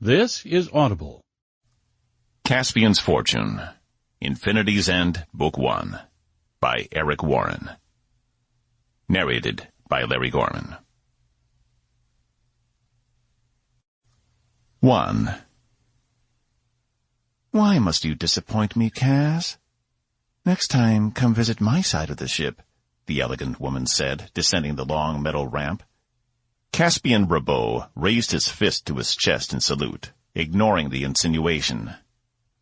This is Audible. Caspian's Fortune, Infinity's End, Book 1, by Eric Warren. Narrated by Larry Gorman. 1. Why must you disappoint me, Cass? Next time, come visit my side of the ship, the elegant woman said, descending the long metal ramp. Caspian Robeaux raised his fist to his chest in salute, ignoring the insinuation.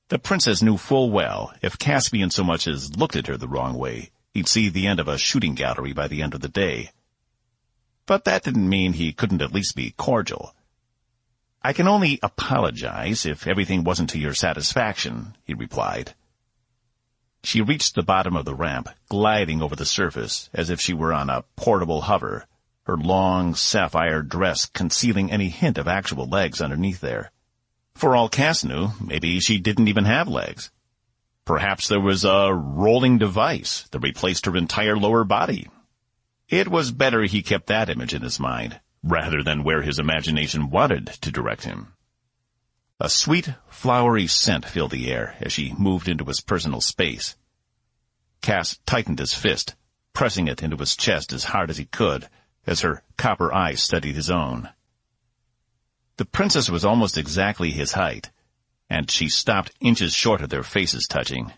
The princess knew full well if Caspian so much as looked at her the wrong way, he'd see the end of a shooting gallery by the end of the day. But that didn't mean he couldn't at least be cordial. "I can only apologize if everything wasn't to your satisfaction," he replied. She reached the bottom of the ramp, gliding over the surface as if she were on a portable hover, her long sapphire dress concealing any hint of actual legs underneath there. For all Cass knew, maybe she didn't even have legs. Perhaps there was a rolling device that replaced her entire lower body. It was better he kept that image in his mind, rather than where his imagination wanted to direct him. A sweet, flowery scent filled the air as she moved into his personal space. Cass tightened his fist, pressing it into his chest as hard as he could, as her copper eyes studied his own. The princess was almost exactly his height, and she stopped inches short of their faces touching.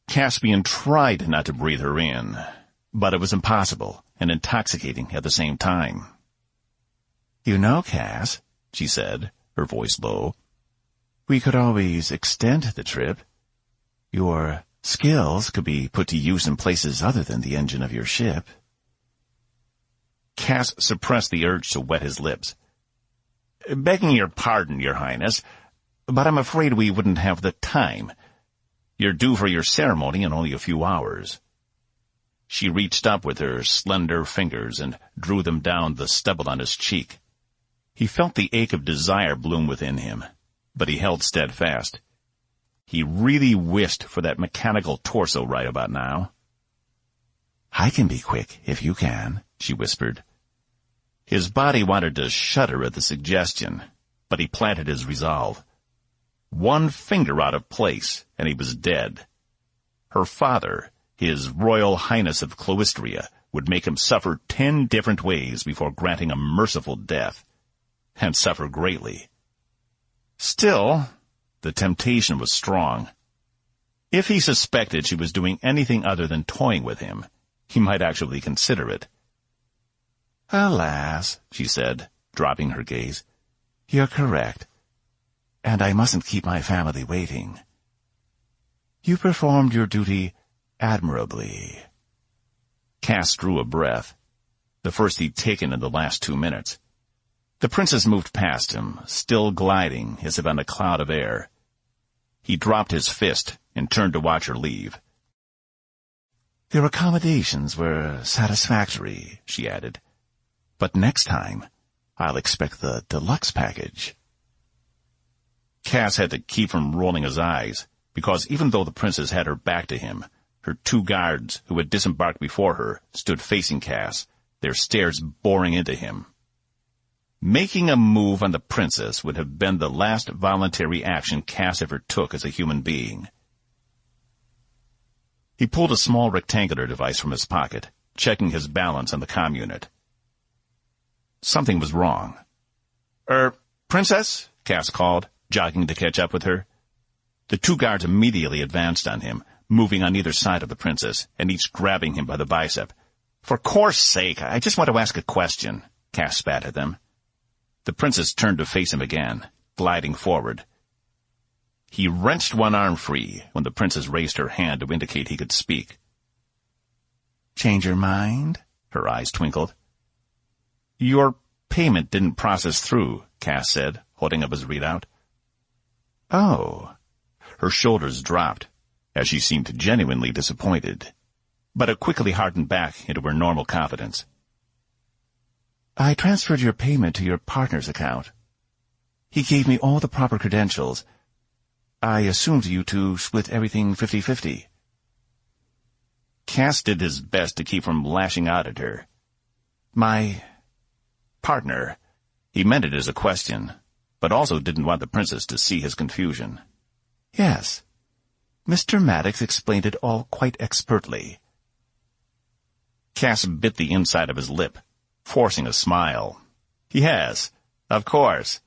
Caspian tried not to breathe her in, but it was impossible and intoxicating at the same time. "You know, Cass," she said, her voice low, "we could always extend the trip. Your skills could be put to use in places other than the engine of your ship." Cass suppressed the urge to wet his lips. "Begging your pardon, Your Highness, but I'm afraid we wouldn't have the time. You're due for your ceremony in only a few hours." She reached up with her slender fingers and drew them down the stubble on his cheek. He felt the ache of desire bloom within him, but he held steadfast. He really wished for that mechanical torso right about now. "I can be quick, if you can," she whispered. His body wanted to shudder at the suggestion, but he planted his resolve. One finger out of place, and he was dead. Her father, His Royal Highness of Cloistria, would make him suffer 10 different ways before granting a merciful death, and suffer greatly. Still, the temptation was strong. If he suspected she was doing anything other than toying with him, he might actually consider it. "Alas," she said, dropping her gaze, "you're correct, and I mustn't keep my family waiting. You performed your duty admirably." Cass drew a breath, the first he'd taken in the last 2 minutes. The princess moved past him, still gliding as if on a cloud of air. He dropped his fist and turned to watch her leave. "Their accommodations were satisfactory," she added. "But next time, I'll expect the deluxe package." Cass had to keep from rolling his eyes, because even though the princess had her back to him, her 2 guards, who had disembarked before her, stood facing Cass, their stares boring into him. Making a move on the princess would have been the last voluntary action Cass ever took as a human being. He pulled a small rectangular device from his pocket, checking his balance on the comm unit. Something was wrong. Princess?" Cass called, jogging to catch up with her. The 2 guards immediately advanced on him, moving on either side of the princess, and each grabbing him by the bicep. "For course sake, I just want to ask a question," Cass spat at them. The princess turned to face him again, gliding forward. He wrenched one arm free when the princess raised her hand to indicate he could speak. "Change your mind?" Her eyes twinkled. "Your payment didn't process through," Cass said, holding up his readout. "Oh." Her shoulders dropped, as she seemed genuinely disappointed, but it quickly hardened back into her normal confidence. "I transferred your payment to your partner's account. He gave me all the proper credentials. I assumed you two split everything 50-50. Cass did his best to keep from lashing out at her. "My partner," he meant it as a question, but also didn't want the princess to see his confusion. Yes. Mr. Maddox explained it all quite expertly. Cass bit the inside of his lip, forcing a smile. Yes, of course.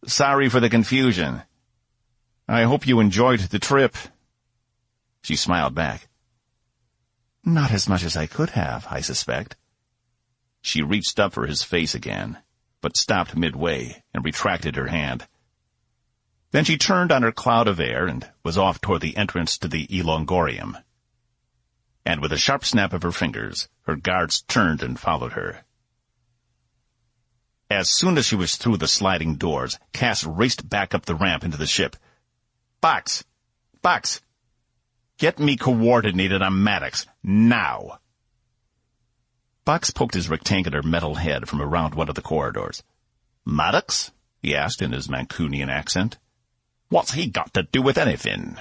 Sorry for the confusion. I hope you enjoyed the trip. She smiled back. Not as much as I could have, I suspect. She reached up for his face again, but stopped midway and retracted her hand. Then she turned on her cloud of air and was off toward the entrance to the elongorium. And with a sharp snap of her fingers, her guards turned and followed her. As soon as she was through the sliding doors, Cass raced back up the ramp into the ship. Box! Box! Get me coordinated on Maddox, now! Box poked his rectangular metal head from around one of the corridors. Maddox? He asked in his Mancunian accent. What's he got to do with anything?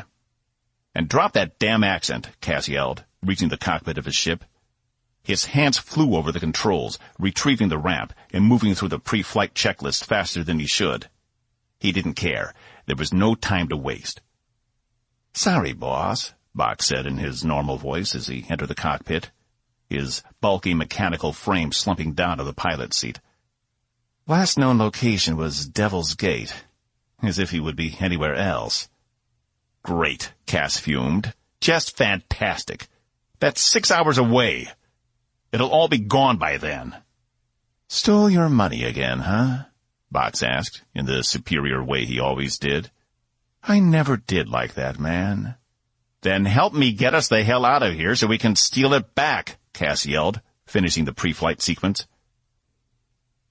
And drop that damn accent, Cass yelled, reaching the cockpit of his ship. His hands flew over the controls, retrieving the ramp and moving through the pre-flight checklist faster than he should. He didn't care. There was no time to waste. Sorry, boss, Box said in his normal voice as he entered the cockpit, his bulky mechanical frame slumping down to the pilot's seat. Last known location was Devil's Gate, as if he would be anywhere else. Great, Cass fumed. Just fantastic. That's 6 hours away. It'll all be gone by then. Stole your money again, huh? Box asked, in the superior way he always did. I never did like that, man. Then help me get us the hell out of here so we can steal it back, Cass yelled, finishing the pre-flight sequence.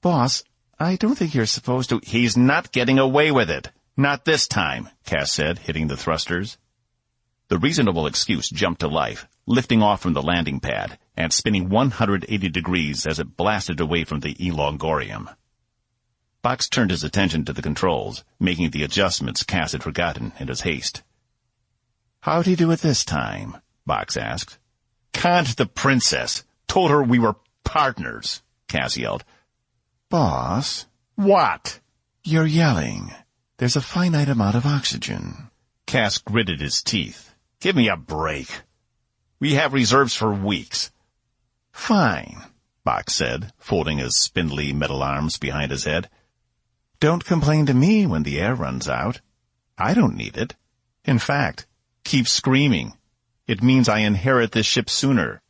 Boss, I don't think you're supposed to— He's not getting away with it. Not this time, Cass said, hitting the thrusters. The reasonable excuse jumped to life, lifting off from the landing pad and spinning 180 degrees as it blasted away from the elongorium. Box turned his attention to the controls, making the adjustments Cass had forgotten in his haste. How'd he do it this time? Box asked. Conned the princess. Told her we were partners, Cass yelled. Boss? What? You're yelling. There's a finite amount of oxygen. Cass gritted his teeth. Give me a break. We have reserves for weeks. Fine, Box said, folding his spindly metal arms behind his head. Don't complain to me when the air runs out. I don't need it. In fact, keep screaming. It means I inherit this ship sooner.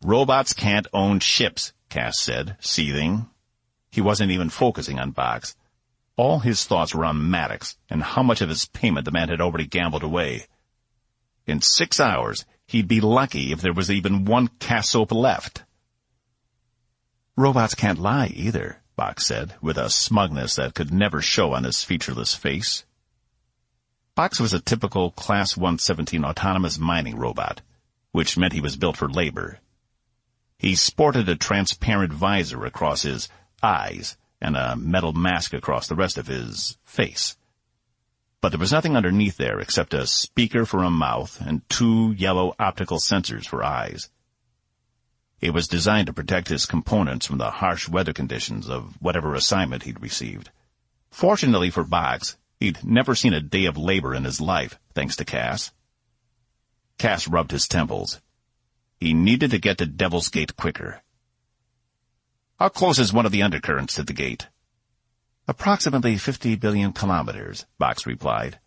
Robots can't own ships, Cass said, seething. He wasn't even focusing on Box. All his thoughts were on Maddox and how much of his payment the man had already gambled away. In 6 hours, he'd be lucky if there was even one cassope left. Robots can't lie either, Box said, with a smugness that could never show on his featureless face. Box was a typical Class 117 autonomous mining robot, which meant he was built for labor. He sported a transparent visor across his eyes and a metal mask across the rest of his face. But there was nothing underneath there except a speaker for a mouth and 2 yellow optical sensors for eyes. It was designed to protect his components from the harsh weather conditions of whatever assignment he'd received. Fortunately for Box, he'd never seen a day of labor in his life, thanks to Cass. Cass rubbed his temples. He needed to get to Devil's Gate quicker. How close is one of the undercurrents to the gate? Approximately 50 billion kilometers, Box replied.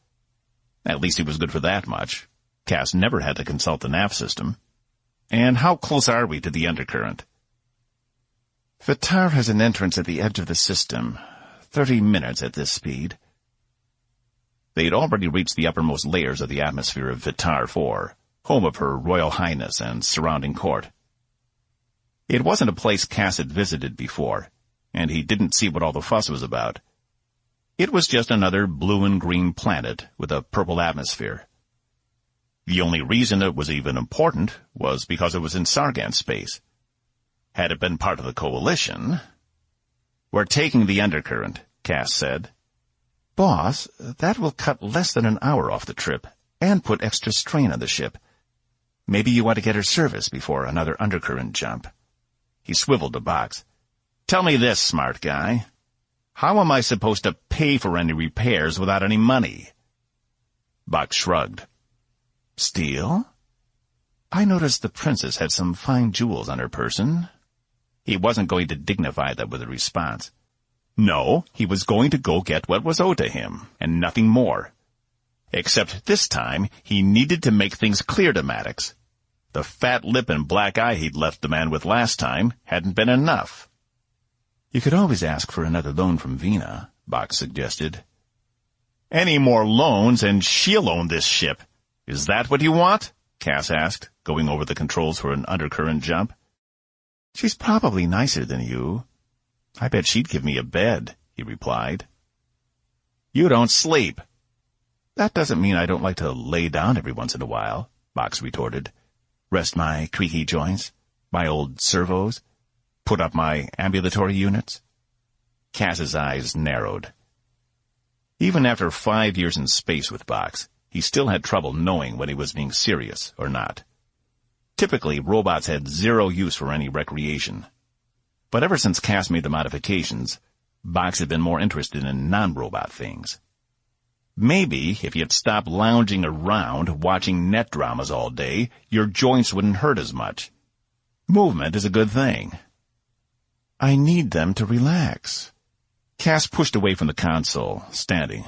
At least he was good for that much. Cass never had to consult the nav system. And how close are we to the undercurrent? Vitar has an entrance at the edge of the system. 30 minutes at this speed. They had already reached the uppermost layers of the atmosphere of Vitar 4, home of Her Royal Highness and surrounding court. It wasn't a place Cass had visited before, and he didn't see what all the fuss was about. It was just another blue and green planet with a purple atmosphere. The only reason it was even important was because it was in Sargan space. Had it been part of the coalition— We're taking the undercurrent, Cass said. Boss, that will cut less than an hour off the trip, and put extra strain on the ship. Maybe you want to get her serviced before another undercurrent jump. He swiveled to Box. Tell me this, smart guy. How am I supposed to pay for any repairs without any money? Box shrugged. Steal? I noticed the princess had some fine jewels on her person. He wasn't going to dignify that with a response. No, he was going to go get what was owed to him, and nothing more. Except this time, he needed to make things clear to Maddox. The fat lip and black eye he'd left the man with last time hadn't been enough. You could always ask for another loan from Vina, Box suggested. Any more loans and she'll own this ship. Is that what you want? Cass asked, going over the controls for an undercurrent jump. She's probably nicer than you. I bet she'd give me a bed, he replied. You don't sleep. That doesn't mean I don't like to lay down every once in a while, Box retorted. Rest my creaky joints, my old servos, put up my ambulatory units. Cass's eyes narrowed. Even after 5 years in space with Box, he still had trouble knowing when he was being serious or not. Typically, robots had zero use for any recreation. But ever since Cass made the modifications, Box had been more interested in non-robot things. Maybe if you'd stop lounging around watching net dramas all day, your joints wouldn't hurt as much. Movement is a good thing. I need them to relax. Cass pushed away from the console, standing.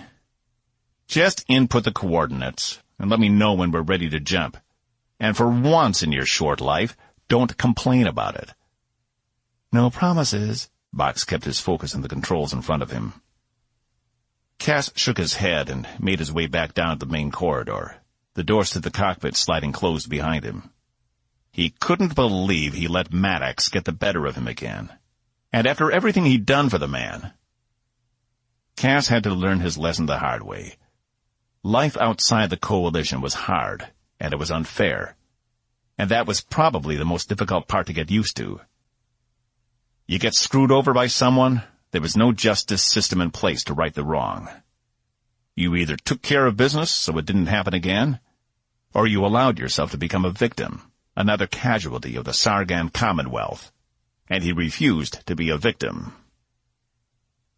Just input the coordinates, and let me know when we're ready to jump. And for once in your short life, don't complain about it. No promises. Box kept his focus on the controls in front of him. Cass shook his head and made his way back down the main corridor, the doors to the cockpit sliding closed behind him. He couldn't believe he let Maddox get the better of him again. And after everything he'd done for the man. Cass had to learn his lesson the hard way. Life outside the Coalition was hard, and it was unfair. And that was probably the most difficult part to get used to. You get screwed over by someone, there was no justice system in place to right the wrong. You either took care of business so it didn't happen again, or you allowed yourself to become a victim, another casualty of the Sargan Commonwealth, and he refused to be a victim.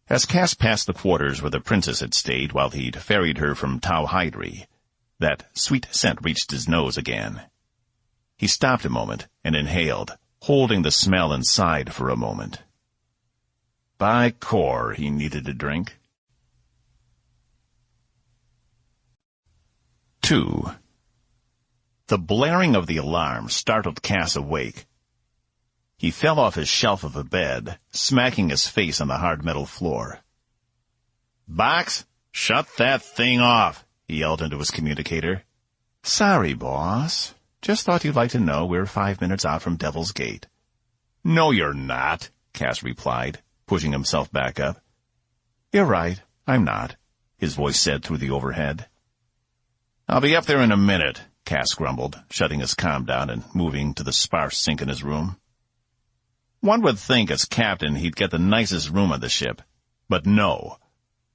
As Cass passed the quarters where the princess had stayed while he'd ferried her from Tau Hydri, that sweet scent reached his nose again. He stopped a moment and inhaled, holding the smell inside for a moment. By Cor, he needed a drink. 2. The blaring of the alarm startled Cass awake. He fell off his shelf of a bed, smacking his face on the hard metal floor. Box, shut that thing off, he yelled into his communicator. Sorry, boss. Just thought you'd like to know we're 5 minutes out from Devil's Gate. No, you're not, Cass replied, pushing himself back up. You're right, I'm not, his voice said through the overhead. I'll be up there in a minute, Cass grumbled, shutting his comm down and moving to the sparse sink in his room. One would think as captain he'd get the nicest room on the ship, but no.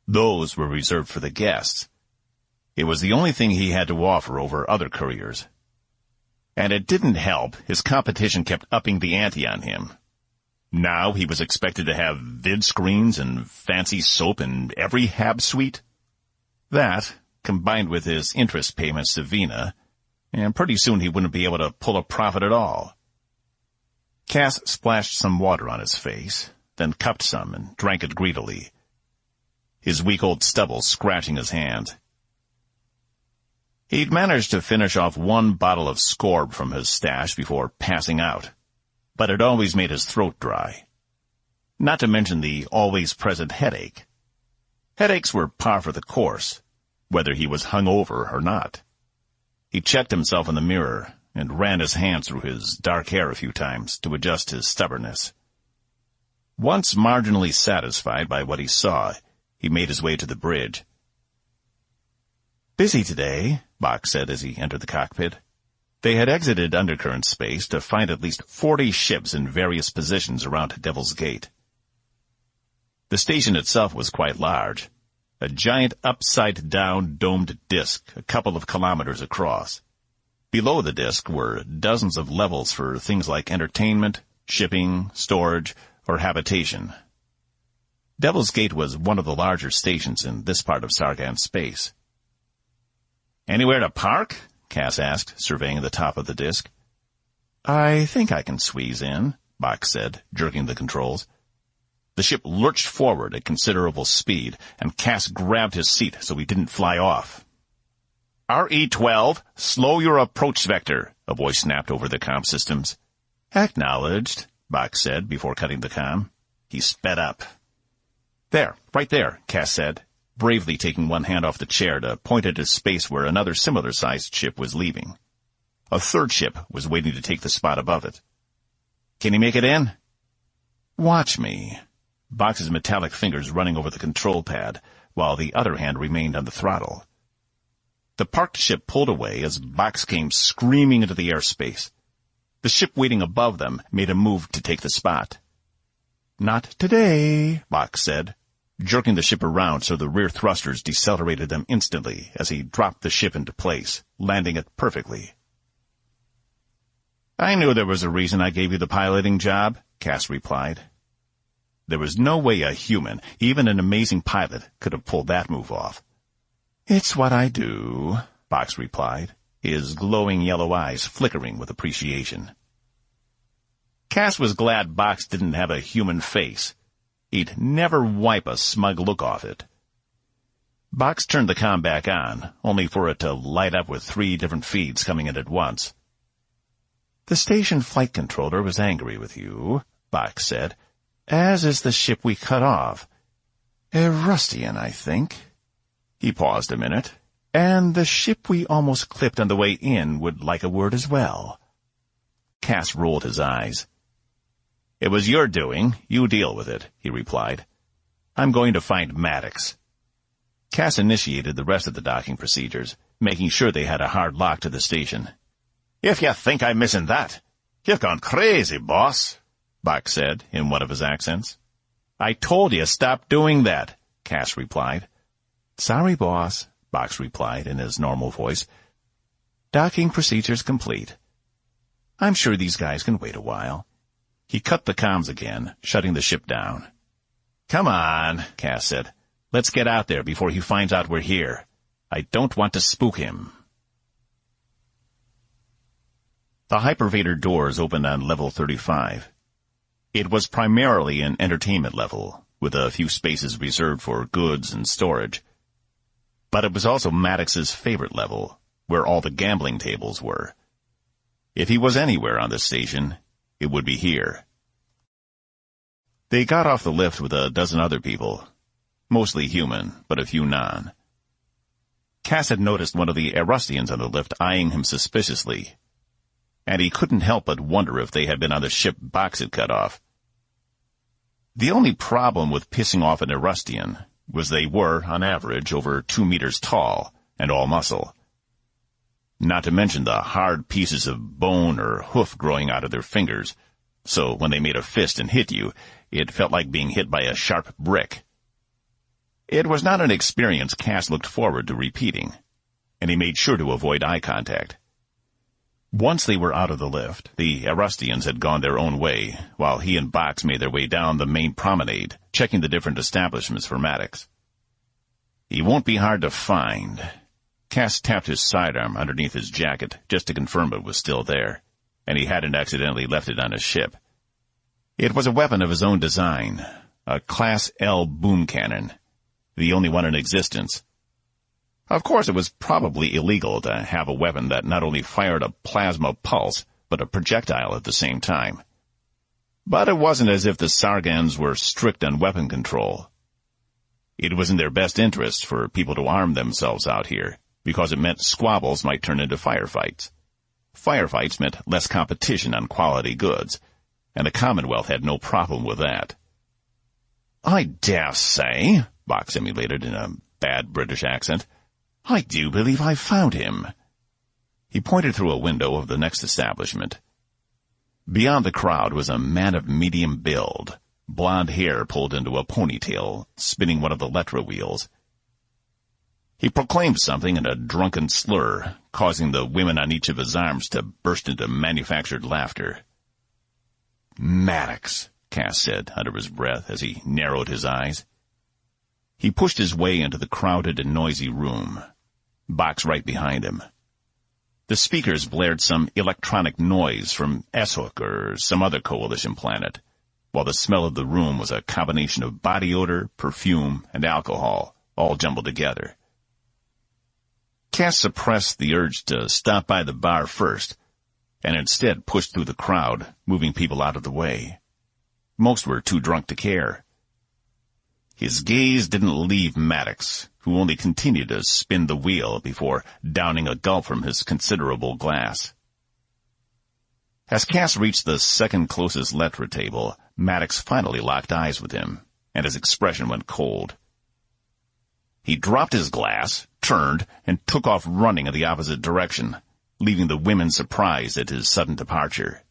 Those were reserved for the guests. It was the only thing he had to offer over other couriers. And it didn't help, his competition kept upping the ante on him. Now he was expected to have vid screens and fancy soap in every hab suite. That, combined with his interest payments to Vina, and pretty soon he wouldn't be able to pull a profit at all. Cass splashed some water on his face, then cupped some and drank it greedily, his weak old stubble scratching his hands. He'd managed to finish off one bottle of Scorb from his stash before passing out, but it always made his throat dry. Not to mention the always-present headache. Headaches were par for the course, whether he was hungover or not. He checked himself in the mirror and ran his hands through his dark hair a few times to adjust his stubbornness. Once marginally satisfied by what he saw, he made his way to the bridge. Busy today, Box said as he entered the cockpit. They had exited undercurrent space to find at least 40 ships in various positions around Devil's Gate. The station itself was quite large, a giant upside-down domed disk a couple of kilometers across. Below the disk were dozens of levels for things like entertainment, shipping, storage, or habitation. Devil's Gate was one of the larger stations in this part of Sargan space. "Anywhere to park?" Cass asked, surveying the top of the disk. "I think I can squeeze in," Box said, jerking the controls. The ship lurched forward at considerable speed, and Cass grabbed his seat so he didn't fly off. "RE-12, slow your approach vector," a voice snapped over the comm systems. "Acknowledged," Box said before cutting the comm. He sped up. "There, right there," Cass said, bravely taking one hand off the chair to point at a space where another similar-sized ship was leaving. A third ship was waiting to take the spot above it. "Can you make it in?" "Watch me." Box's metallic fingers running over the control pad, while the other hand remained on the throttle. The parked ship pulled away as Box came screaming into the airspace. The ship waiting above them made a move to take the spot. "Not today," Box said, jerking the ship around so the rear thrusters decelerated them instantly as he dropped the ship into place, landing it perfectly. "I knew there was a reason I gave you the piloting job," Cass replied. There was no way a human, even an amazing pilot, could have pulled that move off. "It's what I do," Box replied, his glowing yellow eyes flickering with appreciation. Cass was glad Box didn't have a human face. He'd never wipe a smug look off it. Box turned the comm back on, only for it to light up with 3 different feeds coming in at once. "The station flight controller was angry with you," Box said, "as is the ship we cut off. A Rustian, I think." He paused a minute. "And the ship we almost clipped on the way in would like a word as well." Cass rolled his eyes. "It was your doing. You deal with it," he replied. "I'm going to find Maddox." Cass initiated the rest of the docking procedures, making sure they had a hard lock to the station. "If you think I'm missing that, you've gone crazy, boss," Box said in one of his accents. "I told you stop doing that," Cass replied. "Sorry, boss," Box replied in his normal voice. "Docking procedures complete. I'm sure these guys can wait a while." He cut the comms again, shutting the ship down. "Come on," Cass said. "Let's get out there before he finds out we're here. I don't want to spook him." The hypervator doors opened on level 35. It was primarily an entertainment level, with a few spaces reserved for goods and storage. But it was also Maddox's favorite level, where all the gambling tables were. If he was anywhere on the station, it would be here. They got off the lift with a dozen other people, mostly human, but a few non. Cass had noticed one of the Erustians on the lift eyeing him suspiciously, and he couldn't help but wonder if they had been on the ship Box had cut off. The only problem with pissing off an Erustian was they were, on average, over 2 meters tall and all muscle. Not to mention the hard pieces of bone or hoof growing out of their fingers, so when they made a fist and hit you, it felt like being hit by a sharp brick. It was not an experience Cass looked forward to repeating, and he made sure to avoid eye contact. Once they were out of the lift, the Erustians had gone their own way, while he and Box made their way down the main promenade, checking the different establishments for Maddox. He won't be hard to find. Cass tapped his sidearm underneath his jacket just to confirm it was still there, and he hadn't accidentally left it on his ship. It was a weapon of his own design, a Class L boom cannon, the only one in existence. Of course, it was probably illegal to have a weapon that not only fired a plasma pulse, but a projectile at the same time. But it wasn't as if the Sargans were strict on weapon control. It was in their best interest for people to arm themselves out here, because it meant squabbles might turn into firefights. Firefights meant less competition on quality goods, and the Commonwealth had no problem with that. "I dare say," Box emulated in a bad British accent, "I do believe I found him." He pointed through a window of the next establishment. Beyond the crowd was a man of medium build, blonde hair pulled into a ponytail, spinning one of the Letra wheels. He proclaimed something in a drunken slur, causing the women on each of his arms to burst into manufactured laughter. "Maddox," Cass said under his breath as he narrowed his eyes. He pushed his way into the crowded and noisy room, Box right behind him. The speakers blared some electronic noise from S-Hook or some other coalition planet, while the smell of the room was a combination of body odor, perfume, and alcohol, all jumbled together. Cass suppressed the urge to stop by the bar first, and instead pushed through the crowd, moving people out of the way. Most were too drunk to care. His gaze didn't leave Maddox, who only continued to spin the wheel before downing a gulp from his considerable glass. As Cass reached the second closest letter table, Maddox finally locked eyes with him, and his expression went cold. He dropped his glass, turned, and took off running in the opposite direction, leaving the women surprised at his sudden departure.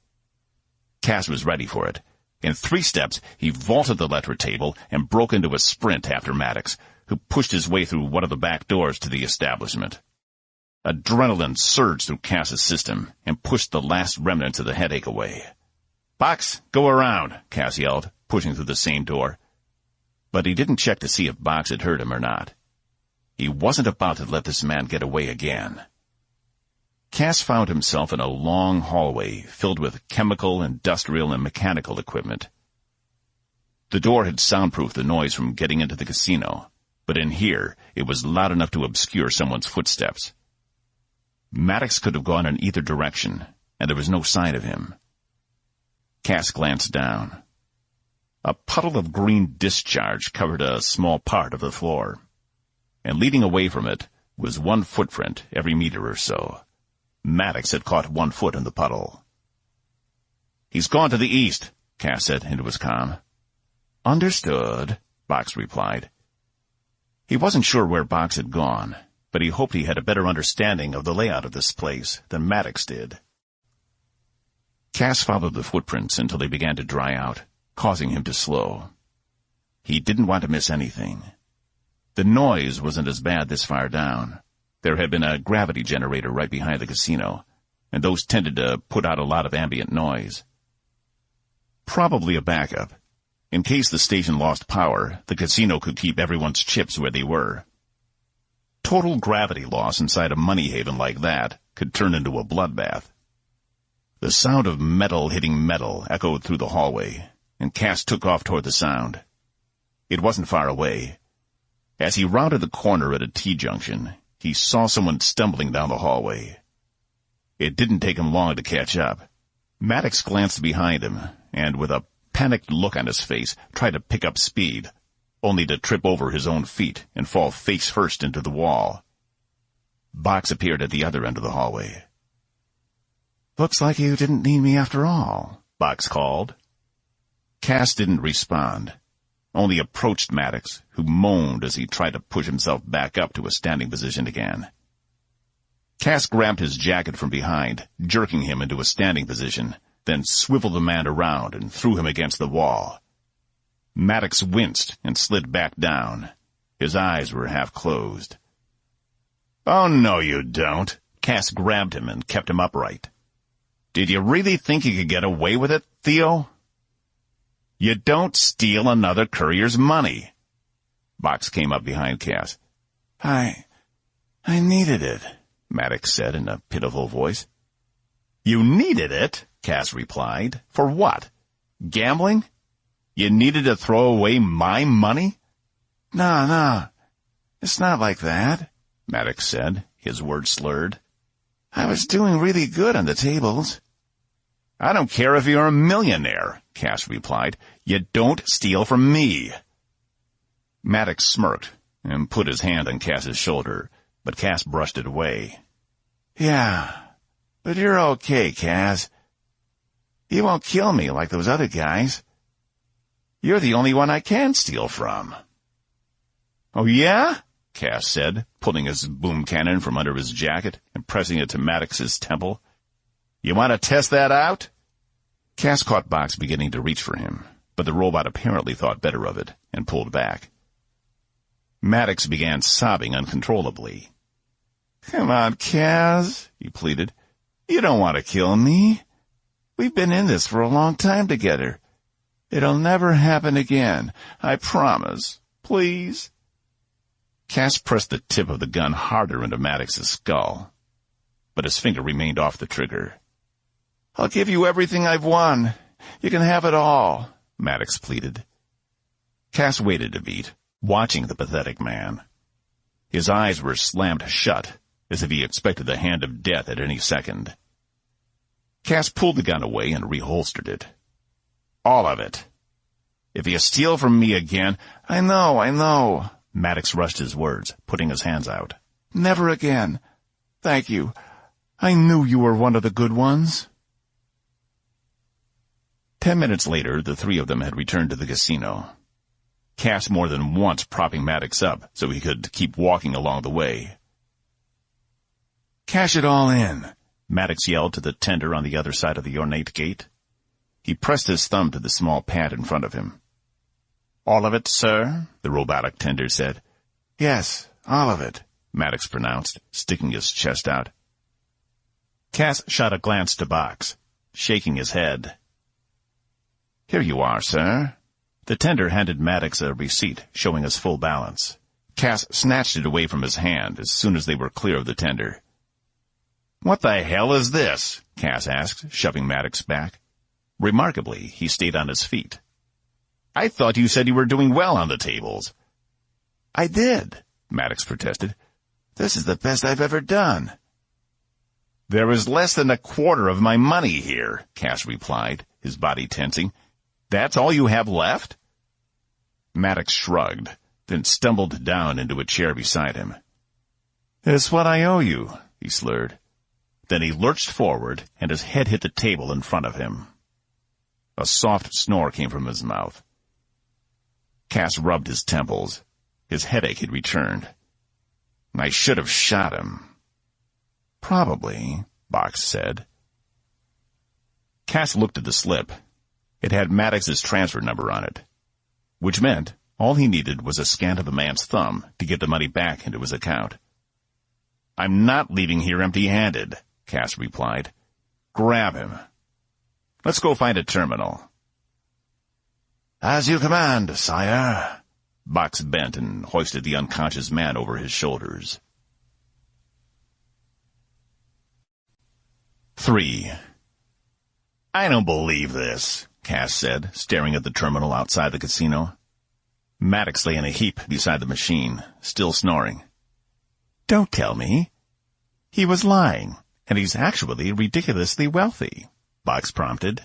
Cass was ready for it. In 3 steps, he vaulted the letter table and broke into a sprint after Maddox, who pushed his way through one of the back doors to the establishment. Adrenaline surged through Cass's system and pushed the last remnants of the headache away. "Box, go around," Cass yelled, pushing through the same door. But he didn't check to see if Box had heard him or not. He wasn't about to let this man get away again. Cass found himself in a long hallway filled with chemical, industrial, and mechanical equipment. The door had soundproofed the noise from getting into the casino, but in here it was loud enough to obscure someone's footsteps. Maddox could have gone in either direction, and there was no sign of him. Cass glanced down. A puddle of green discharge covered a small part of the floor, and leading away from it was one footprint every meter or so. Maddox had caught one foot in the puddle. "He's gone to the east," Cass said into his comm. "Understood," Box replied. He wasn't sure where Box had gone, but he hoped he had a better understanding of the layout of this place than Maddox did. Cass followed the footprints until they began to dry out, causing him to slow. He didn't want to miss anything. The noise wasn't as bad this far down. There had been a gravity generator right behind the casino, and those tended to put out a lot of ambient noise. Probably a backup. In case the station lost power, the casino could keep everyone's chips where they were. Total gravity loss inside a money haven like that could turn into a bloodbath. The sound of metal hitting metal echoed through the hallway, and Cass took off toward the sound. It wasn't far away. As he rounded the corner at a T-junction, he saw someone stumbling down the hallway. It didn't take him long to catch up. Maddox glanced behind him, and with a panicked look on his face, tried to pick up speed, only to trip over his own feet and fall face first into the wall. Box appeared at the other end of the hallway. "Looks like you didn't need me after all," Box called. Cass didn't respond, only approached Maddox, who moaned as he tried to push himself back up to a standing position again. Cass grabbed his jacket from behind, jerking him into a standing position, then swiveled the man around and threw him against the wall. Maddox winced and slid back down. His eyes were half closed. "Oh, no, you don't." Cass grabbed him and kept him upright. "Did you really think you could get away with it, Theo? You don't steal another courier's money." Box came up behind Cass. I needed it," Maddox said in a pitiful voice. "You needed it?" Cass replied. "For what? Gambling? You needed to throw away my money?" No, it's not like that," Maddox said, his words slurred. "I was doing really good on the tables." "I don't care if you're a millionaire," Cass replied. "You don't steal from me." Maddox smirked and put his hand on Cass's shoulder, but Cass brushed it away. "Yeah, but you're okay, Cass. You won't kill me like those other guys. You're the only one I can steal from." "Oh, yeah?" Cass said, pulling his boom cannon from under his jacket and pressing it to Maddox's temple. "You want to test that out?" Cass caught Box beginning to reach for him, but the robot apparently thought better of it and pulled back. Maddox began sobbing uncontrollably. "Come on, Cass," he pleaded. "You don't want to kill me. We've been in this for a long time together. It'll never happen again. I promise. Please? Cass pressed the tip of the gun harder into Maddox's skull, but his finger remained off the trigger. I'll give you everything I've won. You can have it all, Maddox pleaded. Cass waited a beat, watching the pathetic man. His eyes were slammed shut, as if he expected the hand of death at any second. Cass pulled the gun away and reholstered it. All of it. If you steal from me again— I know. Maddox rushed his words, putting his hands out. Never again. Thank you. I knew you were one of the good ones. 10 minutes later, the three of them had returned to the casino. Cass more than once propping Maddox up so he could keep walking along the way. Cash it all in, Maddox yelled to the tender on the other side of the ornate gate. He pressed his thumb to the small pad in front of him. All of it, sir? The robotic tender said. Yes, all of it, Maddox pronounced, sticking his chest out. Cass shot a glance to Box, shaking his head. Here you are, sir. The tender handed Maddox a receipt showing his full balance. Cass snatched it away from his hand as soon as they were clear of the tender. What the hell is this? Cass asked, shoving Maddox back. Remarkably, he stayed on his feet. I thought you said you were doing well on the tables. I did, Maddox protested. This is the best I've ever done. There is less than a quarter of my money here, Cass replied, his body tensing. That's all you have left? Maddox shrugged, then stumbled down into a chair beside him. It's what I owe you, he slurred. Then he lurched forward, and his head hit the table in front of him. A soft snore came from his mouth. Cass rubbed his temples. His headache had returned. I should have shot him. Probably, Box said. Cass looked at the slip. It had Maddox's transfer number on it, which meant all he needed was a scan of the man's thumb to get the money back into his account. I'm not leaving here empty-handed, Cass replied. Grab him. Let's go find a terminal. As you command, sire. Box bent and hoisted the unconscious man over his shoulders. 3. I don't believe this, Cass said, staring at the terminal outside the casino. Maddox lay in a heap beside the machine, still snoring. Don't tell me. He was lying, and he's actually ridiculously wealthy, Box prompted.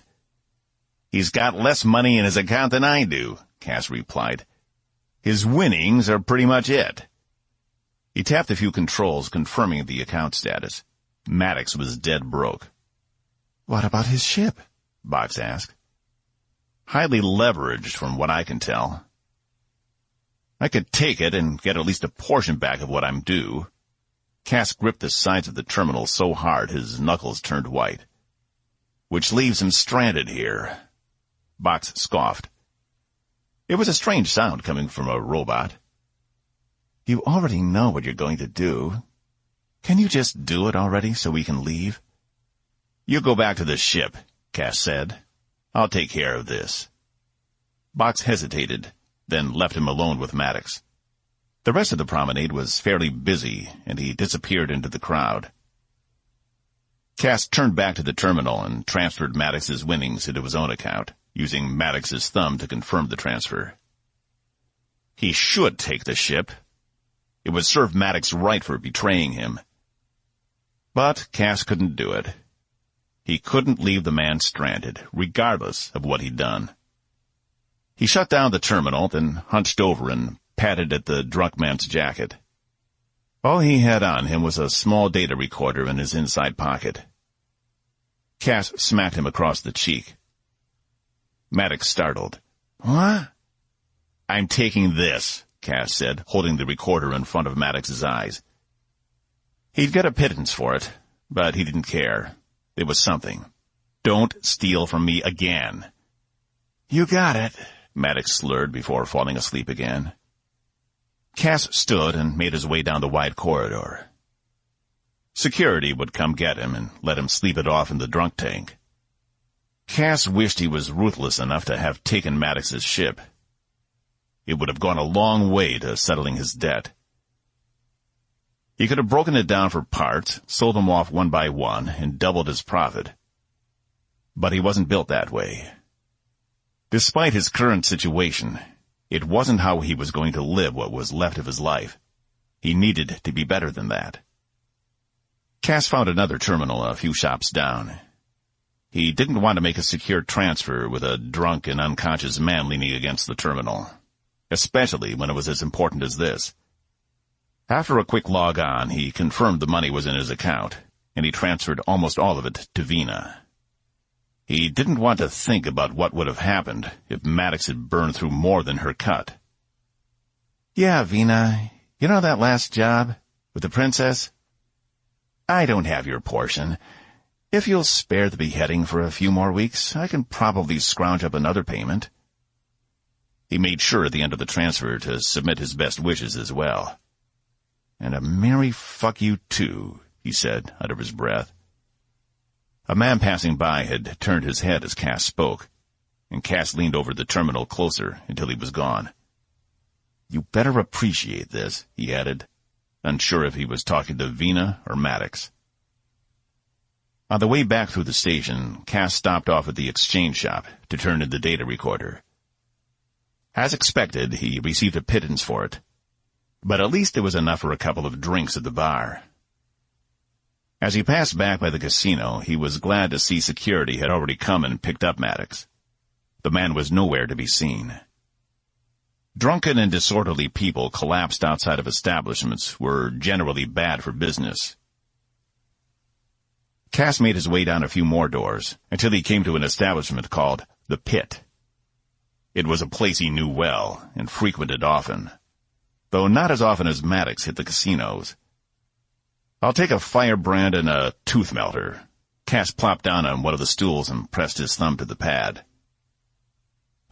He's got less money in his account than I do, Cass replied. His winnings are pretty much it. He tapped a few controls confirming the account status. Maddox was dead broke. What about his ship? Box asked. Highly leveraged from what I can tell. I could take it and get at least a portion back of what I'm due. Cass gripped the sides of the terminal so hard his knuckles turned white. Which leaves him stranded here. Box scoffed. It was a strange sound coming from a robot. You already know what you're going to do. Can you just do it already so we can leave? You go back to the ship, Cass said. I'll take care of this. Box hesitated, then left him alone with Maddox. The rest of the promenade was fairly busy, and he disappeared into the crowd. Cass turned back to the terminal and transferred Maddox's winnings into his own account, using Maddox's thumb to confirm the transfer. He should take the ship. It would serve Maddox right for betraying him. But Cass couldn't do it. He couldn't leave the man stranded, regardless of what he'd done. He shut down the terminal, then hunched over and patted at the drunk man's jacket. All he had on him was a small data recorder in his inside pocket. Cass smacked him across the cheek. Maddox startled. What? I'm taking this, Cass said, holding the recorder in front of Maddox's eyes. He'd get a pittance for it, but he didn't care. It was something. Don't steal from me again. You got it, Maddox slurred before falling asleep again. Cass stood and made his way down the wide corridor. Security would come get him and let him sleep it off in the drunk tank. Cass wished he was ruthless enough to have taken Maddox's ship. It would have gone a long way to settling his debt. He could have broken it down for parts, sold them off one by one, and doubled his profit. But he wasn't built that way. Despite his current situation, it wasn't how he was going to live what was left of his life. He needed to be better than that. Cass found another terminal a few shops down. He didn't want to make a secure transfer with a drunk and unconscious man leaning against the terminal, especially when it was as important as this. After a quick log on, he confirmed the money was in his account, and he transferred almost all of it to Vina. He didn't want to think about what would have happened if Maddox had burned through more than her cut. Yeah, Vina, you know that last job with the princess? I don't have your portion. If you'll spare the beheading for a few more weeks, I can probably scrounge up another payment. He made sure at the end of the transfer to submit his best wishes as well. And a merry fuck you too, he said under his breath. A man passing by had turned his head as Cass spoke, and Cass leaned over the terminal closer until he was gone. You better appreciate this, he added, unsure if he was talking to Vina or Maddox. On the way back through the station, Cass stopped off at the exchange shop to turn in the data recorder. As expected, he received a pittance for it, but at least it was enough for a couple of drinks at the bar. As he passed back by the casino, he was glad to see security had already come and picked up Maddox. The man was nowhere to be seen. Drunken and disorderly people collapsed outside of establishments were generally bad for business. Cass made his way down a few more doors until he came to an establishment called The Pit. It was a place he knew well and frequented often, though not as often as Maddox hit the casinos. I'll take a firebrand and a tooth melter. Cass plopped down on one of the stools and pressed his thumb to the pad.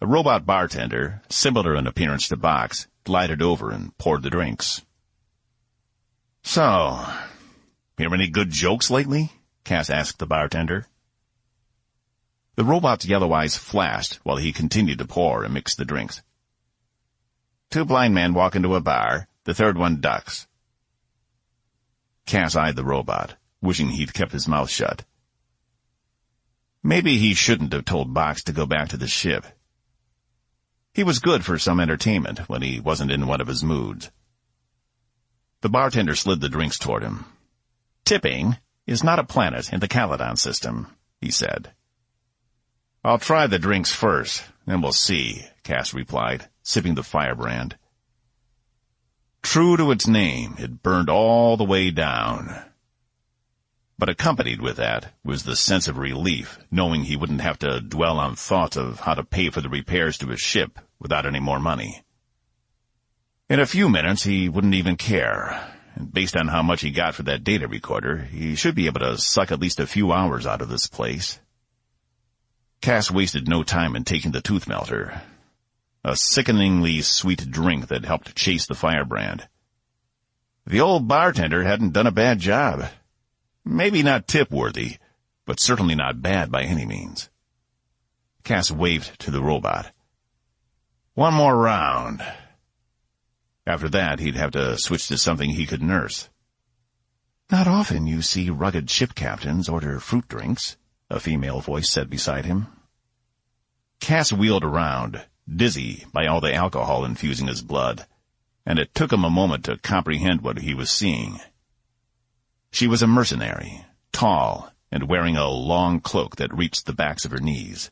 A robot bartender, similar in appearance to Box, glided over and poured the drinks. So, hear any good jokes lately? Cass asked the bartender. The robot's yellow eyes flashed while he continued to pour and mix the drinks. Two blind men walk into a bar. The third one ducks. Cass eyed the robot, wishing he'd kept his mouth shut. Maybe he shouldn't have told Box to go back to the ship. He was good for some entertainment when he wasn't in one of his moods. The bartender slid the drinks toward him. Tipping is not a planet in the Caledon system, he said. I'll try the drinks first, then we'll see, Cass replied, sipping the firebrand. True to its name, it burned all the way down. But accompanied with that was the sense of relief, knowing he wouldn't have to dwell on thoughts of how to pay for the repairs to his ship without any more money. In a few minutes, he wouldn't even care, and based on how much he got for that data recorder, he should be able to suck at least a few hours out of this place. Cass wasted no time in taking the tooth melter, a sickeningly sweet drink that helped chase the firebrand. The old bartender hadn't done a bad job. Maybe not tip-worthy, but certainly not bad by any means. Cass waved to the robot. One more round. After that, he'd have to switch to something he could nurse. Not often you see rugged ship captains order fruit drinks, a female voice said beside him. Cass wheeled around, dizzy by all the alcohol infusing his blood, and it took him a moment to comprehend what he was seeing. She was a mercenary, tall, and wearing a long cloak that reached the backs of her knees.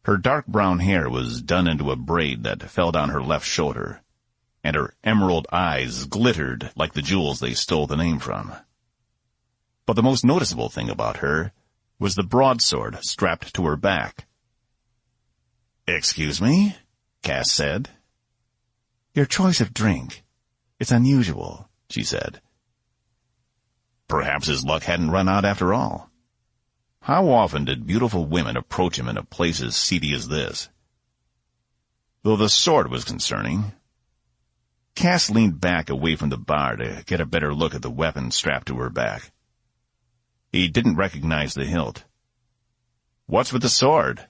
Her dark brown hair was done into a braid that fell down her left shoulder, and her emerald eyes glittered like the jewels they stole the name from. But the most noticeable thing about her was the broadsword strapped to her back. "Excuse me?" Cass said. "Your choice of drink. It's unusual," she said. Perhaps his luck hadn't run out after all. How often did beautiful women approach him in a place as seedy as this? Though the sword was concerning, Cass leaned back away from the bar to get a better look at the weapon strapped to her back. He didn't recognize the hilt. What's with the sword?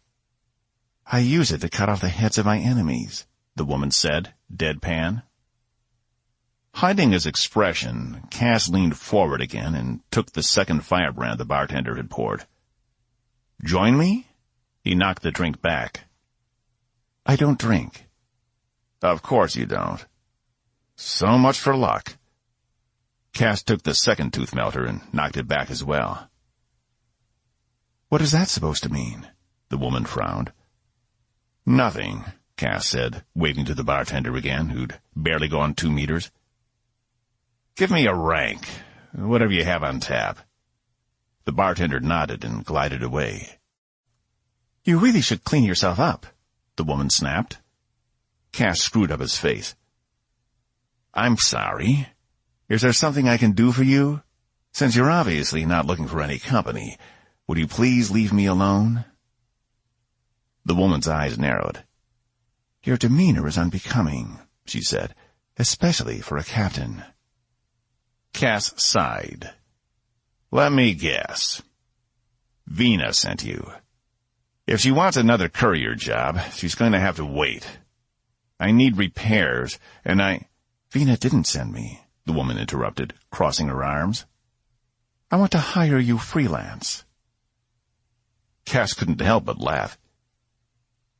I use it to cut off the heads of my enemies, the woman said, deadpan. Hiding his expression, Cass leaned forward again and took the second firebrand the bartender had poured. Join me? He knocked the drink back. I don't drink. Of course you don't. So much for luck. Cass took the second tooth melter and knocked it back as well. What is that supposed to mean? The woman frowned. Nothing, Cass said, waving to the bartender again, who'd barely gone 2 meters. Give me a rank, whatever you have on tap. The bartender nodded and glided away. You really should clean yourself up, the woman snapped. Cass screwed up his face. I'm sorry. Is there something I can do for you? Since you're obviously not looking for any company, would you please leave me alone? The woman's eyes narrowed. Your demeanor is unbecoming, she said, especially for a captain. Cass sighed. Let me guess. Vina sent you. If she wants another courier job, she's going to have to wait. I need repairs, and Vina didn't send me, the woman interrupted, crossing her arms. I want to hire you freelance. Cass couldn't help but laugh.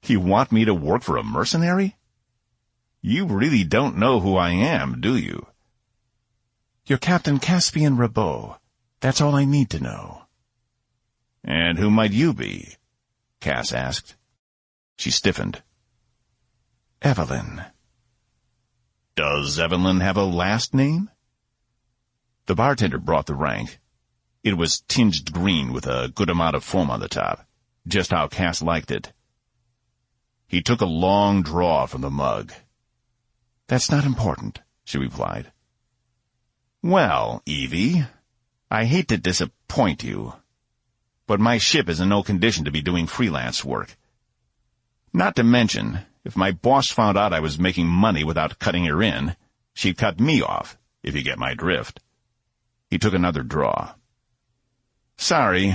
You want me to work for a mercenary? You really don't know who I am, do you? You're Captain Caspian Robeaux. That's all I need to know. And who might you be? Cass asked. She stiffened. Evelyn. Does Evelyn have a last name? The bartender brought the rank. It was tinged green with a good amount of foam on the top, just how Cass liked it. He took a long draw from the mug. That's not important, she replied. Well, Evie, I hate to disappoint you, but my ship is in no condition to be doing freelance work. Not to mention, if my boss found out I was making money without cutting her in, she'd cut me off, if you get my drift. He took another draw. Sorry,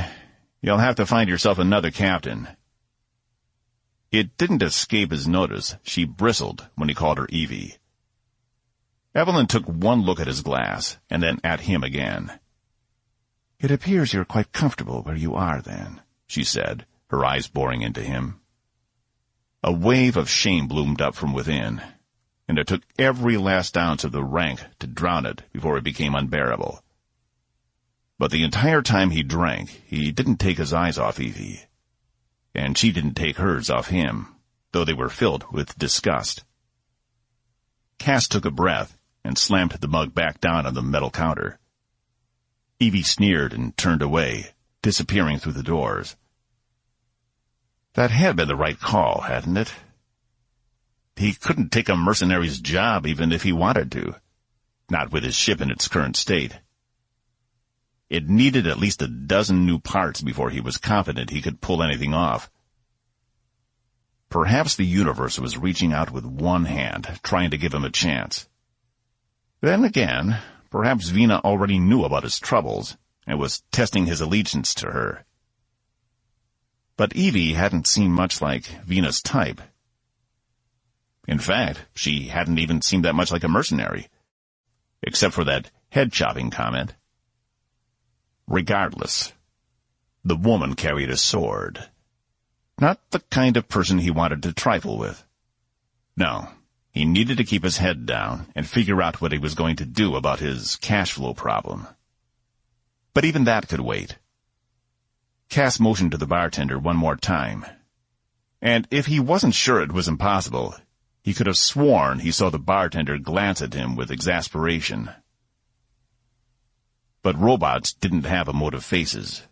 you'll have to find yourself another captain. It didn't escape his notice. She bristled when he called her Evie. Evelyn took one look at his glass, and then at him again. It appears you're quite comfortable where you are, then, she said, her eyes boring into him. A wave of shame bloomed up from within, and it took every last ounce of the rank to drown it before it became unbearable. But the entire time he drank, he didn't take his eyes off Evie, and she didn't take hers off him, though they were filled with disgust. Cass took a breath and slammed the mug back down on the metal counter. Evie sneered and turned away, disappearing through the doors. That had been the right call, hadn't it? He couldn't take a mercenary's job even if he wanted to, not with his ship in its current state. It needed at least a dozen new parts before he was confident he could pull anything off. Perhaps the universe was reaching out with one hand, trying to give him a chance. Then again, perhaps Vina already knew about his troubles and was testing his allegiance to her. But Evie hadn't seemed much like Vina's type. In fact, she hadn't even seemed that much like a mercenary, except for that head-chopping comment. Regardless, the woman carried a sword. Not the kind of person he wanted to trifle with. No, he needed to keep his head down and figure out what he was going to do about his cash flow problem. But even that could wait. Cass motioned to the bartender one more time. And if he wasn't sure it was impossible, he could have sworn he saw the bartender glance at him with exasperation. But robots didn't have emotive faces.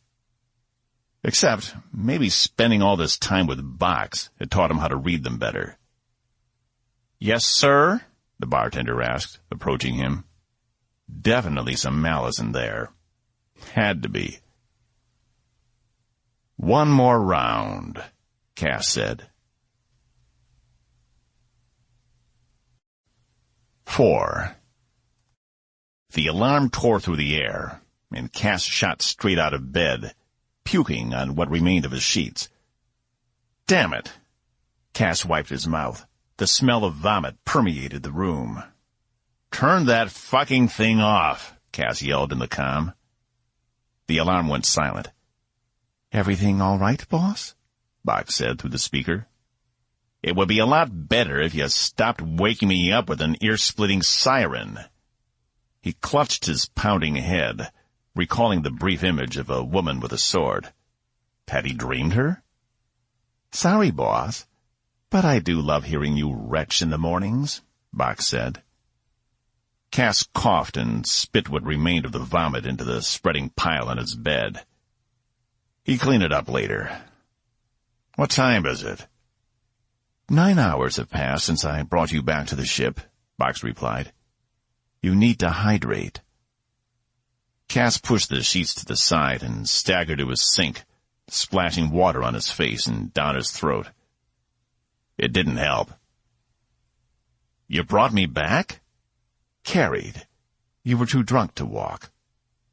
Except, maybe spending all this time with box had taught him how to read them better. "Yes, sir?" the bartender asked, approaching him. Definitely some malice in there. Had to be. "One more round," Cass said. 4. The alarm tore through the air, and Cass shot straight out of bed, puking on what remained of his sheets. Damn it! Cass wiped his mouth. The smell of vomit permeated the room. Turn that fucking thing off, Cass yelled in the comm. The alarm went silent. Everything all right, boss? Box said through the speaker. It would be a lot better if you stopped waking me up with an ear-splitting siren. He clutched his pounding head, recalling the brief image of a woman with a sword. Had he dreamed her? Sorry, boss, but I do love hearing you retch in the mornings, Box said. Cass coughed and spit what remained of the vomit into the spreading pile on his bed. He'd clean it up later. What time is it? 9 hours have passed since I brought you back to the ship, Box replied. You need to hydrate. Cass pushed the sheets to the side and staggered to his sink, splashing water on his face and down his throat. It didn't help. You brought me back? Carried. You were too drunk to walk.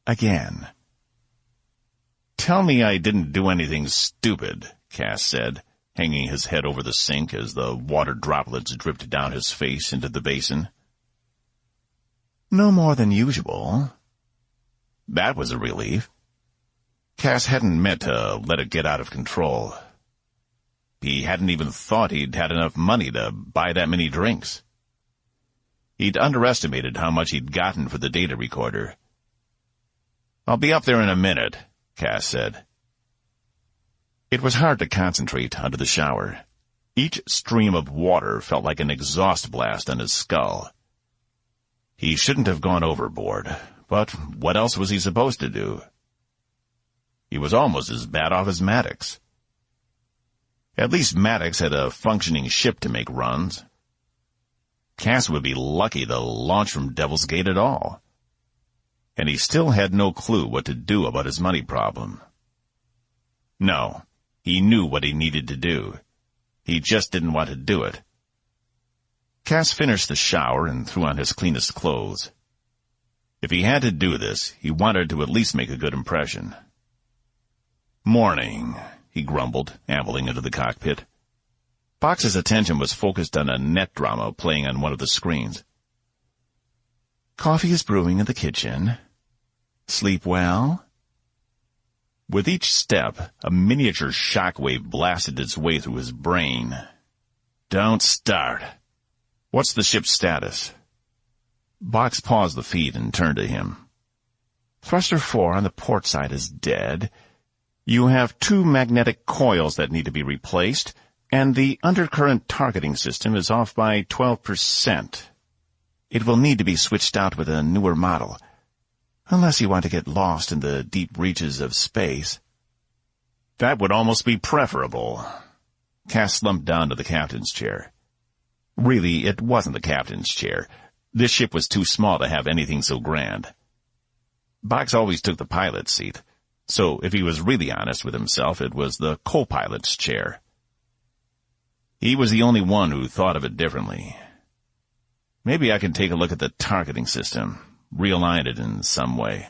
Again. Tell me I didn't do anything stupid, Cass said, hanging his head over the sink as the water droplets dripped down his face into the basin. No more than usual. That was a relief. Cass hadn't meant to let it get out of control. He hadn't even thought he'd had enough money to buy that many drinks. He'd underestimated how much he'd gotten for the data recorder. I'll be up there in a minute, Cass said. It was hard to concentrate under the shower. Each stream of water felt like an exhaust blast on his skull. He shouldn't have gone overboard, but what else was he supposed to do? He was almost as bad off as Maddox. At least Maddox had a functioning ship to make runs. Cass would be lucky to launch from Devil's Gate at all. And he still had no clue what to do about his money problem. No, he knew what he needed to do. He just didn't want to do it. Cass finished the shower and threw on his cleanest clothes. If he had to do this, he wanted to at least make a good impression. Morning, he grumbled, ambling into the cockpit. Box's attention was focused on a net drama playing on one of the screens. Coffee is brewing in the kitchen. Sleep well? With each step, a miniature shockwave blasted its way through his brain. Don't start. What's the ship's status? Box paused the feed and turned to him. Thruster 4 on the port side is dead. You have 2 magnetic coils that need to be replaced, and the undercurrent targeting system is off by 12%. It will need to be switched out with a newer model, unless you want to get lost in the deep reaches of space. That would almost be preferable. Cass slumped down to the captain's chair. Really, it wasn't the captain's chair. This ship was too small to have anything so grand. Box always took the pilot's seat, so if he was really honest with himself, it was the co-pilot's chair. He was the only one who thought of it differently. Maybe I can take a look at the targeting system, realign it in some way.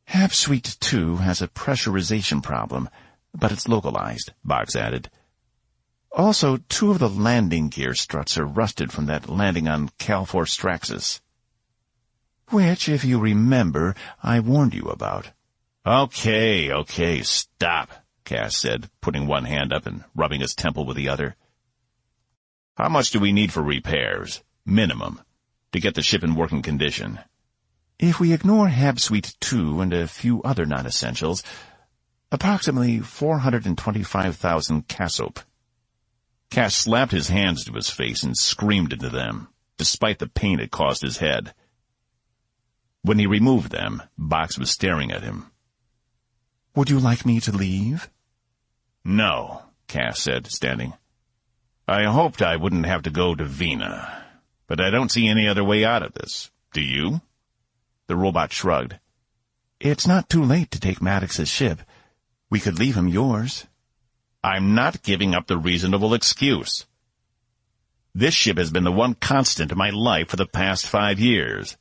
Hab Suite 2 has a pressurization problem, but it's localized, Box added. Also, 2 of the landing gear struts are rusted from that landing on Calfor Straxus, which, if you remember, I warned you about. Okay, stop, Cass said, putting one hand up and rubbing his temple with the other. How much do we need for repairs, minimum, to get the ship in working condition? If we ignore Hab Suite 2 and a few other non-essentials, approximately 425,000 cassope. Cass slapped his hands to his face and screamed into them, despite the pain it caused his head. When he removed them, Box was staring at him. Would you like me to leave? No, Cass said, standing. I hoped I wouldn't have to go to Vina, but I don't see any other way out of this. Do you? The robot shrugged. It's not too late to take Maddox's ship. We could leave him yours. I'm not giving up the reasonable excuse. This ship has been the one constant in my life for the past 5 years.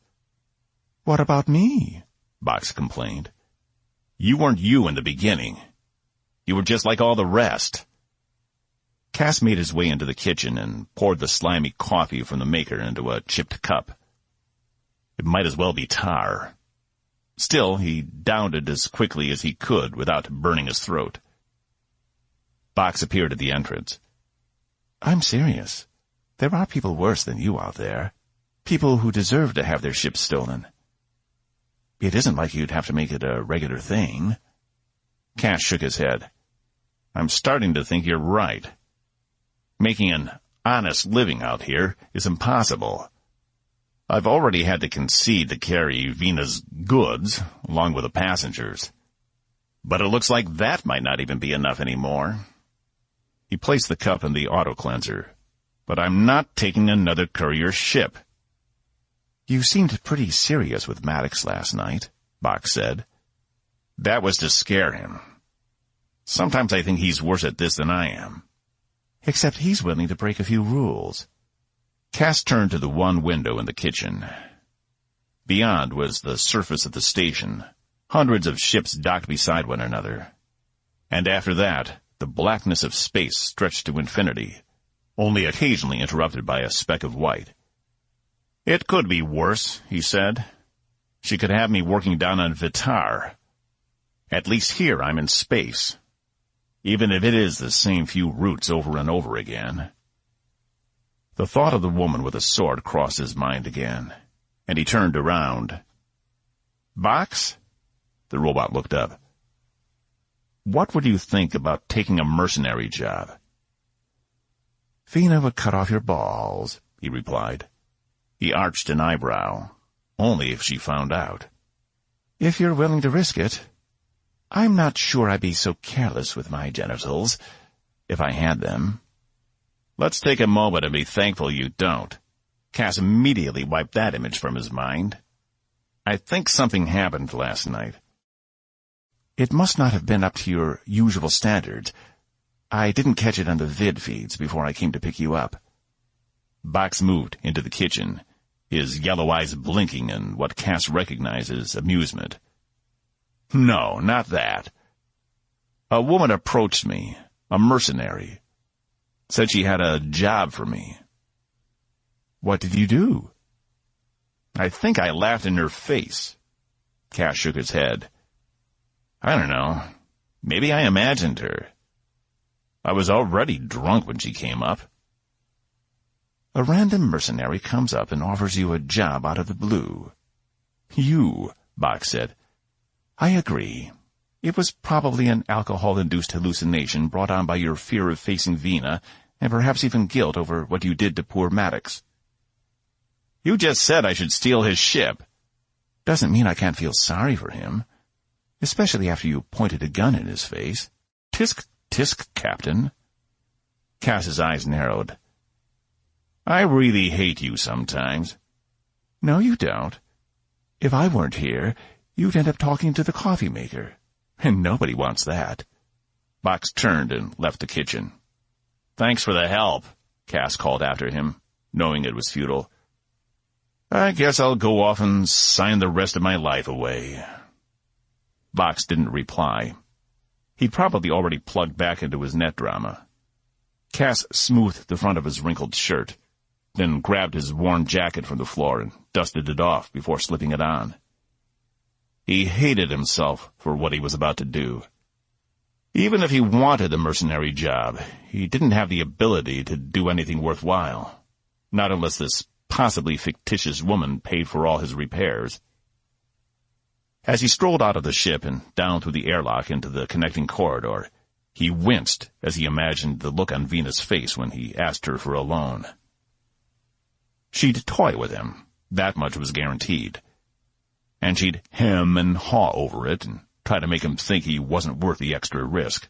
What about me? Box complained. You weren't you in the beginning. You were just like all the rest." Cass made his way into the kitchen and poured the slimy coffee from the maker into a chipped cup. It might as well be tar. Still, he downed it as quickly as he could without burning his throat. Box appeared at the entrance. "I'm serious. There are people worse than you out there. People who deserve to have their ships stolen. It isn't like you'd have to make it a regular thing." Cass shook his head. "I'm starting to think you're right. Making an honest living out here is impossible. I've already had to concede to carry Vena's goods, along with the passengers. But it looks like that might not even be enough anymore." He placed the cup in the auto-cleanser. "But I'm not taking another courier ship." "You seemed pretty serious with Maddox last night," Box said. "That was to scare him. Sometimes I think he's worse at this than I am." "Except he's willing to break a few rules." Cass turned to the one window in the kitchen. Beyond was the surface of the station, hundreds of ships docked beside one another. And after that, the blackness of space stretched to infinity, only occasionally interrupted by a speck of white. "It could be worse," he said. "She could have me working down on Vitar. At least here I'm in space, even if it is the same few routes over and over again." The thought of the woman with a sword crossed his mind again, and he turned around. "Box?" The robot looked up. "What would you think about taking a mercenary job?" "Vena would cut off your balls," he replied. He arched an eyebrow. "Only if she found out." "If you're willing to risk it. I'm not sure I'd be so careless with my genitals, if I had them." "Let's take a moment and be thankful you don't." Cass immediately wiped that image from his mind. "I think something happened last night." "It must not have been up to your usual standards. I didn't catch it on the vid feeds before I came to pick you up." Box moved into the kitchen, his yellow eyes blinking in what Cass recognized as amusement. "No, not that. A woman approached me, a mercenary. Said she had a job for me." "What did you do?" "I think I laughed in her face." Cass shook his head. "I don't know. Maybe I imagined her. I was already drunk when she came up." "A random mercenary comes up and offers you a job out of the blue." "You," Box said. "I agree. It was probably an alcohol-induced hallucination brought on by your fear of facing Vena, and perhaps even guilt over what you did to poor Maddox." "You just said I should steal his ship." "Doesn't mean I can't feel sorry for him, especially after you pointed a gun in his face." "Tisk, tisk, Captain." Cass's eyes narrowed. "I really hate you sometimes." "No, you don't. If I weren't here, you'd end up talking to the coffee maker, and nobody wants that." Box turned and left the kitchen. "Thanks for the help," Cass called after him, knowing it was futile. "I guess I'll go off and sign the rest of my life away." Box didn't reply. He'd probably already plugged back into his net drama. Cass smoothed the front of his wrinkled shirt, then grabbed his worn jacket from the floor and dusted it off before slipping it on. He hated himself for what he was about to do. Even if he wanted a mercenary job, he didn't have the ability to do anything worthwhile, not unless this possibly fictitious woman paid for all his repairs. As he strolled out of the ship and down through the airlock into the connecting corridor, he winced as he imagined the look on Vena's face when he asked her for a loan. She'd toy with him, that much was guaranteed. And she'd hem and haw over it and try to make him think he wasn't worth the extra risk.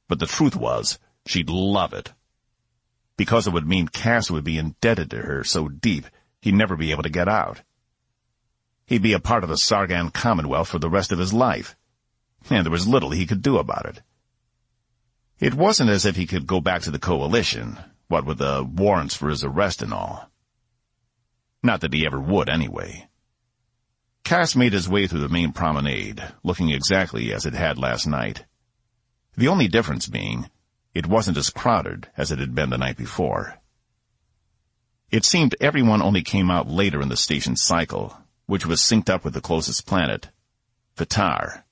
But the truth was, she'd love it. Because it would mean Cass would be indebted to her so deep he'd never be able to get out. He'd be a part of the Sargan Commonwealth for the rest of his life, and there was little he could do about it. It wasn't as if he could go back to the Coalition, what with the warrants for his arrest and all. Not that he ever would, anyway. Cass made his way through the main promenade, looking exactly as it had last night. The only difference being, it wasn't as crowded as it had been the night before. It seemed everyone only came out later in the station's cycle, which was synced up with the closest planet, Vitar.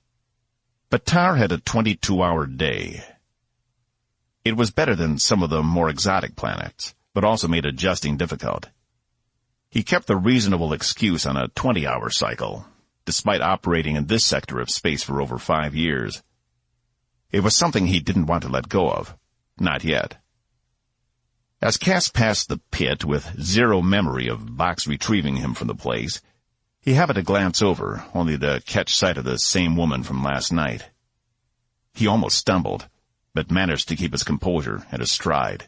Vitar had a 22-hour day. It was better than some of the more exotic planets, but also made adjusting difficult. He kept the reasonable excuse on a 20-hour cycle, despite operating in this sector of space for over 5 years. It was something he didn't want to let go of. Not yet. As Cass passed the pit with zero memory of Vox retrieving him from the place, he happened to glance over, only to catch sight of the same woman from last night. He almost stumbled, but managed to keep his composure at a stride.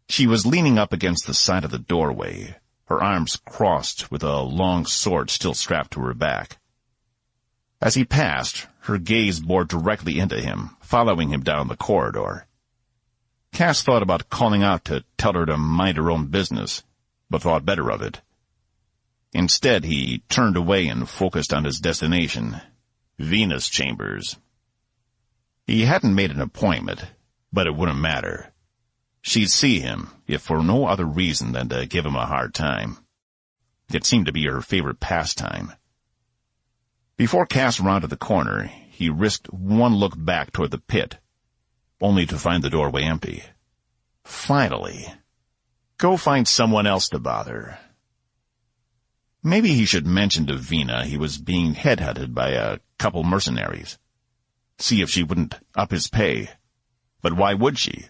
She was leaning up against the side of the doorway, her arms crossed with a long sword still strapped to her back. As he passed, her gaze bored directly into him, following him down the corridor. Cass thought about calling out to tell her to mind her own business, but thought better of it. Instead, he turned away and focused on his destination, Venus Chambers. He hadn't made an appointment, but it wouldn't matter. She'd see him, if for no other reason than to give him a hard time. It seemed to be her favorite pastime. Before Cass rounded the corner, he risked one look back toward the pit, only to find the doorway empty. Finally. Go find someone else to bother. Maybe he should mention to Vina he was being headhunted by a couple mercenaries. See if she wouldn't up his pay. But why would she?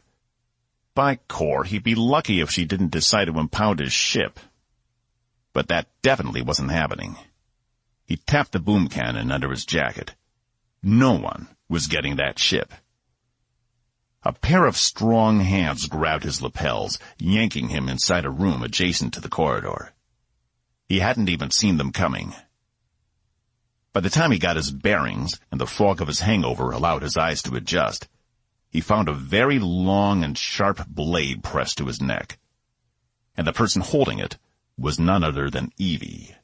By Cor, he'd be lucky if she didn't decide to impound his ship. But that definitely wasn't happening. He tapped the boom cannon under his jacket. No one was getting that ship. A pair of strong hands grabbed his lapels, yanking him inside a room adjacent to the corridor. He hadn't even seen them coming. By the time he got his bearings and the fog of his hangover allowed his eyes to adjust, he found a very long and sharp blade pressed to his neck. And the person holding it was none other than Evie.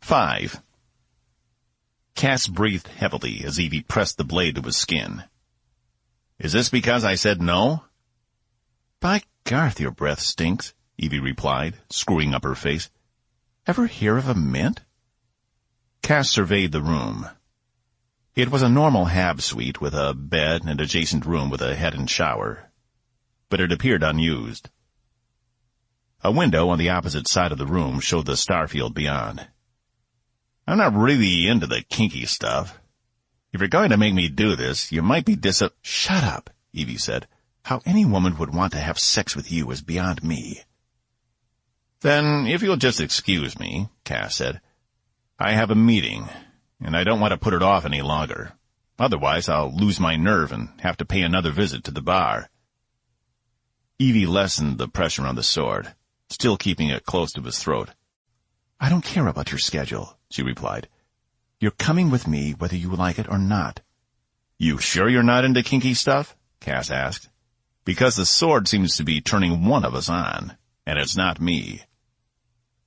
5. Cass breathed heavily as Evie pressed the blade to his skin. Is this because I said no? By Garth, your breath stinks, Evie replied, screwing up her face. Ever hear of a mint? Cass surveyed the room. It was a normal hab suite with a bed and adjacent room with a head and shower, but it appeared unused. A window on the opposite side of the room showed the starfield beyond. I'm not really into the kinky stuff. If you're going to make me do this, you might be Shut up, Evie said. How any woman would want to have sex with you is beyond me. Then, if you'll just excuse me, Cass said. I have a meeting, and I don't want to put it off any longer. Otherwise, I'll lose my nerve and have to pay another visit to the bar. Evie lessened the pressure on the sword, still keeping it close to his throat. I don't care about your schedule, she replied. You're coming with me whether you like it or not. You sure you're not into kinky stuff? Cass asked. Because the sword seems to be turning one of us on, and it's not me.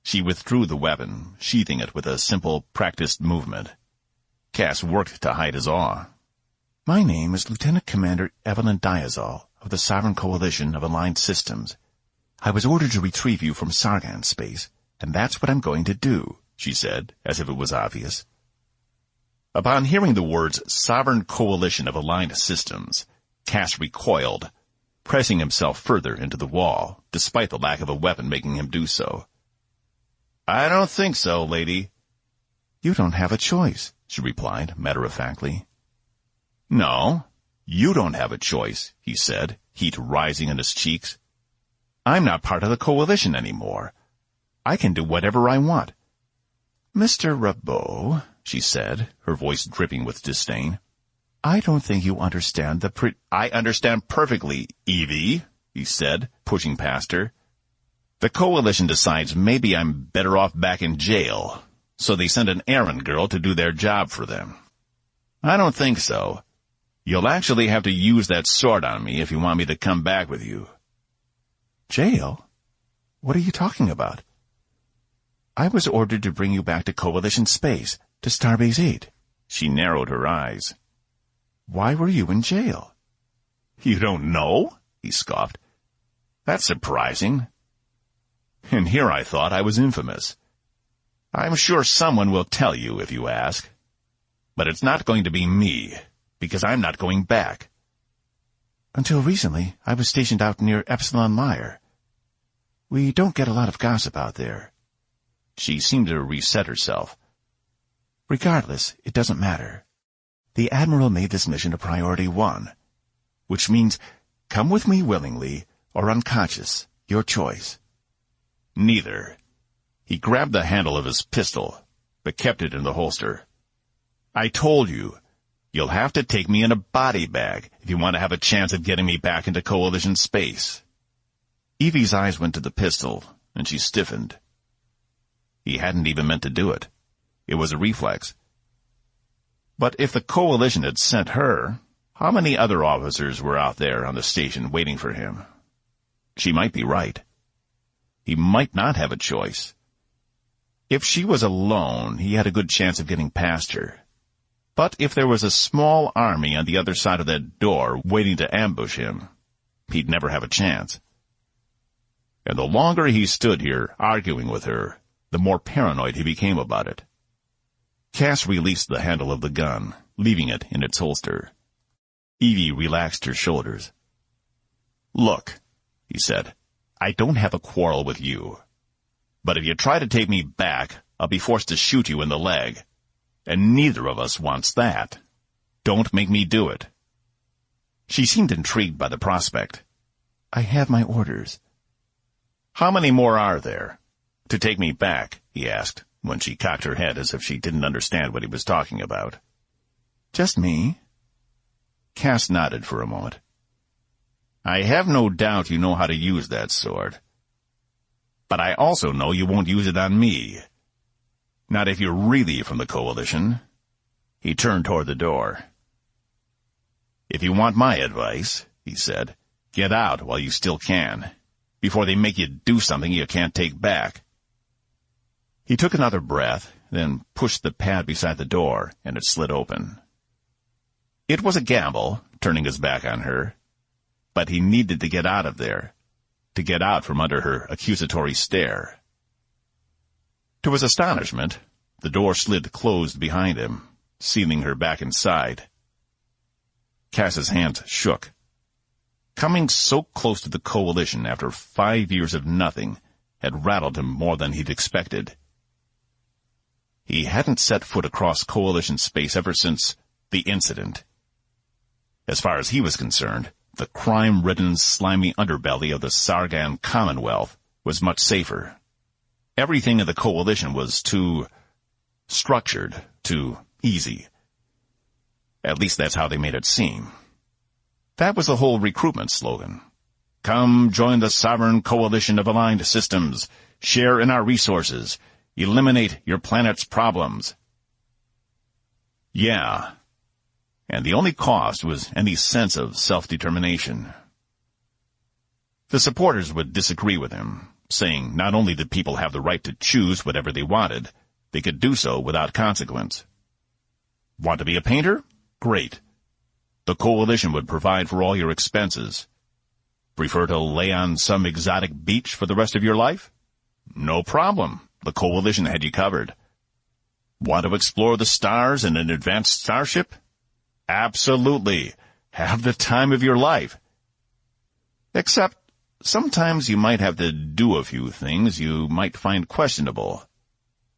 She withdrew the weapon, sheathing it with a simple, practiced movement. Cass worked to hide his awe. My name is Lieutenant Commander Evelyn Diazol of the Sovereign Coalition of Aligned Systems. I was ordered to retrieve you from Sargon space, and that's what I'm going to do, she said, as if it was obvious. Upon hearing the words Sovereign Coalition of Aligned Systems, Cass recoiled, pressing himself further into the wall, despite the lack of a weapon making him do so. I don't think so, lady. You don't have a choice, she replied, matter-of-factly. No, you don't have a choice, he said, heat rising in his cheeks. I'm not part of the coalition anymore. I can do whatever I want. Mr. Robeaux, she said, her voice dripping with disdain, I don't think you understand I understand perfectly, Evie, he said, pushing past her. The coalition decides maybe I'm better off back in jail, so they send an errand girl to do their job for them. I don't think so. You'll actually have to use that sword on me if you want me to come back with you. Jail? What are you talking about? I was ordered to bring you back to Coalition space, to Starbase 8. She narrowed her eyes. Why were you in jail? You don't know? He scoffed. That's surprising. And here I thought I was infamous. I'm sure someone will tell you if you ask. But it's not going to be me, because I'm not going back. Until recently, I was stationed out near Epsilon Lyre. We don't get a lot of gossip out there. She seemed to reset herself. Regardless, it doesn't matter. The Admiral made this mission a priority 1, which means come with me willingly or unconscious, your choice. Neither. He grabbed the handle of his pistol, but kept it in the holster. I told you, you'll have to take me in a body bag if you want to have a chance of getting me back into Coalition space. Evie's eyes went to the pistol, and she stiffened. He hadn't even meant to do it. It was a reflex. But if the Coalition had sent her, how many other officers were out there on the station waiting for him? She might be right. He might not have a choice. If she was alone, he had a good chance of getting past her. But if there was a small army on the other side of that door waiting to ambush him, he'd never have a chance. And the longer he stood here arguing with her, the more paranoid he became about it. Cass released the handle of the gun, leaving it in its holster. Evie relaxed her shoulders. Look, he said, I don't have a quarrel with you. But if you try to take me back, I'll be forced to shoot you in the leg. And neither of us wants that. Don't make me do it. She seemed intrigued by the prospect. I have my orders. How many more are there? To take me back, he asked, when she cocked her head as if she didn't understand what he was talking about. Just me. Cass nodded for a moment. I have no doubt you know how to use that sword. But I also know you won't use it on me. Not if you're really from the Coalition. He turned toward the door. If you want my advice, he said, get out while you still can, before they make you do something you can't take back. He took another breath, then pushed the pad beside the door, and it slid open. It was a gamble, turning his back on her, but he needed to get out of there, to get out from under her accusatory stare. To his astonishment, the door slid closed behind him, sealing her back inside. Cass's hands shook. Coming so close to the Coalition after 5 years of nothing had rattled him more than he'd expected. He hadn't set foot across Coalition space ever since the incident. As far as he was concerned, the crime-ridden, slimy underbelly of the Sargan Commonwealth was much safer. Everything in the Coalition was too structured, too easy. At least that's how they made it seem. That was the whole recruitment slogan. Come join the sovereign coalition of aligned systems. Share in our resources. Eliminate your planet's problems. Yeah. And the only cost was any sense of self-determination. The supporters would disagree with him, saying not only did people have the right to choose whatever they wanted, they could do so without consequence. Want to be a painter? Great. The Coalition would provide for all your expenses. Prefer to lay on some exotic beach for the rest of your life? No problem. The Coalition had you covered. Want to explore the stars in an advanced starship? Absolutely. Have the time of your life. Except, sometimes you might have to do a few things you might find questionable.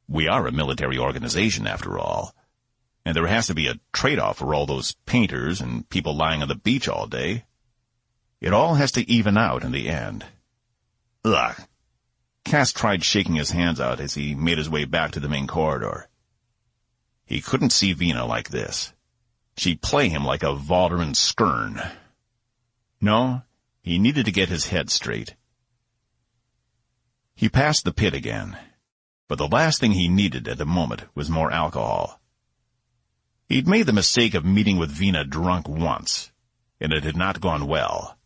We are a military organization, after all. And there has to be a trade-off for all those painters and people lying on the beach all day. It all has to even out in the end. Ugh. Cass tried shaking his hands out as he made his way back to the main corridor. He couldn't see Vina like this. She'd play him like a Valderan skern. No, he needed to get his head straight. He passed the pit again, but the last thing he needed at the moment was more alcohol. He'd made the mistake of meeting with Vina drunk once, and it had not gone well.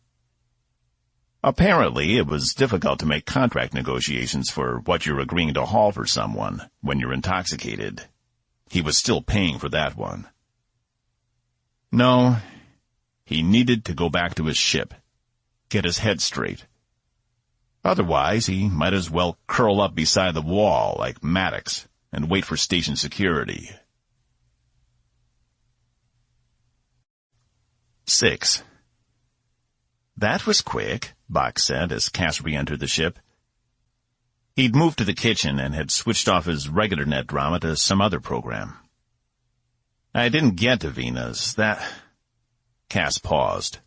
Apparently, it was difficult to make contract negotiations for what you're agreeing to haul for someone when you're intoxicated. He was still paying for that one. No, he needed to go back to his ship, get his head straight. Otherwise, he might as well curl up beside the wall like Maddox and wait for station security. 6. "That was quick," Box said as Cass re-entered the ship. He'd moved to the kitchen and had switched off his regular net drama to some other program. "I didn't get to Venus. Cass paused.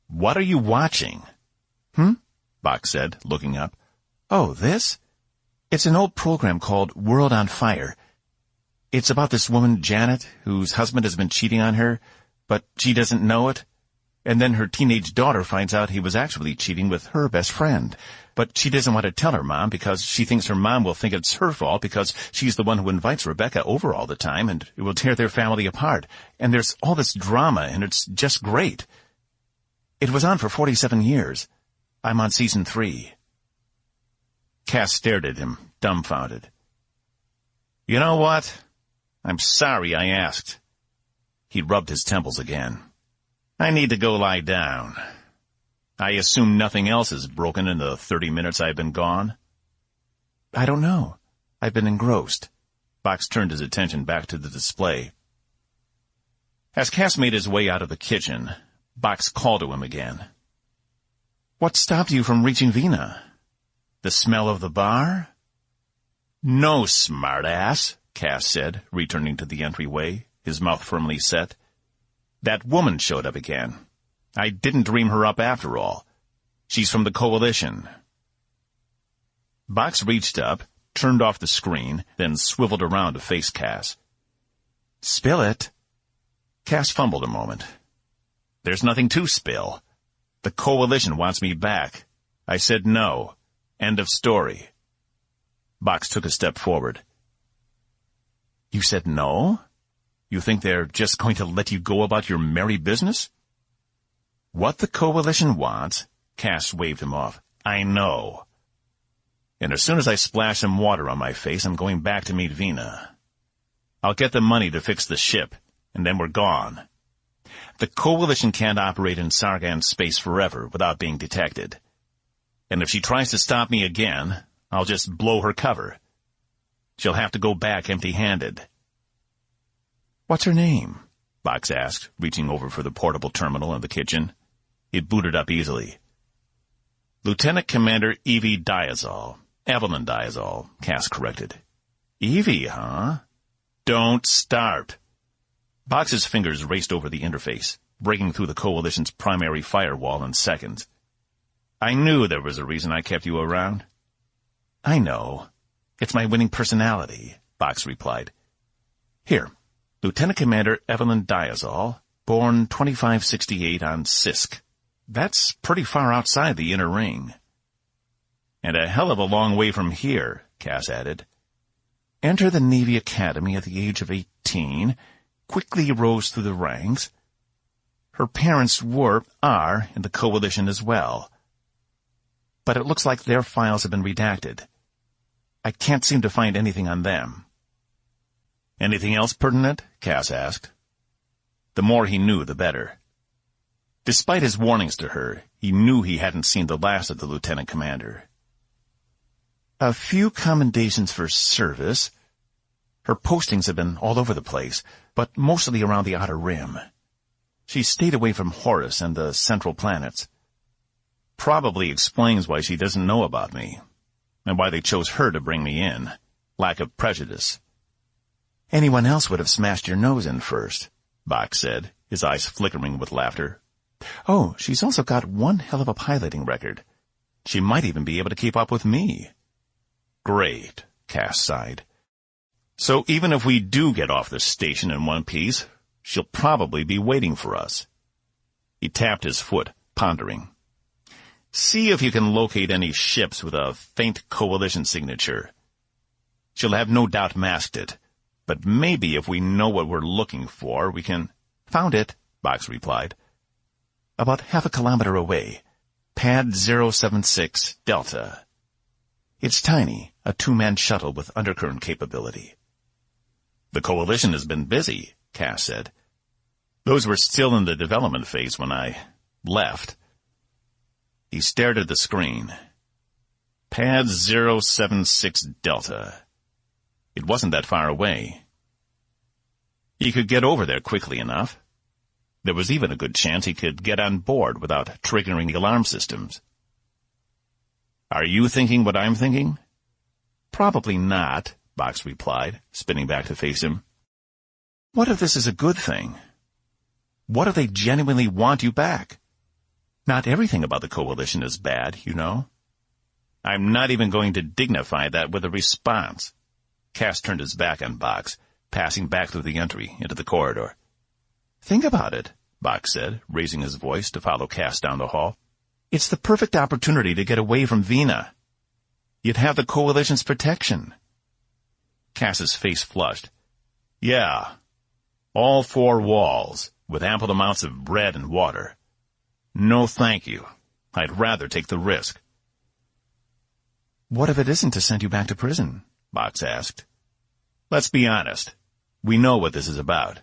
"What are you watching?" Box said, looking up. "Oh, this? It's an old program called World on Fire. It's about this woman, Janet, whose husband has been cheating on her, but she doesn't know it. And then her teenage daughter finds out he was actually cheating with her best friend. But she doesn't want to tell her mom because she thinks her mom will think it's her fault because she's the one who invites Rebecca over all the time, and it will tear their family apart. And there's all this drama, and it's just great. It was on for 47 years. I'm on season 3. Cass stared at him, dumbfounded. "You know what? I'm sorry I asked." He rubbed his temples again. "I need to go lie down. I assume nothing else is broken in the 30 minutes I've been gone?" "I don't know. I've been engrossed." Box turned his attention back to the display. As Cass made his way out of the kitchen, Box called to him again. "What stopped you from reaching Vina? The smell of the bar?" "No, smartass," Cass said, returning to the entryway, his mouth firmly set. "That woman showed up again. I didn't dream her up after all. She's from the Coalition." Box reached up, turned off the screen, then swiveled around to face Cass. "Spill it." Cass fumbled a moment. "There's nothing to spill. The Coalition wants me back. I said no. End of story." Box took a step forward. "You said no? You think they're just going to let you go about your merry business?" "What the Coalition wants," Cass waved him off, "I know. And as soon as I splash some water on my face, I'm going back to meet Vina. I'll get the money to fix the ship, and then we're gone. The Coalition can't operate in Sargon space forever without being detected. And if she tries to stop me again, I'll just blow her cover. She'll have to go back empty-handed." "What's her name?" Box asked, reaching over for the portable terminal in the kitchen. It booted up easily. "Lieutenant Commander Evie Diazol. Evelyn Diazol," Cass corrected. "Evie, huh? Don't start." Box's fingers raced over the interface, breaking through the Coalition's primary firewall in seconds. "I knew there was a reason I kept you around." "I know. It's my winning personality," Box replied. "Here, Lieutenant Commander Evelyn Diazol, born 2568 on Sisk. That's pretty far outside the inner ring." "And a hell of a long way from here," Cass added. "Enter the Navy Academy at the age of 18, quickly rose through the ranks. Her parents are in the Coalition as well. But it looks like their files have been redacted. I can't seem to find anything on them." "Anything else pertinent?" Cass asked. The more he knew, the better. Despite his warnings to her, he knew he hadn't seen the last of the lieutenant commander. "A few commendations for service. Her postings have been all over the place, but mostly around the Outer Rim. She stayed away from Horus and the Central Planets." "Probably explains why she doesn't know about me, and why they chose her to bring me in. Lack of prejudice." "Anyone else would have smashed your nose in first," Box said, his eyes flickering with laughter. "Oh, she's also got one hell of a piloting record. She might even be able to keep up with me." "Great," Cass sighed. "So even if we do get off the station in one piece, she'll probably be waiting for us." He tapped his foot, pondering. "See if you can locate any ships with a faint Coalition signature. She'll have no doubt masked it, but maybe if we know what we're looking for, we can—" "Found it," Box replied. "About half a kilometer away. Pad 076 Delta. It's tiny, a 2-man shuttle with undercurrent capability." The coalition has been busy, Cass said. Those were still in the development phase when I left. He stared at the screen. Pad 076 Delta. It wasn't that far away. He could get over there quickly enough. There was even a good chance he could get on board without triggering the alarm systems. Are you thinking what I'm thinking? Probably not, Box replied, spinning back to face him. What if this is a good thing? What if they genuinely want you back? Not everything about the coalition is bad, you know. I'm not even going to dignify that with a response. Cass turned his back on Box, passing back through the entry into the corridor. Think about it, Box said, raising his voice to follow Cass down the hall. It's the perfect opportunity to get away from Vina. You'd have the coalition's protection. Cass's face flushed. Yeah, all 4 walls, with ample amounts of bread and water. No thank you. I'd rather take the risk. What if it isn't to send you back to prison? Box asked. Let's be honest. We know what this is about.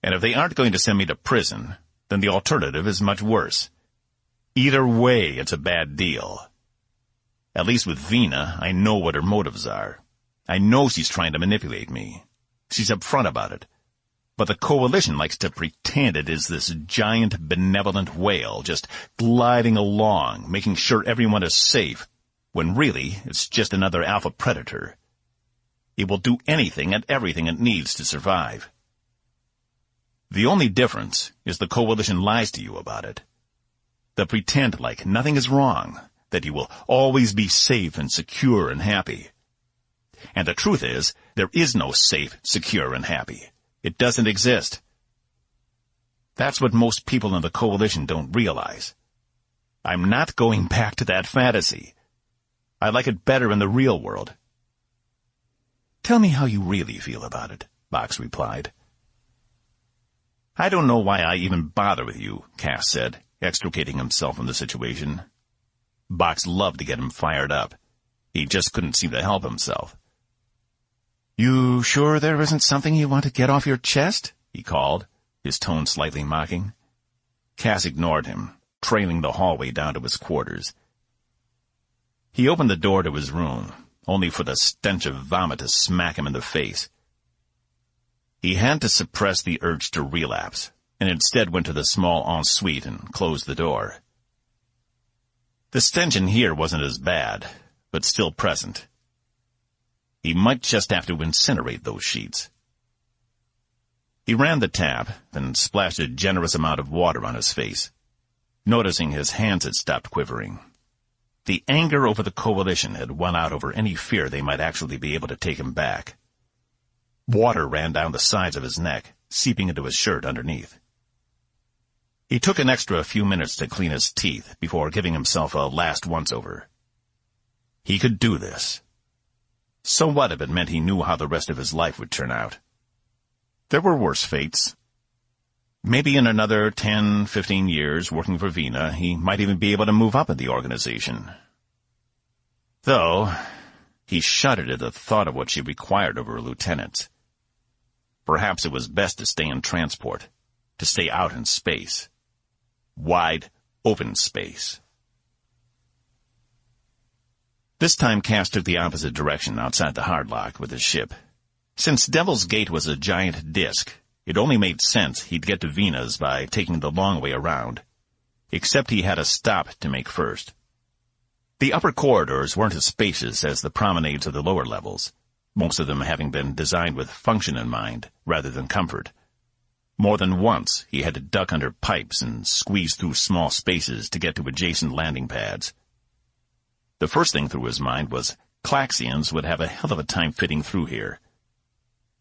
And if they aren't going to send me to prison, then the alternative is much worse. Either way, it's a bad deal. At least with Vina, I know what her motives are. I know she's trying to manipulate me. She's upfront about it. But the coalition likes to pretend it is this giant, benevolent whale just gliding along, making sure everyone is safe, when really it's just another alpha predator. It will do anything and everything it needs to survive. The only difference is the coalition lies to you about it. They pretend like nothing is wrong, that you will always be safe and secure and happy. And the truth is, there is no safe, secure, and happy. It doesn't exist. That's what most people in the coalition don't realize. I'm not going back to that fantasy. I like it better in the real world. Tell me how you really feel about it, Box replied. I don't know why I even bother with you, Cass said, extricating himself from the situation. Box loved to get him fired up. He just couldn't seem to help himself. You sure there isn't something you want to get off your chest? He called, his tone slightly mocking. Cass ignored him, trailing the hallway down to his quarters. He opened the door to his room, only for the stench of vomit to smack him in the face. He had to suppress the urge to relapse, and instead went to the small ensuite and closed the door. The stench in here wasn't as bad, but still present. He might just have to incinerate those sheets. He ran the tap, then splashed a generous amount of water on his face, noticing his hands had stopped quivering. The anger over the coalition had won out over any fear they might actually be able to take him back. Water ran down the sides of his neck, seeping into his shirt underneath. He took an extra few minutes to clean his teeth before giving himself a last once-over. He could do this. So what if it meant he knew how the rest of his life would turn out? There were worse fates. Maybe in another 10, 15 years working for Vina, he might even be able to move up in the organization. Though, he shuddered at the thought of what she required of her lieutenants. Perhaps it was best to stay in transport, to stay out in space. Wide, open space. This time Cass took the opposite direction outside the hardlock with his ship. Since Devil's Gate was a giant disk, it only made sense he'd get to Vina's by taking the long way around. Except he had a stop to make first. The upper corridors weren't as spacious as the promenades of the lower levels, most of them having been designed with function in mind rather than comfort. More than once he had to duck under pipes and squeeze through small spaces to get to adjacent landing pads. The first thing through his mind was Klaxians would have a hell of a time fitting through here.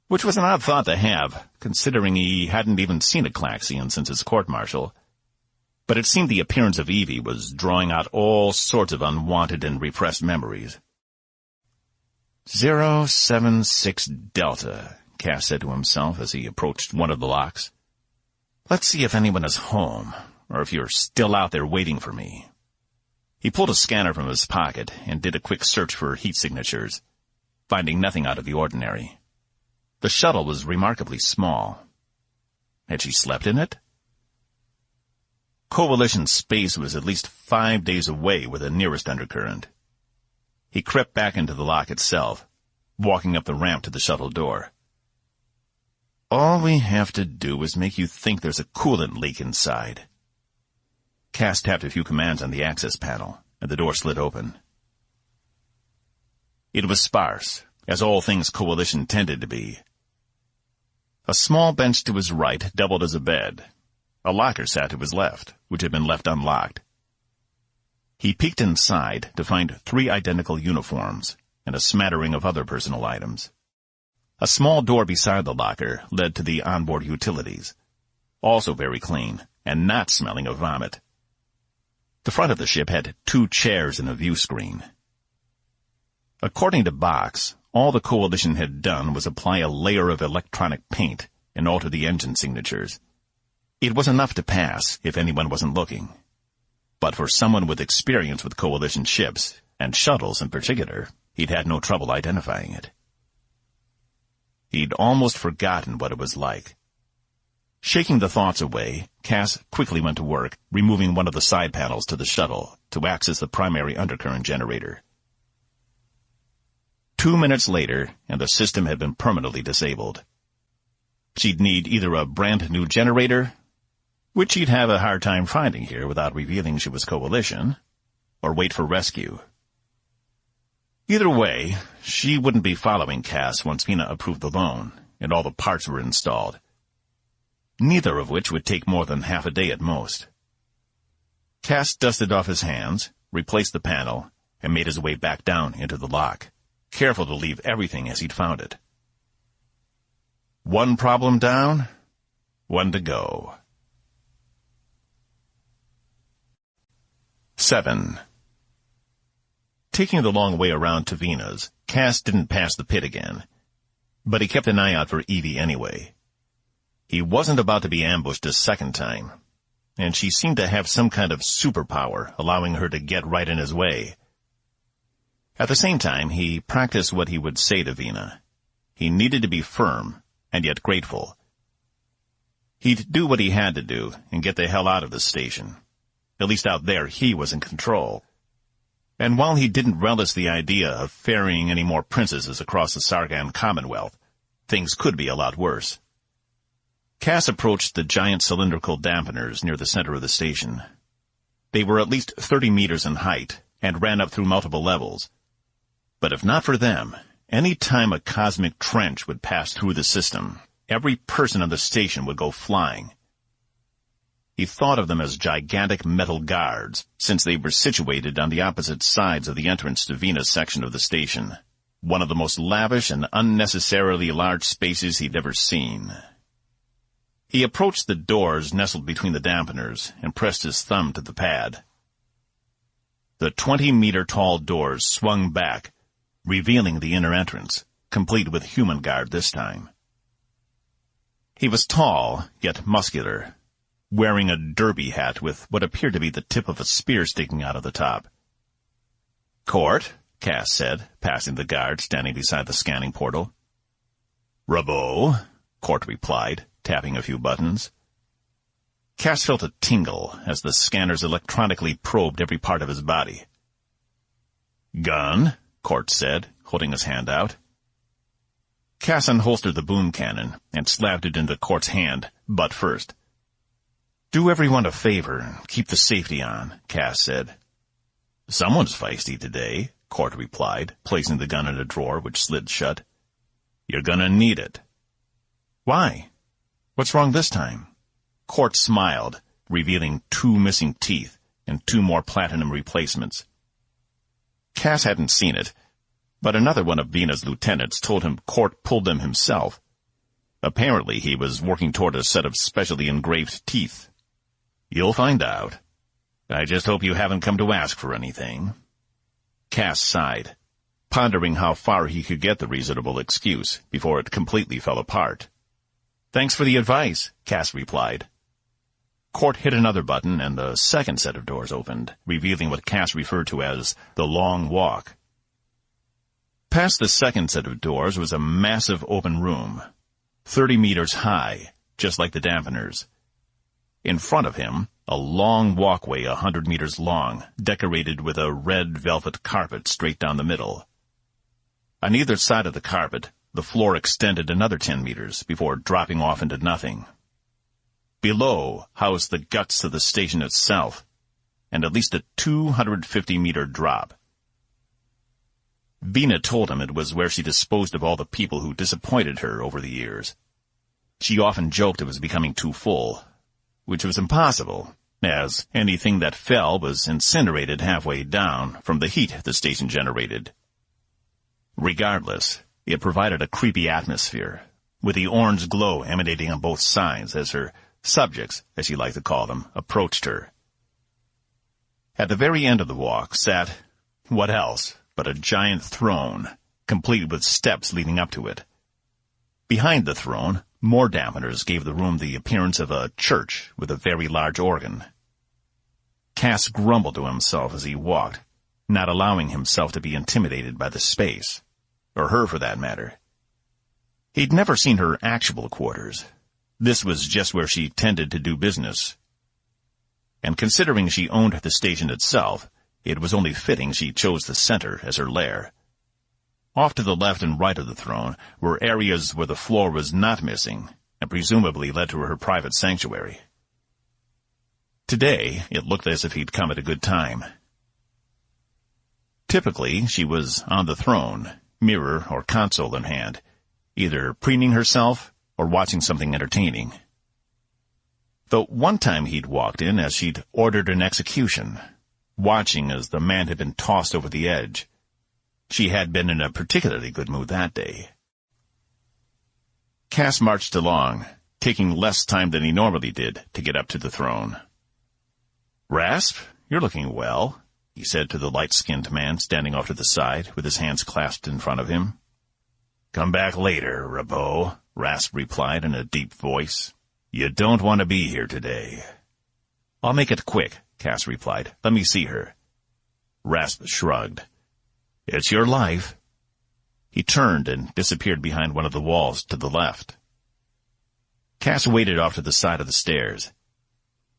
Which was an odd thought to have, considering he hadn't even seen a Klaxian since his court-martial. But it seemed the appearance of Evie was drawing out all sorts of unwanted and repressed memories. 076 Delta, Cass said to himself as he approached one of the locks. Let's see if anyone is home, or if you're still out there waiting for me. He pulled a scanner from his pocket and did a quick search for heat signatures, finding nothing out of the ordinary. The shuttle was remarkably small. Had she slept in it? Coalition space was at least 5 days away with the nearest undercurrent. He crept back into the lock itself, walking up the ramp to the shuttle door. All we have to do is make you think there's a coolant leak inside. Cass tapped a few commands on the access panel, and the door slid open. It was sparse, as all things Coalition tended to be. A small bench to his right doubled as a bed. A locker sat to his left, which had been left unlocked. He peeked inside to find 3 identical uniforms and a smattering of other personal items. A small door beside the locker led to the onboard utilities, also very clean and not smelling of vomit. The front of the ship had 2 chairs and a view screen. According to Box, all the Coalition had done was apply a layer of electronic paint and alter the engine signatures. It was enough to pass if anyone wasn't looking. But for someone with experience with Coalition ships, and shuttles in particular, he'd had no trouble identifying it. He'd almost forgotten what it was like. Shaking the thoughts away, Cass quickly went to work, removing one of the side panels to the shuttle to access the primary undercurrent generator. 2 minutes later, and the system had been permanently disabled. She'd need either a brand new generator, which she'd have a hard time finding here without revealing she was Coalition, or wait for rescue. Either way, she wouldn't be following Cass once Vina approved the loan and all the parts were installed, neither of which would take more than half a day at most. Cass dusted off his hands, replaced the panel, and made his way back down into the lock, careful to leave everything as he'd found it. One problem down, one to go. 7. Taking the long way around to Vina's, Cass didn't pass the pit again, but he kept an eye out for Evie anyway. He wasn't about to be ambushed a second time, and she seemed to have some kind of superpower allowing her to get right in his way. At the same time, he practiced what he would say to Vina. He needed to be firm, and yet grateful. He'd do what he had to do and get the hell out of the station. At least out there he was in control. And while he didn't relish the idea of ferrying any more princesses across the Sargon Commonwealth, things could be a lot worse. Cass approached the giant cylindrical dampeners near the center of the station. They were at least 30 meters in height and ran up through multiple levels. But if not for them, any time a cosmic trench would pass through the system, every person on the station would go flying. He thought of them as gigantic metal guards, since they were situated on the opposite sides of the entrance to Vina's section of the station, one of the most lavish and unnecessarily large spaces he'd ever seen. He approached the doors nestled between the dampeners and pressed his thumb to the pad. The 20-meter-tall doors swung back, revealing the inner entrance, complete with human guard this time. He was tall, yet muscular, wearing a derby hat with what appeared to be the tip of a spear sticking out of the top. "Court," Cass said, passing the guard standing beside the scanning portal. "Robeaux," Court replied, tapping a few buttons. Cass felt a tingle as the scanners electronically probed every part of his body. "Gun," Court said, holding his hand out. Cass unholstered the boom cannon and slapped it into Court's hand, butt first. "Do everyone a favor and keep the safety on," Cass said. "Someone's feisty today," Court replied, placing the gun in a drawer which slid shut. "You're gonna need it." "Why? What's wrong this time?" Court smiled, revealing 2 missing teeth and 2 more platinum replacements. Cass hadn't seen it, but another one of Vina's lieutenants told him Court pulled them himself. Apparently he was working toward a set of specially engraved teeth. "You'll find out. I just hope you haven't come to ask for anything." Cass sighed, pondering how far he could get the reasonable excuse before it completely fell apart. "Thanks for the advice," Cass replied. Court hit another button and the second set of doors opened, revealing what Cass referred to as the long walk. Past the second set of doors was a massive open room, 30 meters high, just like the dampeners. In front of him, a long walkway 100 meters long, decorated with a red velvet carpet straight down the middle. On either side of the carpet, the floor extended another 10 meters before dropping off into nothing. Below housed the guts of the station itself, and at least a 250-meter drop. Vina told him it was where she disposed of all the people who disappointed her over the years. She often joked it was becoming too full, which was impossible, as anything that fell was incinerated halfway down from the heat the station generated. Regardless, it provided a creepy atmosphere, with the orange glow emanating on both sides as her subjects, as she liked to call them, approached her. At the very end of the walk sat, what else but a giant throne, complete with steps leading up to it. Behind the throne, more dampeners gave the room the appearance of a church with a very large organ. Cass grumbled to himself as he walked, not allowing himself to be intimidated by the space, or her for that matter. He'd never seen her actual quarters. This was just where she tended to do business. And considering she owned the station itself, it was only fitting she chose the center as her lair. Off to the left and right of the throne were areas where the floor was not missing, and presumably led to her private sanctuary. Today, it looked as if he'd come at a good time. Typically, she was on the throne, mirror or console in hand, either preening herself or watching something entertaining. Though one time he'd walked in as she'd ordered an execution, watching as the man had been tossed over the edge. She had been in a particularly good mood that day. Cass marched along, taking less time than he normally did to get up to the throne. "Rasp, you're looking well," he said to the light-skinned man standing off to the side with his hands clasped in front of him. "Come back later, Robeaux," Rasp replied in a deep voice. "You don't want to be here today." "I'll make it quick," Cass replied. "Let me see her." Rasp shrugged. "It's your life." He turned and disappeared behind one of the walls to the left. Cass waited off to the side of the stairs.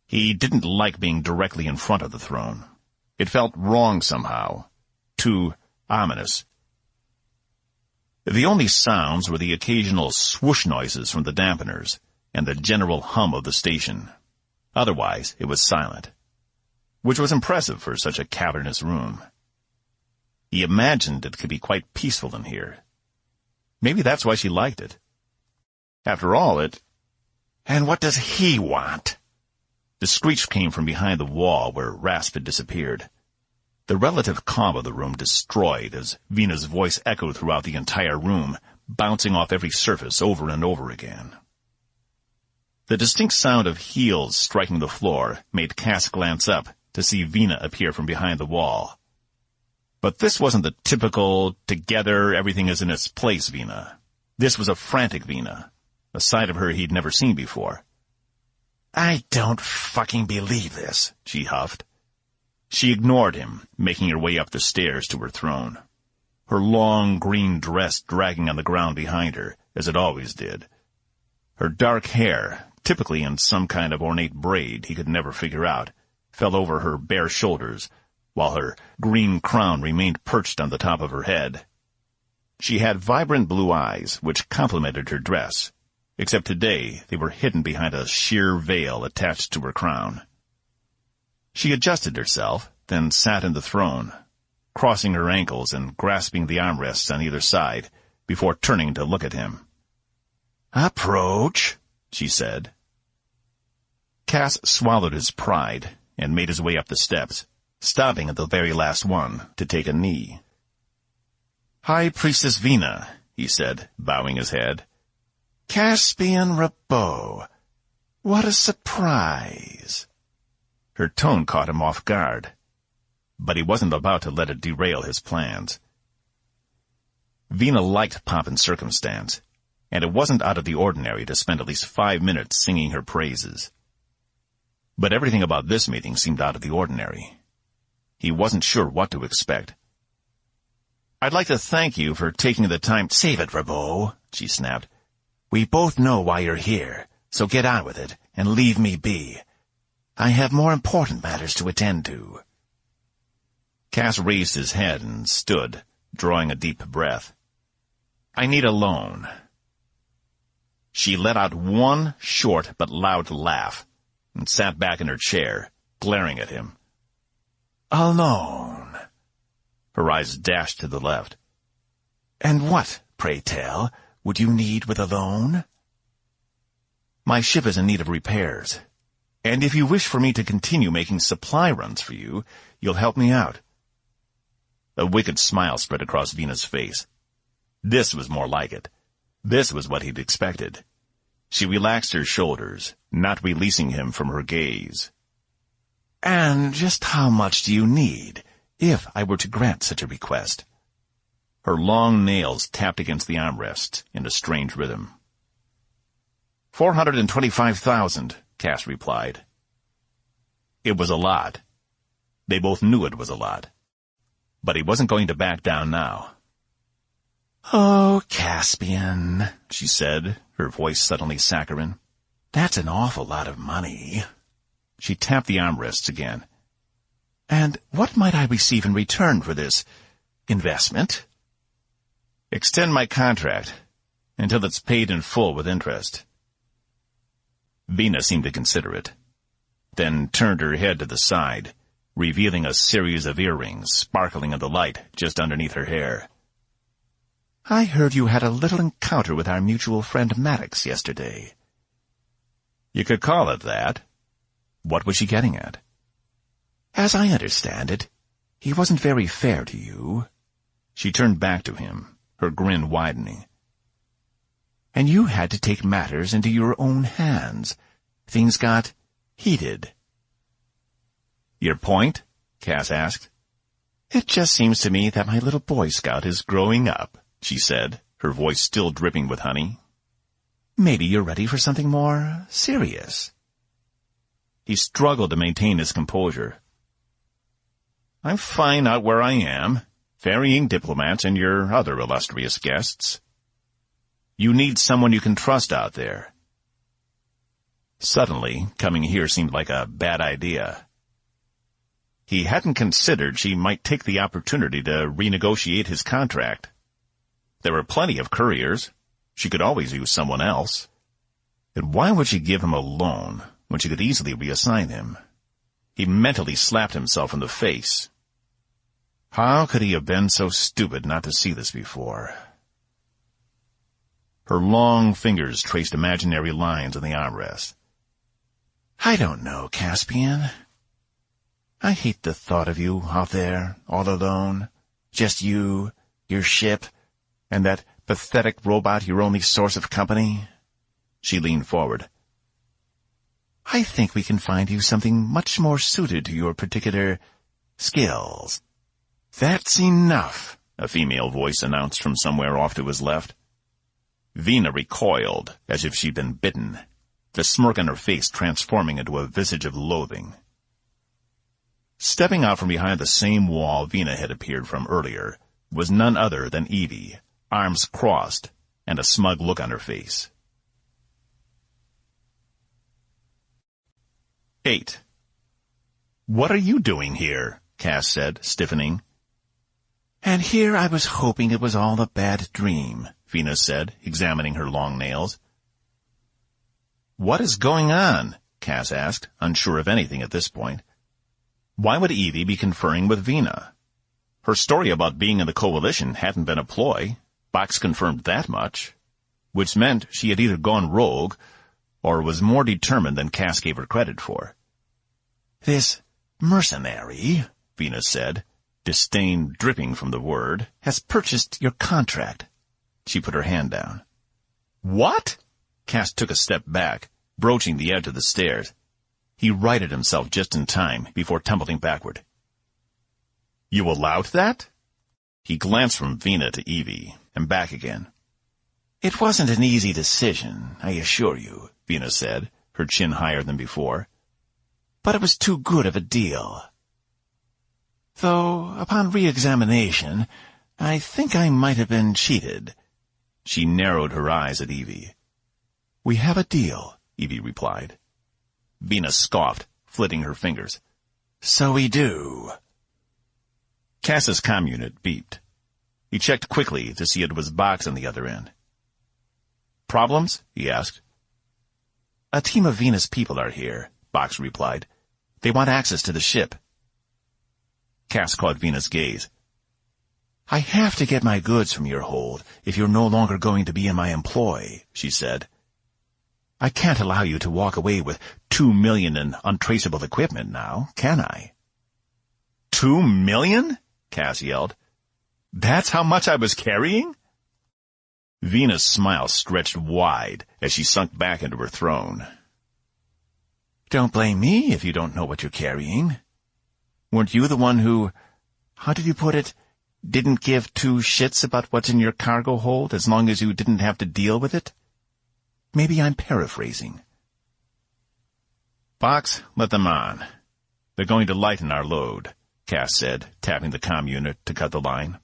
He didn't like being directly in front of the throne. It felt wrong somehow. Too ominous. The only sounds were the occasional swoosh noises from the dampeners and the general hum of the station. Otherwise, it was silent, which was impressive for such a cavernous room. He imagined it could be quite peaceful in here. Maybe that's why she liked it. After all, And what does he want? The screech came from behind the wall where Rasp had disappeared. The relative calm of the room destroyed as Vina's voice echoed throughout the entire room, bouncing off every surface over and over again. The distinct sound of heels striking the floor made Cass glance up to see Vina appear from behind the wall. But this wasn't the typical, together, everything is in its place Vina. This was a frantic Vina, a side of her he'd never seen before. "I don't fucking believe this," she huffed. She ignored him, making her way up the stairs to her throne. Her long green dress dragging on the ground behind her, as it always did. Her dark hair, typically in some kind of ornate braid he could never figure out, fell over her bare shoulders, while her green crown remained perched on the top of her head. She had vibrant blue eyes, which complemented her dress, except today they were hidden behind a sheer veil attached to her crown. She adjusted herself, then sat in the throne, crossing her ankles and grasping the armrests on either side, before turning to look at him. "Approach," she said. Cass swallowed his pride and made his way up the steps, stopping at the very last one to take a knee. "High Priestess Vina," he said, bowing his head. "Caspian Robeaux. What a surprise." Her tone caught him off guard, but he wasn't about to let it derail his plans. Vina liked pomp and circumstance, and it wasn't out of the ordinary to spend at least 5 minutes singing her praises. But everything about this meeting seemed out of the ordinary. He wasn't sure what to expect. "I'd like to thank you for taking the time—" "Save it, Robeaux," she snapped. We both know why you're here, so get on with it and leave me be. I have more important matters to attend to." Cass raised his head and stood, drawing a deep breath. "I need a loan." She let out one short but loud laugh and sat back in her chair, glaring at him. "A loan?" Her eyes dashed to the left. "And what, pray tell, would you need with a loan?" "My ship is in need of repairs, and if you wish for me to continue making supply runs for you, you'll help me out." A wicked smile spread across Vina's face. This was more like it. This was what he'd expected. She relaxed her shoulders, not releasing him from her gaze. "And just how much do you need, if I were to grant such a request?" Her long nails tapped against the armrests in a strange rhythm. 425,000, Cass replied. It was a lot. They both knew it was a lot. But he wasn't going to back down now. "Oh, Caspian," she said, her voice suddenly saccharine. "That's an awful lot of money." She tapped the armrests again. "And what might I receive in return for this investment?" "Extend my contract until it's paid in full with interest." Vina seemed to consider it, then turned her head to the side, revealing a series of earrings sparkling in the light just underneath her hair. "I heard you had a little encounter with our mutual friend Maddox yesterday." "You could call it that." What was she getting at? "As I understand it, he wasn't very fair to you." She turned back to him, her grin widening. "And you had to take matters into your own hands. Things got heated." "Your point?" Cass asked. "It just seems to me that my little Boy Scout is growing up," she said, her voice still dripping with honey. "Maybe you're ready for something more serious." He struggled to maintain his composure. "I'm fine out where I am, ferrying diplomats and your other illustrious guests. You need someone you can trust out there." Suddenly, coming here seemed like a bad idea. He hadn't considered she might take the opportunity to renegotiate his contract. There were plenty of couriers. She could always use someone else. And why would she give him a loan when she could easily reassign him? He mentally slapped himself in the face. How could he have been so stupid not to see this before? Her long fingers traced imaginary lines on the armrest. "I don't know, Caspian. I hate the thought of you out there, all alone. Just you, your ship, and that pathetic robot your only source of company." She leaned forward. "I think we can find you something much more suited to your particular skills." "That's enough," a female voice announced from somewhere off to his left. Vina recoiled, as if she'd been bitten, the smirk on her face transforming into a visage of loathing. Stepping out from behind the same wall Vina had appeared from earlier was none other than Evie, arms crossed, and a smug look on her face. 8. "What are you doing here?" Cass said, stiffening. "And here I was hoping it was all a bad dream," Vina said, examining her long nails. "What is going on?" Cass asked, unsure of anything at this point. Why would Evie be conferring with Vina? Her story about being in the coalition hadn't been a ploy. Box confirmed that much. Which meant she had either gone rogue, or was more determined than Cass gave her credit for. "This mercenary," Vina said, disdain dripping from the word, "has purchased your contract." She put her hand down. "What?" Cass took a step back, broaching the edge of the stairs. He righted himself just in time before tumbling backward. "You allowed that?" He glanced from Vina to Evie, and back again. "It wasn't an easy decision, I assure you," Vina said, her chin higher than before. "But it was too good of a deal. Though, upon re-examination, I think I might have been cheated." She narrowed her eyes at Evie. We have a deal, Evie replied. Venus scoffed, flitting her fingers. So we do. Cass's comm unit beeped. He checked quickly to see it was Box on the other end. Problems? He asked. A team of Venus people are here, Box replied. They want access to the ship. Cass caught Venus' gaze. I have to get my goods from your hold if you're no longer going to be in my employ, she said. I can't allow you to walk away with $2 million in untraceable equipment now, can I? $2 million? Cass yelled. That's how much I was carrying? Venus' smile stretched wide as she sunk back into her throne. Don't blame me if you don't know what you're carrying. Weren't you the one who, how did you put it, didn't give two shits about what's in your cargo hold as long as you didn't have to deal with it? Maybe I'm paraphrasing. Box, let them on. They're going to lighten our load, Cass said, tapping the comm unit to cut the line.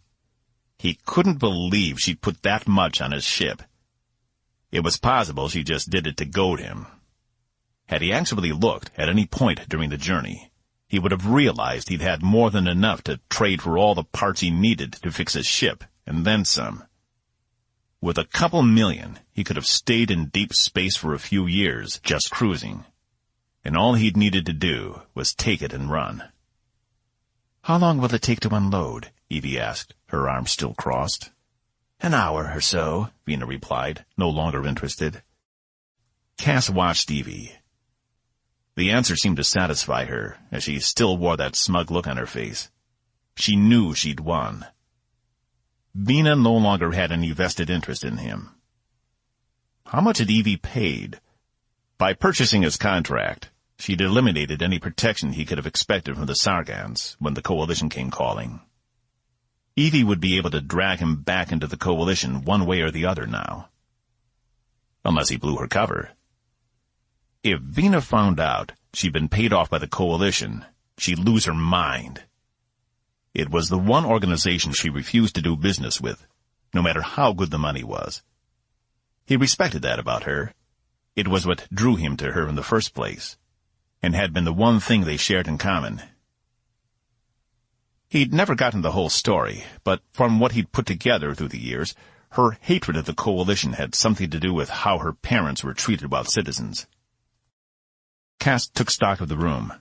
He couldn't believe she'd put that much on his ship. It was possible she just did it to goad him. Had he actually looked at any point during the journey, he would have realized he'd had more than enough to trade for all the parts he needed to fix his ship, and then some. With a couple million, he could have stayed in deep space for a few years, just cruising. And all he'd needed to do was take it and run. How long will it take to unload? Evie asked, her arms still crossed. An hour or so, Vina replied, no longer interested. Cass watched Evie. The answer seemed to satisfy her, as she still wore that smug look on her face. She knew she'd won. Vina no longer had any vested interest in him. How much had Evie paid? By purchasing his contract, she'd eliminated any protection he could have expected from the Sargans when the Coalition came calling. Evie would be able to drag him back into the Coalition one way or the other now. Unless he blew her cover. If Vina found out she'd been paid off by the Coalition, she'd lose her mind. It was the one organization she refused to do business with, no matter how good the money was. He respected that about her. It was what drew him to her in the first place, and had been the one thing they shared in common. He'd never gotten the whole story, but from what he'd put together through the years, her hatred of the Coalition had something to do with how her parents were treated while citizens. Cass took stock of the room.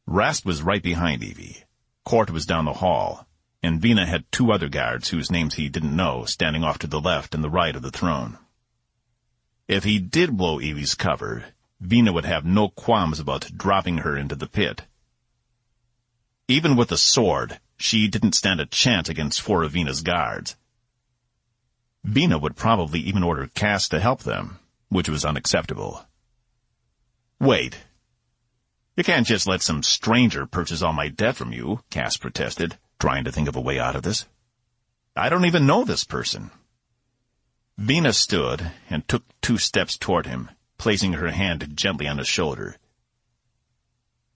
Rast was right behind Evie. Court was down the hall, and Vina had two other guards whose names he didn't know standing off to the left and the right of the throne. If he did blow Evie's cover, Vina would have no qualms about dropping her into the pit. Even with a sword, she didn't stand a chance against four of Vina's guards. Vina would probably even order Cass to help them, which was unacceptable. Wait. You can't just let some stranger purchase all my debt from you, Cass protested, trying to think of a way out of this. I don't even know this person. Vina stood and took 2 steps toward him, placing her hand gently on his shoulder.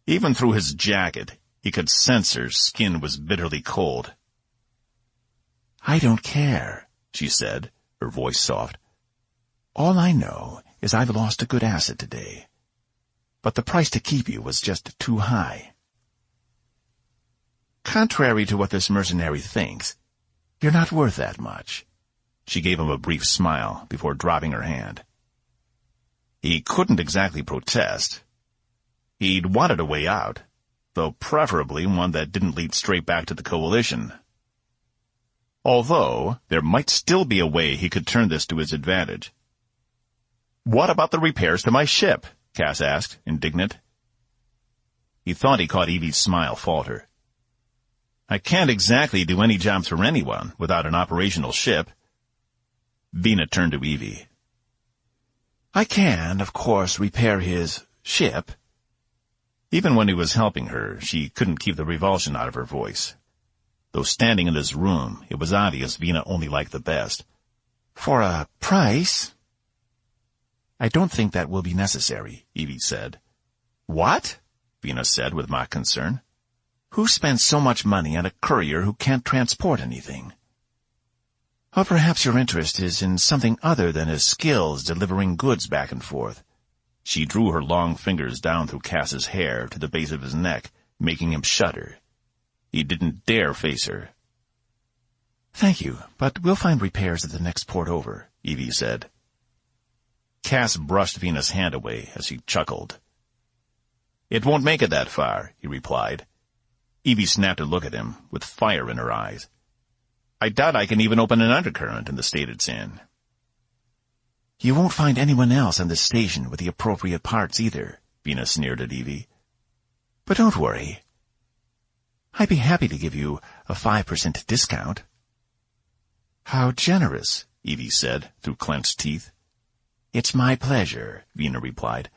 Even through his jacket, he could sense her skin was bitterly cold. I don't care, she said, her voice soft. All I know is I've lost a good asset today. But the price to keep you was just too high. Contrary to what this mercenary thinks, you're not worth that much. She gave him a brief smile before dropping her hand. He couldn't exactly protest. He'd wanted a way out, though preferably one that didn't lead straight back to the Coalition. Although, there might still be a way he could turn this to his advantage. What about the repairs to my ship? Cass asked, indignant. He thought he caught Evie's smile falter. I can't exactly do any jobs for anyone without an operational ship. Vina turned to Evie. I can, of course, repair his ship. Even when he was helping her, she couldn't keep the revulsion out of her voice. Though standing in this room, it was obvious Vina only liked the best. For a price? I don't think that will be necessary, Evie said. What? Vina said with mock concern. Who spends so much money on a courier who can't transport anything? Or perhaps your interest is in something other than his skills delivering goods back and forth. She drew her long fingers down through Cass's hair to the base of his neck, making him shudder. He didn't dare face her. Thank you, but we'll find repairs at the next port over, Evie said. Cass brushed Vina's hand away as he chuckled. It won't make it that far, he replied. Evie snapped a look at him, with fire in her eyes. I doubt I can even open an undercurrent in the state it's in. You won't find anyone else on this station with the appropriate parts either, Vina sneered at Evie. But don't worry. I'd be happy to give you a 5% discount. How generous, Evie said through clenched teeth. It's my pleasure, Vina replied.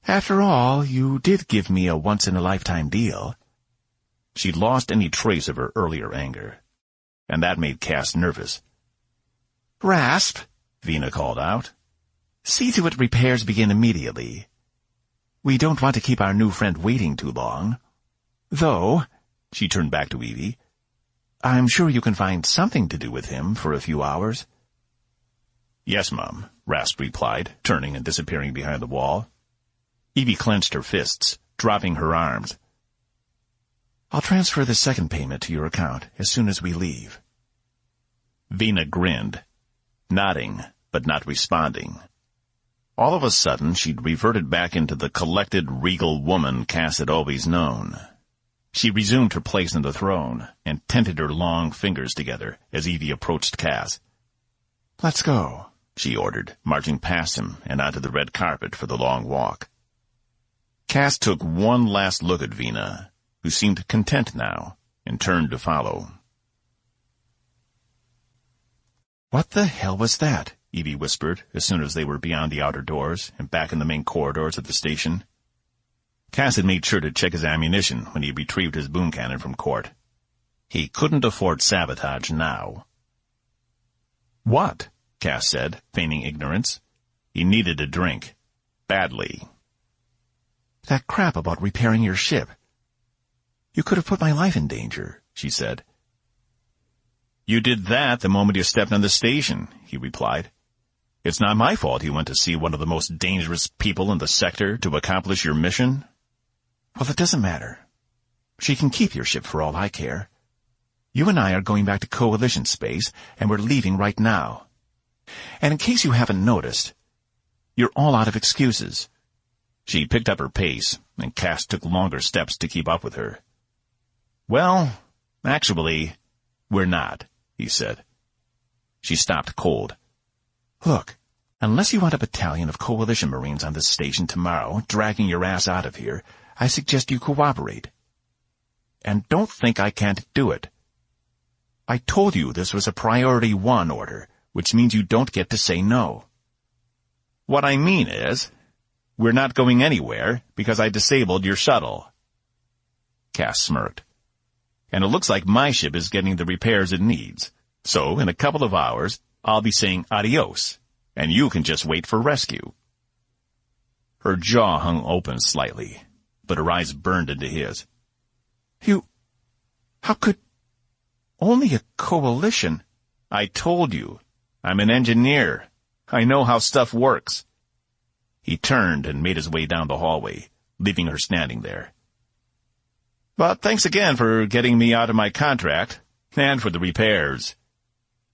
After all, you did give me a once-in-a-lifetime deal. She'd lost any trace of her earlier anger, and that made Cass nervous. Rasp, Vina called out. See to it repairs begin immediately. We don't want to keep our new friend waiting too long. Though, she turned back to Evie, I'm sure you can find something to do with him for a few hours. Yes, Mum, Rasp replied, turning and disappearing behind the wall. Evie clenched her fists, dropping her arms. I'll transfer the second payment to your account as soon as we leave. Vina grinned, nodding, but not responding. All of a sudden, she'd reverted back into the collected, regal woman Cass had always known. She resumed her place on the throne and tented her long fingers together as Evie approached Cass. Let's go, she ordered, marching past him and onto the red carpet for the long walk. Cass took one last look at Vina, who seemed content now, and turned to follow. What the hell was that? Evie whispered as soon as they were beyond the outer doors and back in the main corridors of the station. Cass had made sure to check his ammunition when he retrieved his boom cannon from court. He couldn't afford sabotage now. What? Cass said, feigning ignorance. He needed a drink. Badly. That crap about repairing your ship. You could have put my life in danger, she said. You did that the moment you stepped on the station, he replied. It's not my fault you went to see one of the most dangerous people in the sector to accomplish your mission. Well, it doesn't matter. She can keep your ship for all I care. You and I are going back to Coalition space, and we're leaving right now. And in case you haven't noticed, you're all out of excuses. She picked up her pace, and Cass took longer steps to keep up with her. Well, actually, we're not, he said. She stopped cold. Look, unless you want a battalion of Coalition Marines on this station tomorrow, dragging your ass out of here, I suggest you cooperate. And don't think I can't do it. I told you this was a Priority 1 order, which means you don't get to say no. What I mean is, we're not going anywhere because I disabled your shuttle. Cass smirked. And it looks like my ship is getting the repairs it needs. So, in a couple of hours, I'll be saying adios, and you can just wait for rescue. Her jaw hung open slightly, but her eyes burned into his. How could... Only a Coalition? I told you. I'm an engineer. I know how stuff works. He turned and made his way down the hallway, leaving her standing there. But thanks again for getting me out of my contract, and for the repairs.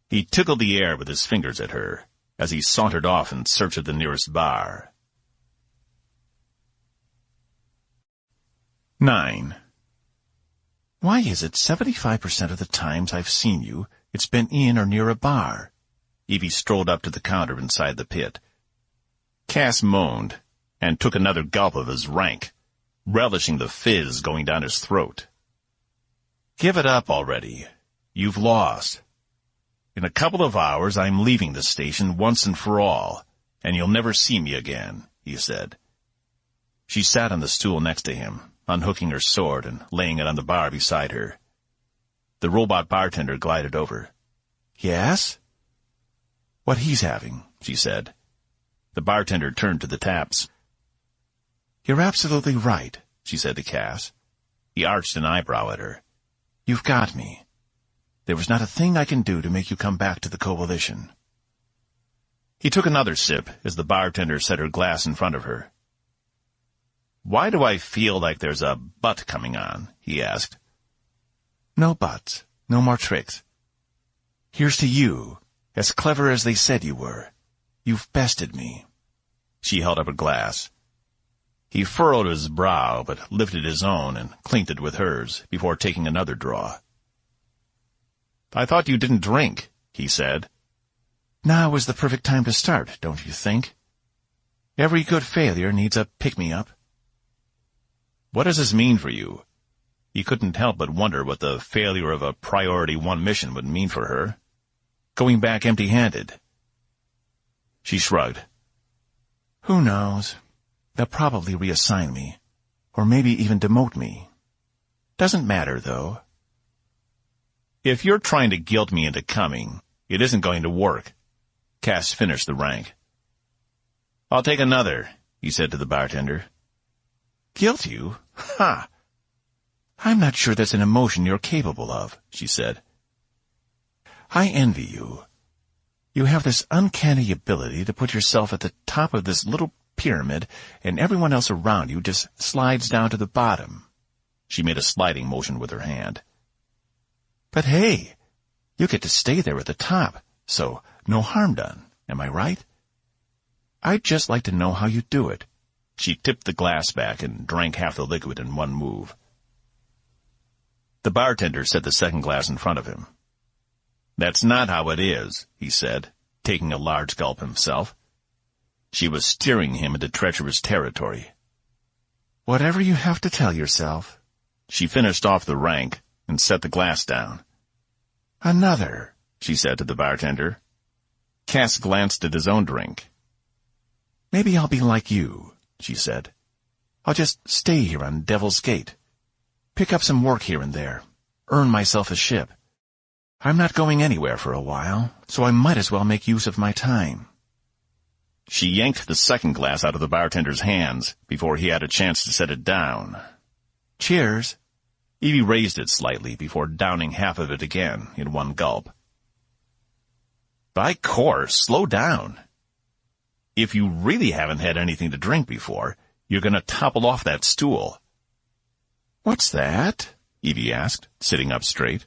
He tickled the air with his fingers at her, as he sauntered off in search of the nearest bar. 9. Why is it 75% of the times I've seen you, it's been in or near a bar? Evie strolled up to the counter inside the pit. Cass moaned, and took another gulp of his rank, relishing the fizz going down his throat. Give it up already. You've lost. In a couple of hours I'm leaving the station once and for all, and you'll never see me again, he said. She sat on the stool next to him, unhooking her sword and laying it on the bar beside her. The robot bartender glided over. Yes? What he's having, she said. The bartender turned to the taps. You're absolutely right, she said to Cass. He arched an eyebrow at her. You've got me. There was not a thing I can do to make you come back to the Coalition. He took another sip as the bartender set her glass in front of her. "Why do I feel like there's a butt coming on?" he asked. No buts. No more tricks. Here's to you, as clever as they said you were. You've bested me. She held up a glass. He furrowed his brow, but lifted his own and clinked it with hers before taking another draw. "I thought you didn't drink," he said. Now is the perfect time to start, don't you think? Every good failure needs a pick-me-up. "What does this mean for you?" He couldn't help but wonder what the failure of a Priority 1 mission would mean for her. Going back empty-handed. She shrugged. Who knows? They'll probably reassign me, or maybe even demote me. Doesn't matter, though. "If you're trying to guilt me into coming, it isn't going to work." Cass finished the rank. "I'll take another," he said to the bartender. Guilt you? Ha! I'm not sure that's an emotion you're capable of, she said. I envy you. You have this uncanny ability to put yourself at the top of this little pyramid, and everyone else around you just slides down to the bottom. She made a sliding motion with her hand. But hey, you get to stay there at the top, so no harm done, am I right? I'd just like to know how you do it. She tipped the glass back and drank half the liquid in one move. The bartender set the second glass in front of him. "That's not how it is," he said, taking a large gulp himself. She was steering him into treacherous territory. Whatever you have to tell yourself. She finished off the rank and set the glass down. Another, she said to the bartender. Cass glanced at his own drink. Maybe I'll be like you, she said. I'll just stay here on Devil's Gate. Pick up some work here and there. Earn myself a ship. I'm not going anywhere for a while, so I might as well make use of my time. She yanked the second glass out of the bartender's hands before he had a chance to set it down. Cheers. Evie raised it slightly before downing half of it again in one gulp. By course, slow down. If you really haven't had anything to drink before, you're going to topple off that stool. What's that? Evie asked, sitting up straight.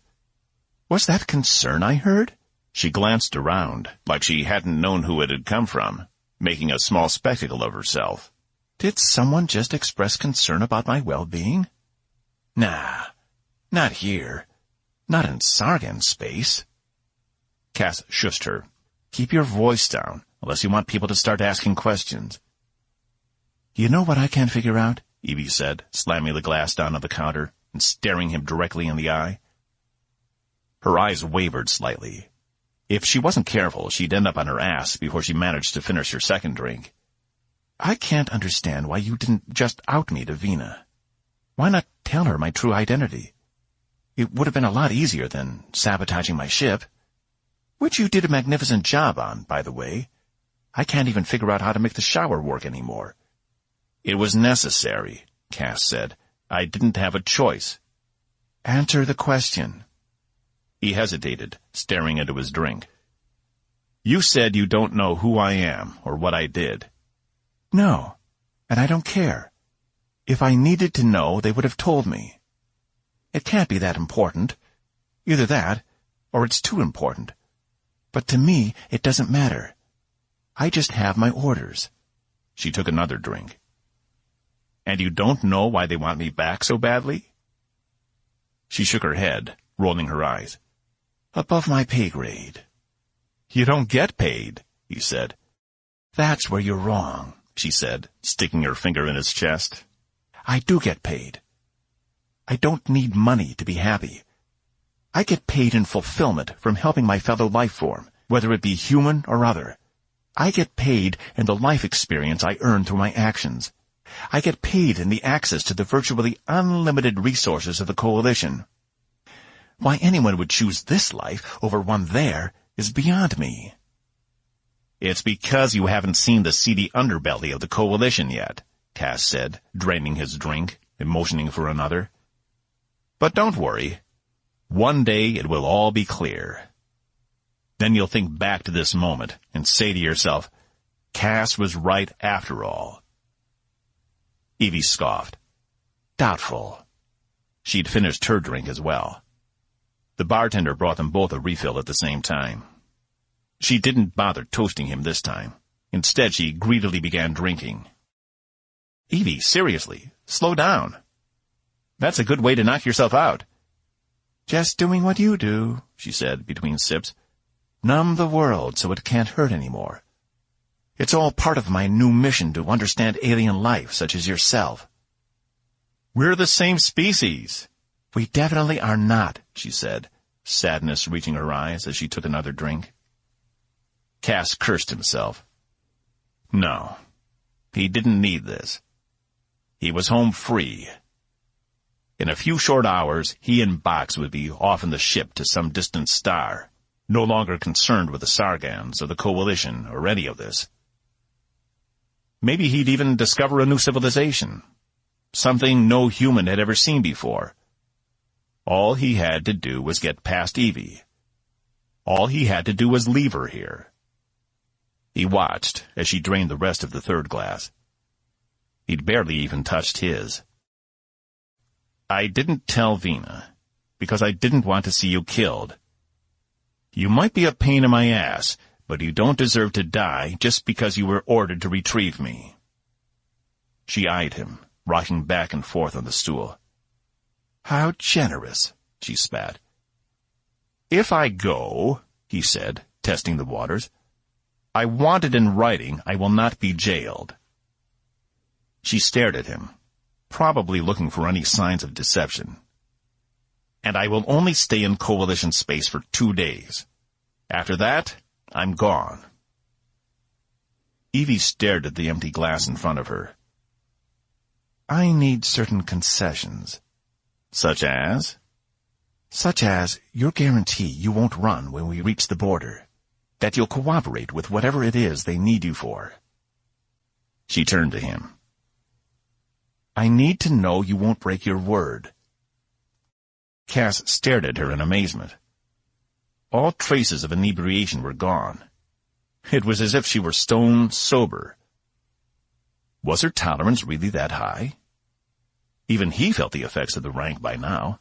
Was that concern I heard? She glanced around, like she hadn't known who it had come from, making a small spectacle of herself. Did someone just express concern about my well-being? Nah, not here. Not in Sargon space. Cass shushed her. Keep your voice down, unless you want people to start asking questions. You know what I can't figure out? Evie said, slamming the glass down on the counter and staring him directly in the eye. Her eyes wavered slightly. If she wasn't careful, she'd end up on her ass before she managed to finish her second drink. I can't understand why you didn't just out me to Vina. Why not tell her my true identity? It would have been a lot easier than sabotaging my ship. Which you did a magnificent job on, by the way. I can't even figure out how to make the shower work anymore. It was necessary, Cass said. I didn't have a choice. Answer the question. He hesitated, staring into his drink. You said you don't know who I am or what I did. No, and I don't care. If I needed to know, they would have told me. It can't be that important. Either that, or it's too important. But to me, it doesn't matter. I just have my orders. She took another drink. And you don't know why they want me back so badly? She shook her head, rolling her eyes. Above my pay grade. You don't get paid, he said. That's where you're wrong, she said, sticking her finger in his chest. I do get paid. I don't need money to be happy. I get paid in fulfillment from helping my fellow life form, whether it be human or other. I get paid in the life experience I earn through my actions. I get paid in the access to the virtually unlimited resources of the Coalition. Why anyone would choose this life over one there is beyond me. It's because you haven't seen the seedy underbelly of the Coalition yet, Cass said, draining his drink and motioning for another. But don't worry. One day it will all be clear. Then you'll think back to this moment and say to yourself, Cass was right after all. Evie scoffed. Doubtful. She'd finished her drink as well. The bartender brought them both a refill at the same time. She didn't bother toasting him this time. Instead, she greedily began drinking. Evie, seriously, slow down. That's a good way to knock yourself out. Just doing what you do, she said between sips. Numb the world so it can't hurt anymore. It's all part of my new mission to understand alien life, such as yourself. We're the same species. We definitely are not, she said, sadness reaching her eyes as she took another drink. Cass cursed himself. No, he didn't need this. He was home free. In a few short hours, he and Box would be off in the ship to some distant star, no longer concerned with the Sargans or the Coalition or any of this. Maybe he'd even discover a new civilization, something no human had ever seen before. All he had to do was get past Evie. All he had to do was leave her here. He watched as she drained the rest of the third glass. He'd barely even touched his. I didn't tell Vina, because I didn't want to see you killed. You might be a pain in my ass, but you don't deserve to die just because you were ordered to retrieve me. She eyed him, rocking back and forth on the stool. How generous, she spat. If I go, he said, testing the waters, I want it in writing I will not be jailed. She stared at him, probably looking for any signs of deception. And I will only stay in Coalition space for 2 days. After that, I'm gone. Evie stared at the empty glass in front of her. I need certain concessions. Such as? Such as your guarantee you won't run when we reach the border. That you'll cooperate with whatever it is they need you for. She turned to him. I need to know you won't break your word. Cass stared at her in amazement. All traces of inebriation were gone. It was as if she were stone sober. Was her tolerance really that high? Even he felt the effects of the rank by now.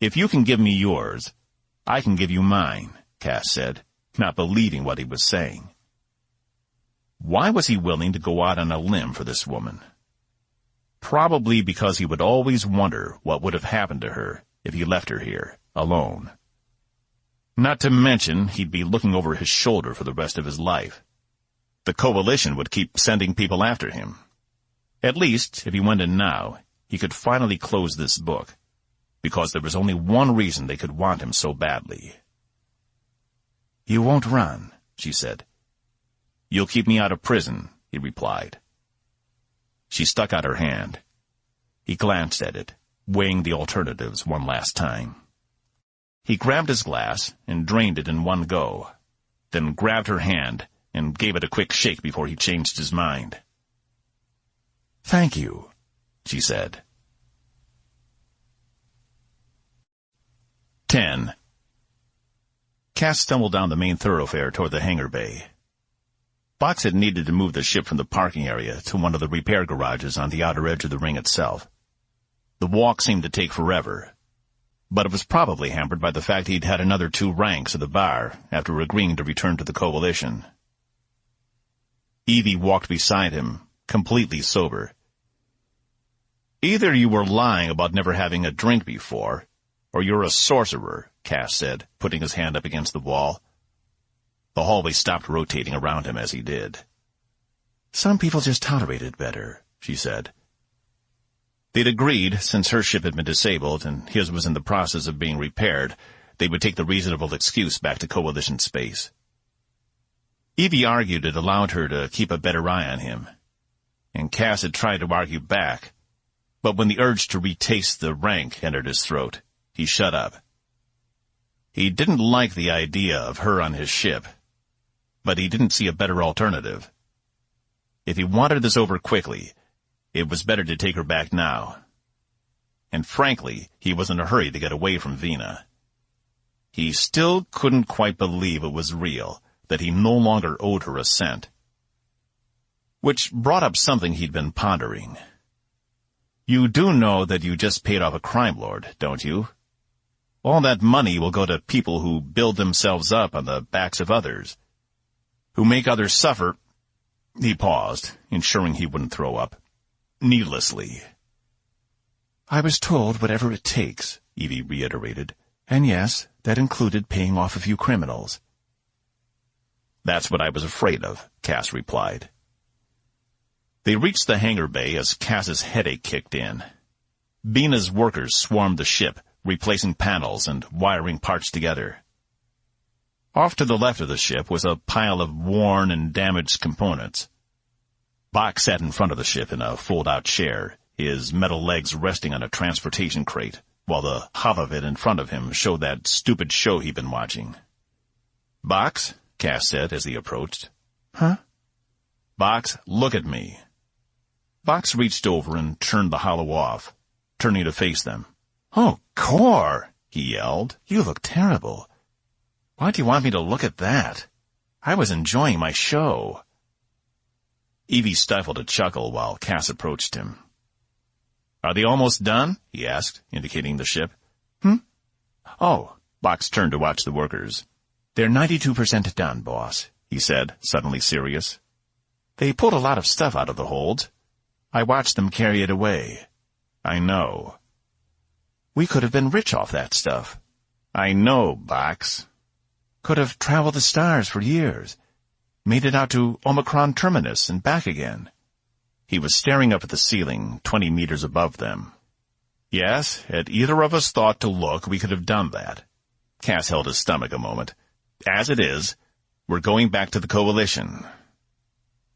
If you can give me yours, I can give you mine, Cass said, not believing what he was saying. Why was he willing to go out on a limb for this woman? Probably because he would always wonder what would have happened to her if he left her here, alone. Not to mention, he'd be looking over his shoulder for the rest of his life. The Coalition would keep sending people after him. At least, if he went in now, he could finally close this book, because there was only one reason they could want him so badly. You won't run, she said. You'll keep me out of prison, he replied. She stuck out her hand. He glanced at it, weighing the alternatives one last time. He grabbed his glass and drained it in one go, then grabbed her hand and gave it a quick shake before he changed his mind. Thank you, she said. 10. Cass stumbled down the main thoroughfare toward the hangar bay. Box had needed to move the ship from the parking area to one of the repair garages on the outer edge of the ring itself. The walk seemed to take forever, but it was probably hampered by the fact he'd had another 2 ranks at the bar after agreeing to return to the Coalition. Evie walked beside him, completely sober. Either you were lying about never having a drink before, or you're a sorcerer, Cass said, putting his hand up against the wall. The hallway stopped rotating around him as he did. Some people just tolerate it better, she said. They'd agreed, since her ship had been disabled and his was in the process of being repaired, they would take the reasonable excuse back to Coalition space. Evie argued it allowed her to keep a better eye on him, and Cass had tried to argue back, but when the urge to retaste the rank entered his throat, he shut up. He didn't like the idea of her on his ship, but he didn't see a better alternative. If he wanted this over quickly, it was better to take her back now. and frankly, he was in a hurry to get away from Vina. He still couldn't quite believe it was real, that he no longer owed her a cent. Which brought up something he'd been pondering. You do know that you just paid off a crime lord, don't you? All that money will go to people who build themselves up on the backs of others, who make others suffer. He paused, ensuring he wouldn't throw up. Needlessly. I was told whatever it takes, Evie reiterated. And yes, that included paying off a few criminals. That's what I was afraid of, Cass replied. They reached the hangar bay as Cass's headache kicked in. Bina's workers swarmed the ship, replacing panels and wiring parts together. Off to the left of the ship was a pile of worn and damaged components. Bach sat in front of the ship in a fold-out chair, his metal legs resting on a transportation crate, while the hub of it in front of him showed that stupid show he'd been watching. "Box," Cass said as he approached. "Huh?" "Box, look at me." Box reached over and turned the hollow off, turning to face them. "Oh, Cor!" he yelled. "You look terrible. Why do you want me to look at that? I was enjoying my show." Evie stifled a chuckle while Cass approached him. "Are they almost done?" he asked, indicating the ship. "Oh." Box turned to watch the workers. "They're 92% done, boss," he said, suddenly serious. "They pulled a lot of stuff out of the holds. I watched them carry it away." "I know." "We could have been rich off that stuff." "I know, Box." "Could have traveled the stars for years. Made it out to Omicron Terminus and back again." He was staring up at the ceiling, 20 meters above them. "Yes, had either of us thought to look, we could have done that." Cass held his stomach a moment. "As it is, we're going back to the Coalition."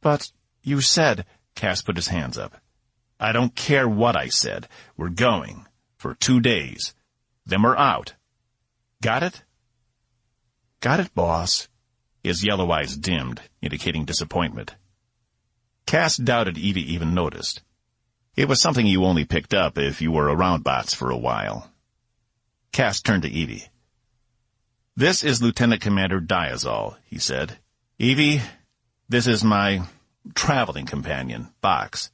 "But you said—" Cass put his hands up. "I don't care what I said. We're going. For 2 days. Then we're out. Got it?" "Got it, boss." His yellow eyes dimmed, indicating disappointment. Cass doubted Evie even noticed. It was something you only picked up if you were around bots for a while. Cass turned to Evie. "This is Lieutenant Commander Diazol," he said. "Evie, this is my traveling companion, Box."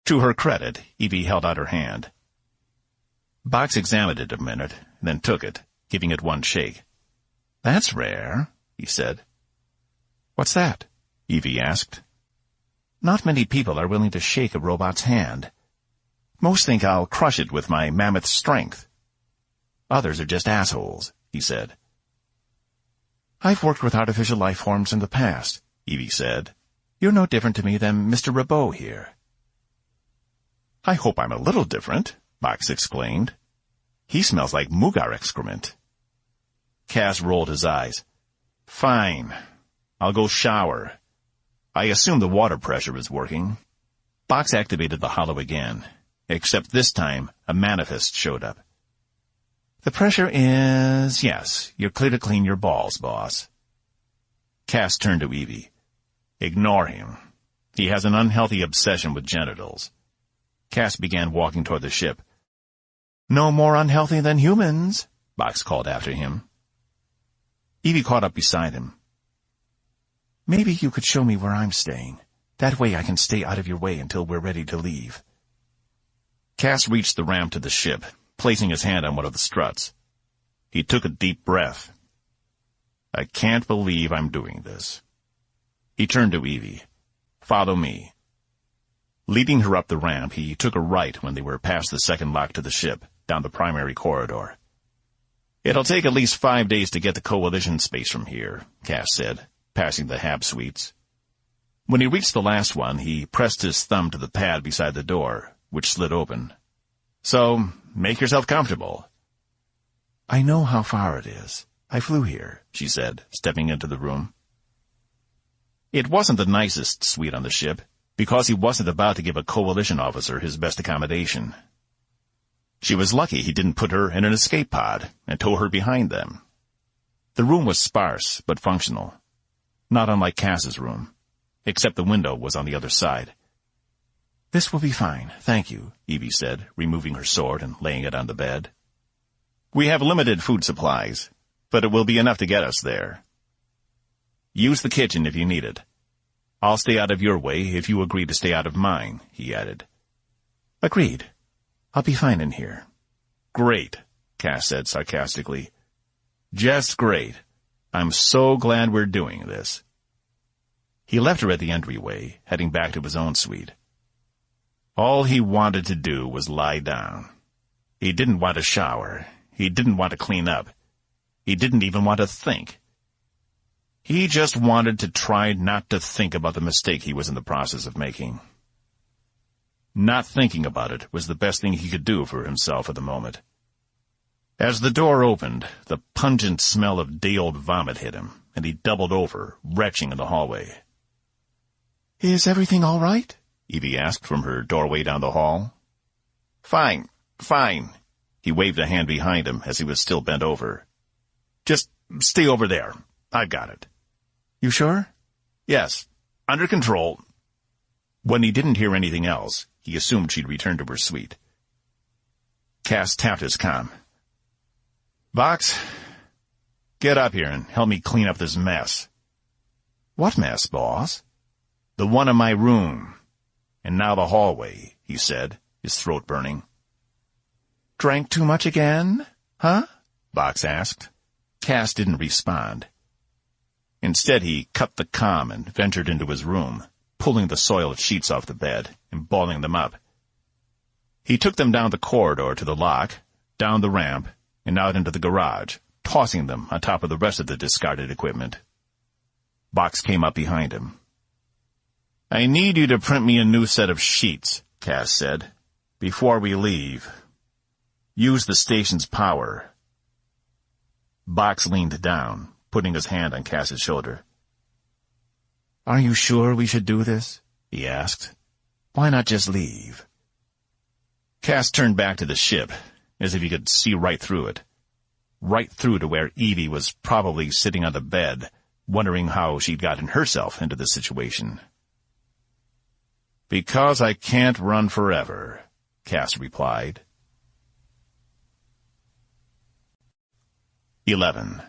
To her credit, Evie held out her hand. Box examined it a minute, then took it, giving it one shake. "That's rare," he said. "What's that?" Evie asked. "Not many people are willing to shake a robot's hand. Most think I'll crush it with my mammoth strength. Others are just assholes," he said. "I've worked with artificial life forms in the past," Evie said. "You're no different to me than Mr. Robeaux here." "I hope I'm a little different," Box exclaimed. "He smells like Mugar excrement." Cass rolled his eyes. "Fine. I'll go shower. I assume the water pressure is working." Box activated the hollow again, except this time a manifest showed up. "The pressure is... yes, you're clear to clean your balls, boss." Cass turned to Evie. "Ignore him. He has an unhealthy obsession with genitals." Cass began walking toward the ship. "No more unhealthy than humans," Box called after him. Evie caught up beside him. "Maybe you could show me where I'm staying. That way I can stay out of your way until we're ready to leave." Cass reached the ramp to the ship, placing his hand on one of the struts. He took a deep breath. "I can't believe I'm doing this." He turned to Evie. "Follow me." Leading her up the ramp, he took a right when they were past the second lock to the ship, down the primary corridor. "It'll take at least 5 days to get the Coalition space from here," Cass said, passing the Hab suites. When he reached the last one, he pressed his thumb to the pad beside the door, which slid open. "So, make yourself comfortable." "I know how far it is. I flew here," she said, stepping into the room. It wasn't the nicest suite on the ship, because he wasn't about to give a Coalition officer his best accommodation. She was lucky he didn't put her in an escape pod and tow her behind them. The room was sparse, but functional. Not unlike Cass's room, except the window was on the other side. This will be fine, thank you, Evie said, removing her sword and laying it on the bed. We have limited food supplies, but it will be enough to get us there. Use the kitchen if you need it. I'll stay out of your way if you agree to stay out of mine, he added. Agreed. I'll be fine in here. Great, Cass said sarcastically. Just great. I'm so glad we're doing this. He left her at the entryway, heading back to his own suite. All he wanted to do was lie down. He didn't want to shower. He didn't want to clean up. He didn't even want to think. He just wanted to try not to think about the mistake he was in the process of making. Not thinking about it was the best thing he could do for himself at the moment. As the door opened, the pungent smell of day-old vomit hit him, and he doubled over, retching in the hallway. Is everything all right? Evie asked from her doorway down the hall. Fine, fine. He waved a hand behind him as he was still bent over. Just stay over there. I've got it. You sure? Yes, under control. When he didn't hear anything else, he assumed she'd returned to her suite. Cass tapped his comm. Box, get up here and help me clean up this mess. What mess, boss? The one in my room. And now the hallway, he said, his throat burning. Drank too much again? Huh? Box asked. Cass didn't respond. Instead, he cut the comm and ventured into his room, pulling the soiled sheets off the bed and balling them up. He took them down the corridor to the lock, down the ramp, and out into the garage, tossing them on top of the rest of the discarded equipment. Box came up behind him. I need you to print me a new set of sheets, Cass said, before we leave. Use the station's power. Box leaned down, putting his hand on Cass's shoulder. Are you sure we should do this? He asked. Why not just leave? Cass turned back to the ship, as if he could see right through it. Right through to where Evie was probably sitting on the bed, wondering how she'd gotten herself into this situation. Because I can't run forever, Cass replied. 11.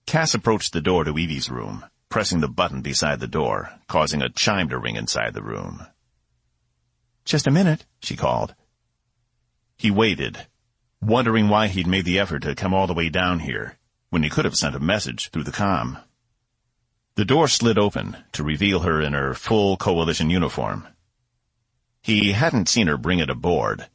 Cass approached the door to Evie's room, pressing the button beside the door, causing a chime to ring inside the room. Just a minute, she called. He waited, wondering why he'd made the effort to come all the way down here, when he could have sent a message through the comm. The door slid open to reveal her in her full Coalition uniform. He hadn't seen her bring it aboard,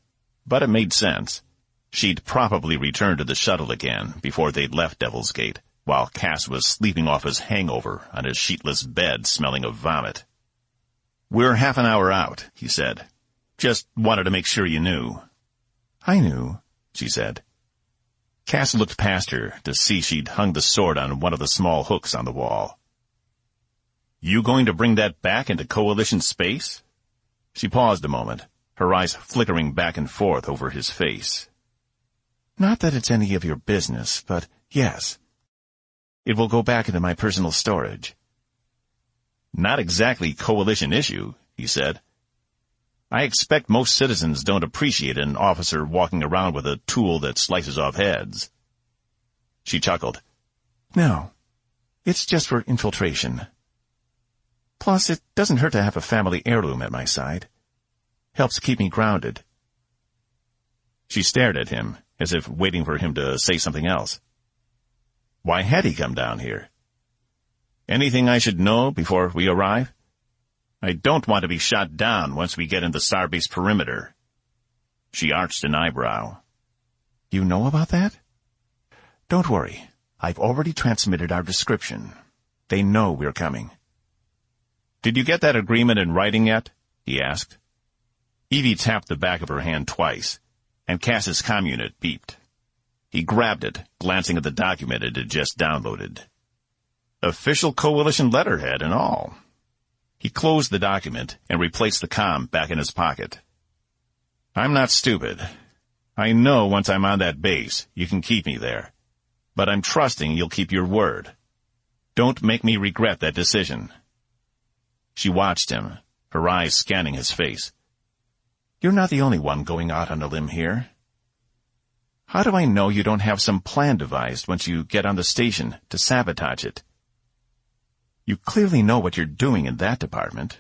but it made sense. She'd probably returned to the shuttle again before they'd left Devil's Gate, while Cass was sleeping off his hangover on his sheetless bed smelling of vomit. We're half an hour out, he said. Just wanted to make sure you knew. I knew, she said. Cass looked past her to see she'd hung the sword on one of the small hooks on the wall. You going to bring that back into Coalition space? She paused a moment, her eyes flickering back and forth over his face. Not that it's any of your business, but yes. It will go back into my personal storage. Not exactly Coalition issue, he said. I expect most citizens don't appreciate an officer walking around with a tool that slices off heads. She chuckled. No, it's just for infiltration. Plus, it doesn't hurt to have a family heirloom at my side. Helps keep me grounded. She stared at him, as if waiting for him to say something else. Why had he come down here? Anything I should know before we arrive? I don't want to be shot down once we get in the starbase perimeter. She arched an eyebrow. You know about that? Don't worry. I've already transmitted our description. They know we're coming. Did you get that agreement in writing yet? He asked. Evie tapped the back of her hand twice, and Cass's comm unit beeped. He grabbed it, glancing at the document it had just downloaded. Official Coalition letterhead and all. He closed the document and replaced the comm back in his pocket. I'm not stupid. I know once I'm on that base, you can keep me there. But I'm trusting you'll keep your word. Don't make me regret that decision. She watched him, her eyes scanning his face, You're not the only one going out on a limb here. How do I know you don't have some plan devised once you get on the station to sabotage it? You clearly know what you're doing in that department.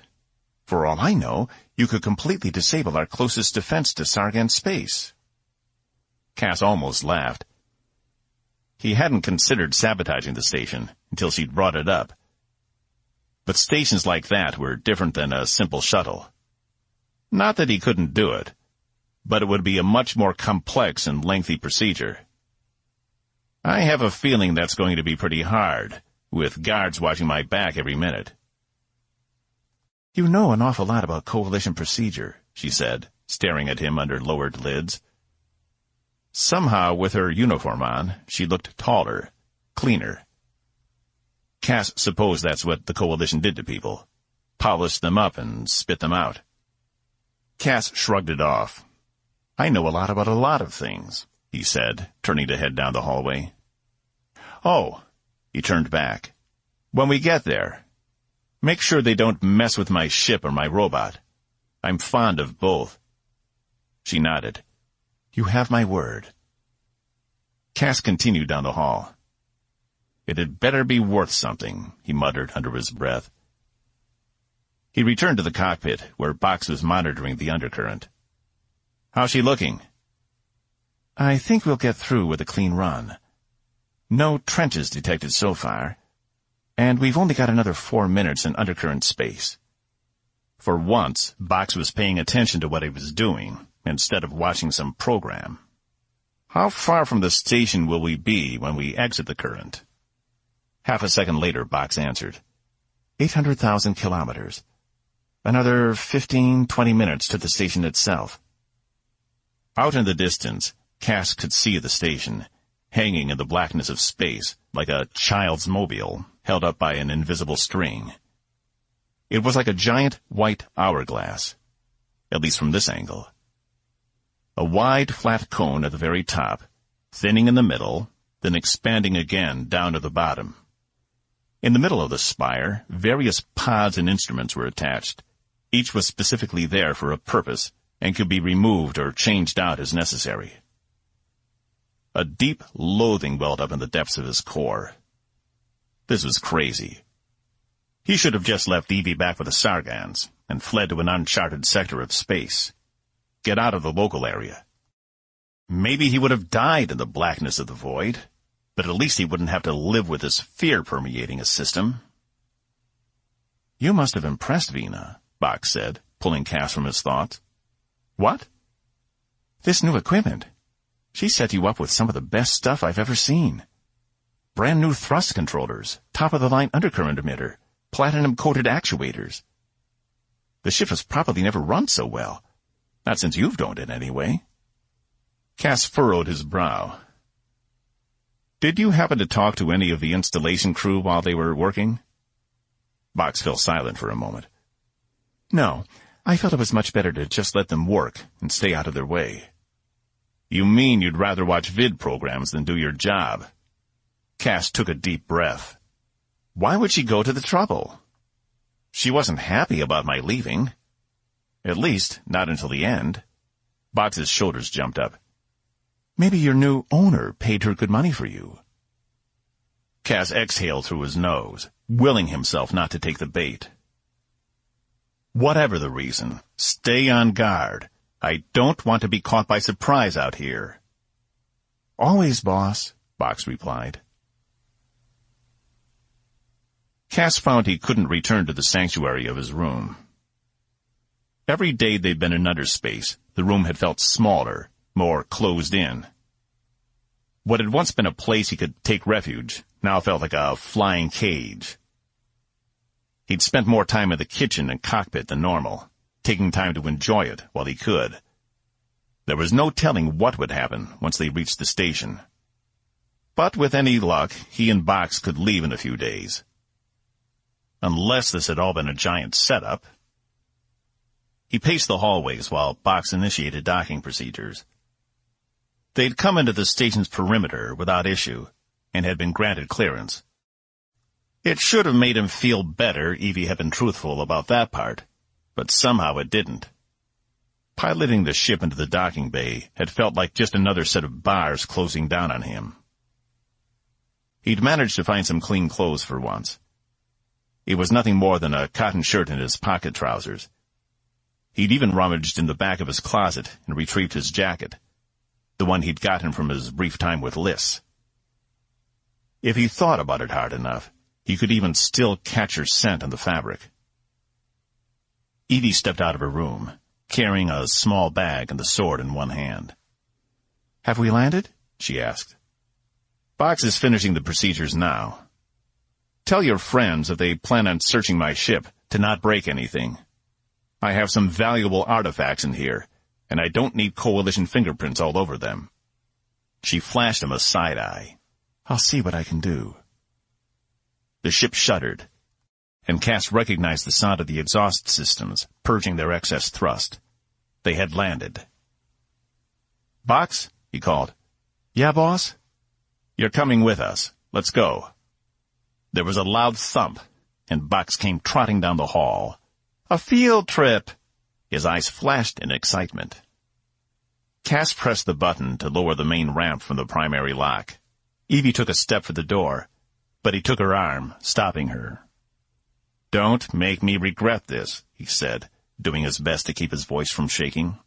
For all I know, you could completely disable our closest defense to Sargan space. Cass almost laughed. He hadn't considered sabotaging the station until she'd brought it up. But stations like that were different than a simple shuttle. Not that he couldn't do it, but it would be a much more complex and lengthy procedure. I have a feeling that's going to be pretty hard, with guards watching my back every minute. You know an awful lot about Coalition procedure, she said, staring at him under lowered lids. Somehow, with her uniform on, she looked taller, cleaner. Cass supposed that's what the Coalition did to people. Polished them up and spit them out. Cass shrugged it off. I know a lot about a lot of things, he said, turning to head down the hallway. Oh, he turned back. When we get there, make sure they don't mess with my ship or my robot. I'm fond of both. She nodded. You have my word. Cass continued down the hall. It had better be worth something, he muttered under his breath. He returned to the cockpit, where Box was monitoring the undercurrent. How's she looking? I think we'll get through with a clean run. No trenches detected so far, and we've only got another 4 minutes in undercurrent space. For once, Box was paying attention to what he was doing, instead of watching some program. How far from the station will we be when we exit the current? Half a second later, Box answered. 800,000 kilometers. Another 15-20 minutes to the station itself. Out in the distance, Cass could see the station, hanging in the blackness of space, like a child's mobile, held up by an invisible string. It was like a giant white hourglass, at least from this angle. A wide, flat cone at the very top, thinning in the middle, then expanding again down to the bottom. In the middle of the spire, various pods and instruments were attached. Each was specifically there for a purpose and could be removed or changed out as necessary. A deep loathing welled up in the depths of his core. This was crazy. He should have just left Evie back with the Sargans and fled to an uncharted sector of space. Get out of the local area. Maybe he would have died in the blackness of the void, but at least he wouldn't have to live with this fear permeating his system. You must have impressed Vina, Box said, pulling Cass from his thoughts. What? This new equipment. She set you up with some of the best stuff I've ever seen. Brand new thrust controllers, top-of-the-line undercurrent emitter, platinum-coated actuators. The ship has probably never run so well. Not since you've owned it, anyway. Cass furrowed his brow. Did you happen to talk to any of the installation crew while they were working? Box fell silent for a moment. No, I felt it was much better to just let them work and stay out of their way. You mean you'd rather watch vid programs than do your job? Cass took a deep breath. Why would she go to the trouble? She wasn't happy about my leaving. At least, not until the end. Box's shoulders jumped up. Maybe your new owner paid her good money for you. Cass exhaled through his nose, willing himself not to take the bait. Whatever the reason, stay on guard. I don't want to be caught by surprise out here. Always, boss, Box replied. Cass found he couldn't return to the sanctuary of his room. Every day they'd been in underspace, the room had felt smaller, more closed in. What had once been a place he could take refuge now felt like a flying cage. He'd spent more time in the kitchen and cockpit than normal, taking time to enjoy it while he could. There was no telling what would happen once they reached the station. But with any luck, he and Box could leave in a few days. Unless this had all been a giant setup. He paced the hallways while Box initiated docking procedures. They'd come into the station's perimeter without issue, and had been granted clearance. It should have made him feel better Evie had been truthful about that part, but somehow it didn't. Piloting the ship into the docking bay had felt like just another set of bars closing down on him. He'd managed to find some clean clothes for once. It was nothing more than a cotton shirt and his pocket trousers. He'd even rummaged in the back of his closet and retrieved his jacket, the one he'd gotten from his brief time with Liz. If he thought about it hard enough, he could even still catch her scent on the fabric. Evie stepped out of her room, carrying a small bag and the sword in one hand. "Have we landed?" she asked. "Box is finishing the procedures now. Tell your friends if they plan on searching my ship to not break anything. I have some valuable artifacts in here, and I don't need Coalition fingerprints all over them." She flashed him a side eye. "I'll see what I can do." The ship shuddered, and Cass recognized the sound of the exhaust systems purging their excess thrust. They had landed. "Box," he called. "Yeah, boss?" "You're coming with us. Let's go." There was a loud thump, and Box came trotting down the hall. "A field trip!" His eyes flashed in excitement. Cass pressed the button to lower the main ramp from the primary lock. Evie took a step for the door, but he took her arm, stopping her. "Don't make me regret this," he said, doing his best to keep his voice from shaking.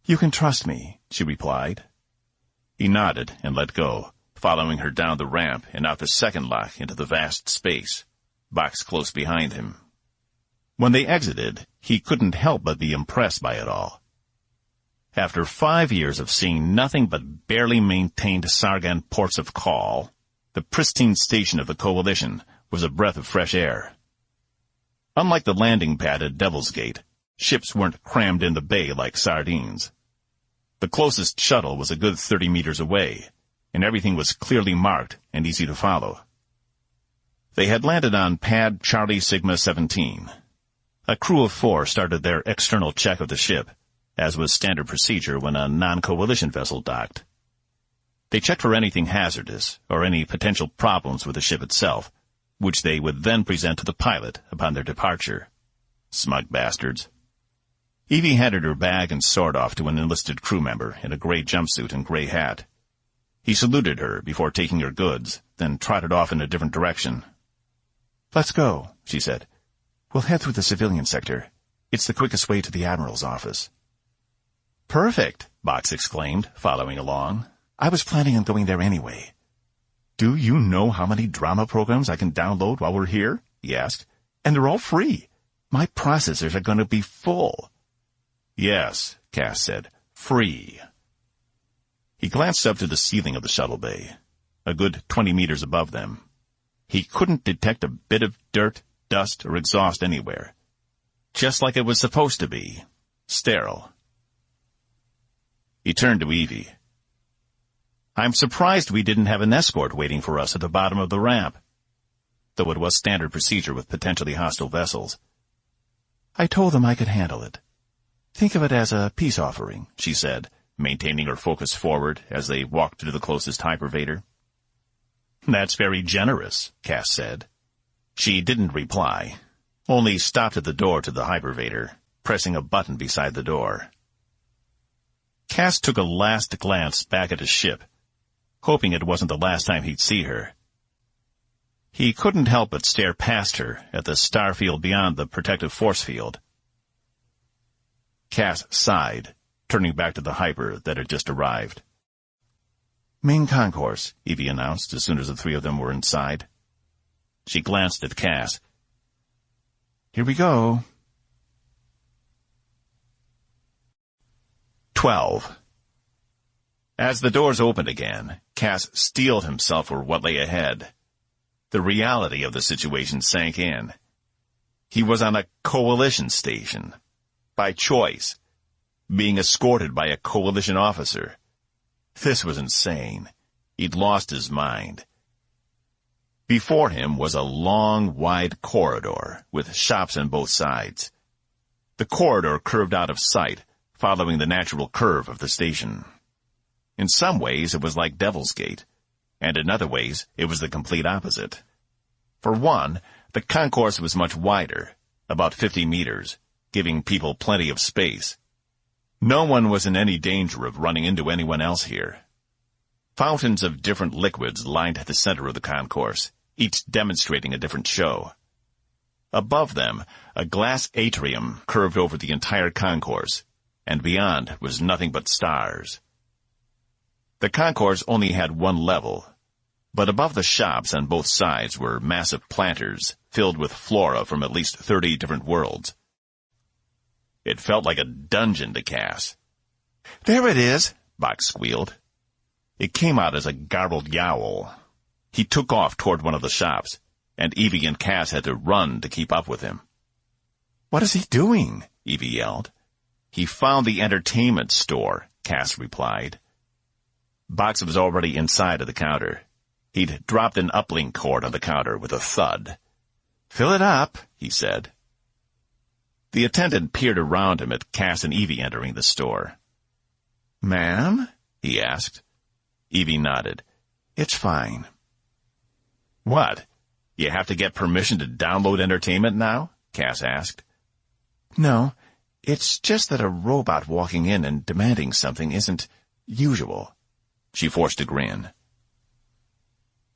"You can trust me," she replied. He nodded and let go, following her down the ramp and out the second lock into the vast space, Box close behind him. When they exited, he couldn't help but be impressed by it all. After 5 years of seeing nothing but barely maintained Sargon ports of call, the pristine station of the Coalition was a breath of fresh air. Unlike the landing pad at Devil's Gate, ships weren't crammed in the bay like sardines. The closest shuttle was a good 30 meters away, and everything was clearly marked and easy to follow. They had landed on pad Charlie Sigma 17. A crew of 4 started their external check of the ship, as was standard procedure when a non-Coalition vessel docked. They checked for anything hazardous or any potential problems with the ship itself, which they would then present to the pilot upon their departure. Smug bastards. Evie handed her bag and sword off to an enlisted crew member in a gray jumpsuit and gray hat. He saluted her before taking her goods, then trotted off in a different direction. "Let's go," she said. "We'll head through the civilian sector. It's the quickest way to the Admiral's office." "Perfect," Box exclaimed, following along. "I was planning on going there anyway." "Do you know how many drama programs I can download while we're here?" he asked. "And they're all free. My processors are going to be full." "Yes," Cass said. "Free." He glanced up to the ceiling of the shuttle bay, a good 20 meters above them. He couldn't detect a bit of dirt, dust, or exhaust anywhere. Just like it was supposed to be. Sterile. He turned to Evie. "I'm surprised we didn't have an escort waiting for us at the bottom of the ramp," though it was standard procedure with potentially hostile vessels. "I told them I could handle it. Think of it as a peace offering," she said, maintaining her focus forward as they walked to the closest hypervator. "That's very generous," Cass said. She didn't reply, only stopped at the door to the hypervator, pressing a button beside the door. Cass took a last glance back at his ship, hoping it wasn't the last time he'd see her. He couldn't help but stare past her at the star field beyond the protective force field. Cass sighed, turning back to the hyper that had just arrived. "Main concourse," Evie announced as soon as the 3 of them were inside. She glanced at Cass. "Here we go." 12. As the doors opened again, Cass steeled himself for what lay ahead. The reality of the situation sank in. He was on a Coalition station. By choice. Being escorted by a Coalition officer. This was insane. He'd lost his mind. Before him was a long, wide corridor with shops on both sides. The corridor curved out of sight, following the natural curve of the station. In some ways, it was like Devil's Gate, and in other ways, it was the complete opposite. For one, the concourse was much wider, about 50 meters, giving people plenty of space. No one was in any danger of running into anyone else here. Fountains of different liquids lined the center of the concourse, each demonstrating a different show. Above them, a glass atrium curved over the entire concourse, and beyond was nothing but stars. The concourse only had one level, but above the shops on both sides were massive planters filled with flora from at least 30 different worlds. It felt like a dungeon to Cass. "There it is," Box squealed. It came out as a garbled yowl. He took off toward one of the shops, and Evie and Cass had to run to keep up with him. "What is he doing?" Evie yelled. "He found the entertainment store," Cass replied. Box was already inside of the counter. He'd dropped an uplink cord on the counter with a thud. "Fill it up," he said. The attendant peered around him at Cass and Evie entering the store. "Ma'am?" he asked. Evie nodded. "It's fine." "What? You have to get permission to download entertainment now?" Cass asked. "No, it's just that a robot walking in and demanding something isn't usual." She forced a grin.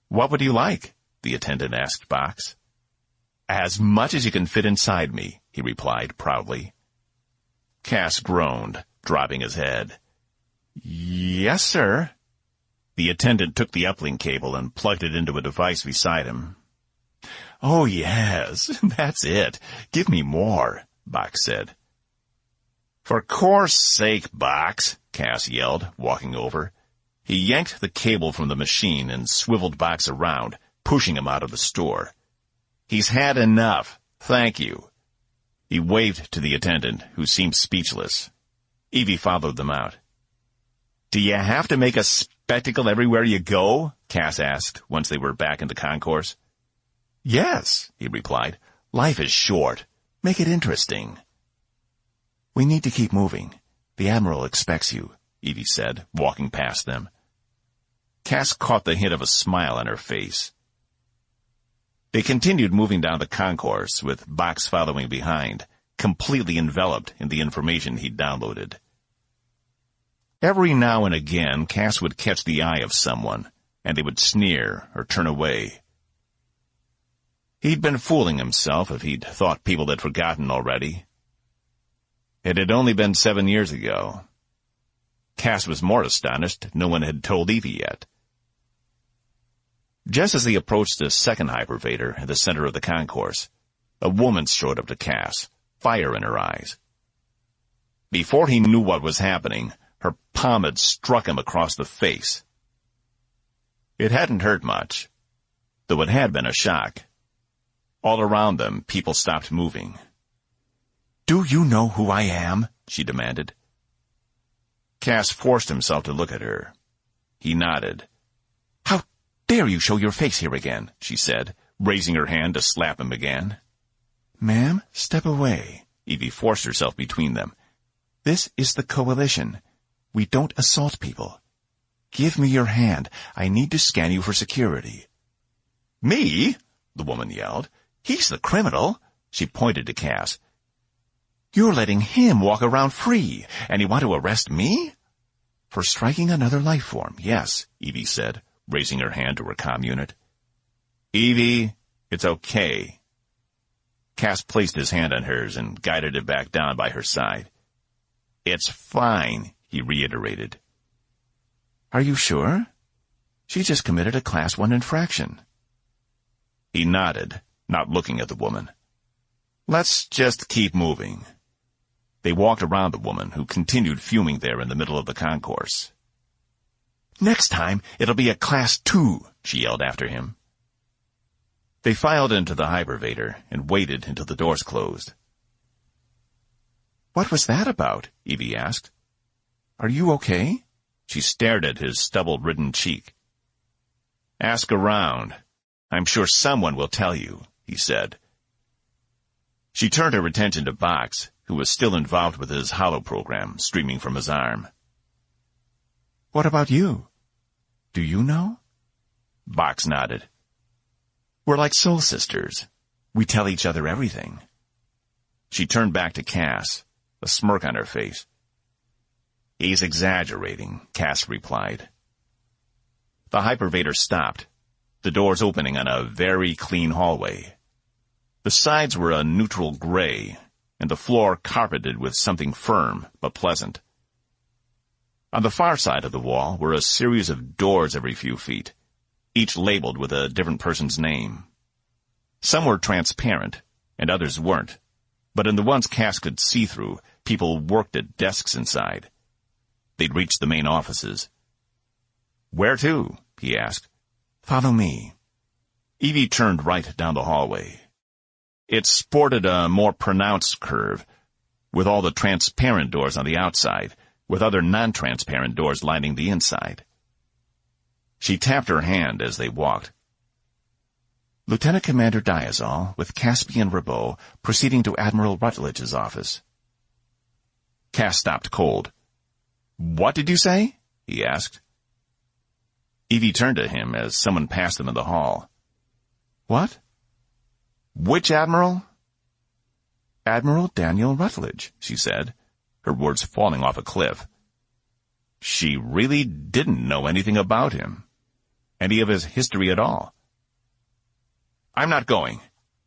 "What would you like?" the attendant asked Box. "As much as you can fit inside me," he replied proudly. Cass groaned, dropping his head. "Yes, sir." The attendant took the uplink cable and plugged it into a device beside him. "Oh, yes, that's it. Give me more," Box said. "For course sake, Box," Cass yelled, walking over. He yanked the cable from the machine and swiveled Box around, pushing him out of the store. "He's had enough. Thank you." He waved to the attendant, who seemed speechless. Evie followed them out. "Do you have to make a spectacle everywhere you go?" Cass asked, once they were back in the concourse. "Yes," he replied. "Life is short. Make it interesting." "We need to keep moving. The Admiral expects you," Evie said, walking past them. Cass caught the hint of a smile on her face. They continued moving down the concourse, with Box following behind, completely enveloped in the information he'd downloaded. Every now and again, Cass would catch the eye of someone, and they would sneer or turn away. He'd been fooling himself if he'd thought people had forgotten already. It had only been 7 years ago. Cass was more astonished no one had told Evie yet. Just as they approached the second hypervator at the center of the concourse, a woman strode up to Cass, fire in her eyes. Before he knew what was happening, her palm had struck him across the face. It hadn't hurt much, though it had been a shock. All around them, people stopped moving. "Do you know who I am?" she demanded. Cass forced himself to look at her. He nodded. "How dare you show your face here again?" she said, raising her hand to slap him again. "Ma'am, step away." Evie forced herself between them. "This is the Coalition. We don't assault people. Give me your hand. I need to scan you for security." "Me?" the woman yelled. "He's the criminal." She pointed to Cass. "You're letting him walk around free, and you want to arrest me?" "For striking another life form, yes," Evie said, raising her hand to her comm unit. "Evie, it's okay." Cass placed his hand on hers and guided it back down by her side. "It's fine," he reiterated. "Are you sure? She just committed a Class 1 infraction." He nodded, not looking at the woman. "Let's just keep moving." They walked around the woman, who continued fuming there in the middle of the concourse. "Next time, it'll be a Class 2, she yelled after him. They filed into the hypervator and waited until the doors closed. "What was that about?" Evie asked. "Are you okay?" She stared at his stubble-ridden cheek. "Ask around. I'm sure someone will tell you," he said. She turned her attention to Box, who was still involved with his holo program streaming from his arm. "What about you? Do you know?" Box nodded. "We're like soul sisters. We tell each other everything." She turned back to Cass, a smirk on her face. "He's exaggerating," Cass replied. The hypervator stopped, the doors opening on a very clean hallway. The sides were a neutral gray, and the floor carpeted with something firm but pleasant. On the far side of the wall were a series of doors every few feet, each labeled with a different person's name. Some were transparent, and others weren't, but in the ones Cass could see through, people worked at desks inside. They'd reached the main offices. "Where to?" he asked. "Follow me." Evie turned right down the hallway. It sported a more pronounced curve, with all the transparent doors on the outside, with other non-transparent doors lining the inside. She tapped her hand as they walked. "Lieutenant Commander Diazol, with Caspian Robeaux, proceeding to Admiral Rutledge's office." Cass stopped cold. "What did you say?" he asked. Evie turned to him as someone passed them in the hall. "What?" "Which admiral?" "Admiral Daniel Rutledge," she said, her words falling off a cliff. She really didn't know anything about him, any of his history at all. "I'm not going.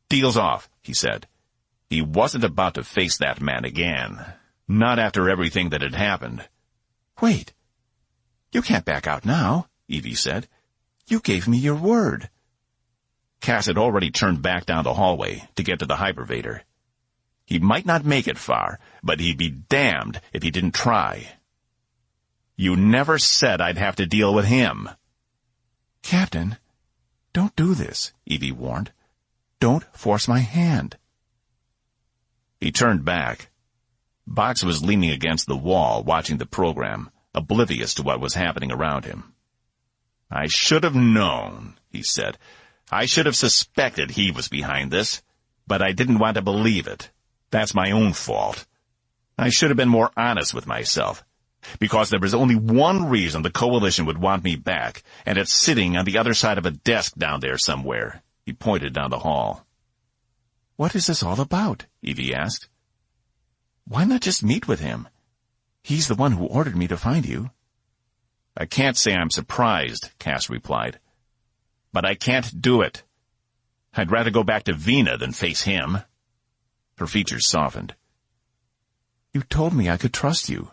Deal's off," he said. He wasn't about to face that man again, not after everything that had happened. "Wait. You can't back out now," Evie said. "You gave me your word." Cass had already turned back down the hallway to get to the hypervator. He might not make it far, but he'd be damned if he didn't try. "You never said I'd have to deal with him." "Captain, don't do this," Evie warned. "Don't force my hand." He turned back. Box was leaning against the wall, watching the program, oblivious to what was happening around him. "I should have known," he said. "I should have suspected he was behind this, but I didn't want to believe it. That's my own fault. I should have been more honest with myself, because there was only one reason the Coalition would want me back, and it's sitting on the other side of a desk down there somewhere." He pointed down the hall. "What is this all about?" Evie asked. "Why not just meet with him? He's the one who ordered me to find you." "I can't say I'm surprised," Cass replied. "But I can't do it. I'd rather go back to Vina than face him." Her features softened. "You told me I could trust you."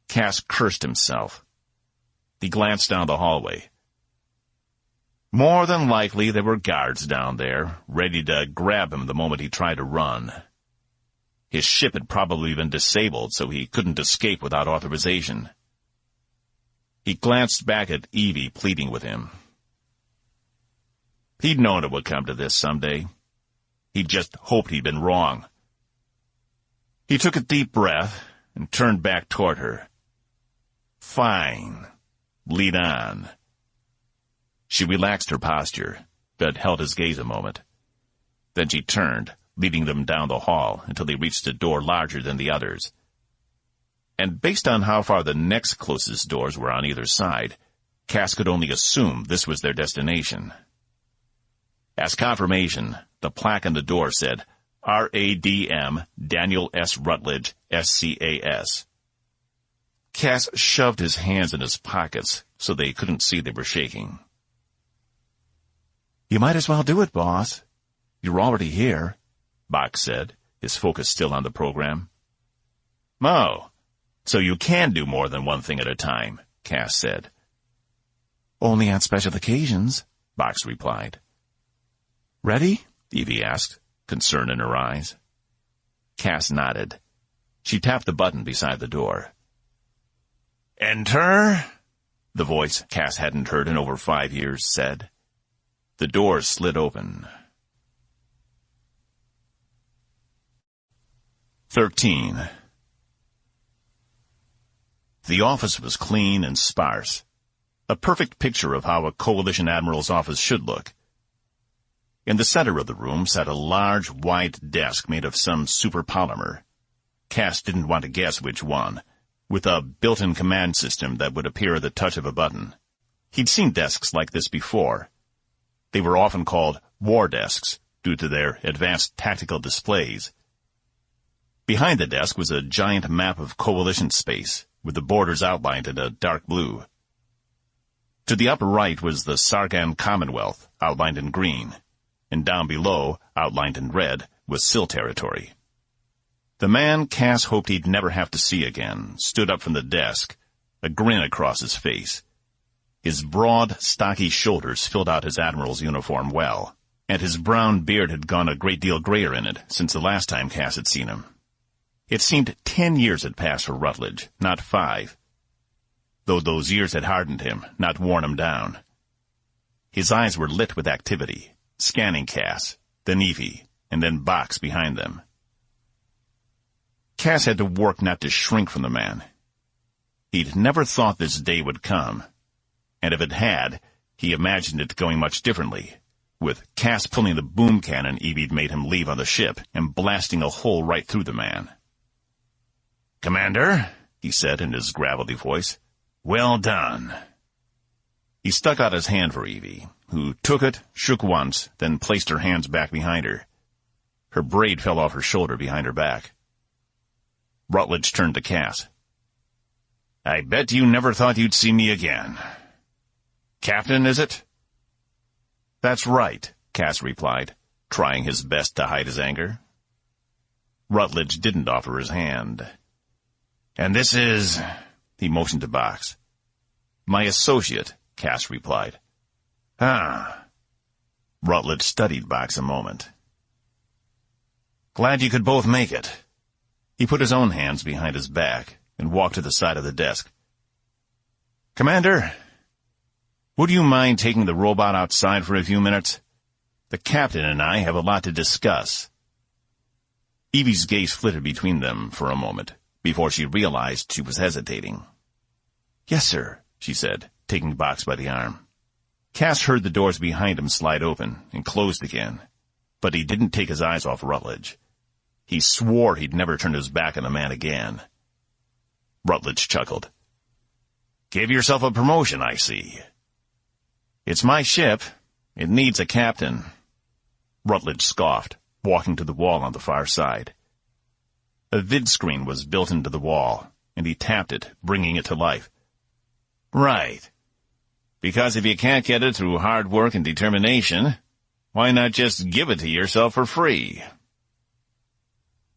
Cass cursed himself. He glanced down the hallway. More than likely there were guards down there, ready to grab him the moment he tried to run. His ship had probably been disabled, so he couldn't escape without authorization. He glanced back at Evie, pleading with him. He'd known it would come to this someday. He just hoped he'd been wrong. He took a deep breath and turned back toward her. "Fine. Lead on." She relaxed her posture, but held his gaze a moment. Then she turned, leading them down the hall until they reached a door larger than the others. And based on how far the next closest doors were on either side, Cass could only assume this was their destination. As confirmation, the plaque on the door said, "R.A.D.M. Daniel S. Rutledge, S.C.A.S." Cass shoved his hands in his pockets so they couldn't see they were shaking. "You might as well do it, boss. You're already here," Box said, his focus still on the program. "Oh, so you can do more than one thing at a time," Cass said. "Only on special occasions," Box replied. "Ready?" Evie asked, concern in her eyes. Cass nodded. She tapped the button beside the door. "Enter," the voice Cass hadn't heard in over 5 years said. The doors slid open. 13. The office was clean and sparse, a perfect picture of how a Coalition admiral's office should look. In the center of the room sat a large, white desk made of some superpolymer. Cass didn't want to guess which one, with a built-in command system that would appear at the touch of a button. He'd seen desks like this before. They were often called war desks, due to their advanced tactical displays. Behind the desk was a giant map of coalition space, with the borders outlined in a dark blue. To the upper right was the Sargan Commonwealth, outlined in green, and down below, outlined in red, was Sil territory. The man Cass hoped he'd never have to see again stood up from the desk, a grin across his face. His broad, stocky shoulders filled out his admiral's uniform well, and his brown beard had gone a great deal grayer in it since the last time Cass had seen him. It seemed 10 years had passed for Rutledge, not 5, though those years had hardened him, not worn him down. His eyes were lit with activity, scanning Cass, then Evie, and then Box behind them. Cass had to work not to shrink from the man. He'd never thought this day would come, and if it had, he imagined it going much differently, with Cass pulling the boom cannon Evie'd made him leave on the ship and blasting a hole right through the man. "Commander," he said in his gravelly voice, "well done." He stuck out his hand for Evie, who took it, shook once, then placed her hands back behind her. Her braid fell off her shoulder behind her back. Rutledge turned to Cass. "I bet you never thought you'd see me again. Captain, is it?" "That's right," Cass replied, trying his best to hide his anger. Rutledge didn't offer his hand. "And this is—" he motioned to Box. "My associate," Cass replied. "Ah." Rutledge studied Box a moment. "Glad you could both make it." He put his own hands behind his back and walked to the side of the desk. "Commander, would you mind taking the robot outside for a few minutes? The captain and I have a lot to discuss." Evie's gaze flitted between them for a moment, before she realized she was hesitating. "Yes, sir," she said, taking Box by the arm. Cass heard the doors behind him slide open and closed again, but he didn't take his eyes off Rutledge. He swore he'd never turn his back on a man again. Rutledge chuckled. "Give yourself a promotion, I see." "It's my ship. It needs a captain." Rutledge scoffed, walking to the wall on the far side. A vid screen was built into the wall, and he tapped it, bringing it to life. "Right. Because if you can't get it through hard work and determination, why not just give it to yourself for free?"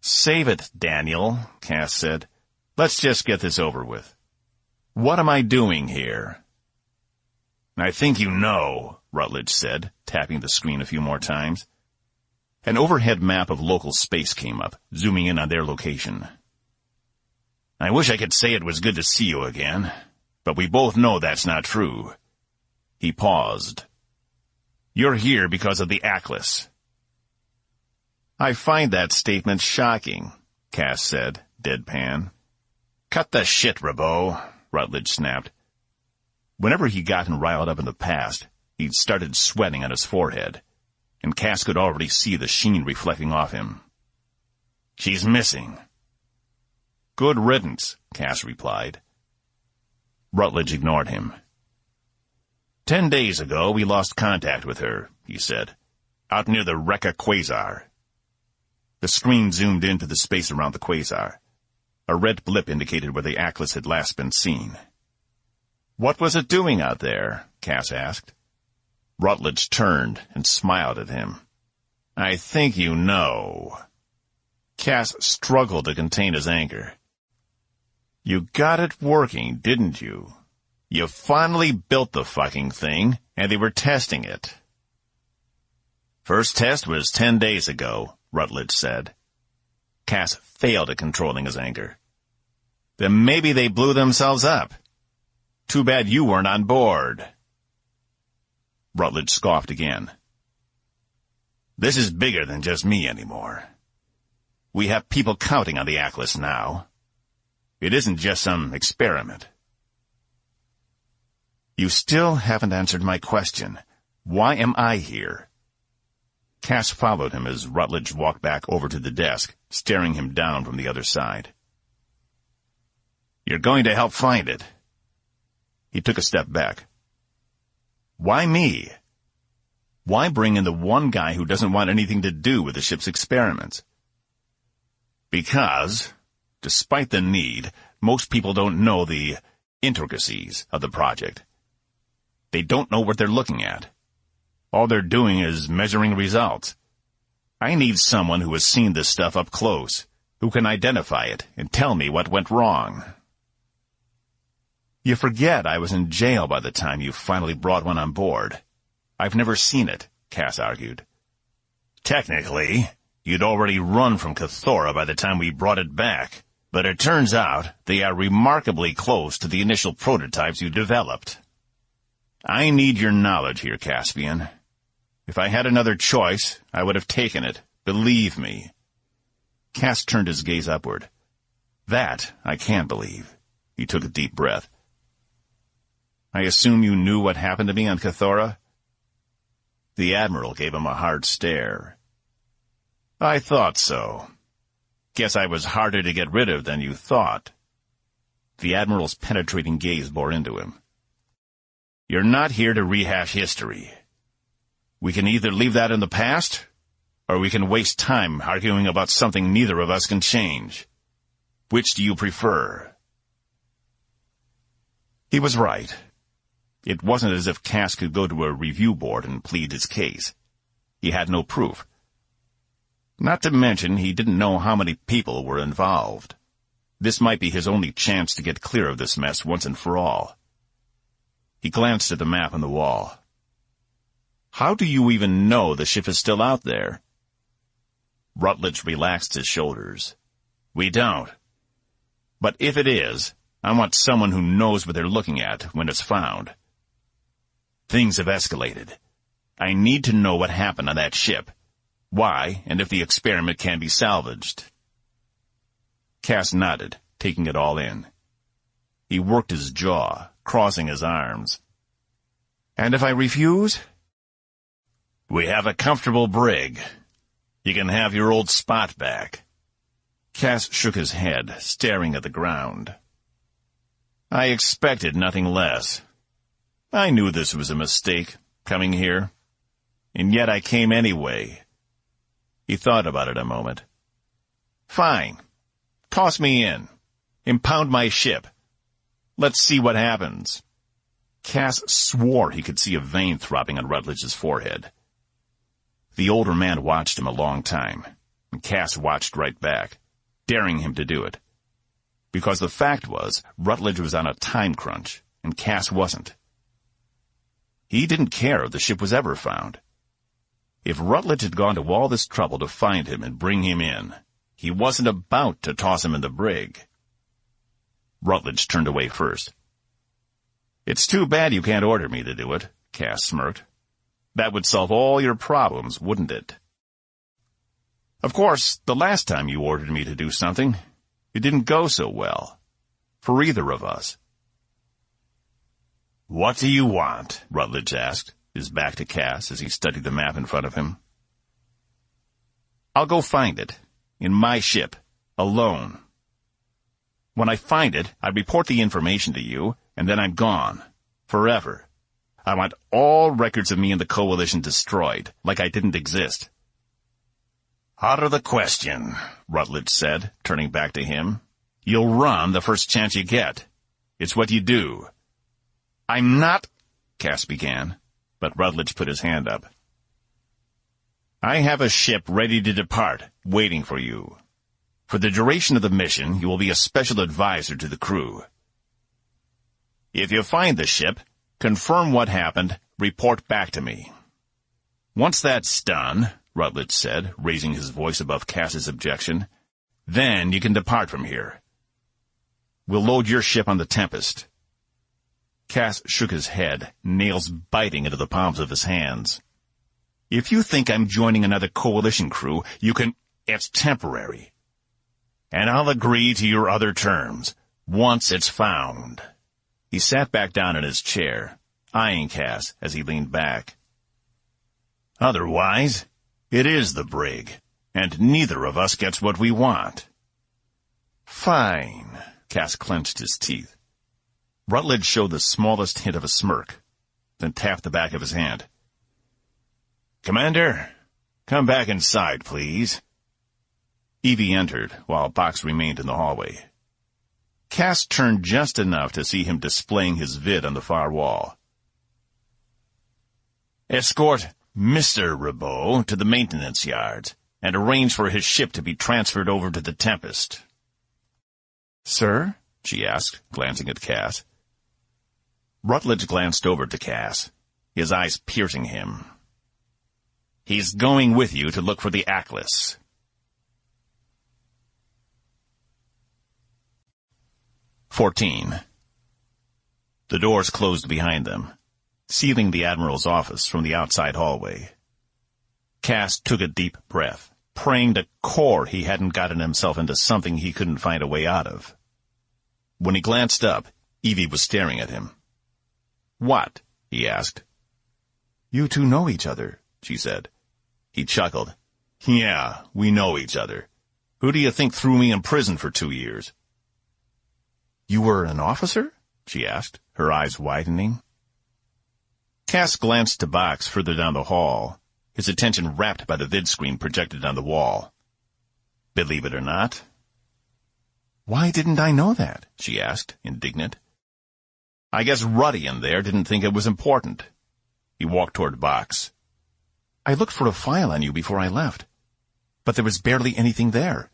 "Save it, Daniel," Cass said. "Let's just get this over with. What am I doing here?" "I think you know," Rutledge said, tapping the screen a few more times. An overhead map of local space came up, zooming in on their location. "I wish I could say it was good to see you again, but we both know that's not true." He paused. "You're here because of the Atlas." "I find that statement shocking," Cass said, deadpan. "Cut the shit, Robeaux," Rutledge snapped. Whenever he gotten riled up in the past, he'd started sweating on his forehead, and Cass could already see the sheen reflecting off him. "She's missing." "Good riddance," Cass replied. Rutledge ignored him. 10 days ago, we lost contact with her," he said, "out near the Rekka quasar." The screen zoomed into the space around the quasar. A red blip indicated where the Atlas had last been seen. "What was it doing out there?" Cass asked. Rutledge turned and smiled at him. "I think you know." Cass struggled to contain his anger. "You got it working, didn't you? You finally built the fucking thing, and they were testing it." "First test was 10 days ago," Rutledge said. Cass failed at controlling his anger. "Then maybe they blew themselves up. Too bad you weren't on board." Rutledge scoffed again. "This is bigger than just me anymore. We have people counting on the Atlas now. It isn't just some experiment." "You still haven't answered my question. Why am I here?" Cass followed him as Rutledge walked back over to the desk, staring him down from the other side. "You're going to help find it." He took a step back. "Why me? Why bring in the one guy who doesn't want anything to do with the ship's experiments?" Because, despite the need, most people don't know the intricacies of the project. They don't know what they're looking at. All they're doing is measuring results. I need someone who has seen this stuff up close, who can identify it and tell me what went wrong. You forget I was in jail by the time you finally brought one on board. I've never seen it, Cass argued. Technically, you'd already run from Cathora by the time we brought it back, but it turns out they are remarkably close to the initial prototypes you developed. I need your knowledge here, Caspian. If I had another choice, I would have taken it, believe me. Cass turned his gaze upward. That I can believe. He took a deep breath. I assume you knew what happened to me on Cathora? The Admiral gave him a hard stare. I thought so. Guess I was harder to get rid of than you thought. The Admiral's penetrating gaze bore into him. You're not here to rehash history. We can either leave that in the past, or we can waste time arguing about something neither of us can change. Which do you prefer? He was right. It wasn't as if Cass could go to a review board and plead his case. He had no proof. Not to mention, he didn't know how many people were involved. This might be his only chance to get clear of this mess once and for all. He glanced at the map on the wall. How do you even know the ship is still out there? Rutledge relaxed his shoulders. We don't. But if it is, I want someone who knows what they're looking at when it's found. Things have escalated. I need to know what happened on that ship. Why, and if the experiment can be salvaged. Cass nodded, taking it all in. He worked his jaw, crossing his arms. And if I refuse? We have a comfortable brig. You can have your old spot back. Cass shook his head, staring at the ground. I expected nothing less. I knew this was a mistake, coming here. And yet I came anyway. He thought about it a moment. Fine. Toss me in. Impound my ship. Let's see what happens. Cass swore he could see a vein throbbing on Rutledge's forehead. The older man watched him a long time, and Cass watched right back, daring him to do it. Because the fact was, Rutledge was on a time crunch, and Cass wasn't. He didn't care if the ship was ever found. If Rutledge had gone to all this trouble to find him and bring him in, he wasn't about to toss him in the brig. Rutledge turned away first. It's too bad you can't order me to do it, Cass smirked. That would solve all your problems, wouldn't it? Of course, the last time you ordered me to do something, it didn't go so well. For either of us. What do you want? Rutledge asked, his back to Cass as he studied the map in front of him. I'll go find it. In my ship. Alone. When I find it, I report the information to you, and then I'm gone. Forever. I want all records of me and the Coalition destroyed, like I didn't exist. Out of the question, Rutledge said, turning back to him. You'll run the first chance you get. It's what you do. I'm not... Cass began, but Rutledge put his hand up. I have a ship ready to depart, waiting for you. For the duration of the mission, you will be a special advisor to the crew. If you find the ship, confirm what happened, report back to me. Once that's done, Rutledge said, raising his voice above Cass's objection, then you can depart from here. We'll load your ship on the Tempest. Cass shook his head, nails biting into the palms of his hands. If you think I'm joining another Coalition crew, you can... It's temporary. And I'll agree to your other terms, once it's found. He sat back down in his chair, eyeing Cass as he leaned back. Otherwise, it is the brig, and neither of us gets what we want. Fine, Cass clenched his teeth. Rutledge showed the smallest hint of a smirk, then tapped the back of his hand. Commander, come back inside, please. Evie entered, while Box remained in the hallway. Cass turned just enough to see him displaying his vid on the far wall. "Escort Mr. Robeaux to the maintenance yards, and arrange for his ship to be transferred over to the Tempest." "Sir?" she asked, glancing at Cass. Rutledge glanced over to Cass, his eyes piercing him. "He's going with you to look for the Atlas." "14. The doors closed behind them, sealing the Admiral's office from the outside hallway. Cass took a deep breath, praying to core he hadn't gotten himself into something he couldn't find a way out of. When he glanced up, Evie was staring at him. "What?" he asked. "You two know each other," she said. He chuckled. "Yeah, we know each other. Who do you think threw me in prison for 2 years?" "You were an officer?" she asked, her eyes widening. Cass glanced to Box further down the hall, his attention rapt by the vid screen projected on the wall. "Believe it or not." "Why didn't I know that?" she asked, indignant. "I guess Ruddy in there didn't think it was important." He walked toward Box. "I looked for a file on you before I left, but there was barely anything there.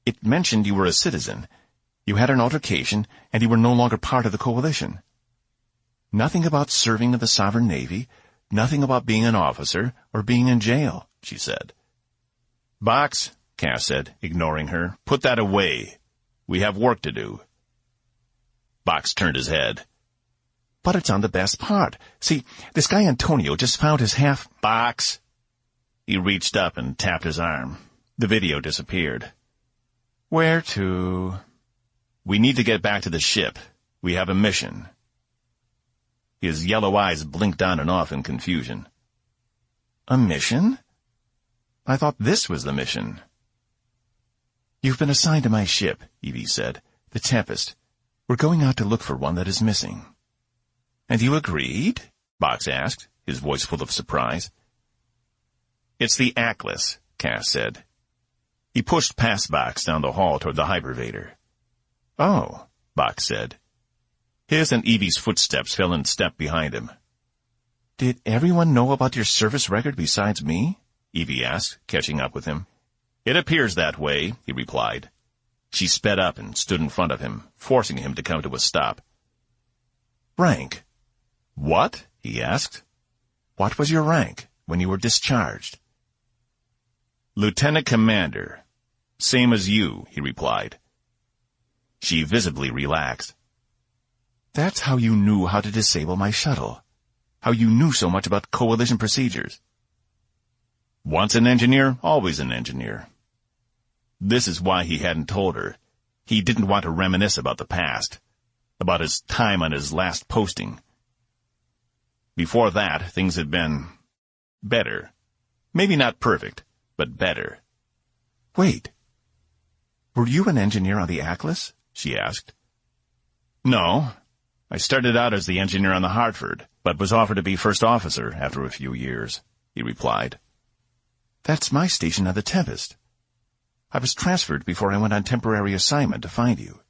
It mentioned you were a citizen. You had an altercation, and you were no longer part of the coalition. Nothing about serving in the Sovereign Navy, nothing about being an officer or being in jail," she said. "Box," Cass said, ignoring her, "put that away. We have work to do." Box turned his head. "But it's on the best part. See, this guy Antonio just found his half—" "Box!" He reached up and tapped his arm. The video disappeared. "Where to?" "We need to get back to the ship. We have a mission." His yellow eyes blinked on and off in confusion. "A mission? I thought this was the mission." "You've been assigned to my ship," Evie said. "The Tempest. We're going out to look for one that is missing." "And you agreed?" Box asked, his voice full of surprise. "It's the Atlas," Cass said. He pushed past Box down the hall toward the hypervator. "Oh," Box said. His and Evie's footsteps fell in step behind him. "Did everyone know about your service record besides me?" Evie asked, catching up with him. "It appears that way," he replied. She sped up and stood in front of him, forcing him to come to a stop. "Rank." "What?" he asked. "What was your rank when you were discharged?" "Lieutenant Commander. Same as you," he replied. She visibly relaxed. "That's how you knew how to disable my shuttle. How you knew so much about coalition procedures." "Once an engineer, always an engineer." This is why he hadn't told her. He didn't want to reminisce about the past, about his time on his last posting. Before that, things had been better. Maybe not perfect, but better. "Wait. Were you an engineer on the Atlas?" she asked. "No. I started out as the engineer on the Hartford, but was offered to be first officer after a few years," he replied. "That's my station on the Tempest. I was transferred before I went on temporary assignment to find you."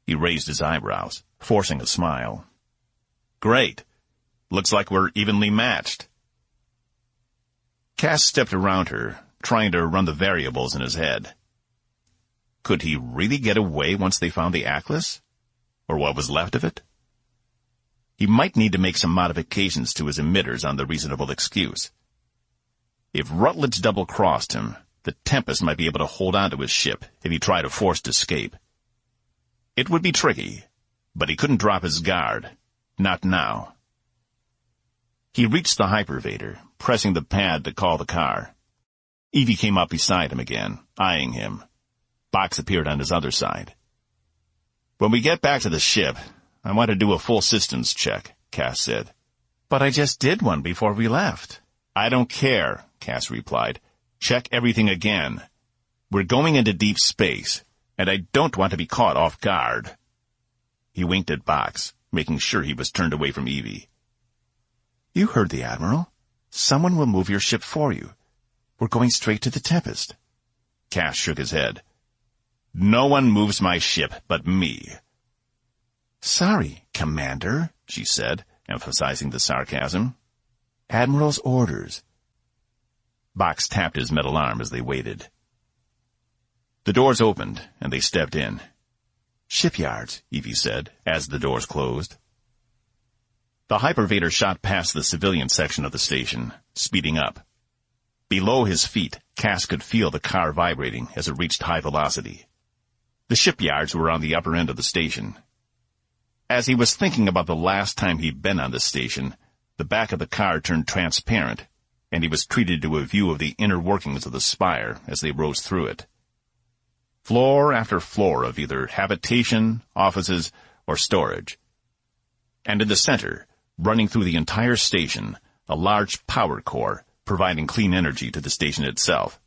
He raised his eyebrows, forcing a smile. "Great. Looks like we're evenly matched." Cass stepped around her, trying to run the variables in his head. Could he really get away once they found the Atlas? Or what was left of it? He might need to make some modifications to his emitters on the reasonable excuse. If Rutledge double-crossed him, the Tempest might be able to hold on to his ship if he tried a forced escape. It would be tricky, but he couldn't drop his guard. Not now. He reached the hypervator, pressing the pad to call the car. Evie came up beside him again, eyeing him. Box appeared on his other side. "When we get back to the ship, I want to do a full systems check," Cass said. "But I just did one before we left." "I don't care," Cass replied. "Check everything again. We're going into deep space, and I don't want to be caught off guard." He winked at Box, making sure he was turned away from Evie. "You heard the Admiral. Someone will move your ship for you. We're going straight to the Tempest." Cass shook his head. "No one moves my ship but me." "Sorry, Commander," she said, emphasizing the sarcasm. "Admiral's orders." Box tapped his metal arm as they waited. The doors opened, and they stepped in. "Shipyards," Evie said, as the doors closed. The hypervator shot past the civilian section of the station, speeding up. Below his feet, Cass could feel the car vibrating as it reached high velocity. The shipyards were on the upper end of the station. As he was thinking about the last time he'd been on the station, the back of the car turned transparent, and he was treated to a view of the inner workings of the spire as they rose through it. Floor after floor of either habitation, offices, or storage. And in the center, running through the entire station, a large power core, providing clean energy to the station itself.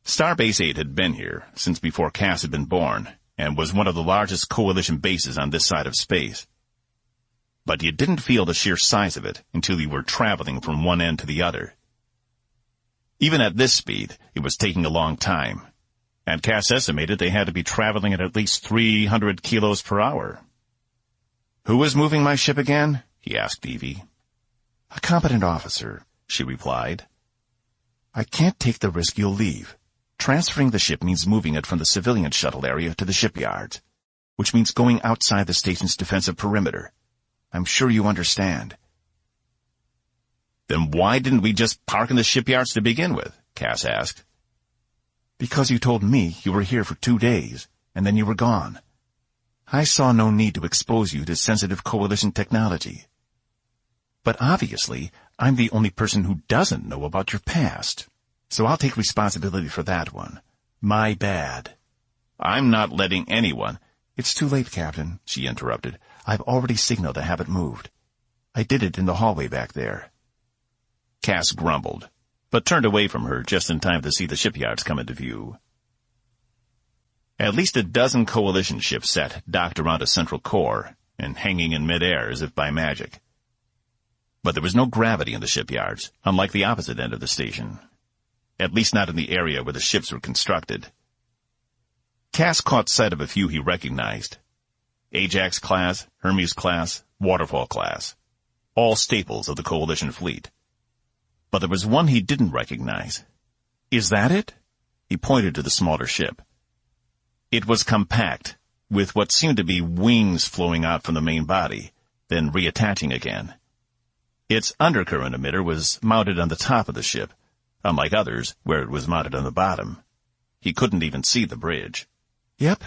Starbase 8 had been here since before Cass had been born, and was one of the largest Coalition bases on this side of space. But you didn't feel the sheer size of it until you were traveling from one end to the other. Even at this speed, it was taking a long time, and Cass estimated they had to be traveling at least 300 kilos per hour. "Who is moving my ship again?" he asked Evie. "A competent officer," she replied. "I can't take the risk you'll leave. Transferring the ship means moving it from the civilian shuttle area to the shipyards, which means going outside the station's defensive perimeter. I'm sure you understand." "Then why didn't we just park in the shipyards to begin with?" Cass asked. "Because you told me you were here for 2 days, and then you were gone. I saw no need to expose you to sensitive Coalition technology. But obviously, I'm the only person who doesn't know about your past, so I'll take responsibility for that one. My bad." "I'm not letting anyone—" "It's too late, Captain," she interrupted. "I've already signaled to have it moved. I did it in the hallway back there." Cass grumbled, but turned away from her just in time to see the shipyards come into view. At least a dozen Coalition ships sat docked around a central core and hanging in midair as if by magic. But there was no gravity in the shipyards, unlike the opposite end of the station. At least not in the area where the ships were constructed. Cass caught sight of a few he recognized. Ajax class, Hermes class, Waterfall class. All staples of the Coalition fleet. But there was one he didn't recognize. "Is that it?" He pointed to the smaller ship. It was compact, with what seemed to be wings flowing out from the main body, then reattaching again. Its undercurrent emitter was mounted on the top of the ship, unlike others where it was mounted on the bottom. He couldn't even see the bridge. "Yep,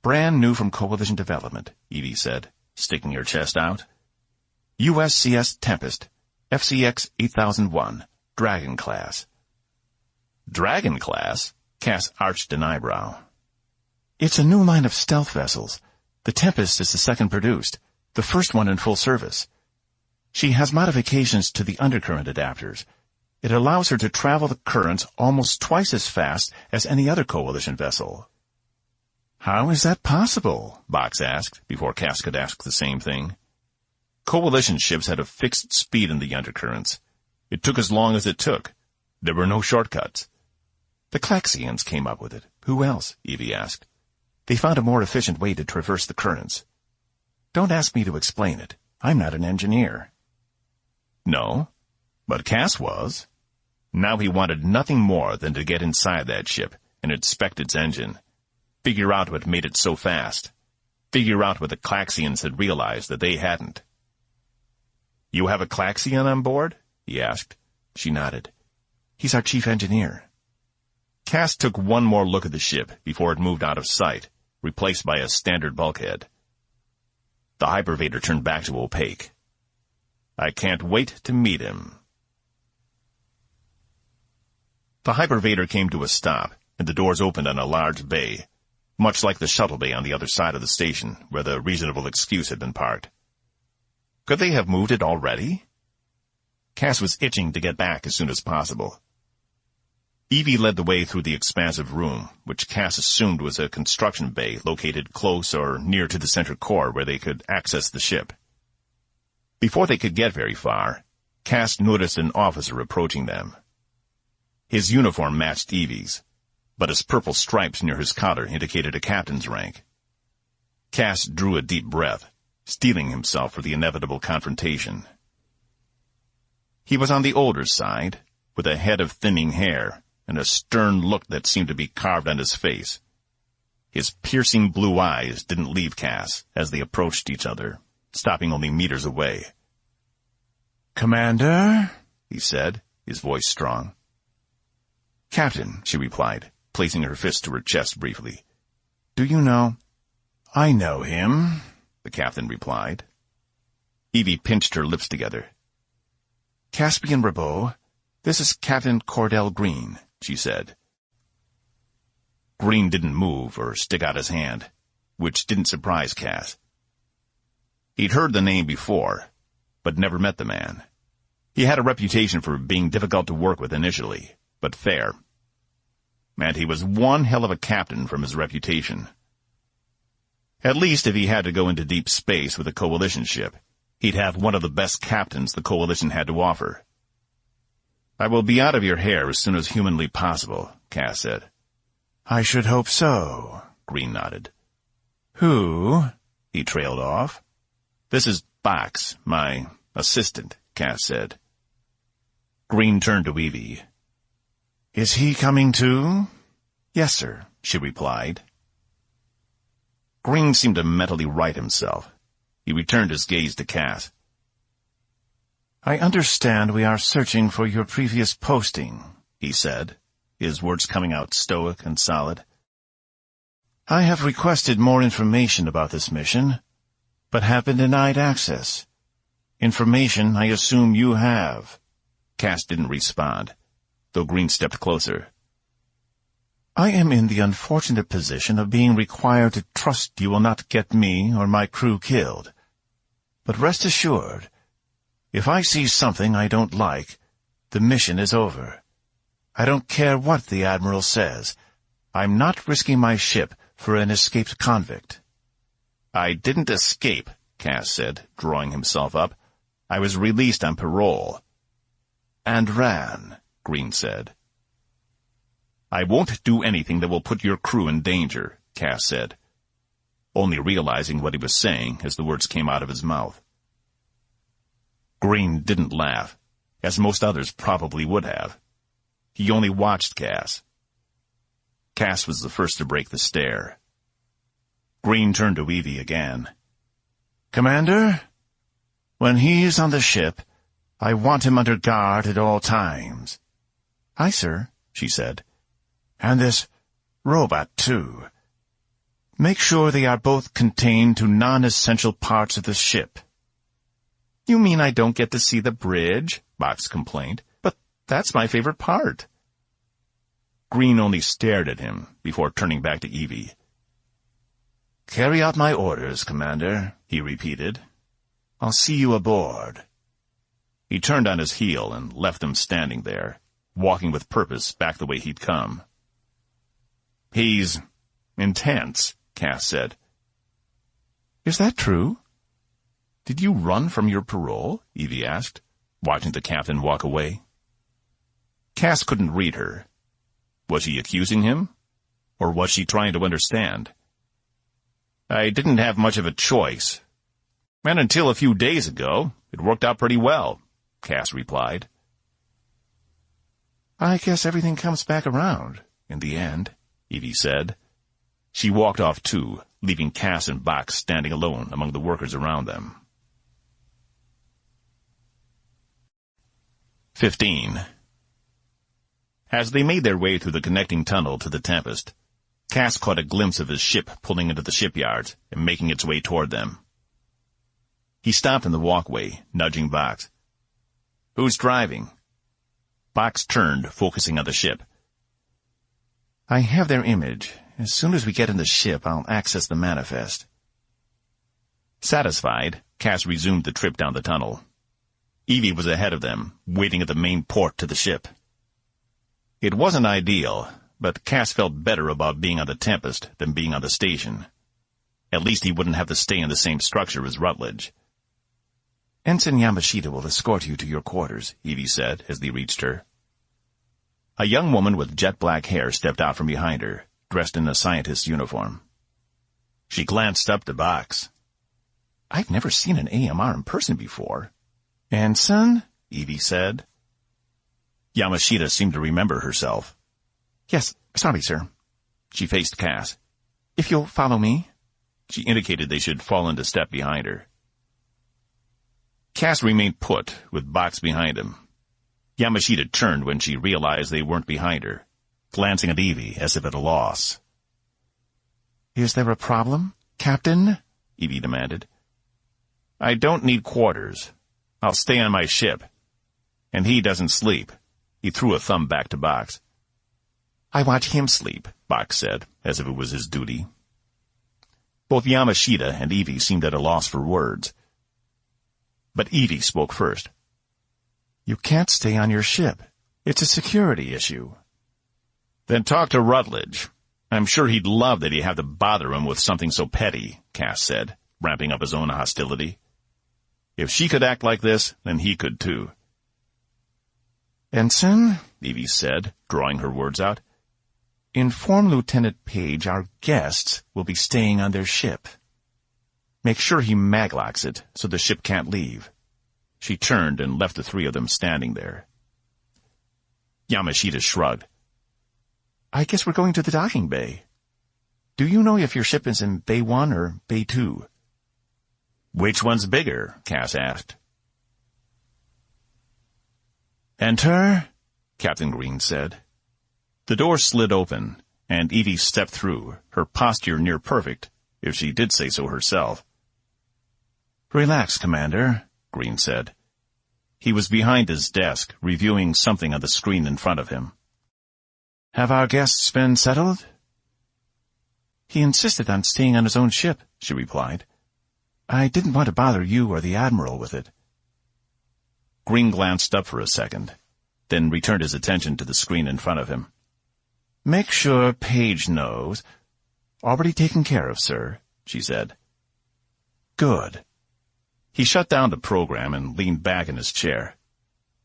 brand new from Coalition development," Evie said, sticking her chest out. "USCS Tempest, FCX 8001, Dragon class." "Dragon class?" Cass arched an eyebrow. "It's a new line of stealth vessels. The Tempest is the second produced, the first one in full service. She has modifications to the undercurrent adapters. It allows her to travel the currents almost twice as fast as any other Coalition vessel." "How is that possible?" Box asked, before Cass could ask the same thing. Coalition ships had a fixed speed in the undercurrents. It took as long as it took. There were no shortcuts. "The Klaxians came up with it. Who else?" Evie asked. "They found a more efficient way to traverse the currents. Don't ask me to explain it. I'm not an engineer." No, but Cass was. Now he wanted nothing more than to get inside that ship and inspect its engine. Figure out what made it so fast. Figure out what the Klaxians had realized that they hadn't. "You have a Klaxian on board?" he asked. She nodded. "He's our chief engineer." Cass took one more look at the ship before it moved out of sight, replaced by a standard bulkhead. The hypervator turned back to opaque. "I can't wait to meet him." The hypervator came to a stop, and the doors opened on a large bay, much like the shuttle bay on the other side of the station, where the reasonable excuse had been parked. Could they have moved it already? Cass was itching to get back as soon as possible. Evie led the way through the expansive room, which Cass assumed was a construction bay located close or near to the center core where they could access the ship. Before they could get very far, Cass noticed an officer approaching them. His uniform matched Evie's. but his purple stripes near his collar indicated a captain's rank. Cass drew a deep breath, steeling himself for the inevitable confrontation. He was on the older side, with a head of thinning hair and a stern look that seemed to be carved on his face. His piercing blue eyes didn't leave Cass as they approached each other, stopping only meters away. "Commander?" he said, his voice strong. "Captain," she replied, placing her fist to her chest briefly. "Do you know?" "I know him," the captain replied. Evie pinched her lips together. "Caspian Robeaux, this is Captain Cordell Green," she said. Green didn't move or stick out his hand, which didn't surprise Cass. He'd heard the name before, but never met the man. He had a reputation for being difficult to work with initially, but fair. And he was one hell of a captain from his reputation. At least if he had to go into deep space with a coalition ship, he'd have one of the best captains the coalition had to offer. "I will be out of your hair as soon as humanly possible," Cass said. "I should hope so," Green nodded. "Who?" He trailed off. "This is Box, my assistant," Cass said. Green turned to Evie. "Is he coming too?" "Yes, sir," she replied. Green seemed to mentally right himself. He returned his gaze to Cass. "I understand we are searching for your previous posting," he said, his words coming out stoic and solid. "I have requested more information about this mission, but have been denied access. Information I assume you have." Cass didn't respond, though Green stepped closer. "I am in the unfortunate position of being required to trust you will not get me or my crew killed. But rest assured, if I see something I don't like, the mission is over. I don't care what the Admiral says. I'm not risking my ship for an escaped convict." "I didn't escape," Cass said, drawing himself up. "I was released on parole." "And ran," Green said. "I won't do anything that will put your crew in danger," Cass said, only realizing what he was saying as the words came out of his mouth. Green didn't laugh, as most others probably would have. He only watched Cass. Cass was the first to break the stare. Green turned to Evie again. "Commander, when he's on the ship, I want him under guard at all times." "Aye, sir," she said. "And this robot, too. Make sure they are both contained to non-essential parts of the ship." "You mean I don't get to see the bridge?" Box complained. "But that's my favorite part." Green only stared at him before turning back to Evie. "Carry out my orders, Commander," he repeated. "I'll see you aboard." He turned on his heel and left them standing there, walking with purpose back the way he'd come. "He's intense," Cass said. "Is that true?" "Did you run from your parole?" Evie asked, watching the captain walk away. Cass couldn't read her. Was she accusing him? Or was she trying to understand? "I didn't have much of a choice. And until a few days ago, it worked out pretty well," Cass replied. "I guess everything comes back around, in the end," Evie said. She walked off too, leaving Cass and Box standing alone among the workers around them. 15. As they made their way through the connecting tunnel to the Tempest, Cass caught a glimpse of his ship pulling into the shipyard and making its way toward them. He stopped in the walkway, nudging Box. "Who's driving?" Box turned, focusing on the ship. "I have their image. As soon as we get in the ship, I'll access the manifest." Satisfied, Cass resumed the trip down the tunnel. Evie was ahead of them, waiting at the main port to the ship. It wasn't ideal, but Cass felt better about being on the Tempest than being on the station. At least he wouldn't have to stay in the same structure as Rutledge. "Ensign Yamashita will escort you to your quarters," Evie said as they reached her. A young woman with jet-black hair stepped out from behind her, dressed in a scientist's uniform. She glanced up to Box. "I've never seen an AMR in person before." "Ensign?" Evie said. Yamashita seemed to remember herself. "Yes, sorry, sir." She faced Cass. "If you'll follow me." She indicated they should fall into step behind her. Cass remained put, with Box behind him. Yamashita turned when she realized they weren't behind her, glancing at Evie as if at a loss. "Is there a problem, Captain?" Evie demanded. "I don't need quarters. I'll stay on my ship. And he doesn't sleep." He threw a thumb back to Box. "I watch him sleep," Box said, as if it was his duty. Both Yamashita and Evie seemed at a loss for words. But Evie spoke first. "You can't stay on your ship. It's a security issue." "Then talk to Rutledge. I'm sure he'd love that you have to bother him with something so petty," Cass said, ramping up his own hostility. If she could act like this, then he could too. "Ensign," Evie said, drawing her words out, "inform Lieutenant Page our guests will be staying on their ship. Make sure he maglocks it so the ship can't leave." She turned and left the three of them standing there. Yamashita shrugged. "I guess we're going to the docking bay. Do you know if your ship is in Bay 1 or Bay 2? "Which one's bigger?" Cass asked. "Enter," Captain Green said. The door slid open, and Evie stepped through, her posture near perfect, if she did say so herself. "Relax, Commander," Green said. He was behind his desk, reviewing something on the screen in front of him. "Have our guests been settled?" "He insisted on staying on his own ship," she replied. "I didn't want to bother you or the Admiral with it." Green glanced up for a second, then returned his attention to the screen in front of him. "Make sure Page knows." "Already taken care of, sir," she said. "Good." He shut down the program and leaned back in his chair.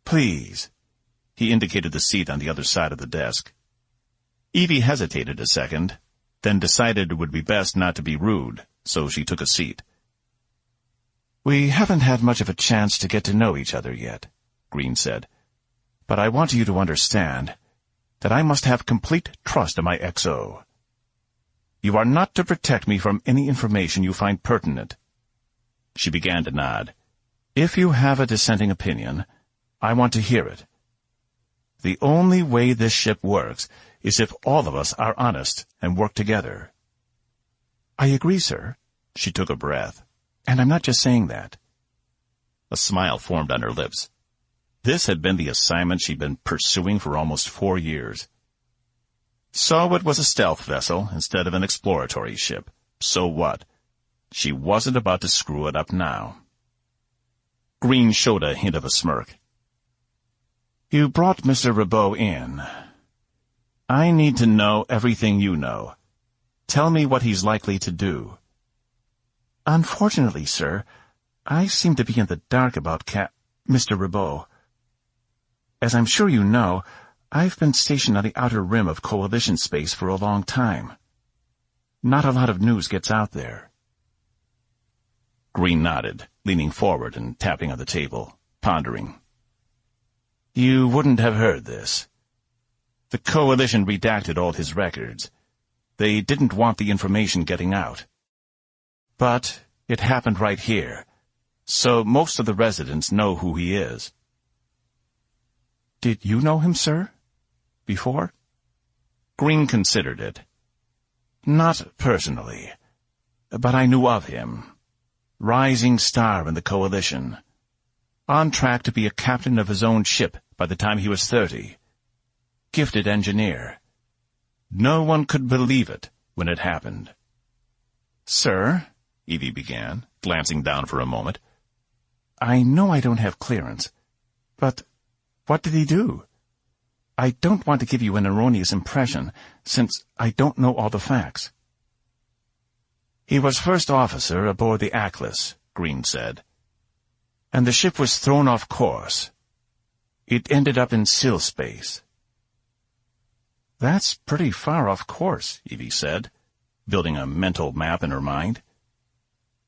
"Please." He indicated the seat on the other side of the desk. Evie hesitated a second, then decided it would be best not to be rude, so she took a seat. "We haven't had much of a chance to get to know each other yet," Green said. "But I want you to understand that I must have complete trust in my XO. You are not to protect me from any information you find pertinent." She began to nod. "If you have a dissenting opinion, I want to hear it. The only way this ship works is if all of us are honest and work together." "I agree, sir." She took a breath. "And I'm not just saying that." A smile formed on her lips. This had been the assignment she'd been pursuing for almost 4 years. So it was a stealth vessel instead of an exploratory ship. So what? She wasn't about to screw it up now. Green showed a hint of a smirk. "You brought Mr. Robeaux in. I need to know everything you know. Tell me what he's likely to do." "Unfortunately, sir, I seem to be in the dark about Mr. Robeaux. As I'm sure you know, I've been stationed on the outer rim of Coalition space for a long time. Not a lot of news gets out there." Green nodded, leaning forward and tapping on the table, pondering. "You wouldn't have heard this. The Coalition redacted all his records. They didn't want the information getting out. But it happened right here, so most of the residents know who he is." "Did you know him, sir? Before?" Green considered it. "Not personally, but I knew of him. Rising star in the Coalition. On track to be a captain of his own ship by the time he was 30. Gifted engineer. No one could believe it when it happened." "Sir," Evie began, glancing down for a moment. "I know I don't have clearance, but what did he do? I don't want to give you an erroneous impression, since I don't know all the facts." "He was first officer aboard the Atlas," Green said. "And the ship was thrown off course. It ended up in SIL space. That's pretty far off course, Evie said, building a mental map in her mind.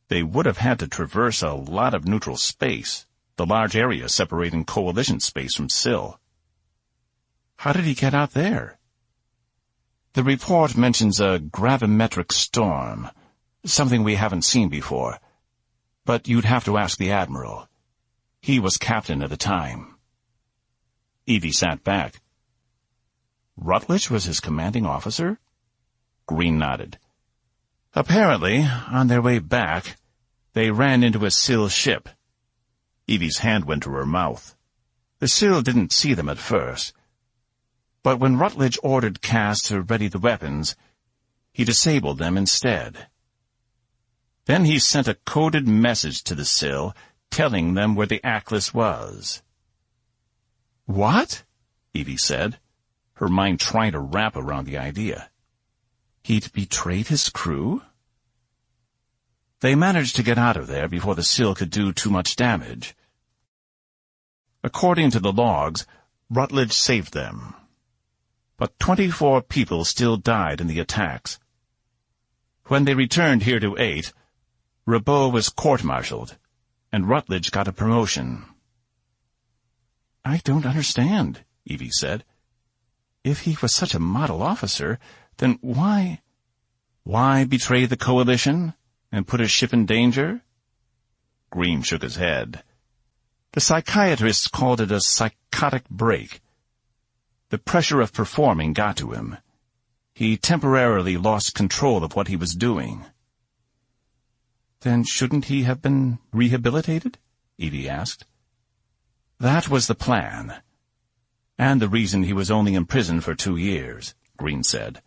They would have had to traverse a lot of neutral space, the large area separating coalition space from Sill. How did he get out there? The report mentions a gravimetric storm, something we haven't seen before. But you'd have to ask the Admiral. He was captain at the time. Evie sat back. Rutledge was his commanding officer? Green nodded. Apparently, on their way back, they ran into a Sill ship. Evie's hand went to her mouth. The Sill didn't see them at first. But when Rutledge ordered Cass to ready the weapons, he disabled them instead. Then he sent a coded message to the Sill, telling them where the Atlas was. What? Evie said, her mind trying to wrap around the idea. He'd betrayed his crew? They managed to get out of there before the Sill could do too much damage. According to the logs, Rutledge saved them. But 24 people still died in the attacks. When they returned here to 8, Robeaux was court-martialed, and Rutledge got a promotion. I don't understand, Evie said. If he was such a model officer, then why... Why betray the coalition and put his ship in danger? Green shook his head. The psychiatrists called it a psychotic break. The pressure of performing got to him. He temporarily lost control of what he was doing. Then shouldn't he have been rehabilitated? Evie asked. That was the plan. And the reason he was only in prison for 2 years, Green said.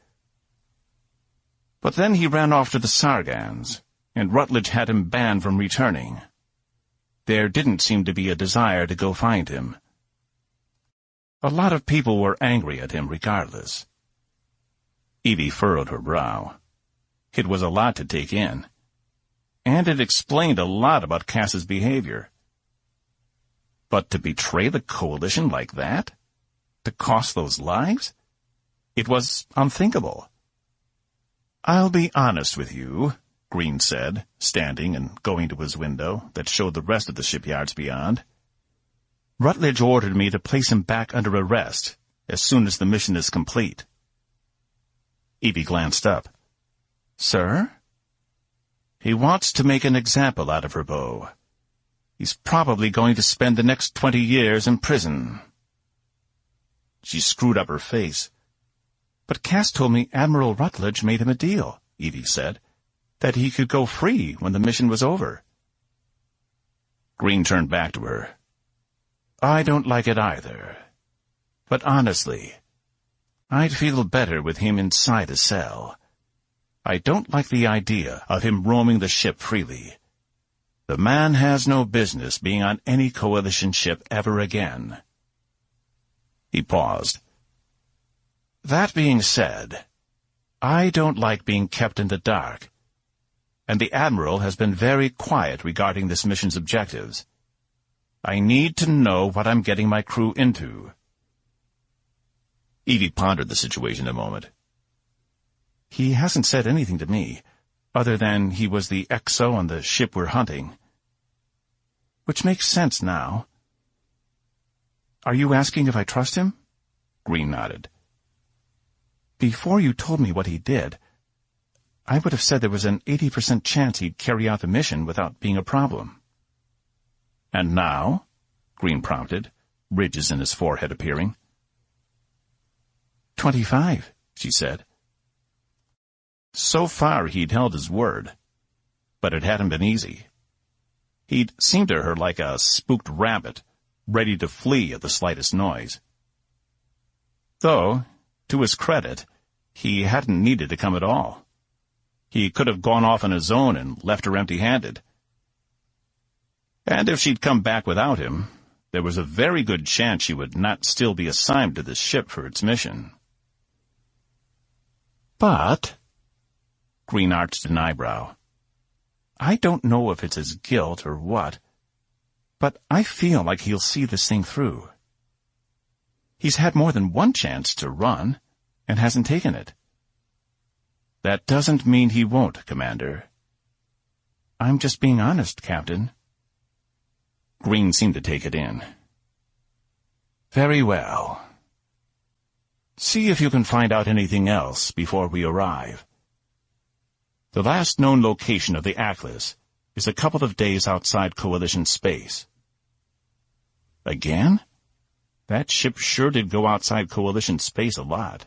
But then he ran off to the Sargans, and Rutledge had him banned from returning. There didn't seem to be a desire to go find him. A lot of people were angry at him regardless. Evie furrowed her brow. It was a lot to take in. And it explained a lot about Cass's behavior. But to betray the coalition like that? To cost those lives? It was unthinkable. I'll be honest with you, Green said, standing and going to his window that showed the rest of the shipyards beyond. Rutledge ordered me to place him back under arrest as soon as the mission is complete. Evie glanced up. Sir? He wants to make an example out of Robeaux. He's probably going to spend the next 20 years in prison. She screwed up her face. But Cass told me Admiral Rutledge made him a deal, Evie said, that he could go free when the mission was over. Green turned back to her. I don't like it either. But honestly, I'd feel better with him inside a cell. I don't like the idea of him roaming the ship freely. The man has no business being on any coalition ship ever again. He paused. That being said, I don't like being kept in the dark, and the Admiral has been very quiet regarding this mission's objectives. I need to know what I'm getting my crew into. Evie pondered the situation a moment. He hasn't said anything to me, other than he was the XO on the ship we're hunting. Which makes sense now. Are you asking if I trust him? Green nodded. Before you told me what he did, I would have said there was an 80% chance he'd carry out the mission without being a problem. And now? Green prompted, ridges in his forehead appearing. 25, she said. So far he'd held his word, but it hadn't been easy. He'd seemed to her like a spooked rabbit, ready to flee at the slightest noise. Though, to his credit, he hadn't needed to come at all. He could have gone off on his own and left her empty-handed. And if she'd come back without him, there was a very good chance she would not still be assigned to this ship for its mission. But... Green arched an eyebrow. I don't know if it's his guilt or what, but I feel like he'll see this thing through. He's had more than one chance to run, and hasn't taken it. That doesn't mean he won't, Commander. I'm just being honest, Captain. Green seemed to take it in. Very well. See if you can find out anything else before we arrive. The last known location of the Atlas is a couple of days outside Coalition space. Again? That ship sure did go outside Coalition space a lot.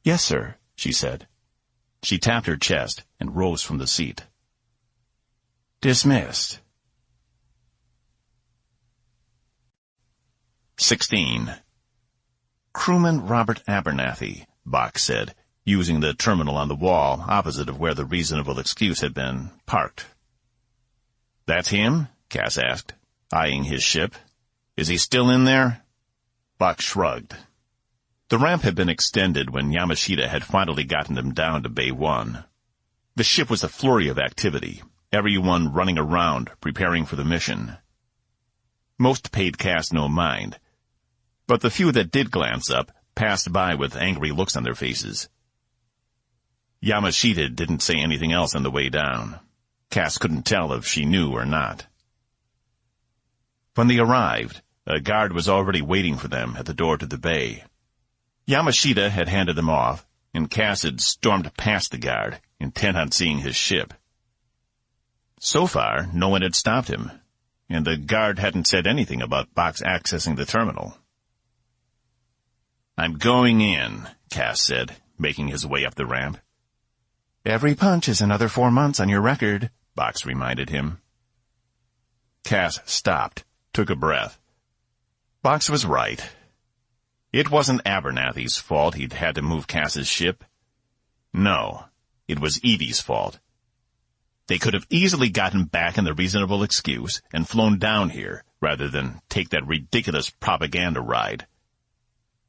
Yes, sir, she said. She tapped her chest and rose from the seat. Dismissed. 16. Crewman Robert Abernathy, Bach said, using the terminal on the wall opposite of where the reasonable excuse had been parked. That's him? Cass asked, eyeing his ship. Is he still in there? Bach shrugged. The ramp had been extended when Yamashita had finally gotten them down to Bay 1. The ship was a flurry of activity, everyone running around, preparing for the mission. Most paid Cass no mind, but the few that did glance up passed by with angry looks on their faces. Yamashita didn't say anything else on the way down. Cass couldn't tell if she knew or not. When they arrived, a guard was already waiting for them at the door to the bay. Yamashita had handed them off, and Cass had stormed past the guard, intent on seeing his ship. So far, no one had stopped him, and the guard hadn't said anything about Bach's accessing the terminal. I'm going in, Cass said, making his way up the ramp. Every punch is another 4 months on your record, Bach reminded him. Cass stopped, took a breath. Bach was right. It wasn't Abernathy's fault he'd had to move Cass's ship. No, it was Evie's fault. They could have easily gotten back in the reasonable excuse and flown down here, rather than take that ridiculous propaganda ride.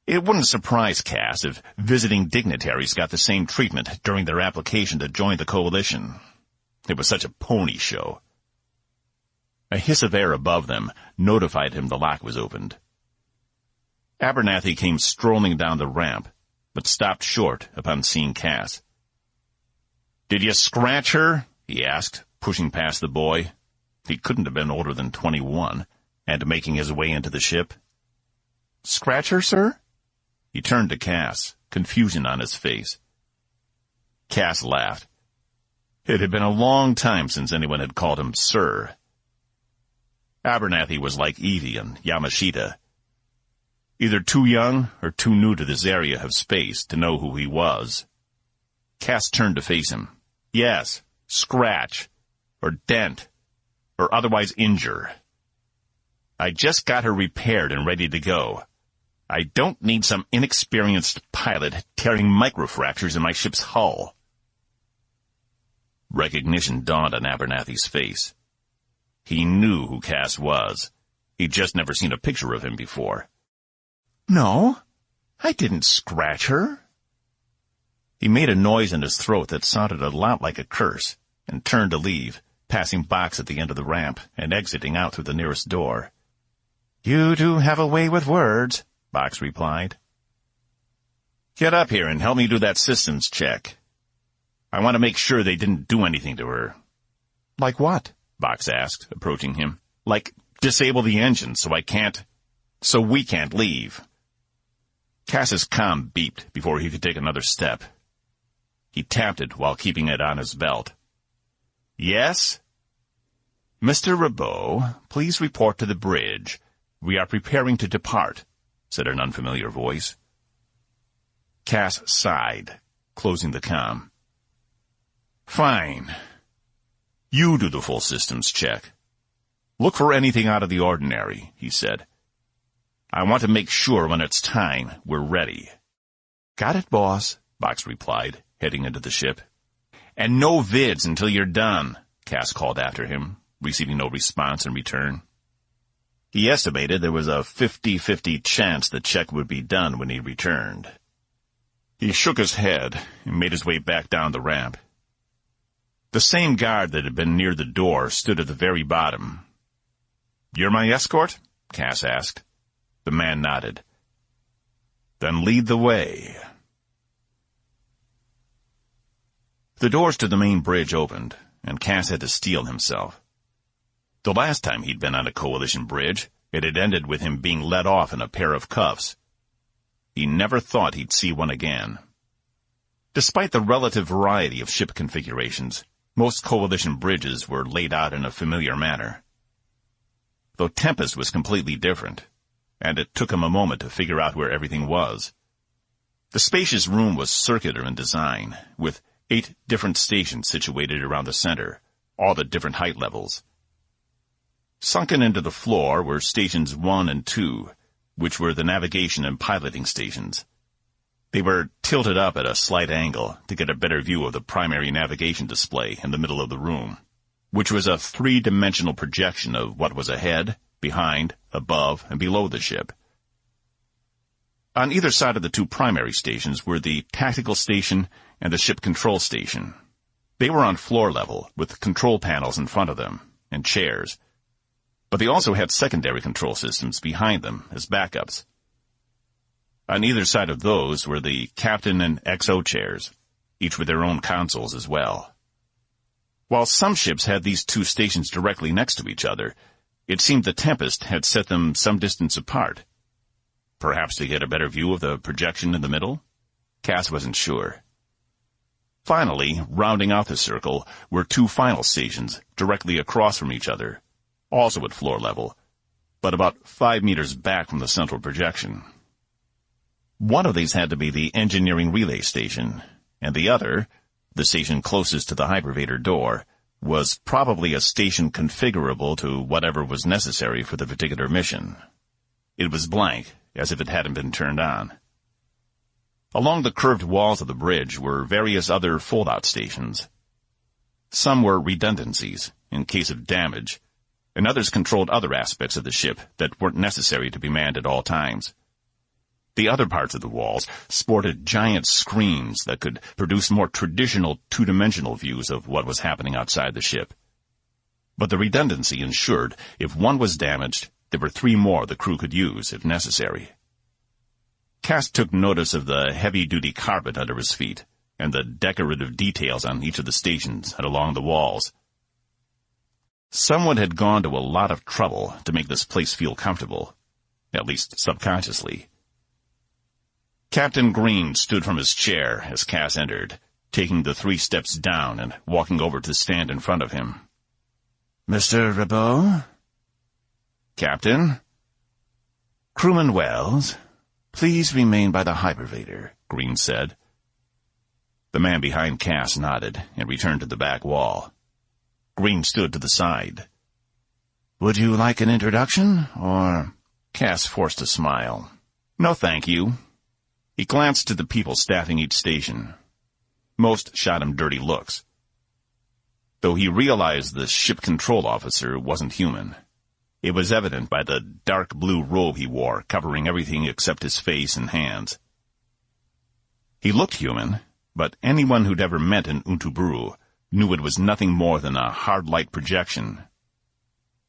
It wouldn't surprise Cass if visiting dignitaries got the same treatment during their application to join the coalition. It was such a pony show. A hiss of air above them notified him the lock was opened. Abernathy came strolling down the ramp, but stopped short upon seeing Cass. "Did you scratch her?" he asked, pushing past the boy. He couldn't have been older than 21, and making his way into the ship. "Scratch her, sir?" He turned to Cass, confusion on his face. Cass laughed. It had been a long time since anyone had called him Sir. Abernathy was like Evie and Yamashita. Either too young or too new to this area of space to know who he was. Cass turned to face him. "Yes, scratch, or dent, or otherwise injure. I just got her repaired and ready to go. I don't need some inexperienced pilot tearing microfractures in my ship's hull." Recognition dawned on Abernathy's face. He knew who Cass was. He'd just never seen a picture of him before. "No, I didn't scratch her." He made a noise in his throat that sounded a lot like a curse, and turned to leave, passing Box at the end of the ramp and exiting out through the nearest door. "You do have a way with words," Box replied. "Get up here and help me do that systems check. I want to make sure they didn't do anything to her." "Like what?" Box asked, approaching him. "Like, disable the engine so we can't leave." Cass's comm beeped before he could take another step. He tapped it while keeping it on his belt. "Yes?" "Mr. Robeaux, please report to the bridge. We are preparing to depart," said an unfamiliar voice. Cass sighed, closing the comm. "Fine. You do the full systems check. Look for anything out of the ordinary," he said. "I want to make sure when it's time, we're ready." "Got it, boss," Box replied, heading into the ship. "And no vids until you're done," Cass called after him, receiving no response in return. He estimated there was a 50-50 chance the check would be done when he returned. He shook his head and made his way back down the ramp. The same guard that had been near the door stood at the very bottom. "You're my escort?" Cass asked. The man nodded. Then lead the way. The doors to the main bridge opened, and Cass had to steel himself. The last time he'd been on a coalition bridge, it had ended with him being let off in a pair of cuffs. He never thought he'd see one again. Despite the relative variety of ship configurations, most coalition bridges were laid out in a familiar manner. Though Tempest was completely different, and it took him a moment to figure out where everything was. The spacious room was circular in design, with 8 different stations situated around the center, all at different height levels. Sunken into the floor were stations 1 and 2, which were the navigation and piloting stations. They were tilted up at a slight angle to get a better view of the primary navigation display in the middle of the room, which was a 3-dimensional projection of what was ahead, behind, above, and below the ship. On either side of the 2 primary stations were the tactical station and the ship control station. They were on floor level, with control panels in front of them, and chairs. But they also had secondary control systems behind them as backups. On either side of those were the captain and XO chairs, each with their own consoles as well. While some ships had these 2 stations directly next to each other, it seemed the Tempest had set them some distance apart. Perhaps to get a better view of the projection in the middle? Cass wasn't sure. Finally, rounding out the circle, were 2 final stations directly across from each other, also at floor level, but about 5 meters back from the central projection. One of these had to be the engineering relay station, and the other, the station closest to the hypervator door, was probably a station configurable to whatever was necessary for the particular mission. It was blank, as if it hadn't been turned on. Along the curved walls of the bridge were various other fold-out stations. Some were redundancies, in case of damage, and others controlled other aspects of the ship that weren't necessary to be manned at all times. The other parts of the walls sported giant screens that could produce more traditional 2-dimensional views of what was happening outside the ship. But the redundancy ensured if one was damaged, there were 3 more the crew could use if necessary. Cass took notice of the heavy-duty carpet under his feet and the decorative details on each of the stations and along the walls. Someone had gone to a lot of trouble to make this place feel comfortable, at least subconsciously. Captain Green stood from his chair as Cass entered, taking the 3 steps down and walking over to stand in front of him. Mr. Robeaux? Captain? Crewman Wells, please remain by the hypervator, Green said. The man behind Cass nodded and returned to the back wall. Green stood to the side. Would you like an introduction, or... Cass forced a smile. No, thank you. He glanced to the people staffing each station. Most shot him dirty looks. Though he realized the ship control officer wasn't human. It was evident by the dark blue robe he wore, covering everything except his face and hands. He looked human, but anyone who'd ever met an Untuburu knew it was nothing more than a hard light projection.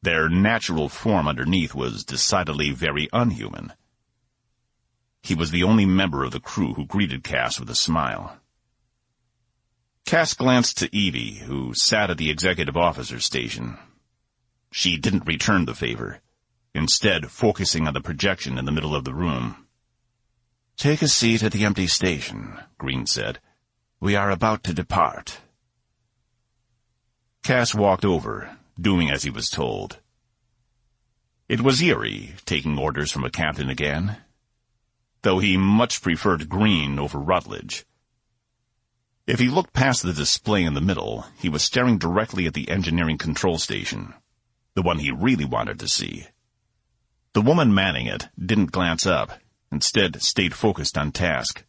Their natural form underneath was decidedly very unhuman. He was the only member of the crew who greeted Cass with a smile. Cass glanced to Evie, who sat at the executive officer's station. She didn't return the favor, instead focusing on the projection in the middle of the room. Take a seat at the empty station, Green said. We are about to depart. Cass walked over, doing as he was told. It was eerie, taking orders from a captain again, though he much preferred Green over Rutledge. If he looked past the display in the middle, he was staring directly at the engineering control station, the one he really wanted to see. The woman manning it didn't glance up, instead stayed focused on task,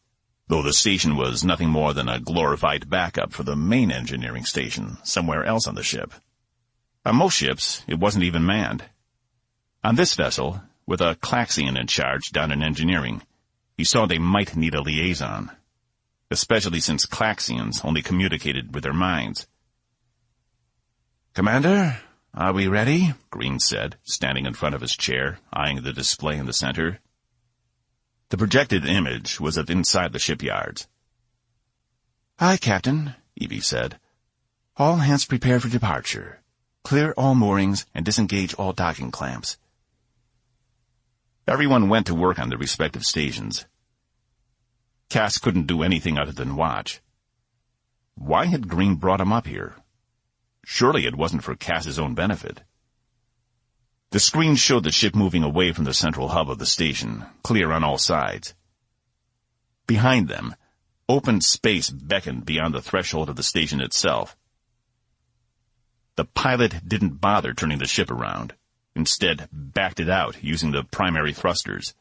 though the station was nothing more than a glorified backup for the main engineering station somewhere else on the ship. On most ships, it wasn't even manned. On this vessel, with a Claxion in charge down in engineering, he saw they might need a liaison, especially since Claxions only communicated with their minds. Commander, are we ready? Green said, standing in front of his chair, eyeing the display in the center. The projected image was of inside the shipyards. "Aye, Captain," Evie said. "All hands prepare for departure. Clear all moorings and disengage all docking clamps." Everyone went to work on their respective stations. Cass couldn't do anything other than watch. Why had Green brought him up here? Surely it wasn't for Cass's own benefit. The screen showed the ship moving away from the central hub of the station, clear on all sides. Behind them, open space beckoned beyond the threshold of the station itself. The pilot didn't bother turning the ship around. Instead, backed it out using the primary thrusters.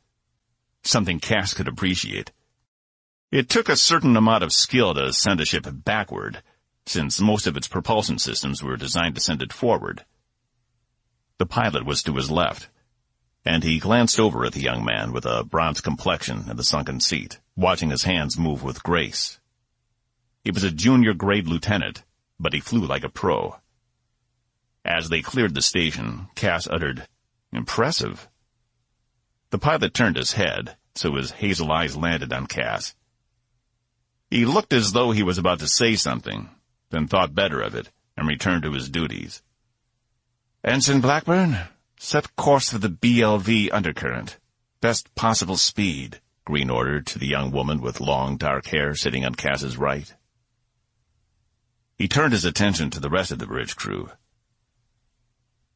Something Cass could appreciate. It took a certain amount of skill to send a ship backward, since most of its propulsion systems were designed to send it forward. The pilot was to his left, and he glanced over at the young man with a bronze complexion in the sunken seat, watching his hands move with grace. He was a junior-grade lieutenant, but he flew like a pro. As they cleared the station, Cass uttered, "Impressive." The pilot turned his head, so his hazel eyes landed on Cass. He looked as though he was about to say something, then thought better of it, and returned to his duties. "Ensign Blackburn, set course for the BLV undercurrent. Best possible speed," Green ordered to the young woman with long, dark hair sitting on Cass's right. He turned his attention to the rest of the bridge crew.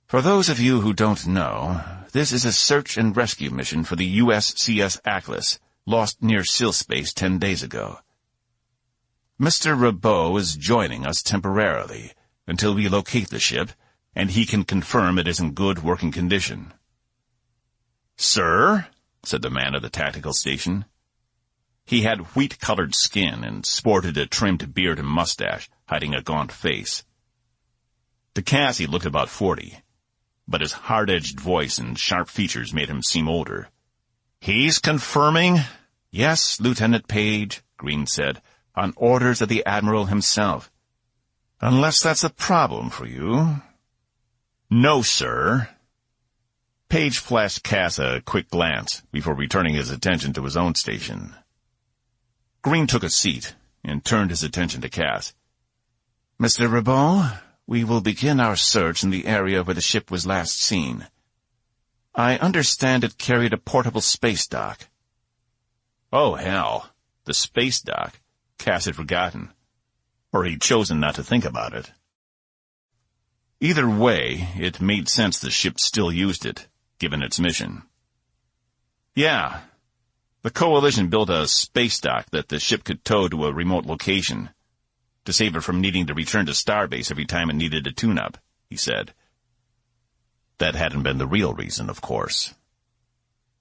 "For those of you who don't know, this is a search and rescue mission for the USCS Atlas, lost near Sill Space 10 days ago. Mr. Robeaux is joining us temporarily until we locate the ship, and he can confirm it is in good working condition." "Sir?" said the man at the tactical station. He had wheat-colored skin and sported a trimmed beard and mustache, hiding a gaunt face. To Cass he looked about 40, but his hard-edged voice and sharp features made him seem older. "He's confirming?" "Yes, Lieutenant Page," Green said, "on orders of the Admiral himself. Unless that's a problem for you." "No, sir." Page flashed Cass a quick glance before returning his attention to his own station. Green took a seat and turned his attention to Cass. "Mr. Robeaux, we will begin our search in the area where the ship was last seen. I understand it carried a portable space dock." Oh, hell. The space dock. Cass had forgotten. Or he'd chosen not to think about it. Either way, it made sense the ship still used it, given its mission. Yeah, the Coalition built a space dock that the ship could tow to a remote location, to save it from needing to return to Starbase every time it needed a tune-up, he said. That hadn't been the real reason, of course.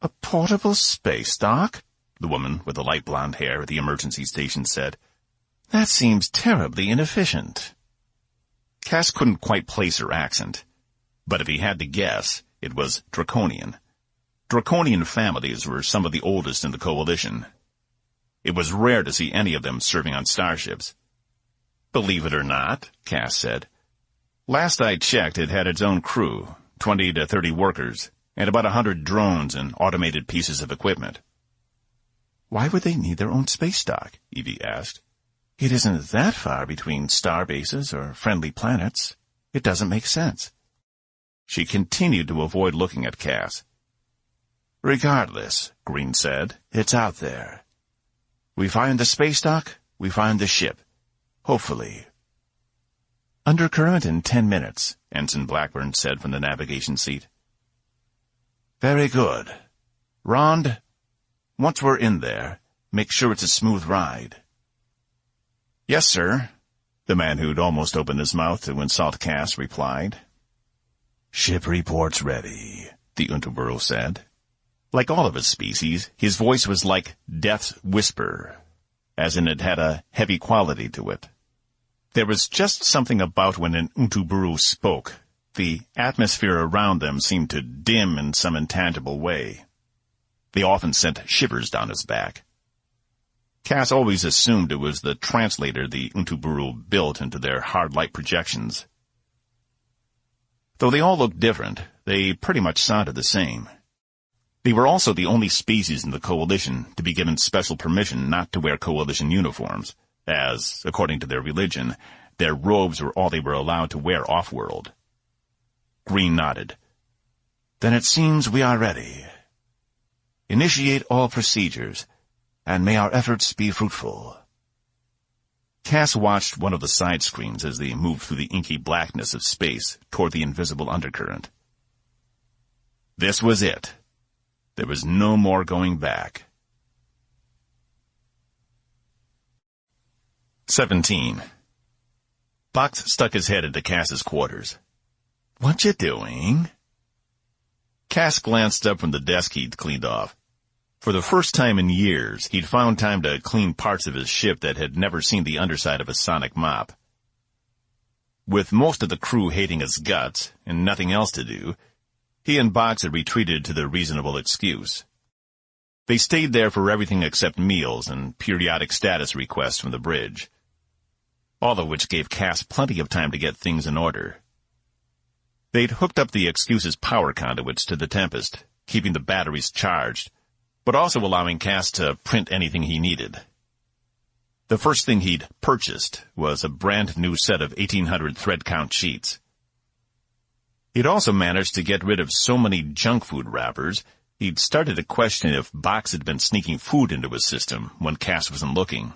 "A portable space dock?" the woman with the light blonde hair at the emergency station said. "That seems terribly inefficient." Cass couldn't quite place her accent, but if he had to guess, it was Draconian. Draconian families were some of the oldest in the Coalition. It was rare to see any of them serving on starships. "Believe it or not," Cass said. "Last I checked, it had its own crew, 20 to 30 workers, and about 100 drones and automated pieces of equipment." "Why would they need their own space dock?" Evie asked. "It isn't that far between star bases or friendly planets. It doesn't make sense." She continued to avoid looking at Cass. "Regardless," Green said, "it's out there. We find the space dock, we find the ship. Hopefully." "Undercurrent in 10 minutes, Ensign Blackburn said from the navigation seat. "Very good. Rond, once we're in there, make sure it's a smooth ride." "Yes, sir," the man who'd almost opened his mouth to insult Cass replied. "Ship reports ready," the Unterburu said. Like all of his species, his voice was like death's whisper, as in it had a heavy quality to it. There was just something about when an Unterburu spoke. The atmosphere around them seemed to dim in some intangible way. They often sent shivers down his back. Cass always assumed it was the translator the Unterburu built into their hard light projections. Though they all looked different, they pretty much sounded the same. They were also the only species in the Coalition to be given special permission not to wear Coalition uniforms, as, according to their religion, their robes were all they were allowed to wear off-world. Green nodded. Then it seems we are ready. Initiate all procedures, and may our efforts be fruitful. Cass watched one of the side screens as they moved through the inky blackness of space toward the invisible undercurrent. This was it. There was no more going back. 17. Box stuck his head into Cass's quarters. What you doing? Cass glanced up from the desk he'd cleaned off. For the first time in years, he'd found time to clean parts of his ship that had never seen the underside of a sonic mop. With most of the crew hating his guts and nothing else to do, he and Box had retreated to the reasonable excuse. They stayed there for everything except meals and periodic status requests from the bridge, all of which gave Cass plenty of time to get things in order. They'd hooked up the excuse's power conduits to the Tempest, keeping the batteries charged, but also allowing Cass to print anything he needed. The first thing he'd purchased was a brand new set of 1800 thread count sheets. He'd also managed to get rid of so many junk food wrappers, he'd started to question if Box had been sneaking food into his system when Cass wasn't looking.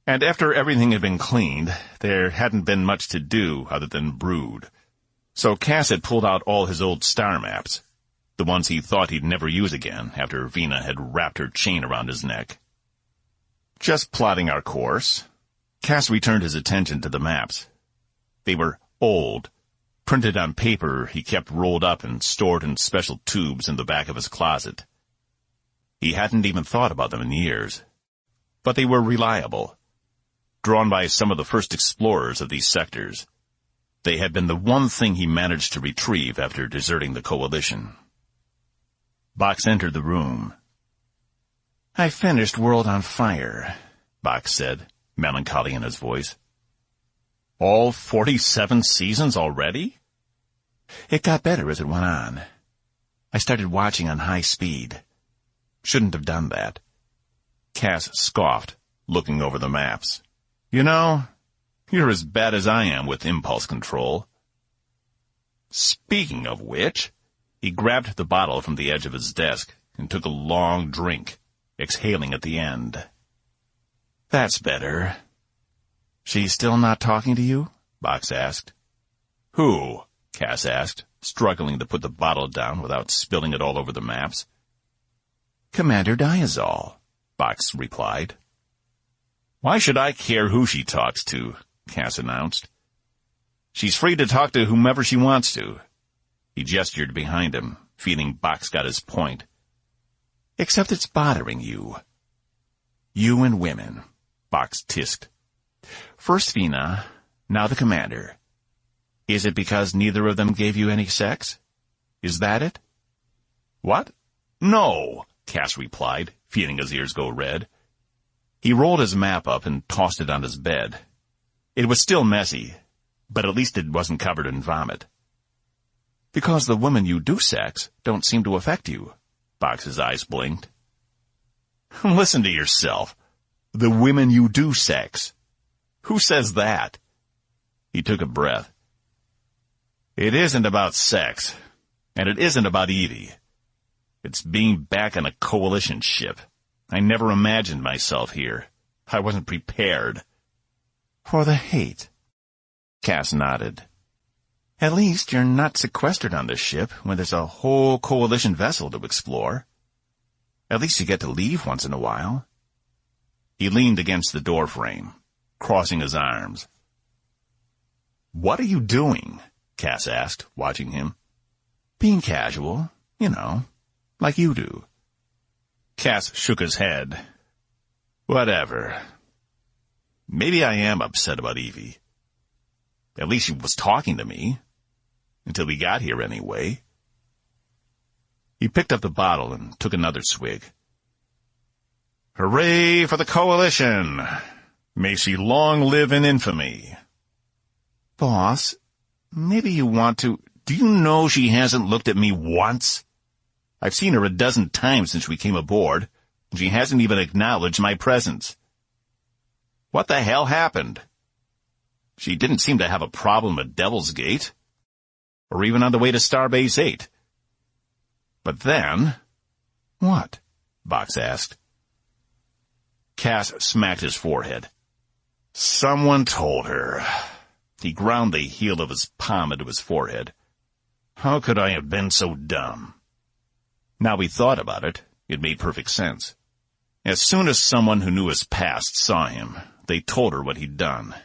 And after everything had been cleaned, there hadn't been much to do other than brood. So Cass had pulled out all his old star maps, the ones he thought he'd never use again after Vina had wrapped her chain around his neck. Just plotting our course. Cass returned his attention to the maps. They were old, printed on paper he kept rolled up and stored in special tubes in the back of his closet. He hadn't even thought about them in years. But they were reliable, drawn by some of the first explorers of these sectors. They had been the one thing he managed to retrieve after deserting the Coalition. Box entered the room. I finished World on Fire, Box said, melancholy in his voice. All 47 seasons already? It got better as it went on. I started watching on high speed. Shouldn't have done that. Cass scoffed, looking over the maps. You know, you're as bad as I am with impulse control. Speaking of which, he grabbed the bottle from the edge of his desk and took a long drink, exhaling at the end. That's better. She's still not talking to you? Box asked. Who? Cass asked, struggling to put the bottle down without spilling it all over the maps. Commander Diazol, Box replied. Why should I care who she talks to? Cass announced. She's free to talk to whomever she wants to. He gestured behind him, feeling Box got his point. Except it's bothering you. You and women, Box tisked. First Vina, now the commander. Is it because neither of them gave you any sex? Is that it? What? No, Cass replied, feeling his ears go red. He rolled his map up and tossed it on his bed. It was still messy, but at least it wasn't covered in vomit. Because the women you do sex don't seem to affect you. Box's eyes blinked. Listen to yourself. The women you do sex. Who says that? He took a breath. It isn't about sex, and it isn't about Evie. It's being back on a Coalition ship. I never imagined myself here. I wasn't prepared. For the hate. Cass nodded. At least you're not sequestered on this ship when there's a whole Coalition vessel to explore. At least you get to leave once in a while. He leaned against the door frame, crossing his arms. What are you doing? Cass asked, watching him. Being casual, you know, like you do. Cass shook his head. Whatever. Maybe I am upset about Evie. At least she was talking to me. Until we got here, anyway. He picked up the bottle and took another swig. Hooray for the Coalition! May she long live in infamy. Boss, maybe you want to... Do you know she hasn't looked at me once? I've seen her a dozen times since we came aboard, and she hasn't even acknowledged my presence. What the hell happened? She didn't seem to have a problem at Devil's Gate, or even on the way to Starbase 8. But then... What? Box asked. Cass smacked his forehead. Someone told her. He ground the heel of his palm into his forehead. How could I have been so dumb? Now he thought about it, it made perfect sense. As soon as someone who knew his past saw him, they told her what he'd done.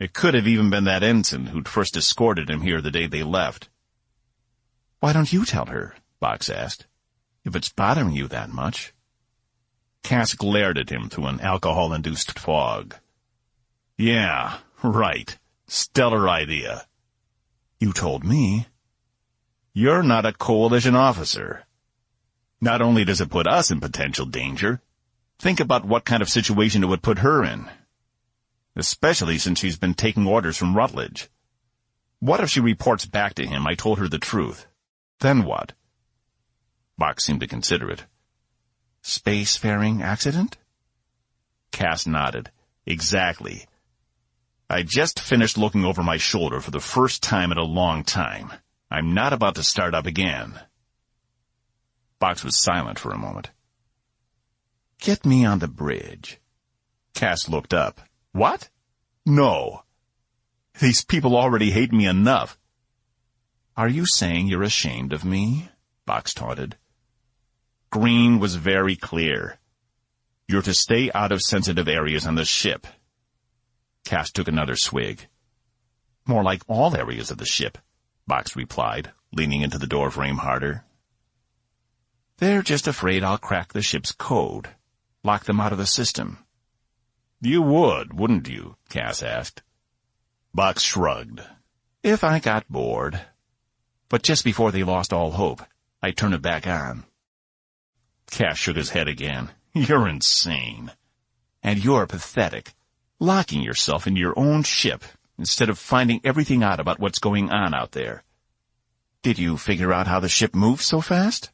It could have even been that ensign who'd first escorted him here the day they left. Why don't you tell her? Box asked. If it's bothering you that much. Cass glared at him through an alcohol-induced fog. Yeah, right. Stellar idea. You told me. You're not a coalition officer. Not only does it put us in potential danger, think about what kind of situation it would put her in. Especially since she's been taking orders from Rutledge. What if she reports back to him I told her the truth? Then what? Box seemed to consider it. Spacefaring accident? Cass nodded. Exactly. I just finished looking over my shoulder for the first time in a long time. I'm not about to start up again. Box was silent for a moment. Get me on the bridge. Cass looked up. What? No. These people already hate me enough. Are you saying you're ashamed of me? Box taunted. Green was very clear. You're to stay out of sensitive areas on the ship. Cass took another swig. More like all areas of the ship, Box replied, leaning into the doorframe harder. They're just afraid I'll crack the ship's code. Lock them out of the system. You would, wouldn't you? Cass asked. Box shrugged. If I got bored. But just before they lost all hope, I'd turn it back on. Cass shook his head again. You're insane. And you're pathetic. Locking yourself in your own ship instead of finding everything out about what's going on out there. Did you figure out how the ship moves so fast?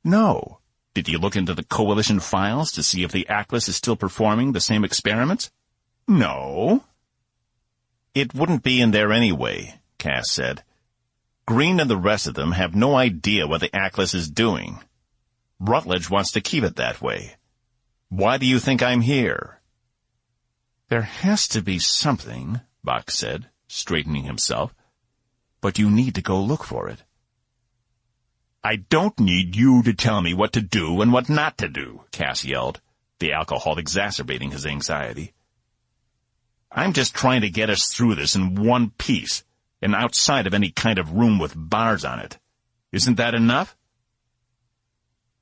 No. Did you look into the Coalition files to see if the Atlas is still performing the same experiments? No. It wouldn't be in there anyway, Cass said. Green and the rest of them have no idea what the Atlas is doing. Rutledge wants to keep it that way. Why do you think I'm here? There has to be something, Box said, straightening himself. But you need to go look for it. I don't need you to tell me what to do and what not to do, Cass yelled, the alcohol exacerbating his anxiety. I'm just trying to get us through this in one piece, and outside of any kind of room with bars on it. Isn't that enough?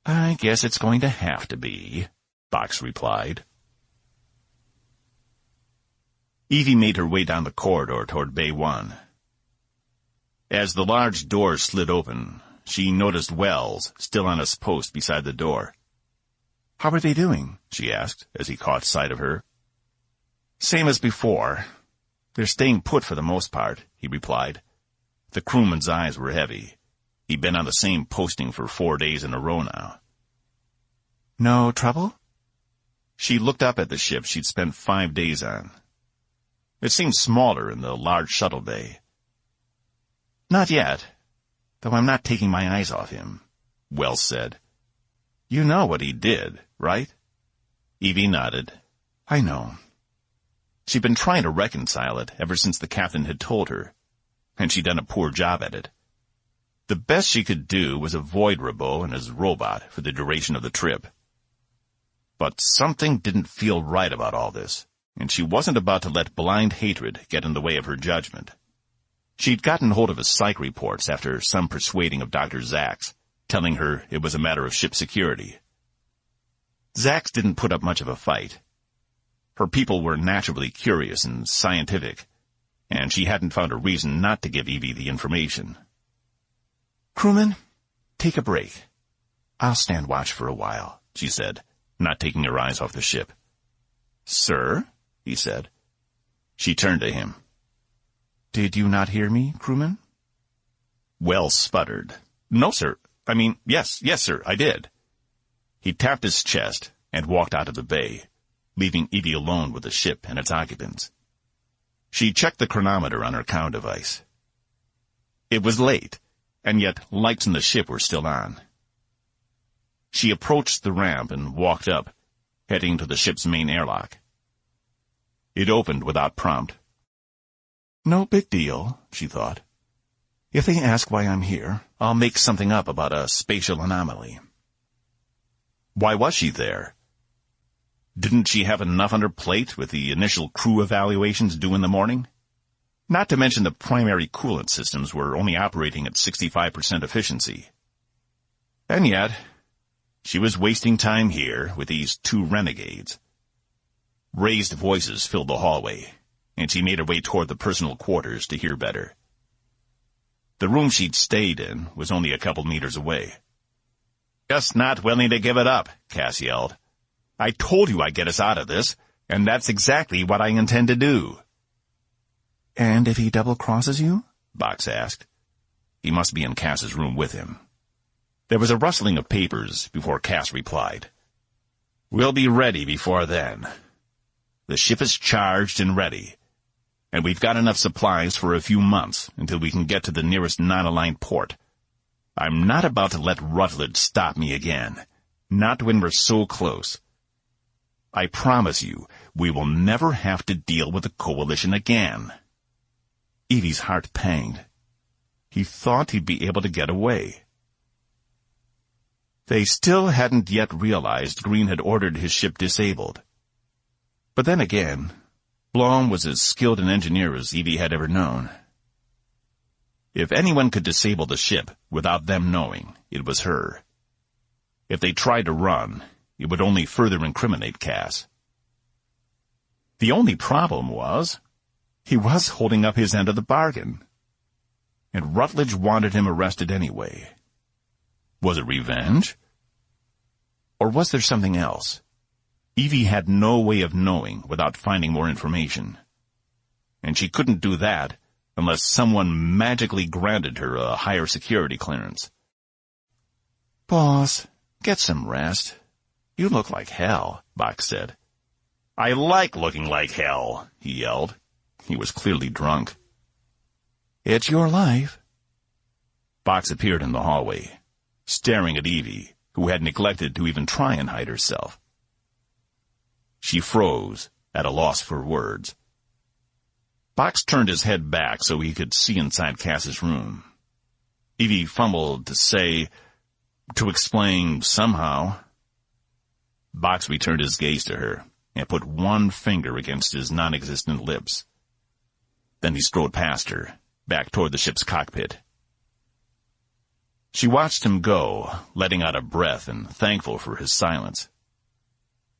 I guess it's going to have to be, Box replied. Evie made her way down the corridor toward Bay 1. As the large doors slid open, she noticed Wells still on his post beside the door. How are they doing? She asked, as he caught sight of her. Same as before. They're staying put for the most part, he replied. The crewman's eyes were heavy. He'd been on the same posting for 4 days in a row now. No trouble? She looked up at the ship she'd spent 5 days on. It seemed smaller in the large shuttle bay. Not yet, though I'm not taking my eyes off him, Wells said. You know what he did, right? Evie nodded. I know. She'd been trying to reconcile it ever since the captain had told her, and she'd done a poor job at it. The best she could do was avoid Robeaux and his robot for the duration of the trip. But something didn't feel right about all this, and she wasn't about to let blind hatred get in the way of her judgment. She'd gotten hold of his psych reports after some persuading of Dr. Zach's, telling her it was a matter of ship security. Zach's didn't put up much of a fight. Her people were naturally curious and scientific, and she hadn't found a reason not to give Evie the information. Crewman, take a break. I'll stand watch for a while, she said, not taking her eyes off the ship. Sir? He said. She turned to him. Did you not hear me, crewman? Wells sputtered. No, sir. Yes, sir, I did." He tapped his chest and walked out of the bay, leaving Evie alone with the ship and its occupants. She checked the chronometer on her cow device. It was late, and yet lights in the ship were still on. She approached the ramp and walked up, heading to the ship's main airlock. It opened without prompt. "No big deal," she thought. "If they ask why I'm here, I'll make something up about a spatial anomaly." Why was she there? Didn't she have enough on her plate with the initial crew evaluations due in the morning? Not to mention the primary coolant systems were only operating at 65% efficiency. And yet, she was wasting time here with these two renegades. Raised voices filled the hallway, and she made her way toward the personal quarters to hear better. The room she'd stayed in was only a couple meters away. "Just not willing to give it up," Cass yelled. "I told you I'd get us out of this, and that's exactly what I intend to do." "And if he double-crosses you?" Box asked. He must be in Cass's room with him. There was a rustling of papers before Cass replied. "We'll be ready before then. The ship is charged and ready, and we've got enough supplies for a few months until we can get to the nearest non-aligned port. I'm not about to let Rutledge stop me again, not when we're so close. I promise you, we will never have to deal with the Coalition again." Evie's heart panged. He thought he'd be able to get away. They still hadn't yet realized Green had ordered his ship disabled. But then again, Blom was as skilled an engineer as Evie had ever known. If anyone could disable the ship without them knowing, it was her. If they tried to run, it would only further incriminate Cass. The only problem was, he was holding up his end of the bargain. And Rutledge wanted him arrested anyway. Was it revenge? Or was there something else? Evie had no way of knowing without finding more information. And she couldn't do that unless someone magically granted her a higher security clearance. "Boss, get some rest. You look like hell," Box said. "I like looking like hell," he yelled. He was clearly drunk. "It's your life." Box appeared in the hallway, staring at Evie, who had neglected to even try and hide herself. She froze, at a loss for words. Box turned his head back so he could see inside Cass's room. Evie fumbled to explain somehow. Box returned his gaze to her and put one finger against his non-existent lips. Then he strode past her, back toward the ship's cockpit. She watched him go, letting out a breath and thankful for his silence.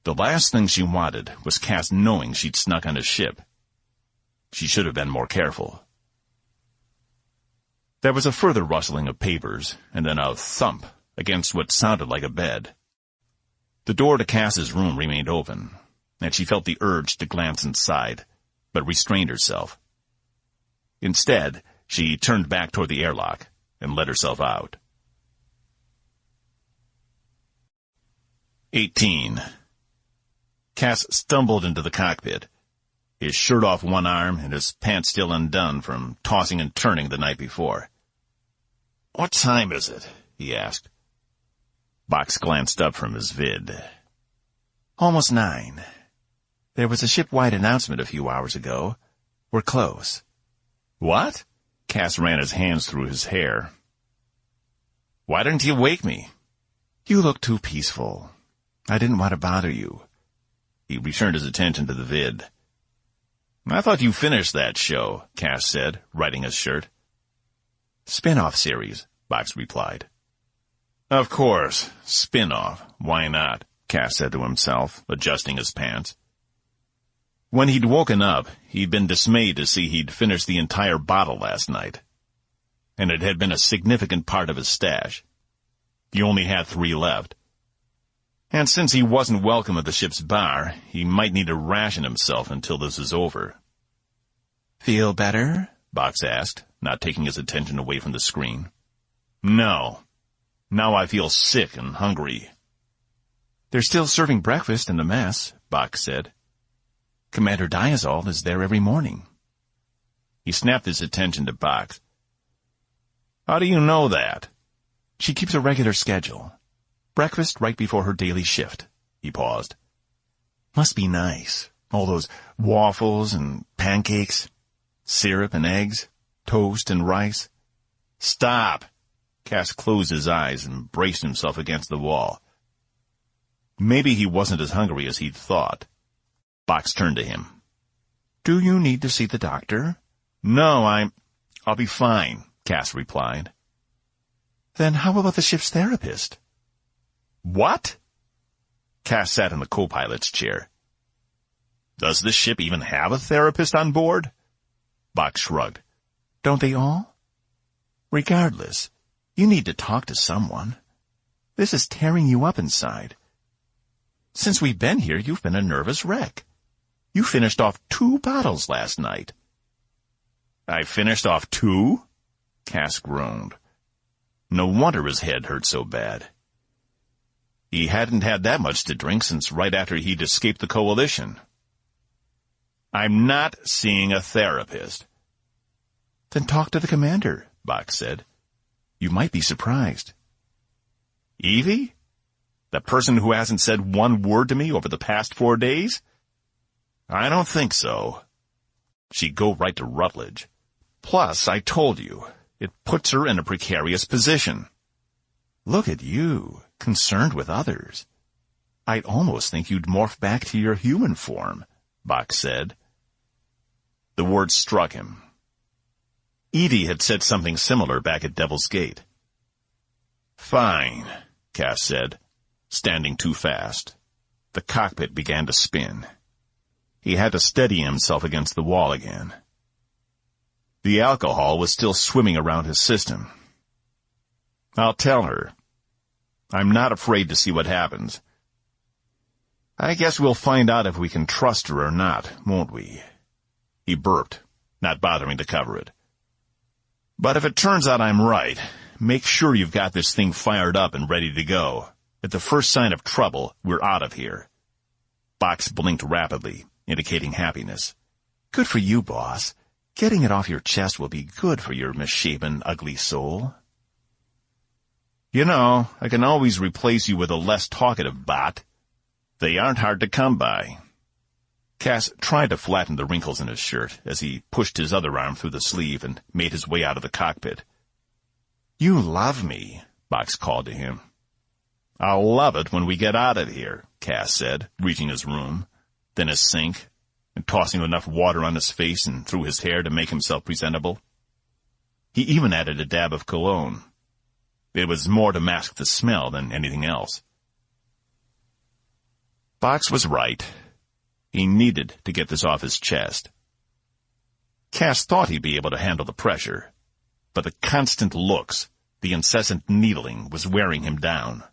The last thing she wanted was Cass knowing she'd snuck on his ship. She should have been more careful. There was a further rustling of papers, and then a thump against what sounded like a bed. The door to Cass's room remained open, and she felt the urge to glance inside, but restrained herself. Instead, she turned back toward the airlock and let herself out. 18. Cass stumbled into the cockpit, his shirt off one arm and his pants still undone from tossing and turning the night before. "What time is it?" he asked. Box glanced up from his vid. "Almost 9. There was a ship-wide announcement a few hours ago. We're close." "What?" Cass ran his hands through his hair. "Why didn't you wake me?" "You look too peaceful. I didn't want to bother you." He returned his attention to the vid. "I thought you finished that show," Cass said, righting his shirt. "Spin-off series," Box replied. "Of course, spin-off. Why not?" Cass said to himself, adjusting his pants. When he'd woken up, he'd been dismayed to see he'd finished the entire bottle last night. And it had been a significant part of his stash. He only had 3 left. And since he wasn't welcome at the ship's bar, he might need to ration himself until this is over. "Feel better?" Box asked, not taking his attention away from the screen. "No." Now I feel sick and hungry. They're still serving breakfast in the mess, Bach said. Commander Diazol is there every morning. He snapped his attention to Bach. How do you know that? She keeps a regular schedule. Breakfast right before her daily shift. He paused. Must be nice. All those waffles and pancakes, syrup and eggs, toast and rice. Stop! Cass closed his eyes and braced himself against the wall. Maybe he wasn't as hungry as he'd thought. Box turned to him. Do you need to see the doctor? No, I'll be fine, Cass replied. Then how about the ship's therapist? What? Cass sat in the co-pilot's chair. Does the ship even have a therapist on board? Box shrugged. Don't they all? Regardless, you need to talk to someone. This is tearing you up inside. Since we've been here, you've been a nervous wreck. You finished off 2 bottles last night. I finished off 2? Cass groaned. No wonder his head hurt so bad. He hadn't had that much to drink since right after he'd escaped the coalition. I'm not seeing a therapist. Then talk to the commander, Bach said. You might be surprised. Evie? The person who hasn't said one word to me over the past 4 days? I don't think so. She'd go right to Rutledge. Plus, I told you, it puts her in a precarious position. Look at you, concerned with others. I'd almost think you'd morph back to your human form, Bach said. The words struck him. Edie had said something similar back at Devil's Gate. Fine, Cass said, standing too fast. The cockpit began to spin. He had to steady himself against the wall again. The alcohol was still swimming around his system. I'll tell her. I'm not afraid to see what happens. I guess we'll find out if we can trust her or not, won't we? He burped, not bothering to cover it. But if it turns out I'm right, make sure you've got this thing fired up and ready to go. At the first sign of trouble, we're out of here. Box blinked rapidly, indicating happiness. Good for you, boss. Getting it off your chest will be good for your misshapen, ugly soul. You know, I can always replace you with a less talkative bot. They aren't hard to come by. Cass tried to flatten the wrinkles in his shirt as he pushed his other arm through the sleeve and made his way out of the cockpit. You love me, Box called to him. I'll love it when we get out of here, Cass said, reaching his room, then his sink, and tossing enough water on his face and through his hair to make himself presentable. He even added a dab of cologne. It was more to mask the smell than anything else. Box was right. He needed to get this off his chest. Cass thought he'd be able to handle the pressure, but the constant looks, the incessant needling was wearing him down.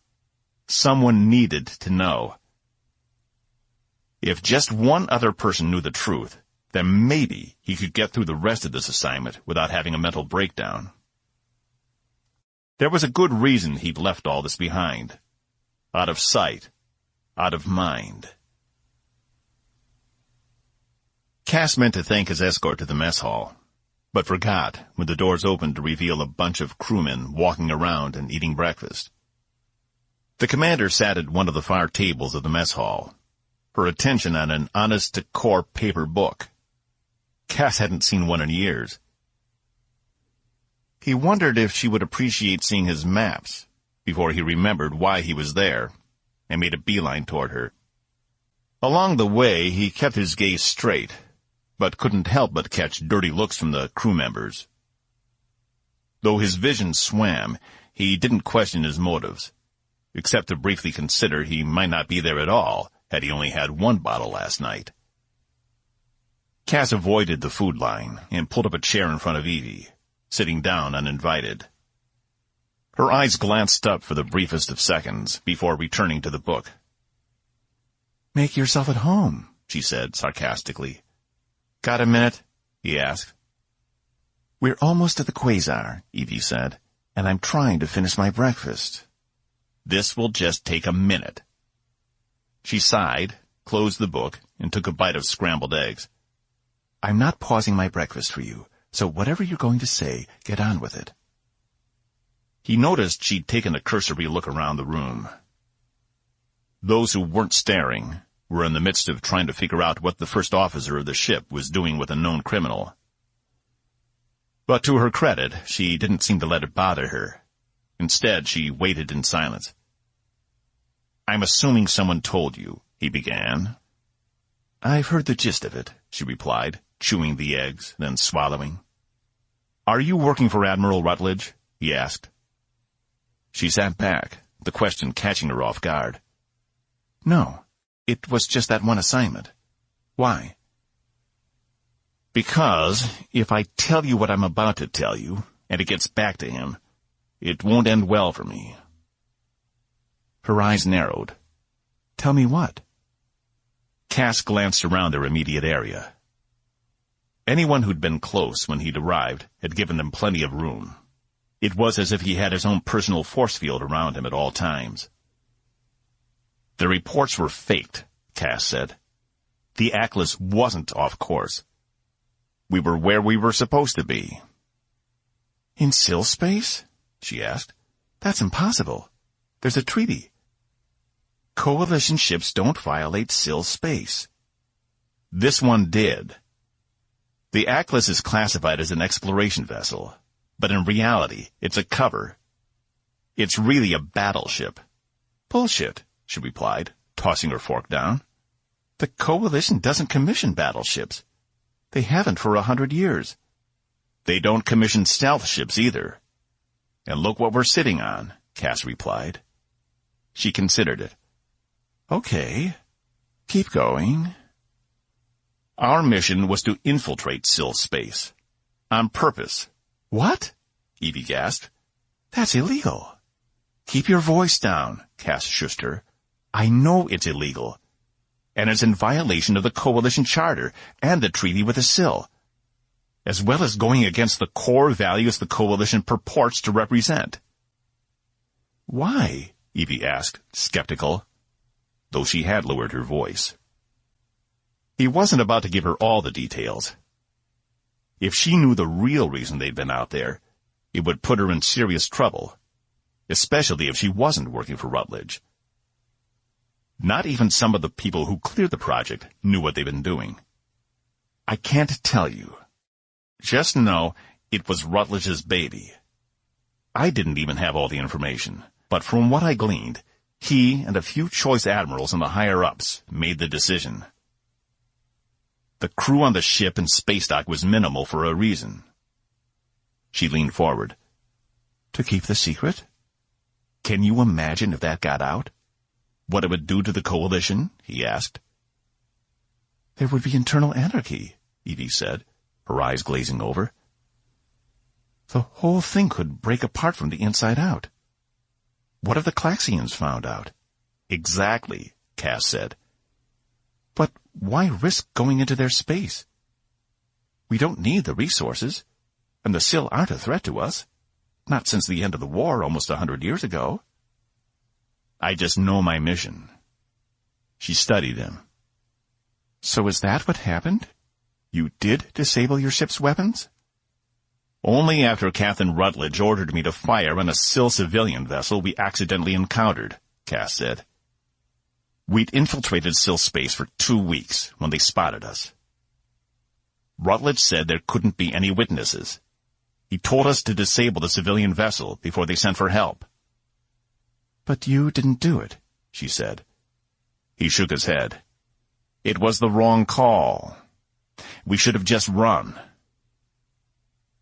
Someone needed to know. If just one other person knew the truth, then maybe he could get through the rest of this assignment without having a mental breakdown. There was a good reason he'd left all this behind. Out of sight, out of mind. Cass meant to thank his escort to the mess hall, but forgot when the doors opened to reveal a bunch of crewmen walking around and eating breakfast. The commander sat at one of the far tables of the mess hall, her attention on an honest-to-core paper book. Cass hadn't seen one in years. He wondered if she would appreciate seeing his maps before he remembered why he was there and made a beeline toward her. Along the way, he kept his gaze straight, but couldn't help but catch dirty looks from the crew members. Though his vision swam, he didn't question his motives, except to briefly consider he might not be there at all had he only had 1 bottle last night. Cass avoided the food line and pulled up a chair in front of Evie, sitting down uninvited. Her eyes glanced up for the briefest of seconds before returning to the book. Make yourself at home, she said sarcastically. Got a minute? He asked. We're almost at the quasar, Evie said, and I'm trying to finish my breakfast. This will just take a minute." She sighed, closed the book, and took a bite of scrambled eggs. "I'm not pausing my breakfast for you, so whatever you're going to say, get on with it." He noticed she'd taken a cursory look around the room. Those who weren't staring were in the midst of trying to figure out what the first officer of the ship was doing with a known criminal. But to her credit, she didn't seem to let it bother her. Instead, she waited in silence. "I'm assuming someone told you," he began. "I've heard the gist of it," she replied, chewing the eggs, then swallowing. "Are you working for Admiral Rutledge?" he asked. She sat back, the question catching her off guard. "No, it was just that one assignment. Why?" "Because if I tell you what I'm about to tell you, and it gets back to him, it won't end well for me." Her eyes narrowed. "Tell me what?" Cass glanced around their immediate area. Anyone who'd been close when he'd arrived had given them plenty of room. It was as if he had his own personal force field around him at all times. "The reports were faked," Cass said. "The Atlas wasn't off course. We were where we were supposed to be." "In Sill space?" she asked. "That's impossible. There's a treaty. Coalition ships don't violate Sill space." "This one did. The Atlas is classified as an exploration vessel, but in reality, it's a cover. It's really a battleship." "Bullshit," she replied, tossing her fork down. "The Coalition doesn't commission battleships. They haven't for 100 years. They don't commission stealth ships either. And look what we're sitting on," Cass replied. She considered it. "Okay, keep going." "Our mission was to infiltrate Sill space. On purpose." "What?" Evie gasped. "That's illegal." "Keep your voice down," Cass shushed her. "I know it's illegal. And it's in violation of the Coalition Charter and the treaty with the Sill, as well as going against the core values the Coalition purports to represent." "Why?" Evie asked, skeptical, though she had lowered her voice. He wasn't about to give her all the details. If she knew the real reason they'd been out there, it would put her in serious trouble, especially if she wasn't working for Rutledge. Not even some of the people who cleared the project knew what they'd been doing. "I can't tell you. Just know it was Rutledge's baby. I didn't even have all the information, but from what I gleaned, he and a few choice admirals and the higher-ups made the decision. The crew on the ship and space dock was minimal for a reason." She leaned forward. "To keep the secret?" "Can you imagine if that got out? What it would do to the Coalition?" he asked. "There would be internal anarchy," Evie said, her eyes glazing over. "The whole thing could break apart from the inside out. What if the Klaxians found out?" "Exactly," Cass said. "But why risk going into their space? We don't need the resources, and the Sill aren't a threat to us. Not since the end of the war almost 100 years ago." "I just know my mission." She studied him. "So is that what happened? You did disable your ship's weapons?" "Only after Captain Rutledge ordered me to fire on a Sill civilian vessel we accidentally encountered," Cass said. "We'd infiltrated Sill space for 2 weeks when they spotted us. Rutledge said there couldn't be any witnesses. He told us to disable the civilian vessel before they sent for help." "But you didn't do it," she said. He shook his head. "It was the wrong call. We should have just run.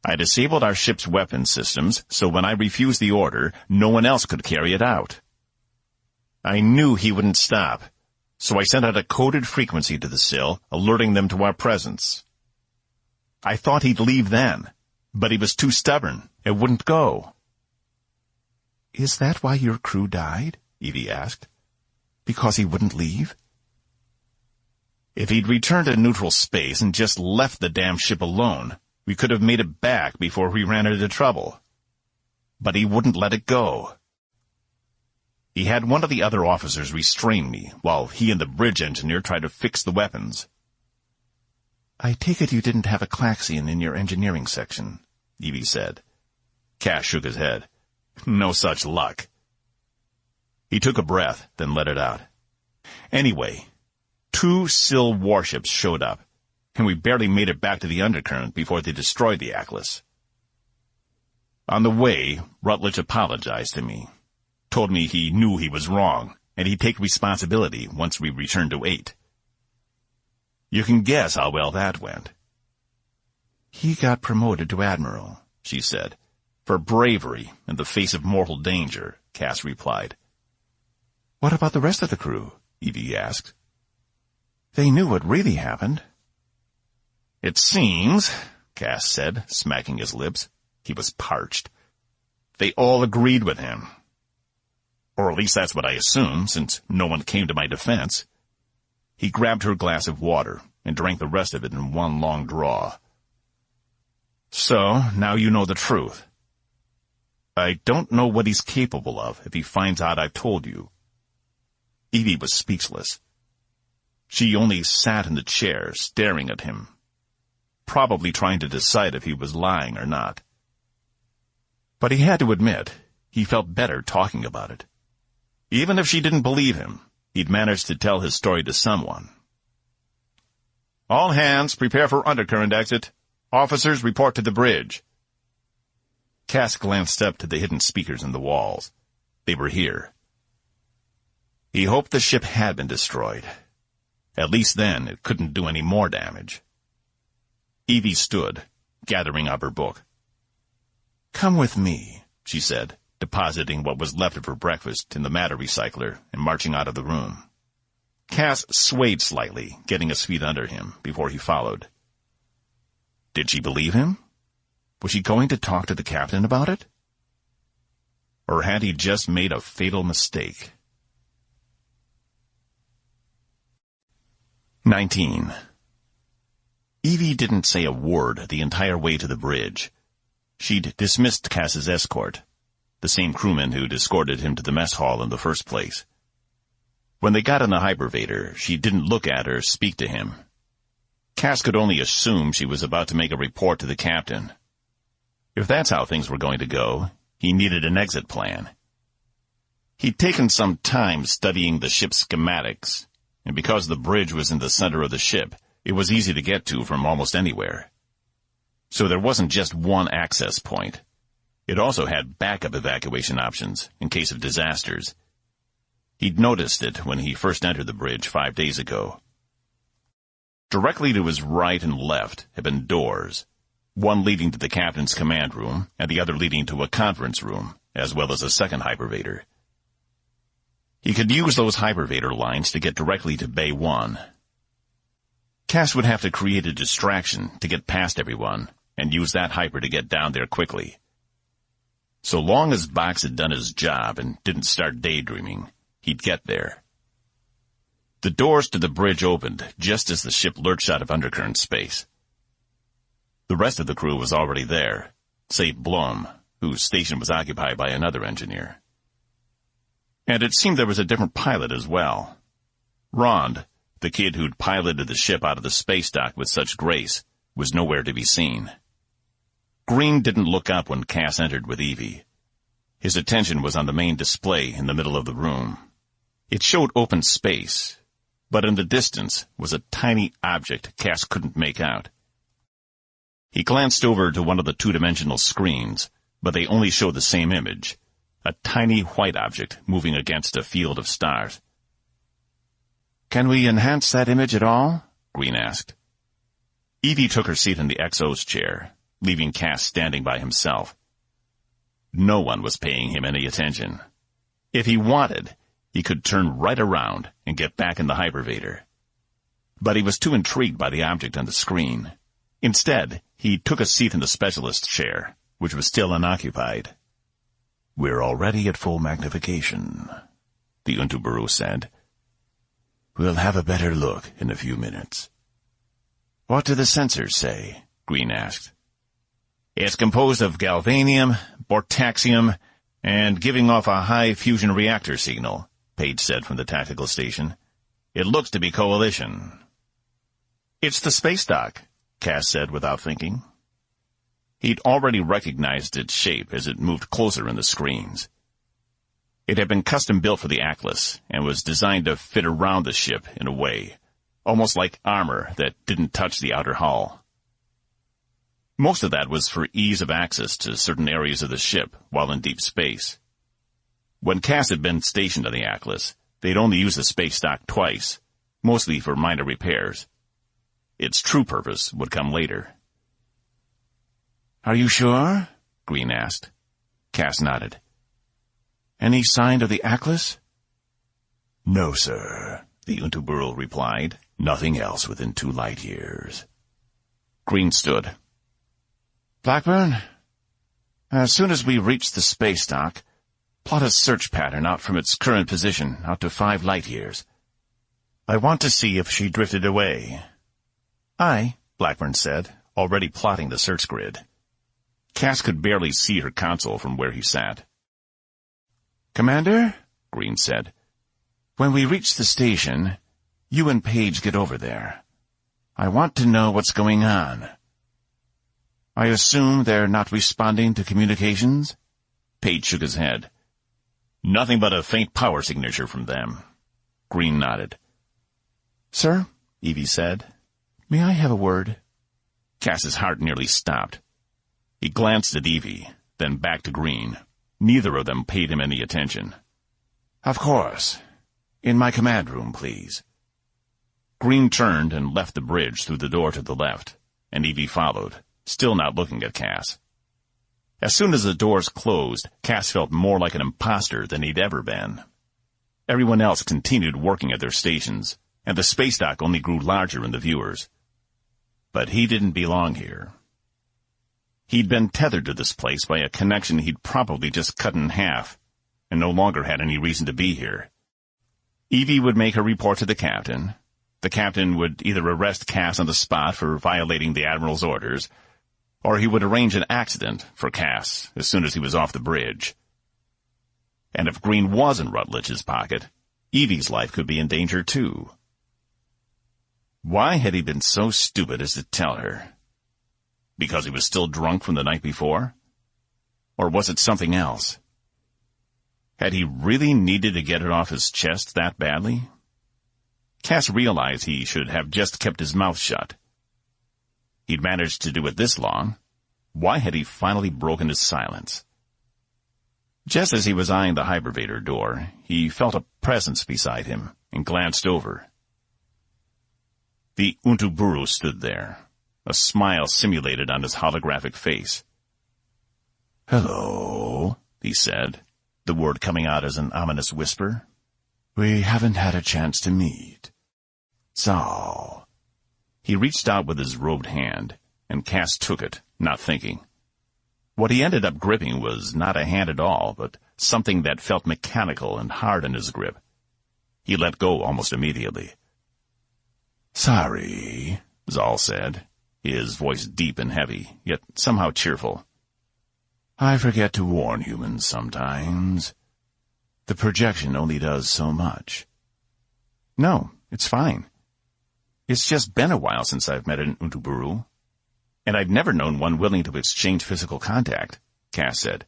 I disabled our ship's weapon systems, so when I refused the order, no one else could carry it out. I knew he wouldn't stop, so I sent out a coded frequency to the Sill, alerting them to our presence. I thought he'd leave then, but he was too stubborn and wouldn't go." "Is that why your crew died?" Evie asked. "Because he wouldn't leave?" "If he'd returned to neutral space and just left the damn ship alone, we could have made it back before we ran into trouble. But he wouldn't let it go." He had one of the other officers restrain me, while he and the bridge engineer tried to fix the weapons. I take it you didn't have a Klaxion in your engineering section, Evie said. Cass shook his head. No such luck. He took a breath, then let it out. Anyway, 2 Syl warships showed up, and we barely made it back to the undercurrent before they destroyed the Atlas. On the way, Rutledge apologized to me, told me he knew he was wrong, and he'd take responsibility once we returned to 8. You can guess how well that went. He got promoted to Admiral, she said. For bravery in the face of mortal danger, Cass replied. What about the rest of the crew? Evie asked. They knew what really happened. It seems, Cass said, smacking his lips. He was parched. They all agreed with him. Or at least that's what I assume, since no one came to my defense. He grabbed her glass of water and drank the rest of it in one long draw. So, now you know the truth. I don't know what he's capable of if he finds out I've told you. Evie was speechless. She only sat in the chair, staring at him, probably trying to decide if he was lying or not. But he had to admit, he felt better talking about it. Even if she didn't believe him, he'd managed to tell his story to someone. All hands, prepare for undercurrent exit. Officers, report to the bridge. Cass glanced up to the hidden speakers in the walls. They were here. He hoped the ship had been destroyed. At least then it couldn't do any more damage. Evie stood, gathering up her book. Come with me, she said, depositing what was left of her breakfast in the matter recycler and marching out of the room. Cass swayed slightly, getting his feet under him, before he followed. Did she believe him? Was she going to talk to the captain about it? Or had he just made a fatal mistake? 19. Evie didn't say a word the entire way to the bridge. She'd dismissed Cass's escort, the same crewman who'd escorted him to the mess hall in the first place. When they got in the hypervator, she didn't look at or speak to him. Cass could only assume she was about to make a report to the captain. If that's how things were going to go, he needed an exit plan. He'd taken some time studying the ship's schematics, and because the bridge was in the center of the ship, it was easy to get to from almost anywhere. So there wasn't just one access point. It also had backup evacuation options in case of disasters. He'd noticed it when he first entered the bridge 5 days ago. Directly to his right and left had been doors, one leading to the captain's command room and the other leading to a conference room, as well as a second hypervator. He could use those hypervator lines to get directly to Bay 1. Cass would have to create a distraction to get past everyone and use that hyper to get down there quickly. So long as Box had done his job and didn't start daydreaming, he'd get there. The doors to the bridge opened just as the ship lurched out of undercurrent space. The rest of the crew was already there, save Blum, whose station was occupied by another engineer. And it seemed there was a different pilot as well. Rond, the kid who'd piloted the ship out of the space dock with such grace, was nowhere to be seen. Green didn't look up when Cass entered with Evie. His attention was on the main display in the middle of the room. It showed open space, but in the distance was a tiny object Cass couldn't make out. He glanced over to one of the two-dimensional screens, but they only showed the same image, a tiny white object moving against a field of stars. Can we enhance that image at all? Green asked. Evie took her seat in the XO's chair, leaving Cass standing by himself. No one was paying him any attention. If he wanted, he could turn right around and get back in the hypervator. But he was too intrigued by the object on the screen. Instead, he took a seat in the specialist's chair, which was still unoccupied. We're already at full magnification, the Untuburu said. We'll have a better look in a few minutes. What do the sensors say? Green asked. It's composed of galvanium, bortaxium, "And giving off a high fusion reactor signal," Page said from the tactical station. "It looks to be Coalition." "It's the space dock," Cass said without thinking. He'd already recognized its shape as it moved closer in the screens. It had been custom-built for the Atlas and was designed to fit around the ship in a way, almost like armor that didn't touch the outer hull. Most of that was for ease of access to certain areas of the ship while in deep space. When Cass had been stationed on the Atlas, they'd only used the space dock twice, mostly for minor repairs. Its true purpose would come later. "Are you sure?" Green asked. Cass nodded. "Any sign of the Atlas?" "No, sir," the Untuburu replied. "Nothing else within 2 light years." Green stood. "Blackburn, as soon as we reach the space dock, plot a search pattern out from its current position out to 5 light years. "I want to see if she drifted away." "Aye," Blackburn said, already plotting the search grid. Cass could barely see her console from where he sat. "Commander," Green said, "when we reach the station, you and Page get over there. I want to know what's going on." "I assume they're not responding to communications?" Page shook his head. "Nothing but a faint power signature from them." Green nodded. "Sir," Evie said. "may I have a word?" Cass's heart nearly stopped. He glanced at Evie, then back to Green. Neither of them paid him any attention. "Of course. In my command room, please." Green turned and left the bridge through the door to the left, and Evie followed, still not looking at Cass. As soon as the doors closed, Cass felt more like an imposter than he'd ever been. Everyone else continued working at their stations, and the space dock only grew larger in the viewers. But he didn't belong here. He'd been tethered to this place by a connection he'd probably just cut in half, and no longer had any reason to be here. Evie would make her report to the captain. The captain would either arrest Cass on the spot for violating the Admiral's orders, or he would arrange an accident for Cass as soon as he was off the bridge. And if Green was in Rutledge's pocket, Evie's life could be in danger too. Why had he been so stupid as to tell her? Because he was still drunk from the night before? Or was it something else? Had he really needed to get it off his chest that badly? Cass realized he should have just kept his mouth shut. He'd managed to do it this long. Why had he finally broken his silence? Just as he was eyeing the hypervator door, he felt a presence beside him and glanced over. The Untuburu stood there, a smile simulated on his holographic face. "Hello," he said, the word coming out as an ominous whisper. "We haven't had a chance to meet. Zal." He reached out with his robed hand, and Cass took it, not thinking. What he ended up gripping was not a hand at all, but something that felt mechanical and hard in his grip. He let go almost immediately. "Sorry," Zal said, his voice deep and heavy, yet somehow cheerful. "I forget to warn humans sometimes. The projection only does so much." "No, it's fine. It's just been a while since I've met an Untuburu, and I've never known one willing to exchange physical contact," Cass said.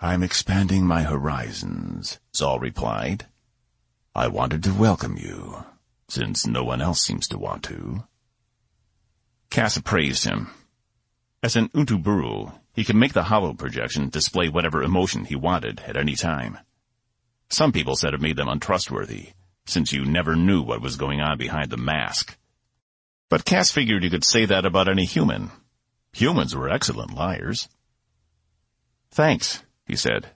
"I'm expanding my horizons," Zal replied. "I wanted to welcome you, since no one else seems to want to." Cass appraised him. As an Untuburu, he could make the hollow projection display whatever emotion he wanted at any time. Some people said it made them untrustworthy, since you never knew what was going on behind the mask. But Cass figured you could say that about any human. Humans were excellent liars. "Thanks," he said,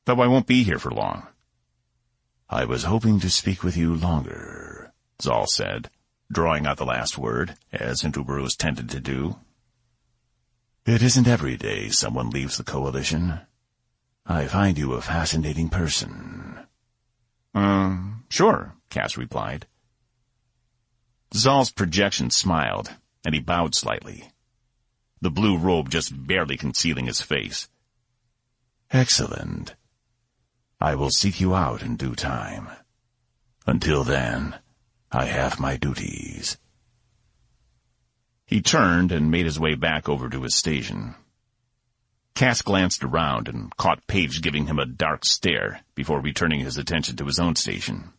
"though I won't be here for long." "I was hoping to speak with you longer," Zal said, drawing out the last word, as Utuburus tended to do. "It isn't every day someone leaves the Coalition. I find you a fascinating person." Sure," Cass replied. Zal's projection smiled, and he bowed slightly, the blue robe just barely concealing his face. Excellent. I will seek you out in due time. Until then, I have my duties. He turned and made his way back over to his station. Cass glanced around and caught Paige giving him a dark stare before returning his attention to his own station.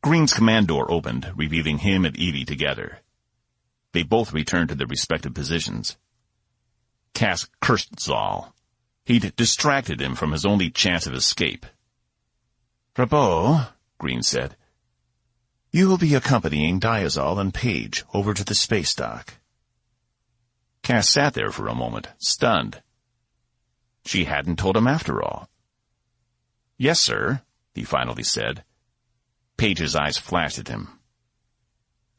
Green's command door opened, revealing him and Evie together. They both returned to their respective positions. Cass cursed Zal. He'd distracted him from his only chance of escape. "Robeaux," Green said, "you will be accompanying Diazal and Paige over to the space dock." Cass sat there for a moment, stunned. She hadn't told him after all. "Yes, sir," he finally said. Paige's eyes flashed at him.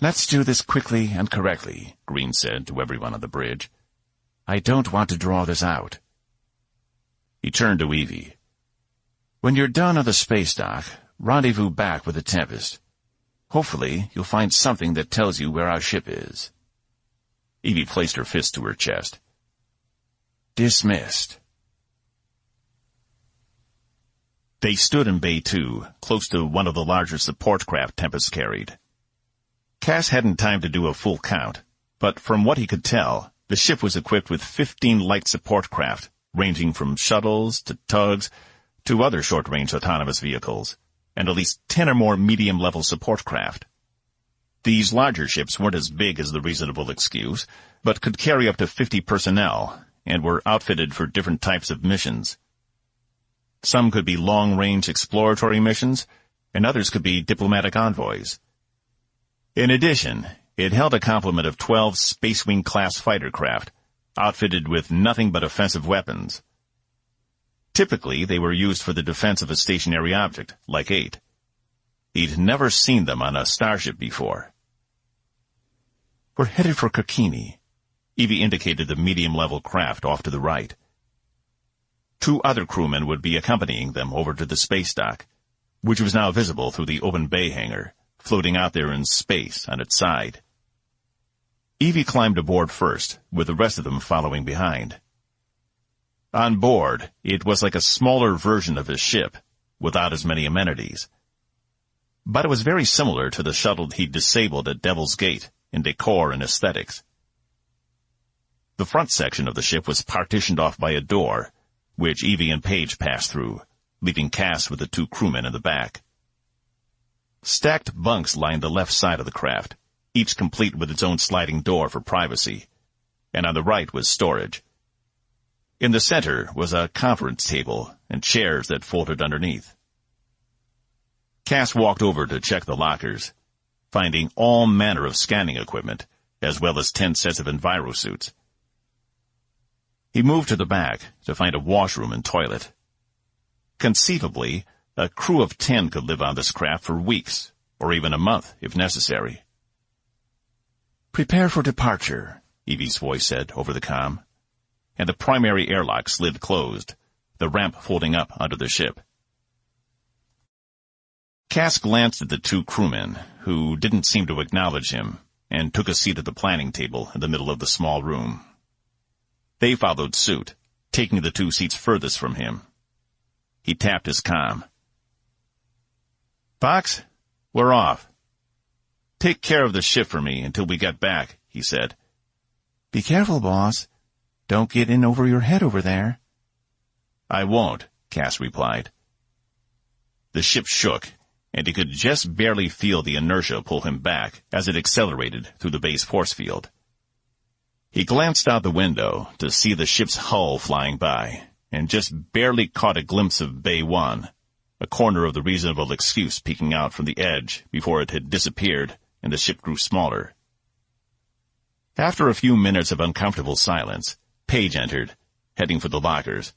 "Let's do this quickly and correctly," Green said to everyone on the bridge. "I don't want to draw this out." He turned to Evie. "When you're done on the space dock, rendezvous back with the Tempest. Hopefully, you'll find something that tells you where our ship is." Evie placed her fist to her chest. "Dismissed." They stood in Bay 2, close to one of the larger support craft Tempest carried. Cass hadn't time to do a full count, but from what he could tell, the ship was equipped with 15 light support craft, ranging from shuttles to tugs to other short-range autonomous vehicles, and at least 10 or more medium-level support craft. These larger ships weren't as big as the reasonable excuse, but could carry up to 50 personnel, and were outfitted for different types of missions. Some could be long-range exploratory missions, and others could be diplomatic envoys. In addition, it held a complement of 12 Space Wing-class fighter craft, outfitted with nothing but offensive weapons. Typically, they were used for the defense of a stationary object, like 8. He'd never seen them on a starship before. "We're headed for Kokini." Evie indicated the medium-level craft off to the right. 2 other crewmen would be accompanying them over to the space dock, which was now visible through the open bay hangar, floating out there in space on its side. Evie climbed aboard first, with the rest of them following behind. On board, it was like a smaller version of his ship, without as many amenities. But it was very similar to the shuttle he'd disabled at Devil's Gate in decor and aesthetics. The front section of the ship was partitioned off by a door, which Evie and Paige passed through, leaving Cass with the 2 crewmen in the back. Stacked bunks lined the left side of the craft, each complete with its own sliding door for privacy, and on the right was storage. In the center was a conference table and chairs that folded underneath. Cass walked over to check the lockers, finding all manner of scanning equipment, as well as 10 sets of envirosuits. He moved to the back to find a washroom and toilet. Conceivably, a crew of 10 could live on this craft for weeks, or even a month, if necessary. "Prepare for departure," Evie's voice said over the comm, and the primary airlock slid closed, the ramp folding up under the ship. Cass glanced at the 2 crewmen, who didn't seem to acknowledge him, and took a seat at the planning table in the middle of the small room. They followed suit, taking the 2 seats furthest from him. He tapped his comm. "Fox, we're off. Take care of the ship for me until we get back," he said. "Be careful, boss. Don't get in over your head over there." "I won't," Cass replied. The ship shook, and he could just barely feel the inertia pull him back as it accelerated through the base force field. He glanced out the window to see the ship's hull flying by, and just barely caught a glimpse of Bay 1, a corner of the reasonable excuse peeking out from the edge before it had disappeared and the ship grew smaller. After a few minutes of uncomfortable silence, Paige entered, heading for the lockers.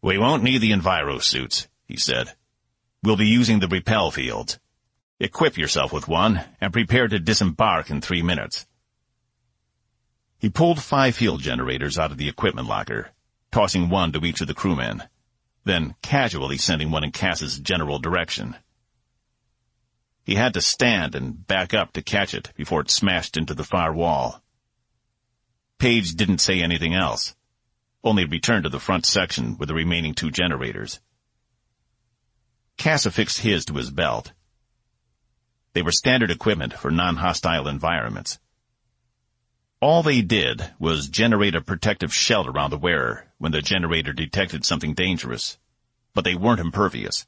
"We won't need the envirosuits," he said. "We'll be using the repel fields. Equip yourself with one and prepare to disembark in 3 minutes." He pulled 5 field generators out of the equipment locker, tossing one to each of the crewmen, then casually sending one in Cass's general direction. He had to stand and back up to catch it before it smashed into the far wall. Paige didn't say anything else, only returned to the front section with the remaining 2 generators. Cass affixed his to his belt. They were standard equipment for non-hostile environments. All they did was generate a protective shell around the wearer when the generator detected something dangerous, but they weren't impervious.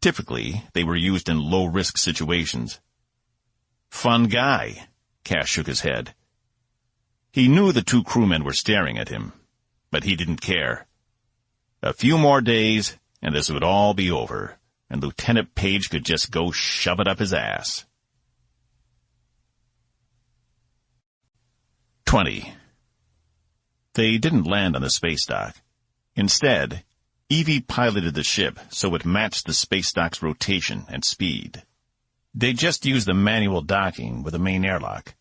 Typically, they were used in low-risk situations. Fun guy, Cass shook his head. He knew the 2 crewmen were staring at him, but he didn't care. A few more days, and this would all be over, and Lieutenant Page could just go shove it up his ass. 20. They didn't land on the space dock. Instead, Evie piloted the ship so it matched the space dock's rotation and speed. They just used the manual docking with the main airlock.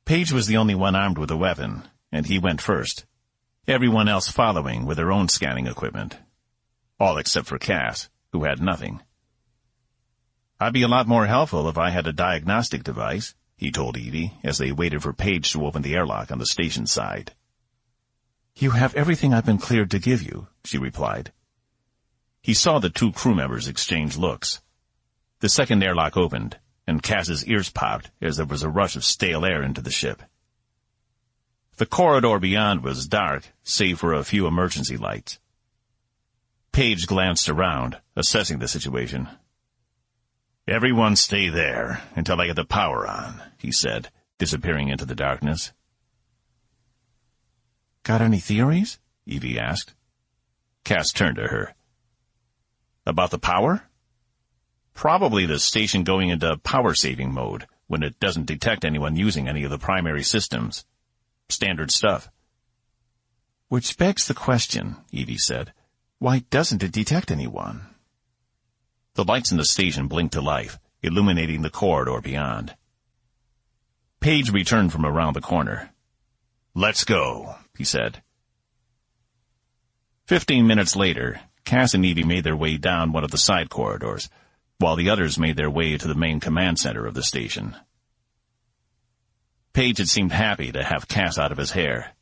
Page was the only one armed with a weapon, and he went first, everyone else following with their own scanning equipment. All except for Cass, who had nothing. "I'd be a lot more helpful if I had a diagnostic device," he told Evie as they waited for Page to open the airlock on the station side. "You have everything I've been cleared to give you," she replied. He saw the 2 crew members exchange looks. The second airlock opened, and Cass's ears popped as there was a rush of stale air into the ship. The corridor beyond was dark, save for a few emergency lights. Page glanced around, assessing the situation. "Everyone stay there until I get the power on," he said, disappearing into the darkness. "Got any theories?" Evie asked. Cass turned to her. "About the power? Probably the station going into power-saving mode when it doesn't detect anyone using any of the primary systems. Standard stuff." "Which begs the question," Evie said. "Why doesn't it detect anyone?" The lights in the station blinked to life, illuminating the corridor beyond. Page returned from around the corner. "Let's go," he said. 15 minutes later, Cass and Evie made their way down one of the side corridors, while the others made their way to the main command center of the station. Page had seemed happy to have Cass out of his hair.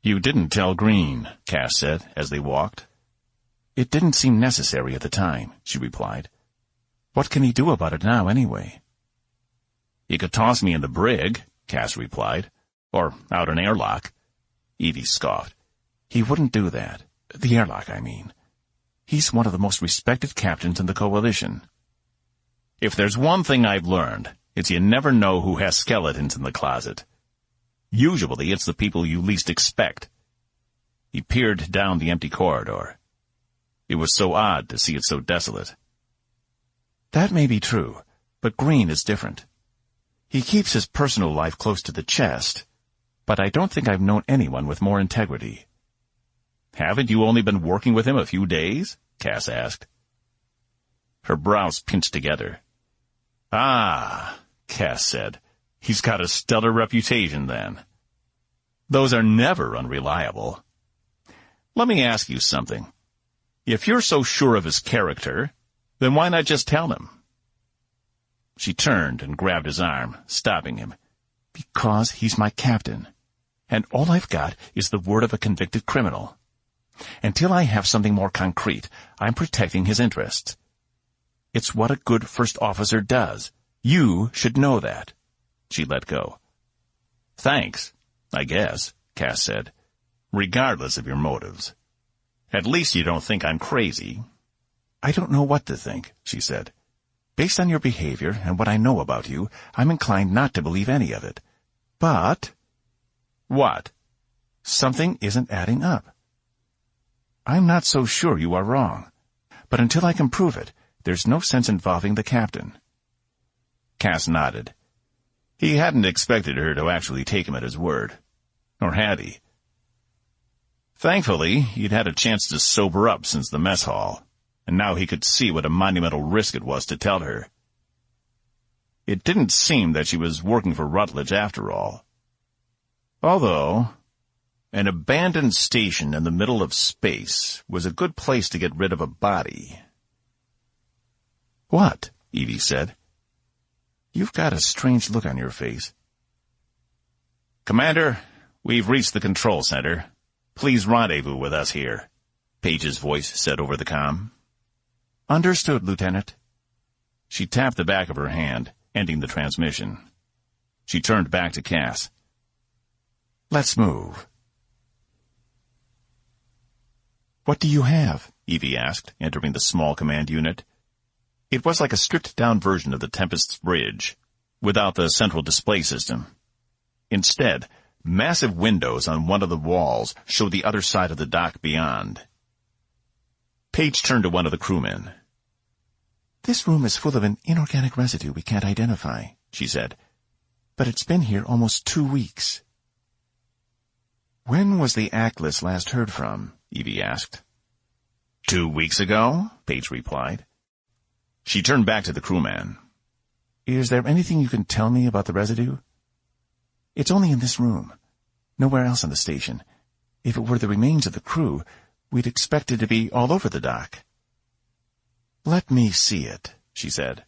"You didn't tell Green," Cass said as they walked. "It didn't seem necessary at the time," she replied. "What can he do about it now, anyway?" "He could toss me in the brig," Cass replied. "Or out an airlock." Evie scoffed. "He wouldn't do that. The airlock, I mean. He's one of the most respected captains in the Coalition." "If there's one thing I've learned, it's you never know who has skeletons in the closet. Usually it's the people you least expect." He peered down the empty corridor. It was so odd to see it so desolate. "That may be true, but Green is different. He keeps his personal life close to the chest, but I don't think I've known anyone with more integrity." "Haven't you only been working with him a few days?" Cass asked. Her brows pinched together. "Ah," Cass said. "He's got a stellar reputation, then. Those are never unreliable. Let me ask you something. If you're so sure of his character, then why not just tell him?" She turned and grabbed his arm, stopping him. "Because he's my captain, and all I've got is the word of a convicted criminal. Until I have something more concrete, I'm protecting his interests. It's what a good first officer does. You should know that." She let go. "Thanks, I guess," Cass said, "regardless of your motives. At least you don't think I'm crazy." "I don't know what to think," she said. "Based on your behavior and what I know about you, I'm inclined not to believe any of it. But—" "What?" "Something isn't adding up. I'm not so sure you are wrong, but until I can prove it, there's no sense involving the captain." Cass nodded. He hadn't expected her to actually take him at his word. Or had he? Thankfully, he'd had a chance to sober up since the mess hall, and now he could see what a monumental risk it was to tell her. It didn't seem that she was working for Rutledge after all. Although, an abandoned station in the middle of space was a good place to get rid of a body. "What?" Evie said. "You've got a strange look on your face." "Commander, we've reached the control center. Please rendezvous with us here, Page's voice said over the comm. Understood, Lieutenant. She tapped the back of her hand, ending the transmission. She turned back to Cass. Let's move. What do you have? Evie asked, entering the small command unit. It was like a stripped-down version of the Tempest's bridge, without the central display system. Instead, massive windows on one of the walls showed the other side of the dock beyond. Page turned to one of the crewmen. This room is full of an inorganic residue we can't identify, she said. But it's been here almost 2 weeks. When was the Atlas last heard from? Evie asked. 2 weeks ago, Page replied. She turned back to the crewman. Is there anything you can tell me about the residue? It's only in this room. Nowhere else on the station. If it were the remains of the crew, we'd expect it to be all over the dock. Let me see it, she said.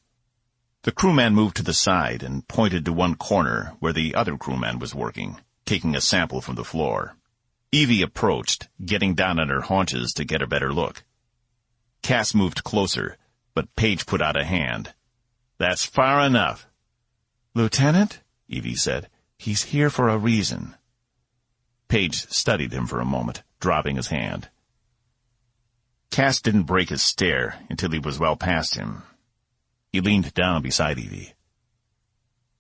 The crewman moved to the side and pointed to one corner where the other crewman was working, taking a sample from the floor. Evie approached, getting down on her haunches to get a better look. Cass moved closer, but Page put out a hand. That's far enough. Lieutenant, Evie said, he's here for a reason. Page studied him for a moment, dropping his hand. Cass didn't break his stare until he was well past him. He leaned down beside Evie.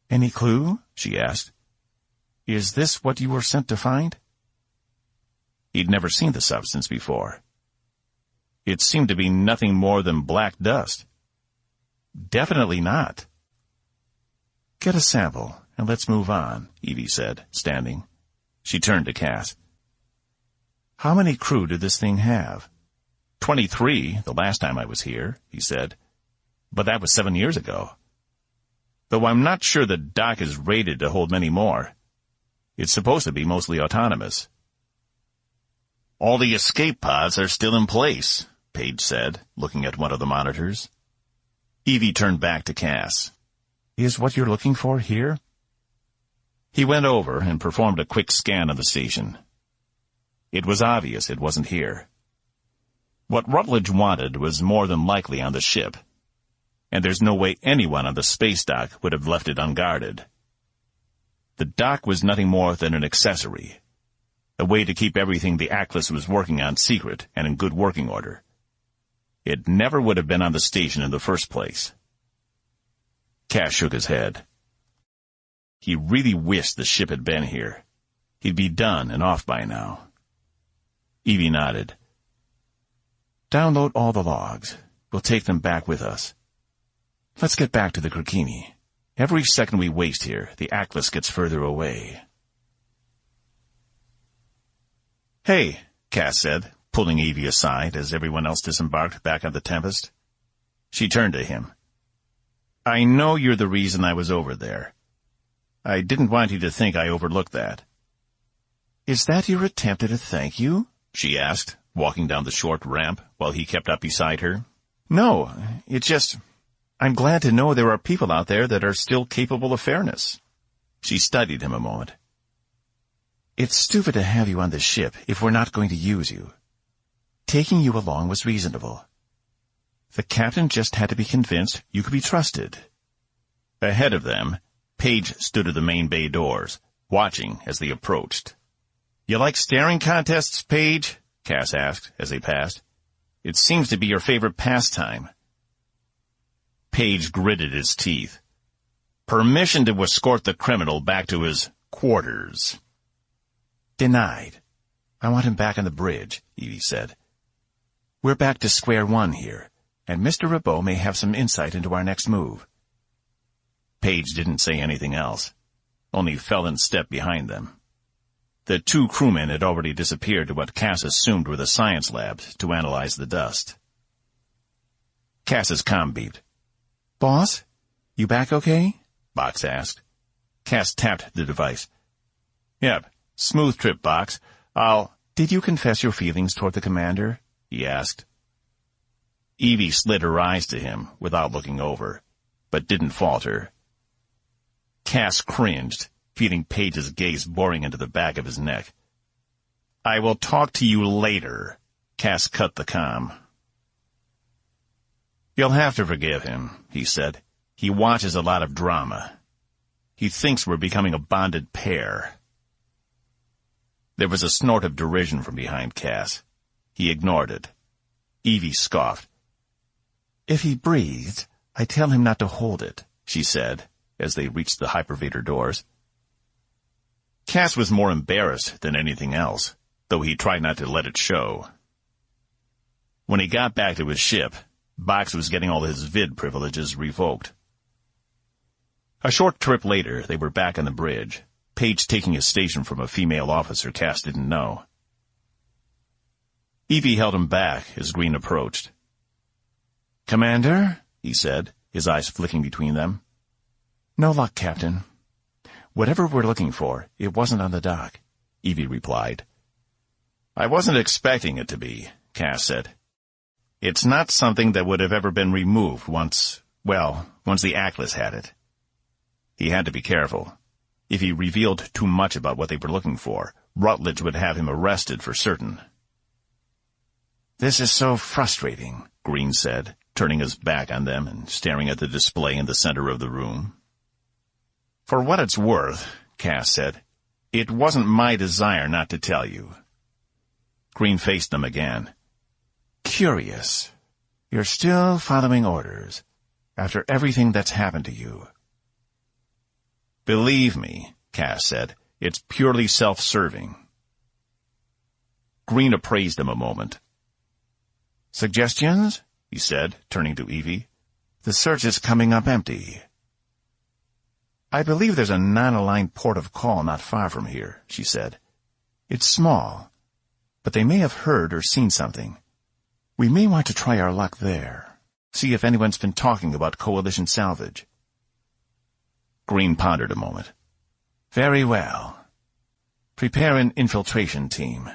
Any clue? She asked. Is this what you were sent to find? He'd never seen the substance before. It seemed to be nothing more than black dust. Definitely not. Get a sample, and let's move on, Evie said, standing. She turned to Cass. How many crew did this thing have? 23, the last time I was here, he said. But that was 7 years ago. Though I'm not sure the dock is rated to hold many more. It's supposed to be mostly autonomous. All the escape pods are still in place, Page said, looking at one of the monitors. Evie turned back to Cass. Is what you're looking for here? He went over and performed a quick scan of the station. It was obvious it wasn't here. What Rutledge wanted was more than likely on the ship, and there's no way anyone on the space dock would have left it unguarded. The dock was nothing more than an accessory, a way to keep everything the Atlas was working on secret and in good working order. It never would have been on the station in the first place. Cass shook his head. He really wished the ship had been here. He'd be done and off by now. Evie nodded. Download all the logs. We'll take them back with us. Let's get back to the Krikini. Every second we waste here, the Atlas gets further away. Hey, Cass said, pulling Evie aside as everyone else disembarked back on the Tempest. She turned to him. I know you're the reason I was over there. I didn't want you to think I overlooked that. Is that your attempt at a thank you? She asked, walking down the short ramp while he kept up beside her. No, it's just, I'm glad to know there are people out there that are still capable of fairness. She studied him a moment. It's stupid to have you on the ship if we're not going to use you. Taking you along was reasonable. The captain just had to be convinced you could be trusted. Ahead of them, Page stood at the main bay doors, watching as they approached. You like staring contests, Page? Cass asked as they passed. It seems to be your favorite pastime. Page gritted his teeth. Permission to escort the criminal back to his quarters. Denied. I want him back on the bridge, Evie said. We're back to square one here, and Mr. Robeaux may have some insight into our next move. Page didn't say anything else, only fell in step behind them. The two crewmen had already disappeared to what Cass assumed were the science labs to analyze the dust. Cass's comm beeped. Boss, you back okay? Box asked. Cass tapped the device. Yep, smooth trip, Box. Did you confess your feelings toward the commander? He asked. Evie slid her eyes to him without looking over, but didn't falter. Cass cringed. feeling Page's gaze boring into the back of his neck. "I will talk to you later." Cass cut the comm. "You'll have to forgive him," he said. "He watches a lot of drama. He thinks we're becoming a bonded pair." There was a snort of derision from behind Cass. He ignored it. Evie scoffed. "If he breathed, I tell him not to hold it," she said, as they reached the hypervator doors. Cass was more embarrassed than anything else, though he tried not to let it show. When he got back to his ship, Box was getting all his vid privileges revoked. A short trip later, they were back on the bridge, Page taking his station from a female officer Cass didn't know. Evie held him back as Green approached. "Commander," he said, his eyes flicking between them. "No luck, Captain. Whatever we're looking for, it wasn't on the dock," Evie replied. "I wasn't expecting it to be," Cass said. "It's not something that would have ever been removed once the Atlas had it." He had to be careful. If he revealed too much about what they were looking for, Rutledge would have him arrested for certain. "This is so frustrating," Green said, turning his back on them and staring at the display in the center of the room. "For what it's worth," Cass said, "it wasn't my desire not to tell you." Green faced them again. "Curious. You're still following orders, after everything that's happened to you." "Believe me," Cass said, "it's purely self-serving." Green appraised him a moment. "Suggestions?" he said, turning to Evie. "The search is coming up empty." "I believe there's a non-aligned port of call not far from here," she said. "It's small, but they may have heard or seen something. We may want to try our luck there, see if anyone's been talking about Coalition salvage." Green pondered a moment. "Very well. Prepare an infiltration team.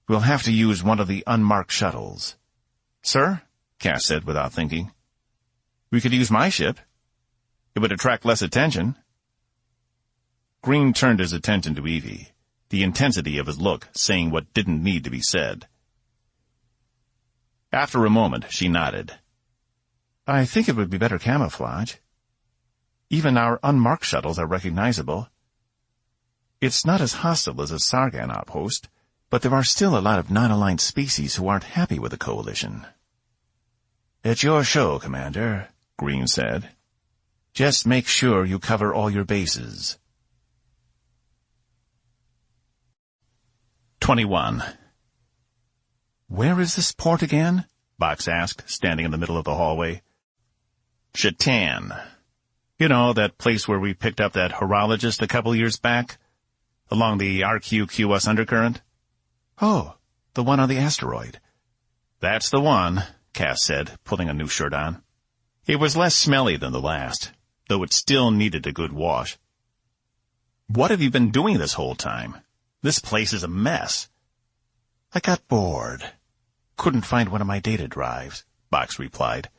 We'll have to use one of the unmarked shuttles." "Sir?" Cass said without thinking. "We could use my ship. It would attract less attention." Green turned his attention to Evie, the intensity of his look saying what didn't need to be said. After a moment, she nodded. "I think it would be better camouflage. Even our unmarked shuttles are recognizable. It's not as hostile as a Sargan outpost, but there are still a lot of non-aligned species who aren't happy with the Coalition." "It's your show, Commander," Green said. "Just make sure you cover all your bases." 21. "Where is this port again?" Box asked, standing in the middle of the hallway. "Chatan. You know, that place where we picked up that horologist a couple years back? Along the RQQS undercurrent?" "Oh, the one on the asteroid." "That's the one," Cass said, putting a new shirt on. It was less smelly than the last, though it still needed a good wash. "What have you been doing this whole time? This place is a mess." "I got bored. Couldn't find one of my data drives," Box replied.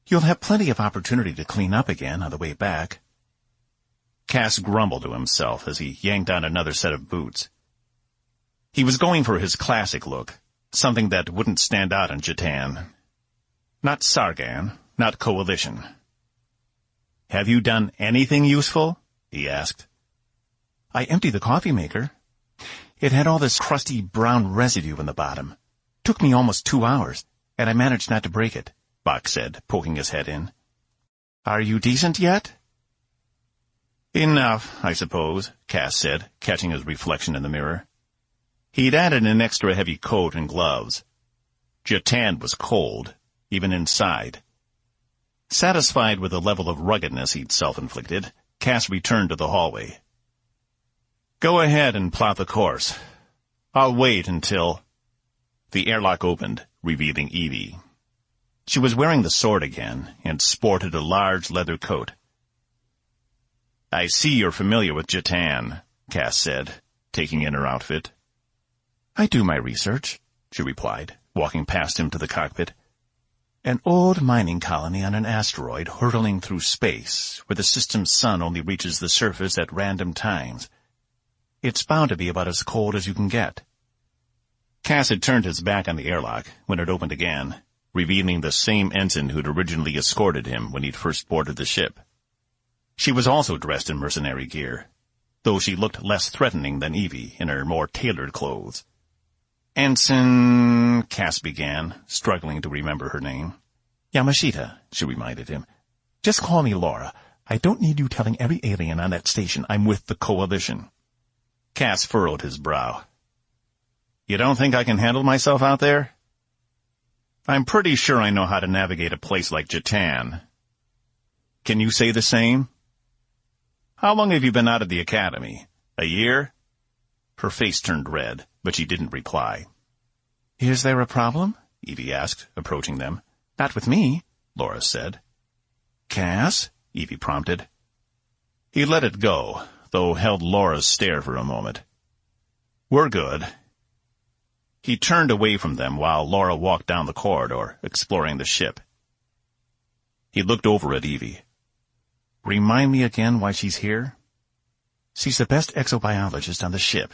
"You'll have plenty of opportunity to clean up again on the way back." Cass grumbled to himself as he yanked on another set of boots. He was going for his classic look, something that wouldn't stand out in Chatan. Not Sargan, not Coalition. "Have you done anything useful?" he asked. "I emptied the coffee maker. It had all this crusty brown residue in the bottom. Took me almost 2 hours, and I managed not to break it," Box said, poking his head in. "Are you decent yet?" "Enough, I suppose," Cass said, catching his reflection in the mirror. He'd added an extra heavy coat and gloves. Chatan was cold, even inside. Satisfied with the level of ruggedness he'd self-inflicted, Cass returned to the hallway. "Go ahead and plot the course. I'll wait until—" The airlock opened, revealing Evie. She was wearing the sword again, and sported a large leather coat. "I see you're familiar with Chatan," Cass said, taking in her outfit. "I do my research," she replied, walking past him to the cockpit. An old mining colony on an asteroid hurtling through space, where the system's sun only reaches the surface at random times. It's bound to be about as cold as you can get. Cass had turned his back on the airlock when it opened again, revealing the same ensign who'd originally escorted him when he'd first boarded the ship. She was also dressed in mercenary gear, though she looked less threatening than Evie in her more tailored clothes. "Ensign," Cass began, struggling to remember her name. "Yamashita," she reminded him. "Just call me Laura. I don't need you telling every alien on that station I'm with the Coalition." Cass furrowed his brow. "You don't think I can handle myself out there? I'm pretty sure I know how to navigate a place like Jatan. Can you say the same? How long have you been out of the academy? A year?" Her face turned red, but she didn't reply. "Is there a problem?" Evie asked, approaching them. "Not with me," Laura said. "Cass?" Evie prompted. He let it go, though held Laura's stare for a moment. "We're good." He turned away from them while Laura walked down the corridor, exploring the ship. He looked over at Evie. "Remind me again why she's here?" "She's the best exobiologist on the ship.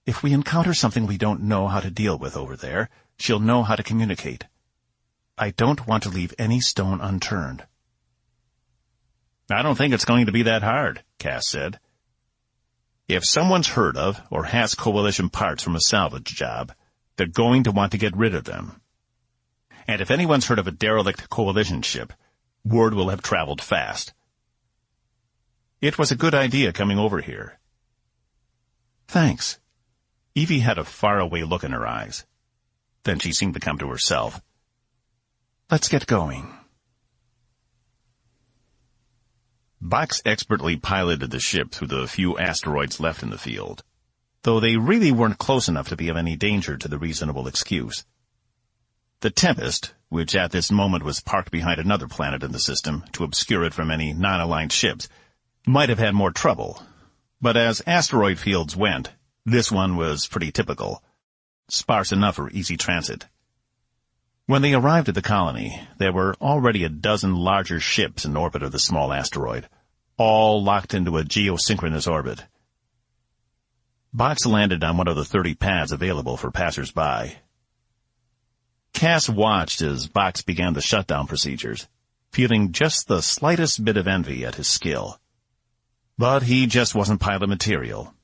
If we encounter something we don't know how to deal with over there, she'll know how to communicate. I don't want to leave any stone unturned." "I don't think it's going to be that hard," Cass said. "If someone's heard of or has Coalition parts from a salvage job, they're going to want to get rid of them. And if anyone's heard of a derelict Coalition ship, word will have traveled fast. It was a good idea coming over here." "Thanks." Evie had a faraway look in her eyes. Then she seemed to come to herself. "Let's get going." Box expertly piloted the ship through the few asteroids left in the field, though they really weren't close enough to be of any danger to the reasonable excuse. The Tempest, which at this moment was parked behind another planet in the system to obscure it from any non-aligned ships, might have had more trouble, but as asteroid fields went, this one was pretty typical, sparse enough for easy transit. When they arrived at the colony, there were already a dozen larger ships in orbit of the small asteroid, all locked into a geosynchronous orbit. Box landed on one of the 30 pads available for passers-by. Cass watched as Box began the shutdown procedures, feeling just the slightest bit of envy at his skill. But he just wasn't pilot material.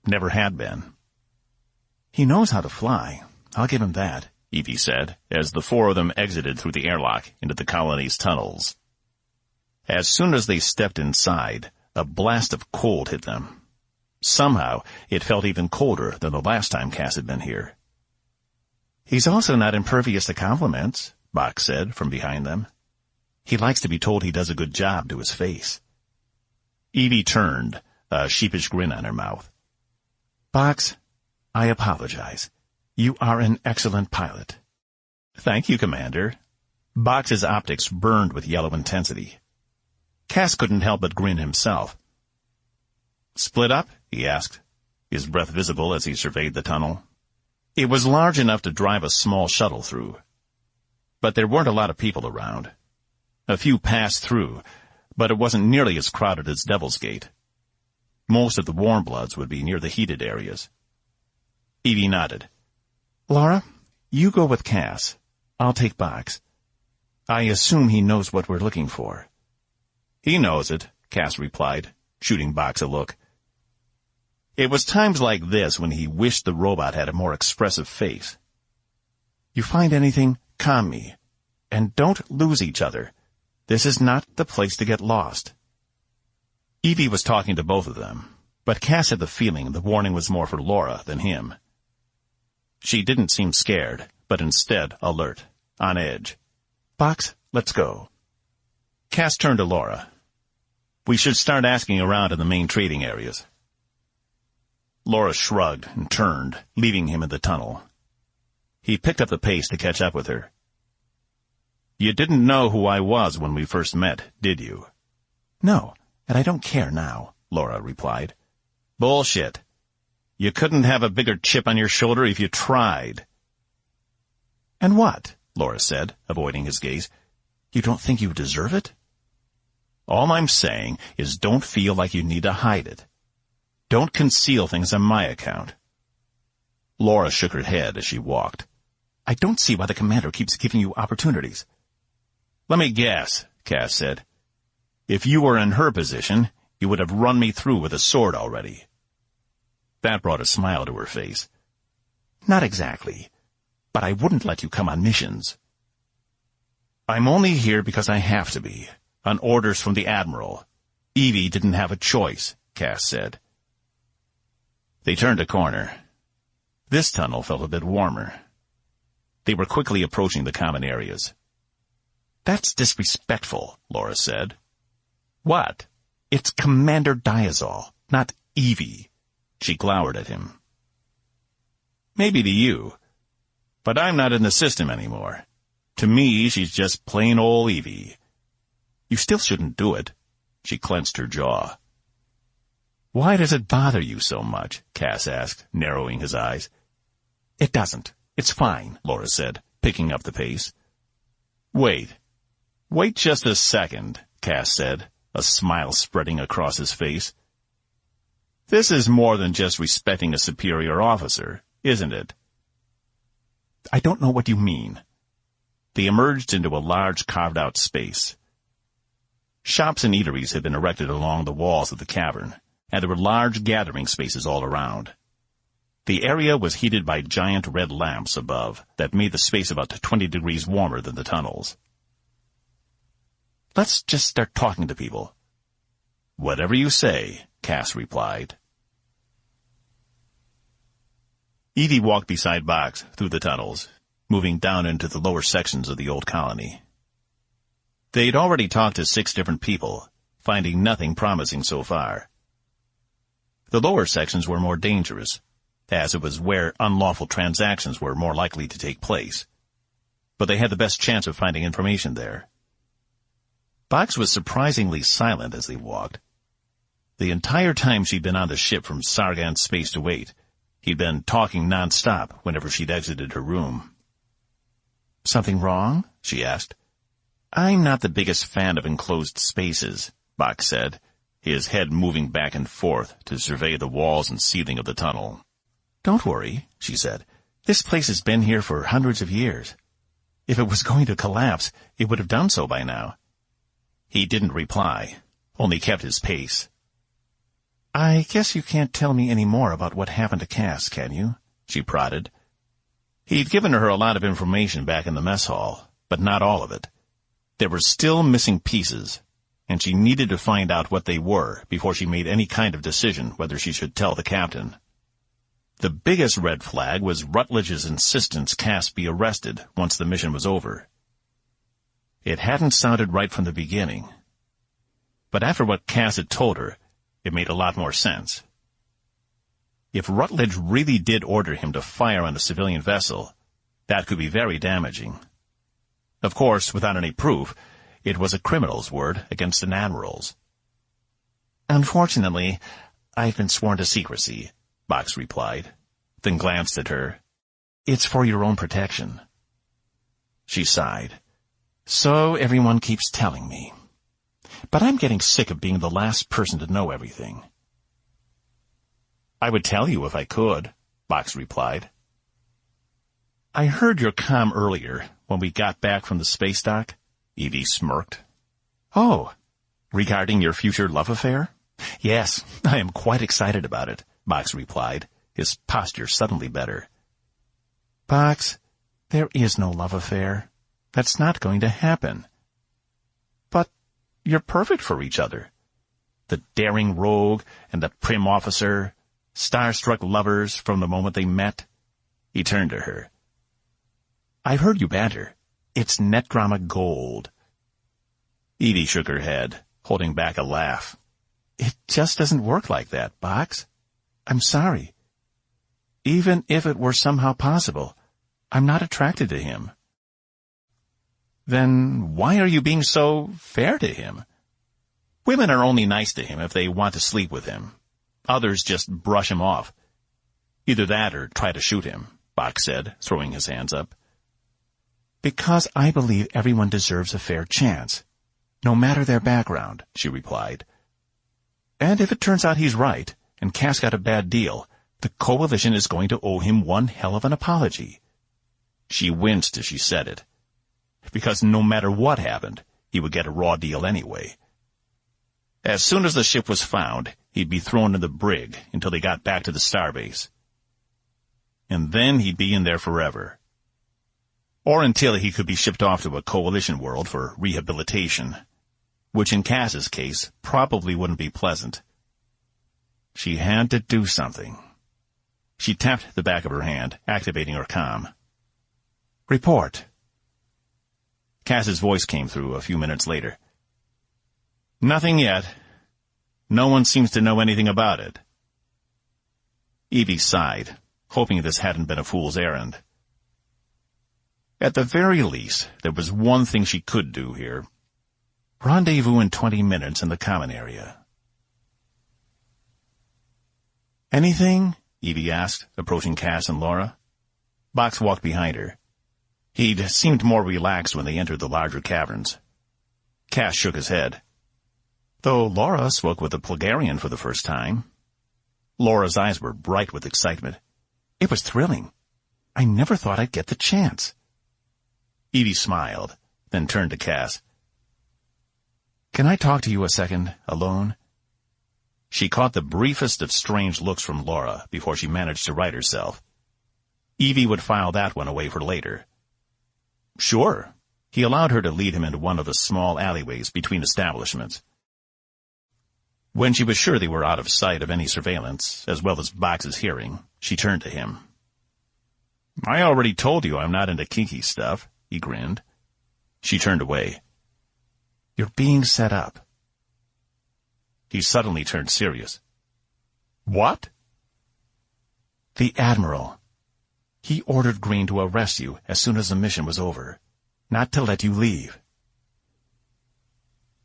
Never had been. "He knows how to fly. I'll give him that," Evie said, as the four of them exited through the airlock into the colony's tunnels. As soon as they stepped inside, a blast of cold hit them. Somehow, it felt even colder than the last time Cass had been here. "He's also not impervious to compliments," Box said from behind them. "He likes to be told he does a good job to his face." Evie turned, a sheepish grin on her mouth. "Box, I apologize. You are an excellent pilot." "Thank you, Commander." Box's optics burned with yellow intensity. Cass couldn't help but grin himself. "Split up?" he asked, his breath visible as he surveyed the tunnel. It was large enough to drive a small shuttle through. But there weren't a lot of people around. A few passed through, but it wasn't nearly as crowded as Devil's Gate. Most of the warm bloods would be near the heated areas. Evie nodded. "Laura, you go with Cass. I'll take Box. I assume he knows what we're looking for." "He knows it," Cass replied, shooting Box a look. It was times like this when he wished the robot had a more expressive face. "You find anything, calm me. And don't lose each other. This is not the place to get lost." Evie was talking to both of them, but Cass had the feeling the warning was more for Laura than him. She didn't seem scared, but instead alert, on edge. "Box, let's go." Cass turned to Laura. "We should start asking around in the main trading areas." Laura shrugged and turned, leaving him in the tunnel. He picked up the pace to catch up with her. "You didn't know who I was when we first met, did you?" "No, and I don't care now," Laura replied. "Bullshit. You couldn't have a bigger chip on your shoulder if you tried." "And what?" Laura said, avoiding his gaze. You don't think you deserve it? All I'm saying is don't feel like you need to hide it. Don't conceal things on my account. Laura shook her head as she walked. I don't see why the commander keeps giving you opportunities. Let me guess, Cass said. If you were in her position, you would have run me through with a sword already. That brought a smile to her face. Not exactly, but I wouldn't let you come on missions. I'm only here because I have to be, on orders from the Admiral. Evie didn't have a choice, Cass said. They turned a corner. This tunnel felt a bit warmer. They were quickly approaching the common areas. That's disrespectful, Laura said. What? It's Commander Diazol, not Evie. She glowered at him. Maybe to you, but I'm not in the system anymore. To me, she's just plain old Evie. You still shouldn't do it. She clenched her jaw. Why does it bother you so much? Cass asked, narrowing his eyes. It doesn't. It's fine, Laura said, picking up the pace. Wait just a second, Cass said, a smile spreading across his face. This is more than just respecting a superior officer, isn't it? I don't know what you mean. They emerged into a large carved-out space. Shops and eateries had been erected along the walls of the cavern, and there were large gathering spaces all around. The area was heated by giant red lamps above that made the space about 20 degrees warmer than the tunnels. Let's just start talking to people. Whatever you say, Cass replied. Evie walked beside Box through the tunnels, moving down into the lower sections of the old colony. They'd already talked to 6 different people, finding nothing promising so far. The lower sections were more dangerous, as it was where unlawful transactions were more likely to take place. But they had the best chance of finding information there. Box was surprisingly silent as they walked. The entire time she'd been on the ship from Sargon Space to 8, he'd been talking non-stop whenever she'd exited her room. Something wrong? She asked. I'm not the biggest fan of enclosed spaces, Box said, his head moving back and forth to survey the walls and ceiling of the tunnel. Don't worry, she said. This place has been here for hundreds of years. If it was going to collapse, it would have done so by now. He didn't reply, only kept his pace. I guess you can't tell me any more about what happened to Cass, can you? She prodded. He'd given her a lot of information back in the mess hall, but not all of it. There were still missing pieces, and she needed to find out what they were before she made any kind of decision whether she should tell the captain. The biggest red flag was Rutledge's insistence Cass be arrested once the mission was over. It hadn't sounded right from the beginning, but after what Cass had told her, it made a lot more sense. If Rutledge really did order him to fire on a civilian vessel, that could be very damaging. Of course, without any proof, it was a criminal's word against an admiral's. Unfortunately, I've been sworn to secrecy, Box replied, then glanced at her. It's for your own protection. She sighed. So everyone keeps telling me. But I'm getting sick of being the last person to know everything. I would tell you if I could, Box replied. I heard your comm earlier when we got back from the space dock, Evie smirked. Oh, regarding your future love affair? Yes, I am quite excited about it, Box replied, his posture suddenly better. Box, there is no love affair. That's not going to happen. But you're perfect for each other. The daring rogue and the prim officer, star-struck lovers from the moment they met. He turned to her. I've heard you banter. It's net drama gold. Evie shook her head, holding back a laugh. It just doesn't work like that, Box. I'm sorry. Even if it were somehow possible, I'm not attracted to him. Then why are you being so fair to him? Women are only nice to him if they want to sleep with him. Others just brush him off. Either that or try to shoot him, Box said, throwing his hands up. Because I believe everyone deserves a fair chance, no matter their background, she replied. And if it turns out he's right, and Cass got a bad deal, the coalition is going to owe him one hell of an apology. She winced as she said it, because no matter what happened, he would get a raw deal anyway. As soon as the ship was found, he'd be thrown in the brig until they got back to the starbase. And then he'd be in there forever. Or until he could be shipped off to a coalition world for rehabilitation, which in Cass's case probably wouldn't be pleasant. She had to do something. She tapped the back of her hand, activating her comm. "Report." Cass's voice came through a few minutes later. "Nothing yet. No one seems to know anything about it." Evie sighed, hoping this hadn't been a fool's errand. At the very least, there was one thing she could do here. Rendezvous in 20 minutes in the common area. "Anything?" Evie asked, approaching Cass and Laura. Box walked behind her. He'd seemed more relaxed when they entered the larger caverns. Cass shook his head. Though Laura spoke with a Plagarian for the first time. Laura's eyes were bright with excitement. "It was thrilling. I never thought I'd get the chance." Evie smiled, then turned to Cass. "Can I talk to you a second, alone?" She caught the briefest of strange looks from Laura before she managed to right herself. Evie would file that one away for later. Sure. He allowed her to lead him into one of the small alleyways between establishments. When she was sure they were out of sight of any surveillance, as well as Box's hearing, she turned to him. "I already told you I'm not into kinky stuff," he grinned. She turned away. "You're being set up." He suddenly turned serious. "What?" "The Admiral. He ordered Green to arrest you as soon as the mission was over, not to let you leave."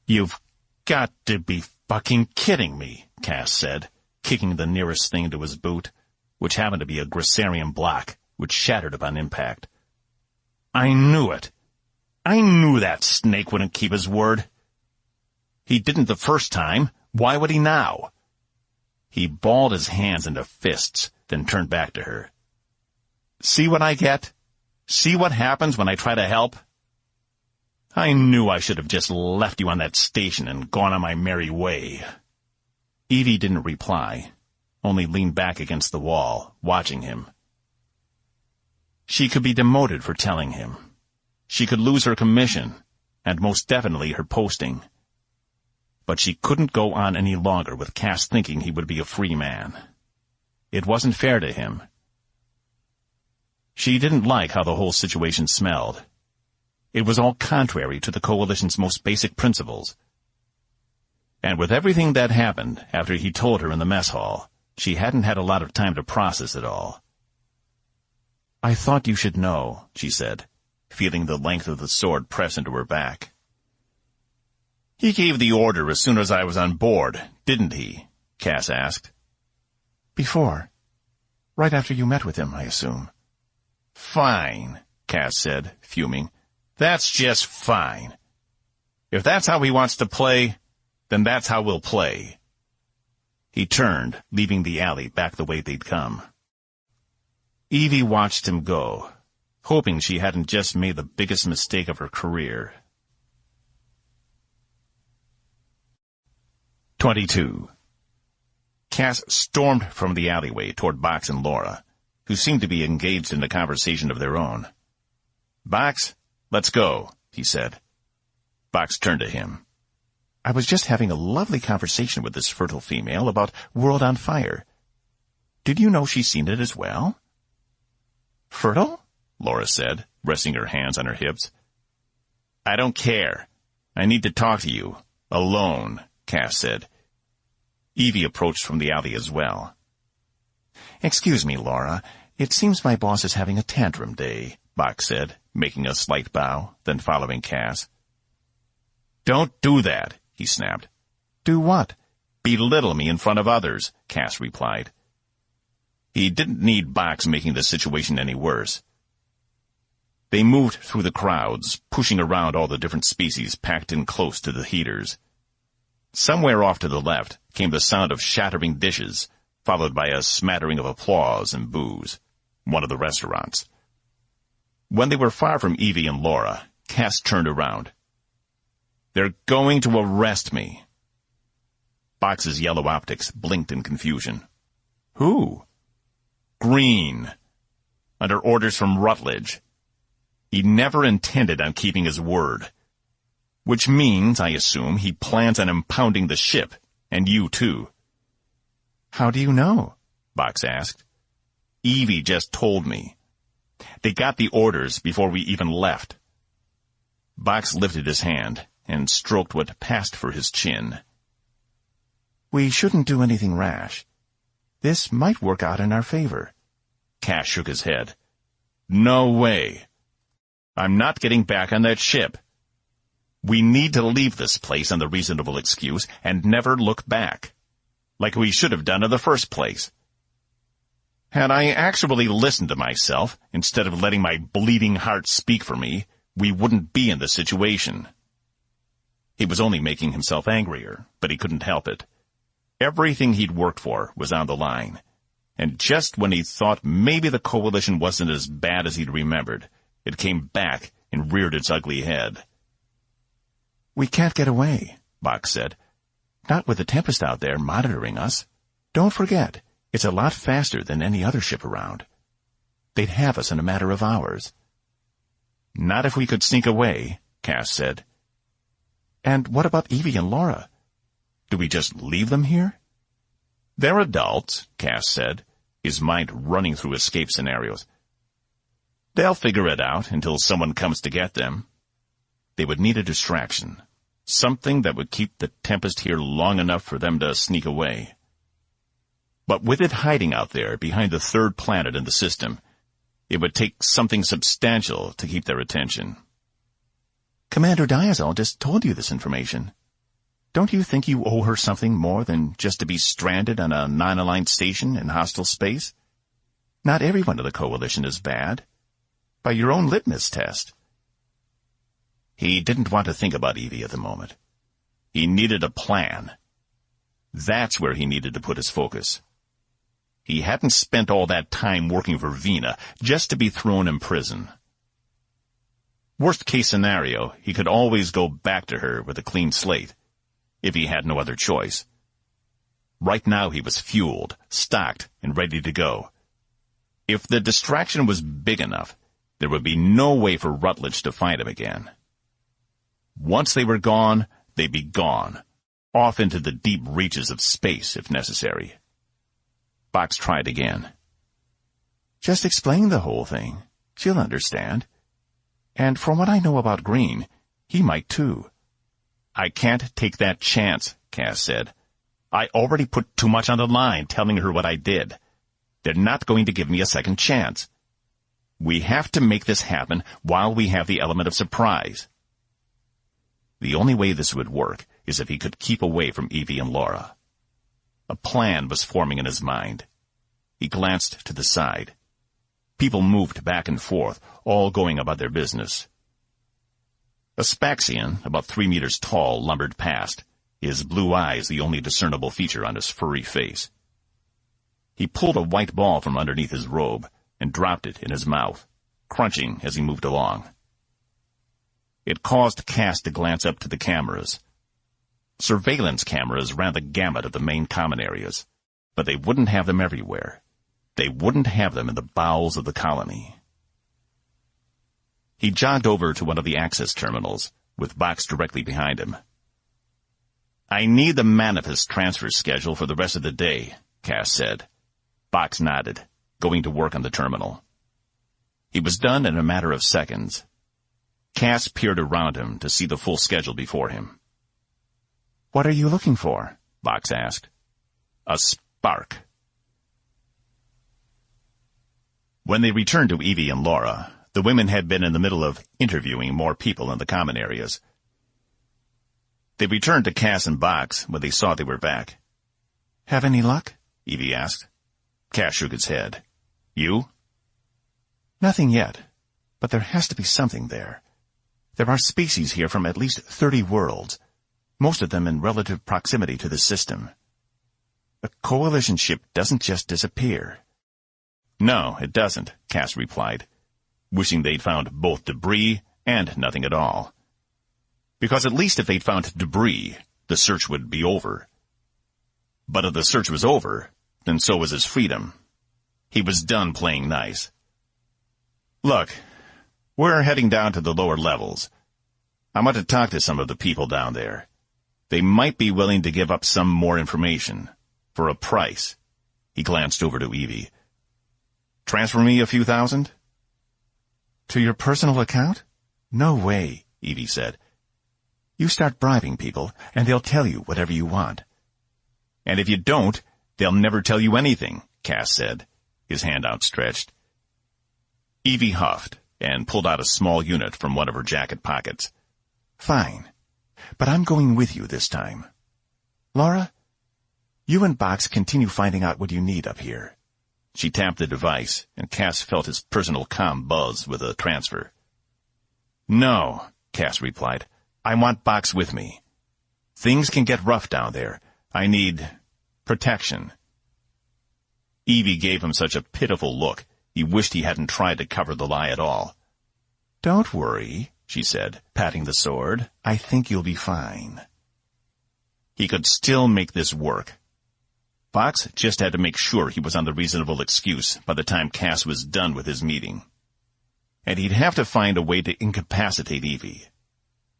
"You've got to be fucking kidding me," Cass said, kicking the nearest thing to his boot, which happened to be a Grissarium block, which shattered upon impact. "I knew it. I knew that snake wouldn't keep his word. He didn't the first time. Why would he now?" He balled his hands into fists, then turned back to her. "See what I get? See what happens when I try to help? I knew I should have just left you on that station and gone on my merry way." Evie didn't reply, only leaned back against the wall, watching him. She could be demoted for telling him. She could lose her commission, and most definitely her posting. But she couldn't go on any longer with Cass thinking he would be a free man. It wasn't fair to him. She didn't like how the whole situation smelled. It was all contrary to the Coalition's most basic principles. And with everything that happened after he told her in the mess hall, she hadn't had a lot of time to process it all. "I thought you should know," she said, feeling the length of the sword press into her back. "He gave the order as soon as I was on board, didn't he?" Cass asked. "Before. Right after you met with him, I assume." "Fine," Cass said, fuming. "That's just fine. If that's how he wants to play, then that's how we'll play." He turned, leaving the alley back the way they'd come. Evie watched him go, hoping she hadn't just made the biggest mistake of her career. 22. Cass stormed from the alleyway toward Box and Laura, who seemed to be engaged in a conversation of their own. "Box, let's go," he said. Box turned to him. "I was just having a lovely conversation with this fertile female about World on Fire. Did you know she's seen it as well?" "Fertile?" Laura said, resting her hands on her hips. "I don't care. I need to talk to you. Alone," Cass said. Evie approached from the alley as well. "Excuse me, Laura. It seems my boss is having a tantrum day," Box said, making a slight bow, then following Cass. "Don't do that," he snapped. "Do what?" "Belittle me in front of others," Cass replied. He didn't need Box making the situation any worse. They moved through the crowds, pushing around all the different species packed in close to the heaters. Somewhere off to the left came the sound of shattering dishes, followed by a smattering of applause and boos. One of the restaurants. When they were far from Evie and Laura, Cass turned around. "They're going to arrest me." Box's yellow optics blinked in confusion. "Who?" "Green. Under orders from Rutledge. He never intended on keeping his word. Which means, I assume, he plans on impounding the ship, and you too." "How do you know?" Box asked. "Evie just told me. They got the orders before we even left." Box lifted his hand and stroked what passed for his chin. "We shouldn't do anything rash. This might work out in our favor." Cass shook his head. "No way. I'm not getting back on that ship. We need to leave this place on the reasonable excuse and never look back, like we should have done in the first place. Had I actually listened to myself, instead of letting my bleeding heart speak for me, we wouldn't be in this situation." He was only making himself angrier, but he couldn't help it. Everything he'd worked for was on the line. And just when he thought maybe the coalition wasn't as bad as he'd remembered, it came back and reared its ugly head. "We can't get away," Box said. "Not with the Tempest out there monitoring us. Don't forget, it's a lot faster than any other ship around. They'd have us in a matter of hours." "Not if we could sneak away," Cass said. "And what about Evie and Laura? Do we just leave them here?" "They're adults," Cass said, his mind running through escape scenarios. "They'll figure it out until someone comes to get them. They would need a distraction, something that would keep the Tempest here long enough for them to sneak away. But with it hiding out there behind the third planet in the system, it would take something substantial to keep their attention." "Commander Diazol just told you this information. Don't you think you owe her something more than just to be stranded on a non-aligned station in hostile space? Not everyone of the Coalition is bad. By your own litmus test." He didn't want to think about Evie at the moment. He needed a plan. That's where he needed to put his focus. He hadn't spent all that time working for Vina just to be thrown in prison. Worst case scenario, he could always go back to her with a clean slate, if he had no other choice. Right now he was fueled, stocked, and ready to go. If the distraction was big enough, there would be no way for Rutledge to find him again. Once they were gone, they'd be gone, off into the deep reaches of space if necessary. Box tried again. "Just explain the whole thing. She'll understand. And from what I know about Green, he might too." "I can't take that chance," Cass said. "I already put too much on the line telling her what I did. They're not going to give me a second chance. We have to make this happen while we have the element of surprise." The only way this would work is if he could keep away from Evie and Laura. A plan was forming in his mind. He glanced to the side. People moved back and forth, all going about their business. A Spaxian, about 3 meters tall, lumbered past, his blue eyes the only discernible feature on his furry face. He pulled a white ball from underneath his robe and dropped it in his mouth, crunching as he moved along. It caused Cass to glance up to the cameras. Surveillance cameras ran the gamut of the main common areas, but they wouldn't have them everywhere. They wouldn't have them in the bowels of the colony. He jogged over to one of the access terminals, with Box directly behind him. "I need the manifest transfer schedule for the rest of the day," Cass said. Box nodded, going to work on the terminal. He was done in a matter of seconds. Cass peered around him to see the full schedule before him. "What are you looking for?" Box asked. "A spark." When they returned to Evie and Laura, the women had been in the middle of interviewing more people in the common areas. They returned to Cass and Box when they saw they were back. "Have any luck?" Evie asked. Cass shook his head. "You?" "Nothing yet. But there has to be something there. There are species here from at least 30 worlds, most of them in relative proximity to the system. A coalition ship doesn't just disappear. No, it doesn't, Cass replied, wishing they'd found both debris and nothing at all. Because at least if they'd found debris, the search would be over. But if the search was over, then so was his freedom. He was done playing nice. Look, we're heading down to the lower levels. I want to talk to some of the people down there. They might be willing to give up some more information. For a price. He glanced over to Evie. Transfer me a few thousand? To your personal account? No way, Evie said. You start bribing people, and they'll tell you whatever you want. And if you don't, they'll never tell you anything, Cass said, his hand outstretched. Evie huffed and pulled out a small unit from one of her jacket pockets. Fine. But I'm going with you this time. Laura, you and Box continue finding out what you need up here. She tapped the device, and Cass felt his personal comm buzz with a transfer. No, Cass replied. I want Box with me. Things can get rough down there. I need protection. Evie gave him such a pitiful look, he wished he hadn't tried to cover the lie at all. Don't worry, she said, patting the sword. I think you'll be fine. He could still make this work. Box just had to make sure he was on the reasonable excuse by the time Cass was done with his meeting. And he'd have to find a way to incapacitate Evie.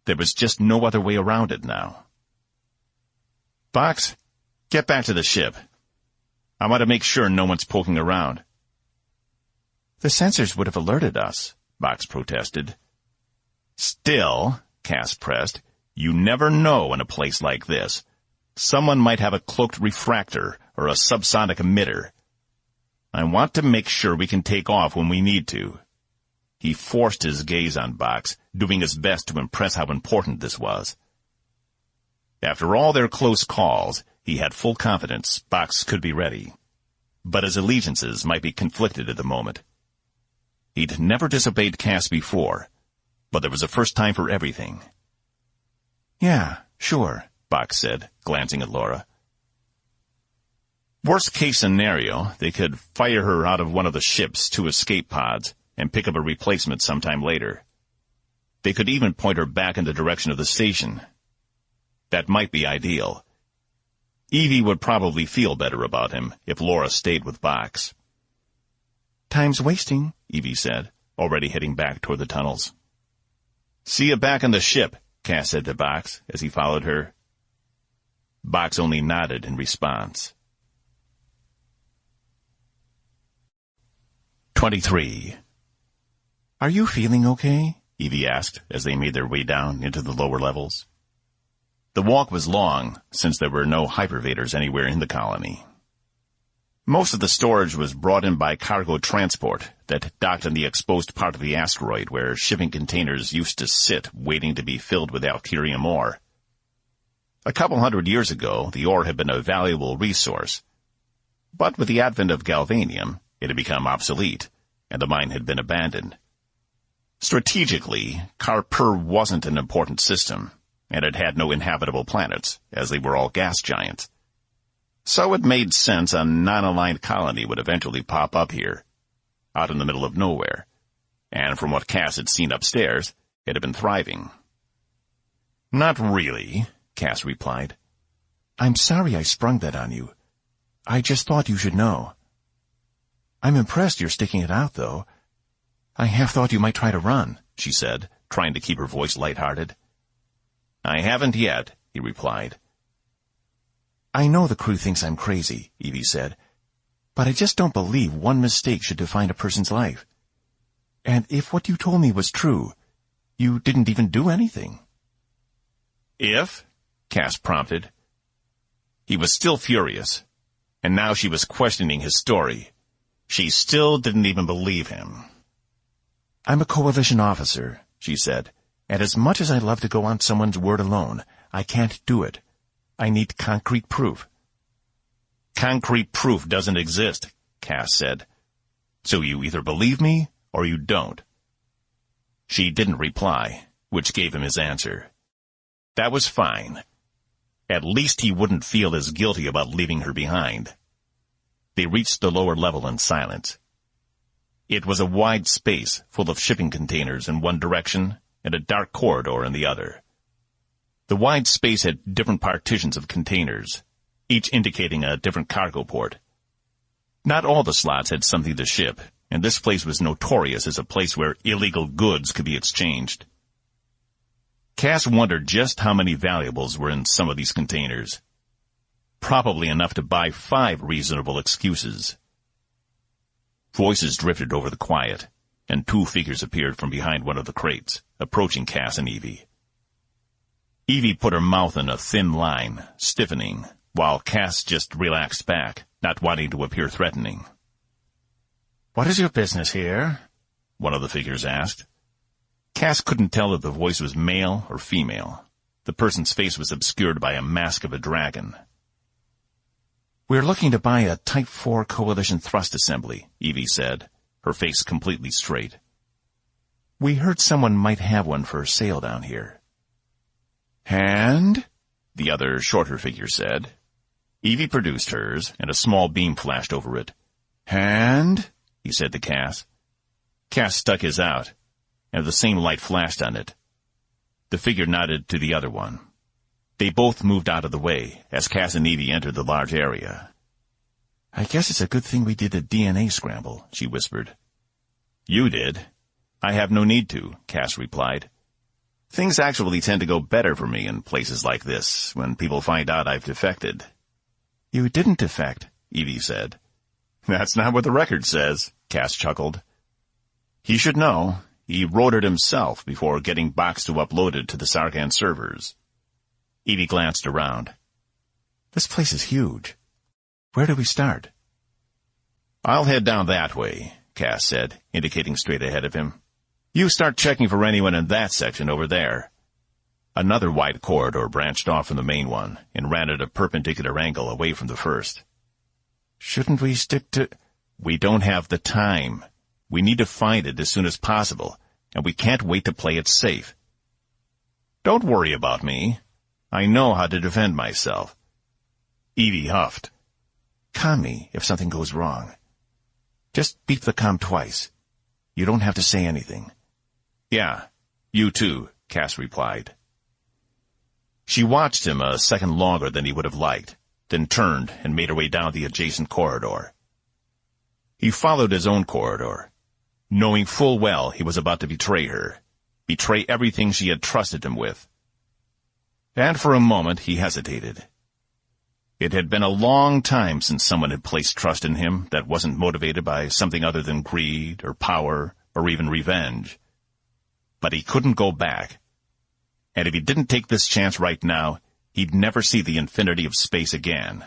There was just no other way around it now. Box, get back to the ship. I want to make sure no one's poking around. The sensors would have alerted us, Box protested. Still, Cass pressed, you never know in a place like this. Someone might have a cloaked refractor or a subsonic emitter. I want to make sure we can take off when we need to. He forced his gaze on Box, doing his best to impress how important this was. After all their close calls, he had full confidence Box could be ready. But his allegiances might be conflicted at the moment. He'd never disobeyed Cass before, but there was a first time for everything. Yeah, sure, Box said, glancing at Laura. Worst case scenario, they could fire her out of one of the ship's 2 escape pods and pick up a replacement sometime later. They could even point her back in the direction of the station. That might be ideal. Evie would probably feel better about him if Laura stayed with Box. Time's wasting, Evie said, already heading back toward the tunnels. See you back on the ship, Cass said to Box as he followed her. Box only nodded in response. 23. Are you feeling okay? Evie asked as they made their way down into the lower levels. The walk was long, since there were no hypervators anywhere in the colony. Most of the storage was brought in by cargo transport that docked in the exposed part of the asteroid where shipping containers used to sit waiting to be filled with Alkirium ore. A couple hundred years ago, the ore had been a valuable resource. But with the advent of galvanium, it had become obsolete, and the mine had been abandoned. Strategically, Karpur wasn't an important system, and it had no inhabitable planets, as they were all gas giants. So it made sense a non-aligned colony would eventually pop up here, out in the middle of nowhere, and from what Cass had seen upstairs, it had been thriving. Not really, Cass replied. I'm sorry I sprung that on you. I just thought you should know. I'm impressed you're sticking it out, though. I half thought you might try to run, she said, trying to keep her voice lighthearted. I haven't yet, he replied. I know the crew thinks I'm crazy, Evie said, but I just don't believe one mistake should define a person's life. And if what you told me was true, you didn't even do anything. If? Cass prompted. He was still furious, and now she was questioning his story. She still didn't even believe him. I'm a coalition officer, she said, and as much as I'd love to go on someone's word alone, I can't do it. I need concrete proof. Concrete proof doesn't exist, Cass said. So you either believe me or you don't. She didn't reply, which gave him his answer. That was fine. At least he wouldn't feel as guilty about leaving her behind. They reached the lower level in silence. It was a wide space full of shipping containers in one direction and a dark corridor in the other. The wide space had different partitions of containers, each indicating a different cargo port. Not all the slots had something to ship, and this place was notorious as a place where illegal goods could be exchanged. Cass wondered just how many valuables were in some of these containers. Probably enough to buy 5 reasonable excuses. Voices drifted over the quiet, and 2 figures appeared from behind one of the crates, approaching Cass and Evie. Evie put her mouth in a thin line, stiffening, while Cass just relaxed back, not wanting to appear threatening. "What is your business here?" one of the figures asked. Cass couldn't tell if the voice was male or female. The person's face was obscured by a mask of a dragon. "We're looking to buy a Type 4 Coalition thrust assembly," Evie said, her face completely straight. "We heard someone might have one for sale down here." "Hand?" the other, shorter figure said. Evie produced hers, and a small beam flashed over it. "Hand?" he said to Cass. Cass stuck his out, and the same light flashed on it. The figure nodded to the other one. They both moved out of the way as Cass and Evie entered the large area. "I guess it's a good thing we did a DNA scramble," she whispered. "You did. I have no need to," Cass replied. "Things actually tend to go better for me in places like this, when people find out I've defected." "You didn't defect," Evie said. "That's not what the record says," Cass chuckled. "He should know. He wrote it himself before getting Box to upload it to the Sargan servers." Evie glanced around. "This place is huge. Where do we start?" "I'll head down that way," Cass said, indicating straight ahead of him. "You start checking for anyone in that section over there." Another wide corridor branched off from the main one and ran at a perpendicular angle away from the first. "Shouldn't we stick to—" "We don't have the time. We need to find it as soon as possible, and we can't wait to play it safe. Don't worry about me. I know how to defend myself." Evie huffed. "Con me if something goes wrong. Just beep the comm twice. You don't have to say anything." "Yeah, you too," Cass replied. She watched him a second longer than he would have liked, then turned and made her way down the adjacent corridor. He followed his own corridor, knowing full well he was about to betray her, betray everything she had trusted him with. And for a moment he hesitated. It had been a long time since someone had placed trust in him that wasn't motivated by something other than greed or power or even revenge. But he couldn't go back. And if he didn't take this chance right now, he'd never see the infinity of space again.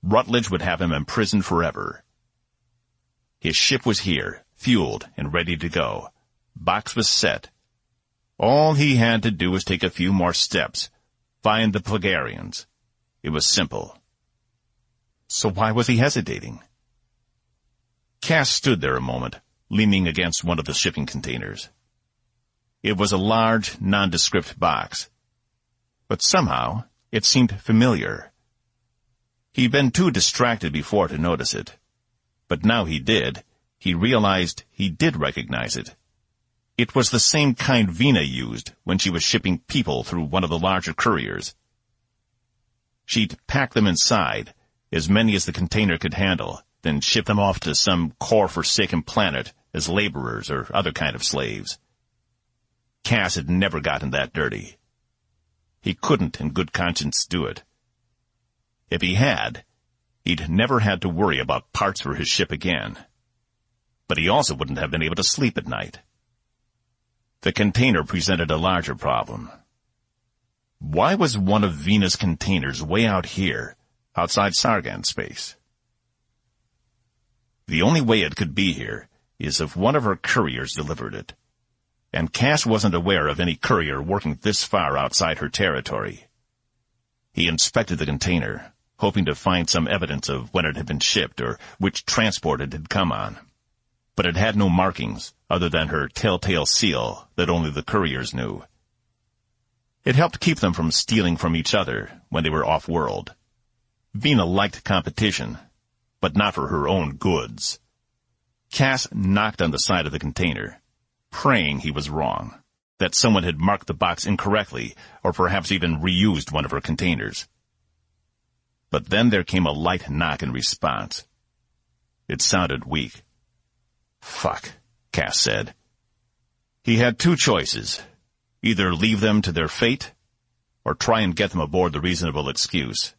Rutledge would have him imprisoned forever. His ship was here, fueled and ready to go. Box was set. All he had to do was take a few more steps, find the Plagarians. It was simple. So why was he hesitating? Cass stood there a moment, leaning against one of the shipping containers. It was a large, nondescript box, but somehow it seemed familiar. He'd been too distracted before to notice it, but now he did. He realized he did recognize it. It was the same kind Vina used when she was shipping people through one of the larger couriers. She'd pack them inside, as many as the container could handle, then ship them off to some core-forsaken planet as laborers or other kind of slaves. Cass had never gotten that dirty. He couldn't in good conscience do it. If he had, he'd never had to worry about parts for his ship again. But he also wouldn't have been able to sleep at night. The container presented a larger problem. Why was one of Vina's containers way out here, outside Sargan space? The only way it could be here is if one of her couriers delivered it. And Cass wasn't aware of any courier working this far outside her territory. He inspected the container, hoping to find some evidence of when it had been shipped or which transport it had come on. but it had no markings other than her telltale seal that only the couriers knew. It helped keep them from stealing from each other when they were off-world. Vina liked competition, but not for her own goods. Cass knocked on the side of the container, praying he was wrong, that someone had marked the box incorrectly or perhaps even reused one of her containers. But then there came a light knock in response. It sounded weak. "Fuck," Cass said. He had two choices. Either leave them to their fate, or try and get them aboard the reasonable excuse.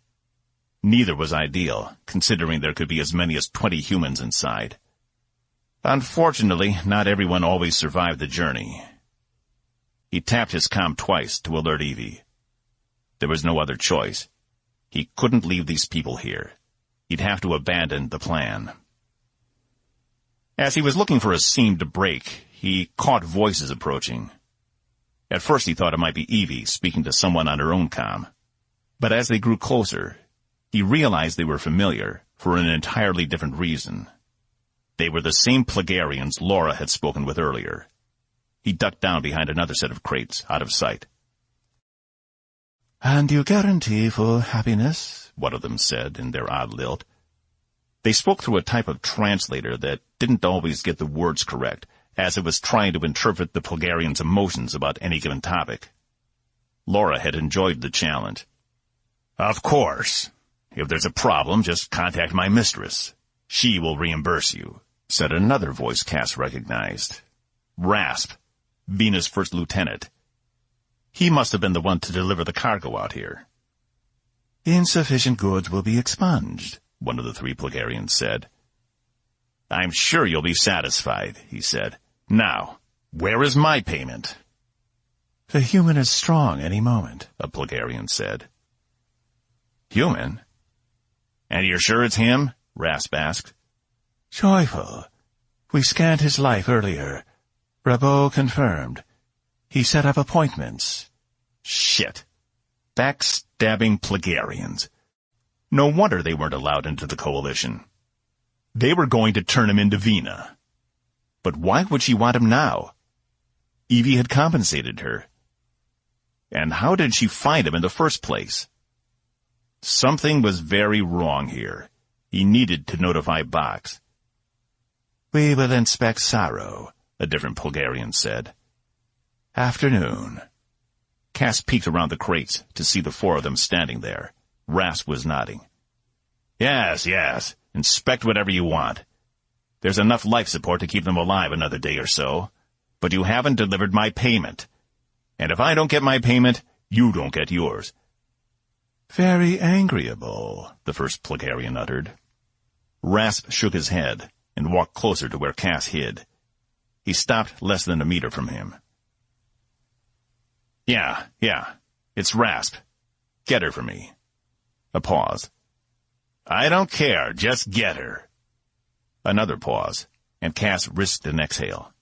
Neither was ideal, considering there could be as many as 20 humans inside. Unfortunately, not everyone always survived the journey. He tapped his comm twice to alert Evie. There was no other choice. He couldn't leave these people here. He'd have to abandon the plan. As he was looking for a seam to break, he caught voices approaching. At first he thought it might be Evie speaking to someone on her own comm. But as they grew closer, he realized they were familiar for an entirely different reason. They were the same Plagarians Laura had spoken with earlier. He ducked down behind another set of crates, out of sight. "And you guarantee full happiness?" one of them said in their odd lilt. They spoke through a type of translator that didn't always get the words correct, as it was trying to interpret the Plagarians' emotions about any given topic. Laura had enjoyed the challenge. "Of course. If there's a problem, just contact my mistress. She will reimburse you," said another voice Cass recognized. Rasp, Vina's first lieutenant. He must have been the one to deliver the cargo out here. "Insufficient goods will be expunged," one of the three Plagarians said. "I'm sure you'll be satisfied," he said. "Now, where is my payment?" "The human is strong any moment," a Plagarian said. "Human? And you're sure it's him?" Rasp asked. "Joyful. We scanned his life earlier. Robeaux confirmed. He set up appointments." Shit. Backstabbing Plagarians. No wonder they weren't allowed into the coalition. They were going to turn him into Vina. But why would she want him now? Evie had compensated her. And how did she find him in the first place? Something was very wrong here. He needed to notify Box. "We will inspect Saro," a different Plagarian said. "Afternoon." Cass peeked around the crates to see the four of them standing there. Rasp was nodding. Yes. Inspect whatever you want. There's enough life support to keep them alive another day or so. But you haven't delivered my payment. And if I don't get my payment, you don't get yours." "Very angryable," the first Plagarian uttered. Rasp shook his head and walked closer to where Cass hid. He stopped less than a meter from him. Yeah, it's Rasp. Get her for me." A pause. "I don't care, just get her." Another pause, and Cass risked an exhale.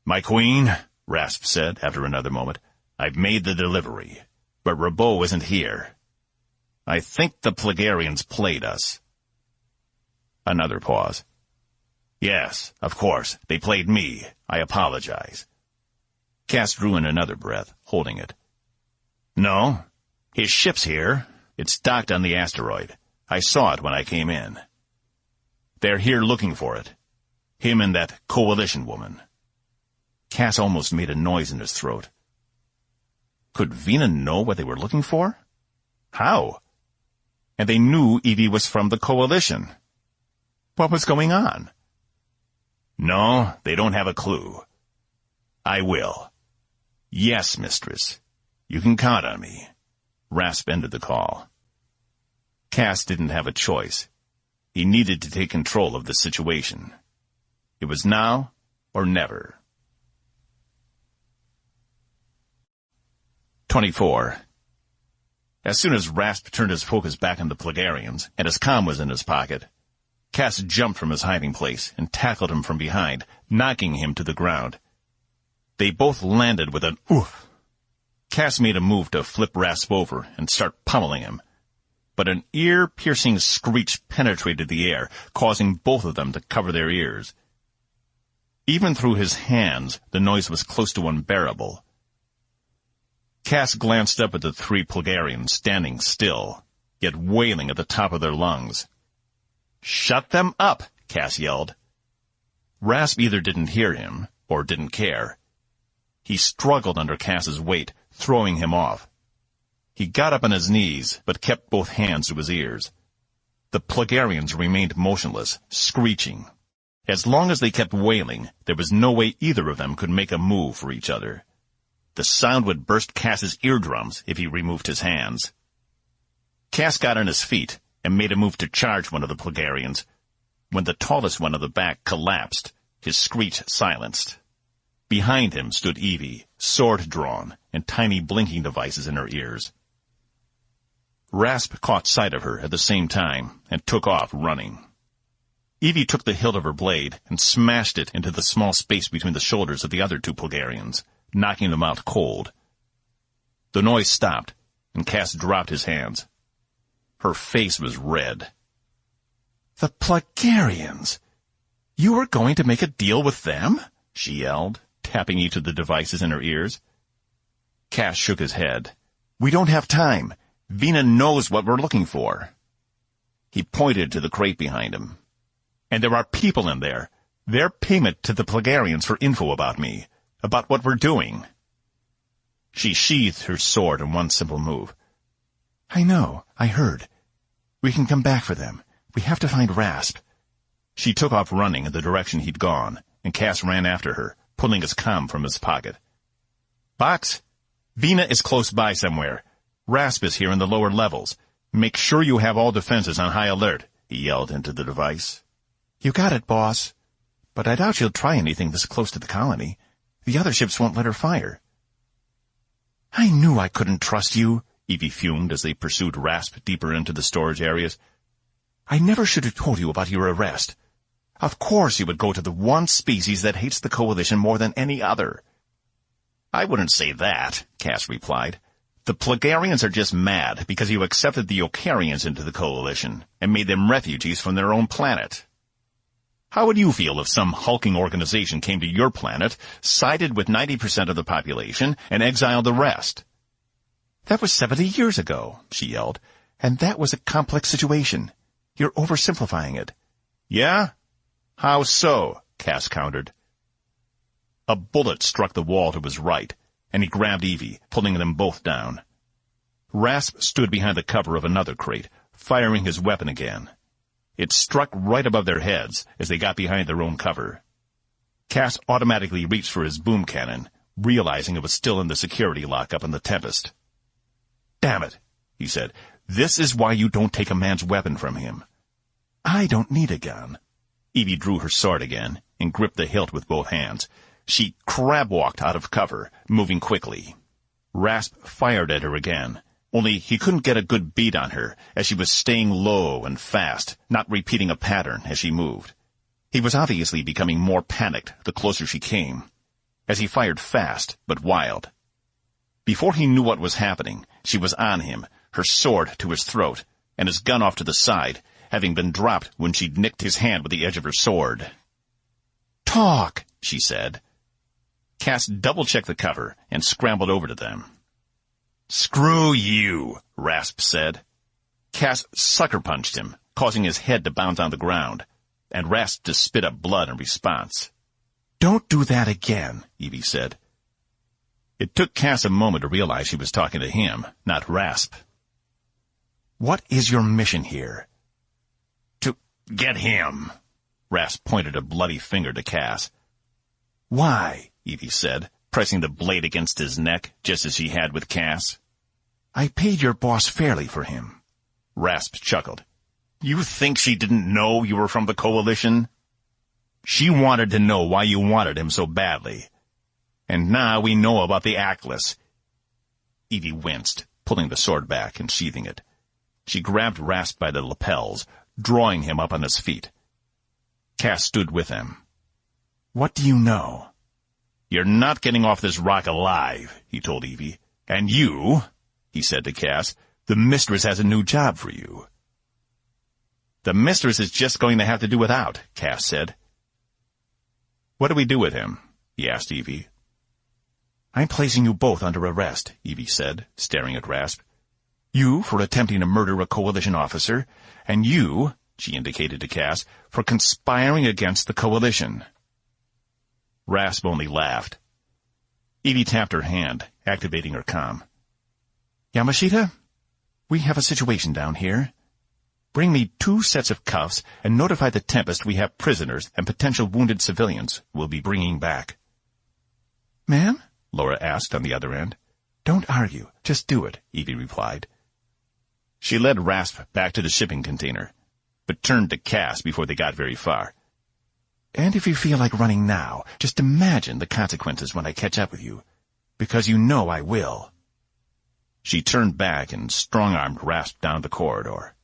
"My queen," Rasp said after another moment, "I've made the delivery, but Robeaux isn't here. I think the Plagarians played us." Another pause. "Yes, of course, they played me. I apologize." Cass drew in another breath, holding it. "No, his ship's here. It's docked on the asteroid. I saw it when I came in. They're here looking for it. Him and that coalition woman." Cass almost made a noise in his throat. Could Vina know what they were looking for? How? And they knew Evie was from the coalition. What was going on? No, they don't have a clue. I will. Yes, mistress. You can count on me. Rasp ended the call. Cass didn't have a choice. He needed to take control of the situation. It was now or never. 24. As soon as Rasp turned his focus back on the Plagarians, and his comm was in his pocket, Cass jumped from his hiding place and tackled him from behind, knocking him to the ground. They both landed with an oof. Cass made a move to flip Rasp over and start pummeling him. But an ear-piercing screech penetrated the air, causing both of them to cover their ears. Even through his hands, the noise was close to unbearable. Cass glanced up at the three Plagarians standing still, yet wailing at the top of their lungs. "Shut them up!" Cass yelled. Rasp either didn't hear him, or didn't care. He struggled under Cass's weight, throwing him off. He got up on his knees, but kept both hands to his ears. The Plagarians remained motionless, screeching. As long as they kept wailing, there was no way either of them could make a move for each other. The sound would burst Cass's eardrums if he removed his hands. Cass got on his feet and made a move to charge one of the Plagarians. When the tallest one of the back collapsed, his screech silenced. Behind him stood Evie, sword drawn, and tiny blinking devices in her ears. Rasp caught sight of her at the same time and took off running. Evie took the hilt of her blade and smashed it into the small space between the shoulders of the other two Plagarians, knocking them out cold. The noise stopped, and Cass dropped his hands. Her face was red. "The Plagarians! You were going to make a deal with them?" she yelled, tapping each of the devices in her ears. Cass shook his head. "We don't have time. Vina knows what we're looking for." He pointed to the crate behind him. "And there are people in there. Their payment to the Plagarians for info about me, about what we're doing." She sheathed her sword in one simple move. "I know. I heard. We can come back for them. We have to find Rasp." She took off running in the direction he'd gone, and Cass ran after her, pulling his comm from his pocket. "Box, Vina is close by somewhere. Rasp is here in the lower levels. Make sure you have all defenses on high alert," he yelled into the device. "You got it, boss. But I doubt she'll try anything this close to the colony. The other ships won't let her fire." "I knew I couldn't trust you," Evie fumed as they pursued Rasp deeper into the storage areas. "I never should have told you about your arrest. Of course you would go to the one species that hates the Coalition more than any other." "I wouldn't say that," Cass replied. "The Plagarians are just mad because you accepted the Ocarians into the Coalition and made them refugees from their own planet. How would you feel if some hulking organization came to your planet, sided with 90% of the population, and exiled the rest?" "That was 70 years ago," she yelled, "and that was a complex situation. You're oversimplifying it." "Yeah? How so?" Cass countered. A bullet struck the wall to his right, and he grabbed Evie, pulling them both down. Rasp stood behind the cover of another crate, firing his weapon again. It struck right above their heads as they got behind their own cover. Cass automatically reached for his boom cannon, realizing it was still in the security lockup in the Tempest. "Damn it," he said. "This is why you don't take a man's weapon from him." "I don't need a gun." Evie drew her sword again and gripped the hilt with both hands. She crab-walked out of cover, moving quickly. Rasp fired at her again, only he couldn't get a good beat on her as she was staying low and fast, not repeating a pattern as she moved. He was obviously becoming more panicked the closer she came, as he fired fast but wild. Before he knew what was happening, she was on him, her sword to his throat, and his gun off to the side, having been dropped when she'd nicked his hand with the edge of her sword. "Talk," she said. Cass double-checked the cover and scrambled over to them. "Screw you," Rasp said. Cass sucker-punched him, causing his head to bounce on the ground, and Rasp to spit up blood in response. "Don't do that again," Evie said. It took Cass a moment to realize she was talking to him, not Rasp. "What is your mission here?" "To get him." Rasp pointed a bloody finger to Cass. "Why?" Evie said, pressing the blade against his neck, just as she had with Cass. "I paid your boss fairly for him." Rasp chuckled. "You think she didn't know you were from the Coalition? She wanted to know why you wanted him so badly. And now we know about the Atlas." Evie winced, pulling the sword back and sheathing it. She grabbed Rasp by the lapels, drawing him up on his feet. Cass stood with him. "What do you know?" "You're not getting off this rock alive," he told Evie. "And you," he said to Cass, "the mistress has a new job for you." "The mistress is just going to have to do without," Cass said. What do we do with him? He asked Evie. I'm placing you both under arrest, Evie said, staring at Rasp. You for attempting to murder a coalition officer, and you, she indicated to Cass, for conspiring against the coalition. Rasp only laughed. Evie tapped her hand, activating her comm. Yamashita, we have a situation down here. Bring me 2 sets of cuffs and notify the Tempest we have prisoners and potential wounded civilians we'll be bringing back. Ma'am? Laura asked on the other end. Don't argue. Just do it, Evie replied. She led Rasp back to the shipping container, but turned to Cass before they got very far. And if you feel like running now, just imagine the consequences when I catch up with you, because you know I will. She turned back and strong-armed Rasp down the corridor.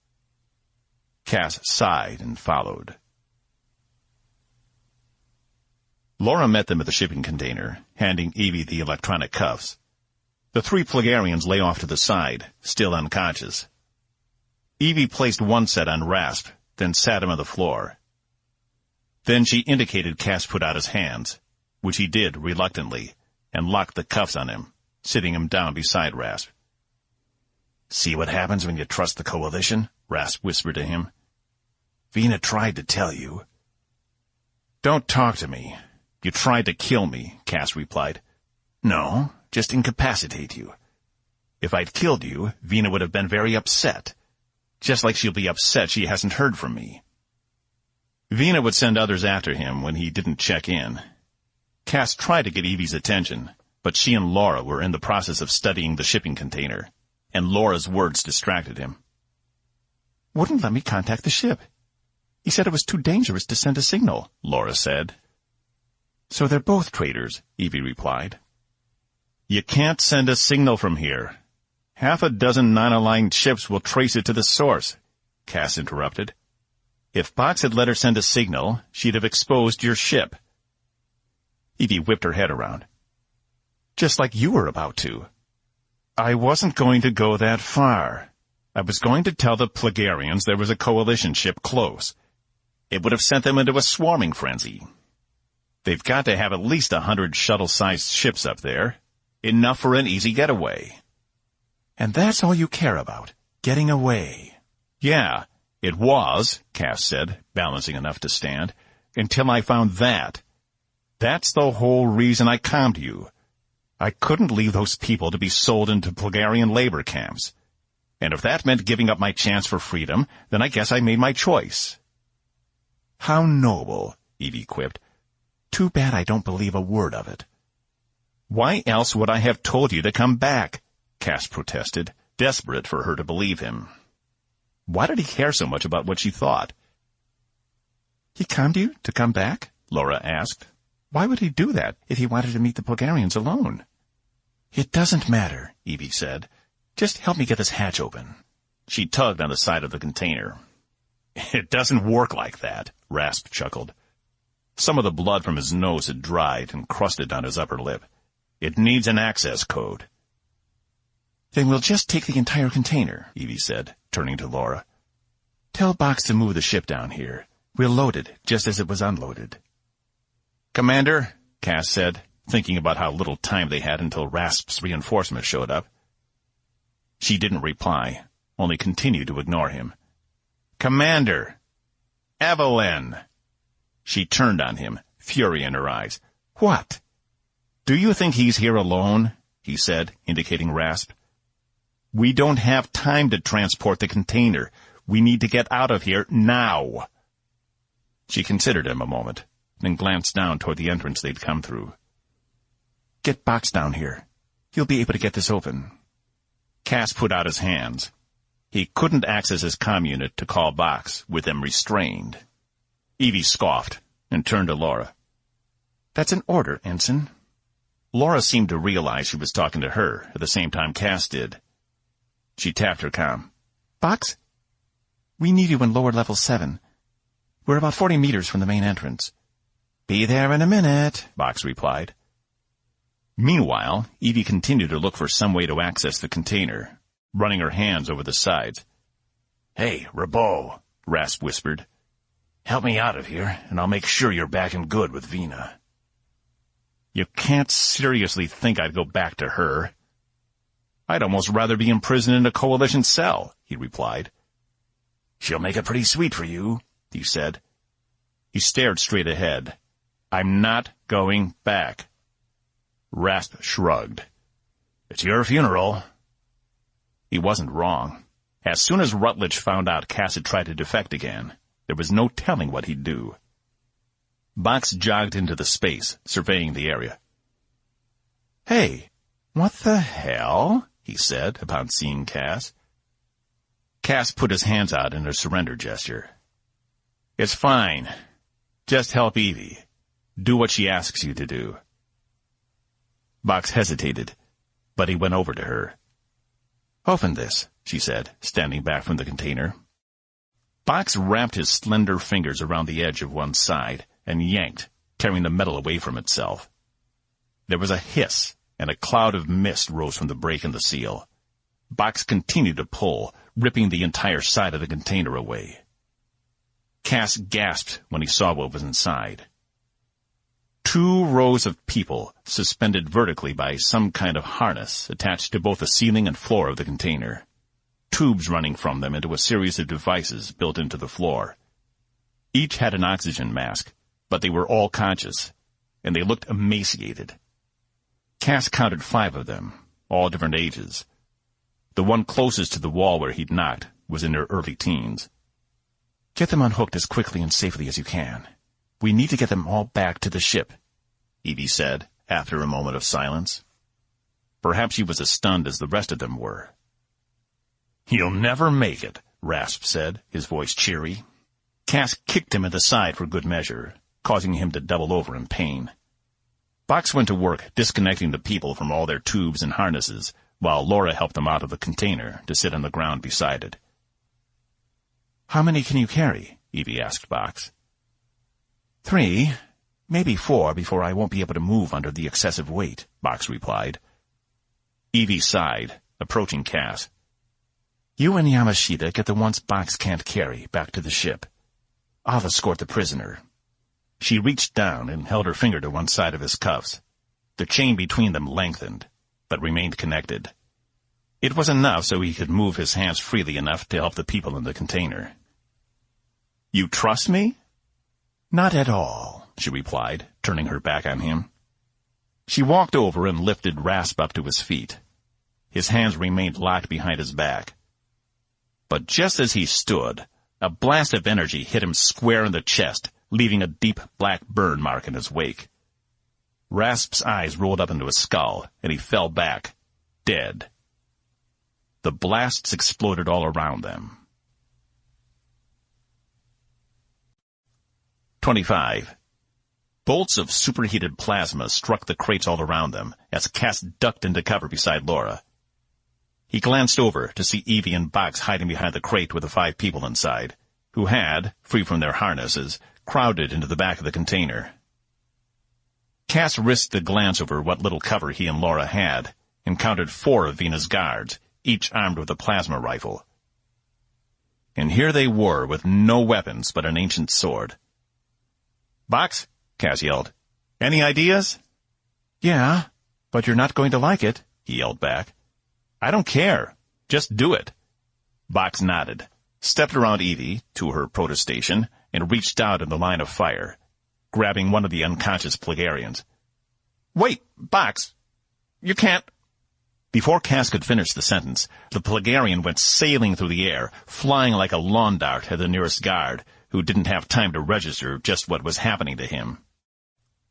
Cass sighed and followed. Laura met them at the shipping container, handing Evie the electronic cuffs. The 3 Plagarians lay off to the side, still unconscious. Evie placed 1 set on Rasp, then sat him on the floor. Then she indicated Cass put out his hands, which he did reluctantly, and locked the cuffs on him, sitting him down beside Rasp. See what happens when you trust the coalition? Rasp whispered to him. Vina tried to tell you. Don't talk to me. You tried to kill me, Cass replied. No, just incapacitate you. If I'd killed you, Vina would have been very upset. Just like she'll be upset she hasn't heard from me. Vina would send others after him when he didn't check in. Cass tried to get Evie's attention, but she and Laura were in the process of studying the shipping container, and Laura's words distracted him. Wouldn't let me contact the ship. He said it was too dangerous to send a signal, Laura said. So they're both traitors, Evie replied. You can't send a signal from here. Half a dozen non-aligned ships will trace it to the source, Cass interrupted. If Box had let her send a signal, she'd have exposed your ship. Evie whipped her head around. Just like you were about to. I wasn't going to go that far. I was going to tell the Plagarians there was a coalition ship close. It would have sent them into a swarming frenzy. They've got to have at least 100 shuttle-sized ships up there. Enough for an easy getaway. And that's all you care about, getting away. Yeah, it was, Cass said, balancing enough to stand, until I found that. That's the whole reason I calmed you. I couldn't leave those people to be sold into Plagarian labor camps. And if that meant giving up my chance for freedom, then I guess I made my choice. How noble, Evie quipped. Too bad I don't believe a word of it. Why else would I have told you to come back? Cass protested, desperate for her to believe him. Why did he care so much about what she thought? He calmed you to come back? Laura asked. Why would he do that if he wanted to meet the Plagarians alone? It doesn't matter, Evie said. Just help me get this hatch open. She tugged on the side of the container. It doesn't work like that, Rasp chuckled. Some of the blood from his nose had dried and crusted on his upper lip. It needs an access code. Then we'll just take the entire container, Evie said, turning to Laura. Tell Box to move the ship down here. We'll load it just as it was unloaded. Commander, Cass said, thinking about how little time they had until Rasp's reinforcements showed up. She didn't reply, only continued to ignore him. Commander! Evelyn! She turned on him, fury in her eyes. What? Do you think he's here alone? He said, indicating Rasp. We don't have time to transport the container. We need to get out of here now. She considered him a moment, then glanced down toward the entrance they'd come through. Get Box down here. He'll be able to get this open. Cass put out his hands. He couldn't access his comm unit to call Box with them restrained. Evie scoffed and turned to Laura. That's an order, Ensign. Laura seemed to realize she was talking to her at the same time Cass did. She tapped her comm. Box? We need you in lower level 7. We're about 40 meters from the main entrance. Be there in a minute, Box replied. Meanwhile, Evie continued to look for some way to access the container, running her hands over the sides. Hey, Robeaux, Rasp whispered. Help me out of here, and I'll make sure you're back and good with Vina. You can't seriously think I'd go back to her. I'd almost rather be imprisoned in a coalition cell, he replied. She'll make it pretty sweet for you, he said. He stared straight ahead. I'm not going back. Rasp shrugged. It's your funeral. He wasn't wrong. As soon as Rutledge found out Cass had tried to defect again, there was no telling what he'd do. Box jogged into the space, surveying the area. Hey, what the hell? He said, upon seeing Cass. Cass put his hands out in a surrender gesture. It's fine. Just help Evie. Do what she asks you to do. Box hesitated, but he went over to her. Open this, she said, standing back from the container. Box wrapped his slender fingers around the edge of one side and yanked, tearing the metal away from itself. There was a hiss, and a cloud of mist rose from the break in the seal. Box continued to pull, ripping the entire side of the container away. Cass gasped when he saw what was inside. 2 rows of people, suspended vertically by some kind of harness attached to both the ceiling and floor of the container. Tubes running from them into a series of devices built into the floor. Each had an oxygen mask, but they were all conscious, and they looked emaciated. Cass counted 5 of them, all different ages. The one closest to the wall where he'd knocked was in their early teens. Get them unhooked as quickly and safely as you can. We need to get them all back to the ship, Evie said, after a moment of silence. Perhaps she was as stunned as the rest of them were. You'll never make it, Rasp said, his voice cheery. Cass kicked him in the side for good measure, causing him to double over in pain. Box went to work disconnecting the people from all their tubes and harnesses, while Laura helped them out of the container to sit on the ground beside it. How many can you carry? Evie asked Box. 3, maybe 4 before I won't be able to move under the excessive weight, Box replied. Evie sighed, approaching Cass. You and Yamashita get the ones Box can't carry back to the ship. I'll escort the prisoner. She reached down and held her finger to one side of his cuffs. The chain between them lengthened, but remained connected. It was enough so he could move his hands freely enough to help the people in the container. You trust me? Not at all, she replied, turning her back on him. She walked over and lifted Rasp up to his feet. His hands remained locked behind his back. But just as he stood, a blast of energy hit him square in the chest, leaving a deep black burn mark in his wake. Rasp's eyes rolled up into his skull, and he fell back, dead. The blasts exploded all around them. 25. Bolts of superheated plasma struck the crates all around them as Cass ducked into cover beside Laura. He glanced over to see Evie and Box hiding behind the crate with the 5 people inside, who had, free from their harnesses, crowded into the back of the container. Cass risked a glance over what little cover he and Laura had, and counted 4 of Vena's guards, each armed with a plasma rifle. And here they were with no weapons but an ancient sword. Box, Cass yelled. Any ideas? Yeah, but you're not going to like it, he yelled back. I don't care. Just do it. Box nodded, stepped around Evie to her protestation, and reached out in the line of fire, grabbing one of the unconscious Plagarians. Wait, Box! You can't... Before Cass could finish the sentence, the Plagarian went sailing through the air, flying like a lawn dart at the nearest guard, who didn't have time to register just what was happening to him.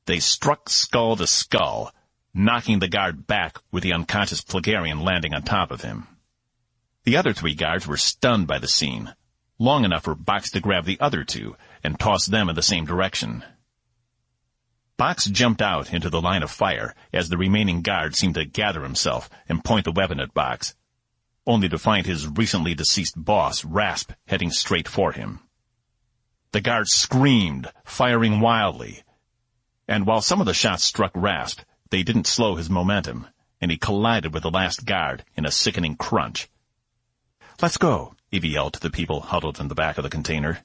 They struck skull to skull, knocking the guard back with the unconscious Plagarian landing on top of him. The other 3 guards were stunned by the scene, long enough for Box to grab the other 2 and toss them in the same direction. Box jumped out into the line of fire as the remaining guard seemed to gather himself and point the weapon at Box, only to find his recently deceased boss, Rasp, heading straight for him. The guard screamed, firing wildly, and while some of the shots struck Rasp, they didn't slow his momentum, and he collided with the last guard in a sickening crunch. Let's go, Evie yelled to the people huddled in the back of the container.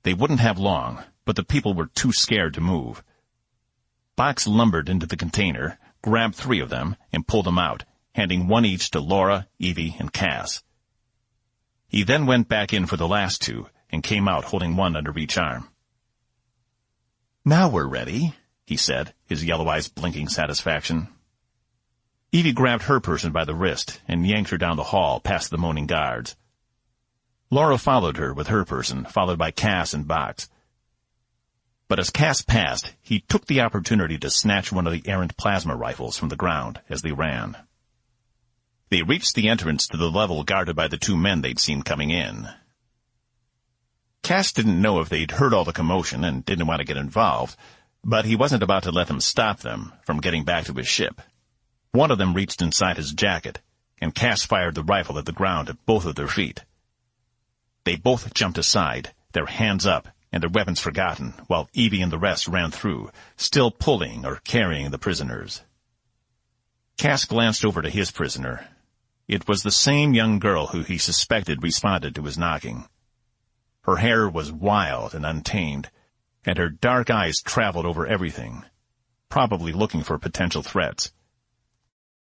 They wouldn't have long, but the people were too scared to move. Box lumbered into the container, grabbed 3 of them, and pulled them out, handing 1 each to Laura, Evie, and Cass. He then went back in for the last 2, and came out holding 1 under each arm. "Now we're ready," he said, his yellow eyes blinking satisfaction. Evie grabbed her person by the wrist and yanked her down the hall past the moaning guards. Laura followed her with her person, followed by Cass and Box. But as Cass passed, he took the opportunity to snatch one of the errant plasma rifles from the ground as they ran. They reached the entrance to the level guarded by the 2 men they'd seen coming in. Cass didn't know if they'd heard all the commotion and didn't want to get involved, but he wasn't about to let them stop them from getting back to his ship. One of them reached inside his jacket, and Cass fired the rifle at the ground at both of their feet. They both jumped aside, their hands up and their weapons forgotten, while Evie and the rest ran through, still pulling or carrying the prisoners. Cass glanced over to his prisoner. It was the same young girl who he suspected responded to his knocking. Her hair was wild and untamed, and her dark eyes traveled over everything, probably looking for potential threats.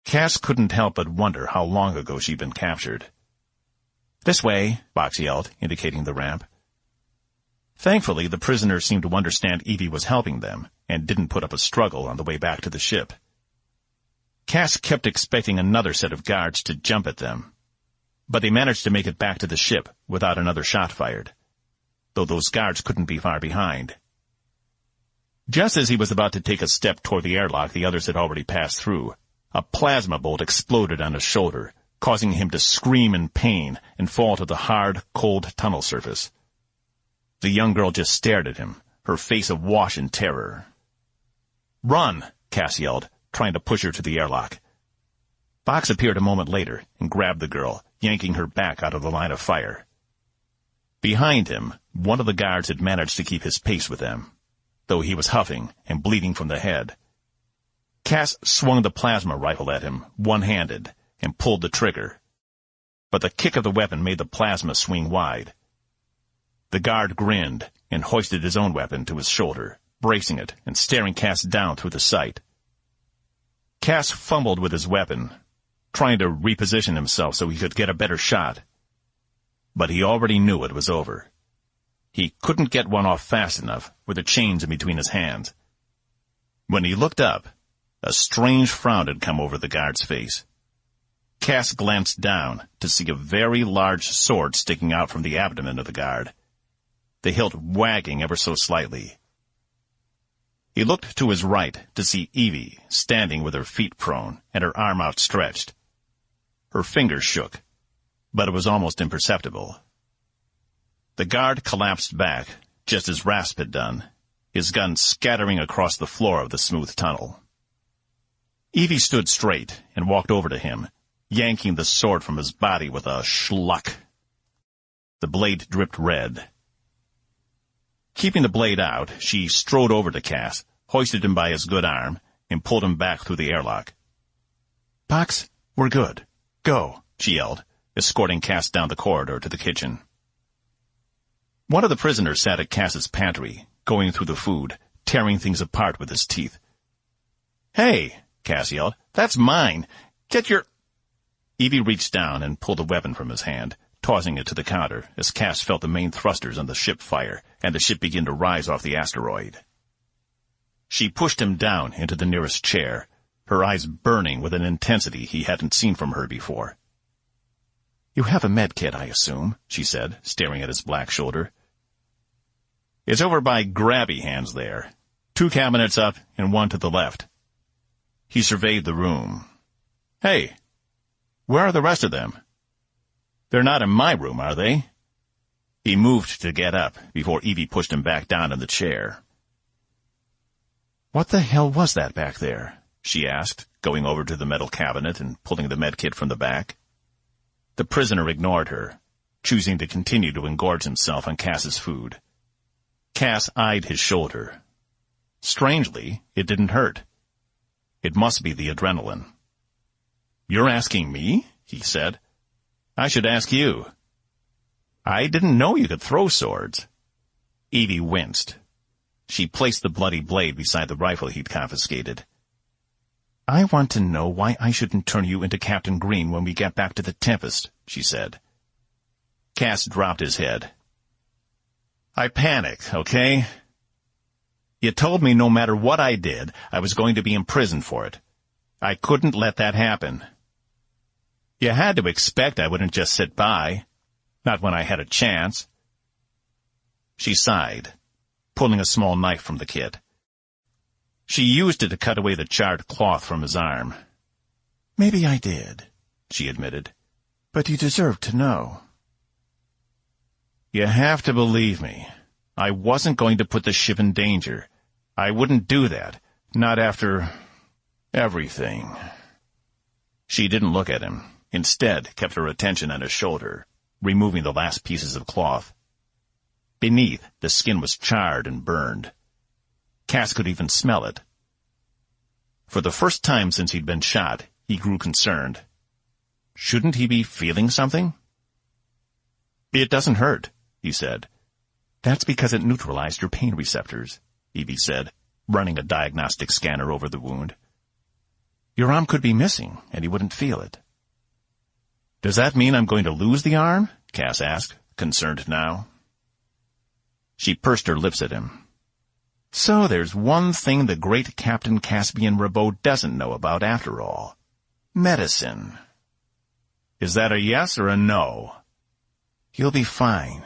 Cass couldn't help but wonder how long ago she'd been captured. "This way," Box yelled, indicating the ramp. Thankfully, the prisoners seemed to understand Evie was helping them, and didn't put up a struggle on the way back to the ship. Cass kept expecting another set of guards to jump at them, but they managed to make it back to the ship without another shot fired, though those guards couldn't be far behind. Just as he was about to take a step toward the airlock the others had already passed through, a plasma bolt exploded on his shoulder, causing him to scream in pain and fall to the hard, cold tunnel surface. The young girl just stared at him, her face awash in terror. "Run!" Cass yelled, trying to push her to the airlock. Box appeared a moment later and grabbed the girl, yanking her back out of the line of fire. Behind him, one of the guards had managed to keep his pace with them, though he was huffing and bleeding from the head. Cass swung the plasma rifle at him, one-handed, and pulled the trigger. But the kick of the weapon made the plasma swing wide. The guard grinned and hoisted his own weapon to his shoulder, bracing it and staring Cass down through the sight. Cass fumbled with his weapon, trying to reposition himself so he could get a better shot. But he already knew it was over. He couldn't get one off fast enough with the chains in between his hands. When he looked up, a strange frown had come over the guard's face. Cass glanced down to see a very large sword sticking out from the abdomen of the guard, the hilt wagging ever so slightly. He looked to his right to see Evie standing with her feet prone and her arm outstretched. Her fingers shook, but it was almost imperceptible. The guard collapsed back, just as Rasp had done, his gun scattering across the floor of the smooth tunnel. Evie stood straight and walked over to him, yanking the sword from his body with a schluck. The blade dripped red. Keeping the blade out, she strode over to Cass, hoisted him by his good arm, and pulled him back through the airlock. "Box, we're good. Go," she yelled, escorting Cass down the corridor to the kitchen. One of the prisoners sat at Cass's pantry, going through the food, tearing things apart with his teeth. "Hey," Cass yelled, "that's mine. Get your—" Evie reached down and pulled a weapon from his hand, tossing it to the counter as Cass felt the main thrusters on the ship fire and the ship begin to rise off the asteroid. She pushed him down into the nearest chair, her eyes burning with an intensity he hadn't seen from her before. "You have a med kit, I assume," she said, staring at his black shoulder. "It's over by Grabby Hands there. 2 cabinets up and 1 to the left." He surveyed the room. "Hey, where are the rest of them? They're not in my room, are they?" He moved to get up before Evie pushed him back down in the chair. "What the hell was that back there?" she asked, going over to the metal cabinet and pulling the medkit from the back. The prisoner ignored her, choosing to continue to engorge himself on Cass's food. Cass eyed his shoulder. Strangely, it didn't hurt. It must be the adrenaline. "You're asking me?" he said. "I should ask you. I didn't know you could throw swords." Evie winced. She placed the bloody blade beside the rifle he'd confiscated. "I want to know why I shouldn't turn you into Captain Green when we get back to the Tempest," she said. Cass dropped his head. "I panicked, okay? You told me no matter what I did, I was going to be imprisoned for it. I couldn't let that happen. You had to expect I wouldn't just sit by. Not when I had a chance." She sighed, pulling a small knife from the kit. She used it to cut away the charred cloth from his arm. "Maybe I did," she admitted. "But you deserve to know." "You have to believe me. I wasn't going to put the ship in danger. I wouldn't do that. Not after everything." She didn't look at him. Instead, kept her attention on his shoulder, removing the last pieces of cloth. Beneath, the skin was charred and burned. Cass could even smell it. For the first time since he'd been shot, he grew concerned. Shouldn't he be feeling something? "It doesn't hurt," he said. "That's because it neutralized your pain receptors," Evie said, running a diagnostic scanner over the wound. "Your arm could be missing, and you wouldn't feel it." "Does that mean I'm going to lose the arm?" Cass asked, concerned now. She pursed her lips at him. "So there's one thing the great Captain Caspian Robeaux doesn't know about after all. Medicine. Is that a yes or a no?" "You'll be fine.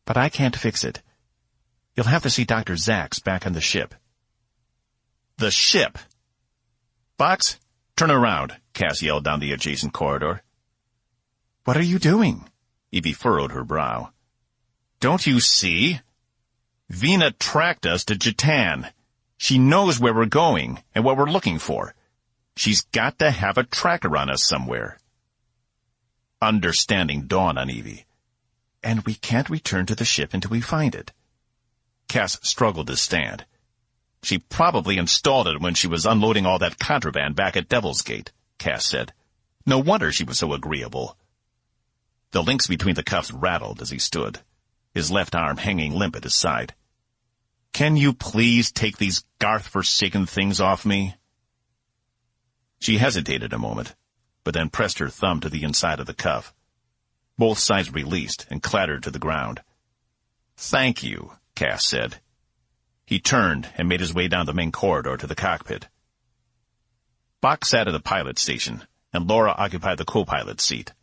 But I can't fix it. You'll have to see Dr. Zachs back on the ship." "The ship?" "Box, turn around," Cass yelled down the adjacent corridor. "What are you doing?" Evie furrowed her brow. "Don't you see? Vina tracked us to Jatan. She knows where we're going and what we're looking for. She's got to have a tracker on us somewhere." Understanding dawned on Evie. "And we can't return to the ship until we find it." Cass struggled to stand. "She probably installed it when she was unloading all that contraband back at Devil's Gate," Cass said. "No wonder she was so agreeable." The links between the cuffs rattled as he stood, his left arm hanging limp at his side. "Can you please take these Garth-forsaken things off me?" She hesitated a moment, but then pressed her thumb to the inside of the cuff. Both sides released and clattered to the ground. "Thank you," Cass said. He turned and made his way down the main corridor to the cockpit. Bach sat at the pilot station, and Laura occupied the co-pilot's seat.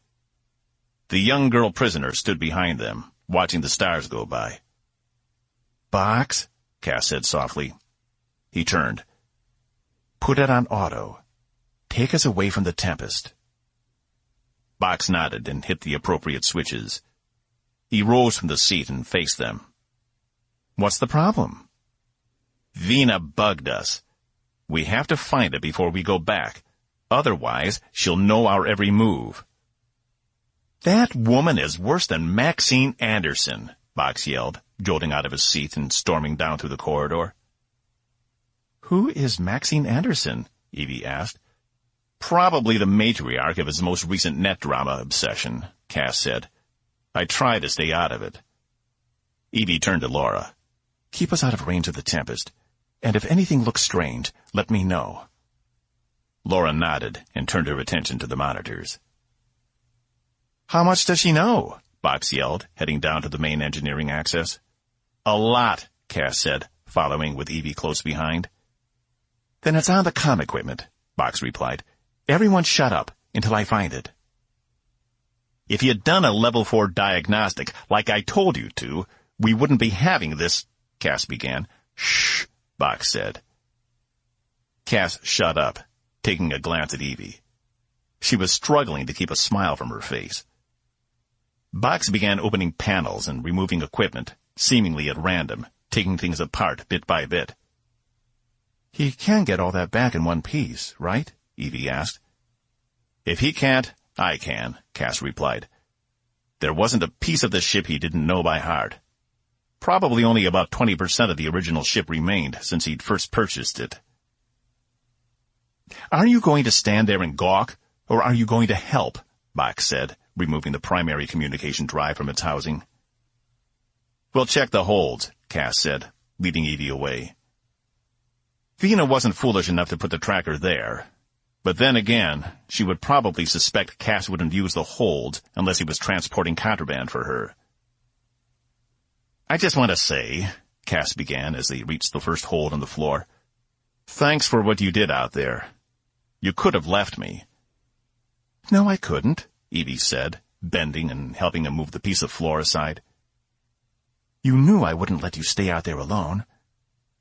The young girl prisoner stood behind them, watching the stars go by. "Box," Cass said softly. He turned. "Put it on auto. Take us away from the Tempest." Box nodded and hit the appropriate switches. He rose from the seat and faced them. "What's the problem?" "Vina bugged us. We have to find it before we go back. Otherwise, she'll know our every move." "That woman is worse than Maxine Anderson," Box yelled, jolting out of his seat and storming down through the corridor. "Who is Maxine Anderson?" Evie asked. "Probably the matriarch of his most recent net drama obsession," Cass said. "I try to stay out of it." Evie turned to Laura. "Keep us out of range of the Tempest, and if anything looks strange, let me know." Laura nodded and turned her attention to the monitors. "How much does she know?" Box yelled, heading down to the main engineering access. "A lot," Cass said, following with Evie close behind. "Then it's on the comm equipment," Box replied. "Everyone shut up until I find it." "If you'd done a level 4 diagnostic like I told you to, we wouldn't be having this," Cass began. "Shh," Box said. Cass shut up, taking a glance at Evie. She was struggling to keep a smile from her face. Box began opening panels and removing equipment, seemingly at random, taking things apart bit by bit. "He can get all that back in one piece, right?" Evie asked. "If he can't, I can," Cass replied. "There wasn't a piece of the ship he didn't know by heart. Probably only about 20% of the original ship remained since he'd first purchased it." "Are you going to stand there and gawk, or are you going to help?" Box said, removing the primary communication drive from its housing. "We'll check the holds," Cass said, leading Evie away. Vina wasn't foolish enough to put the tracker there. But then again, she would probably suspect Cass wouldn't use the hold unless he was transporting contraband for her. "I just want to say," Cass began as they reached the first hold on the floor, "thanks for what you did out there. You could have left me." "No, I couldn't," Evie said, bending and helping him move the piece of floor aside. "You knew I wouldn't let you stay out there alone.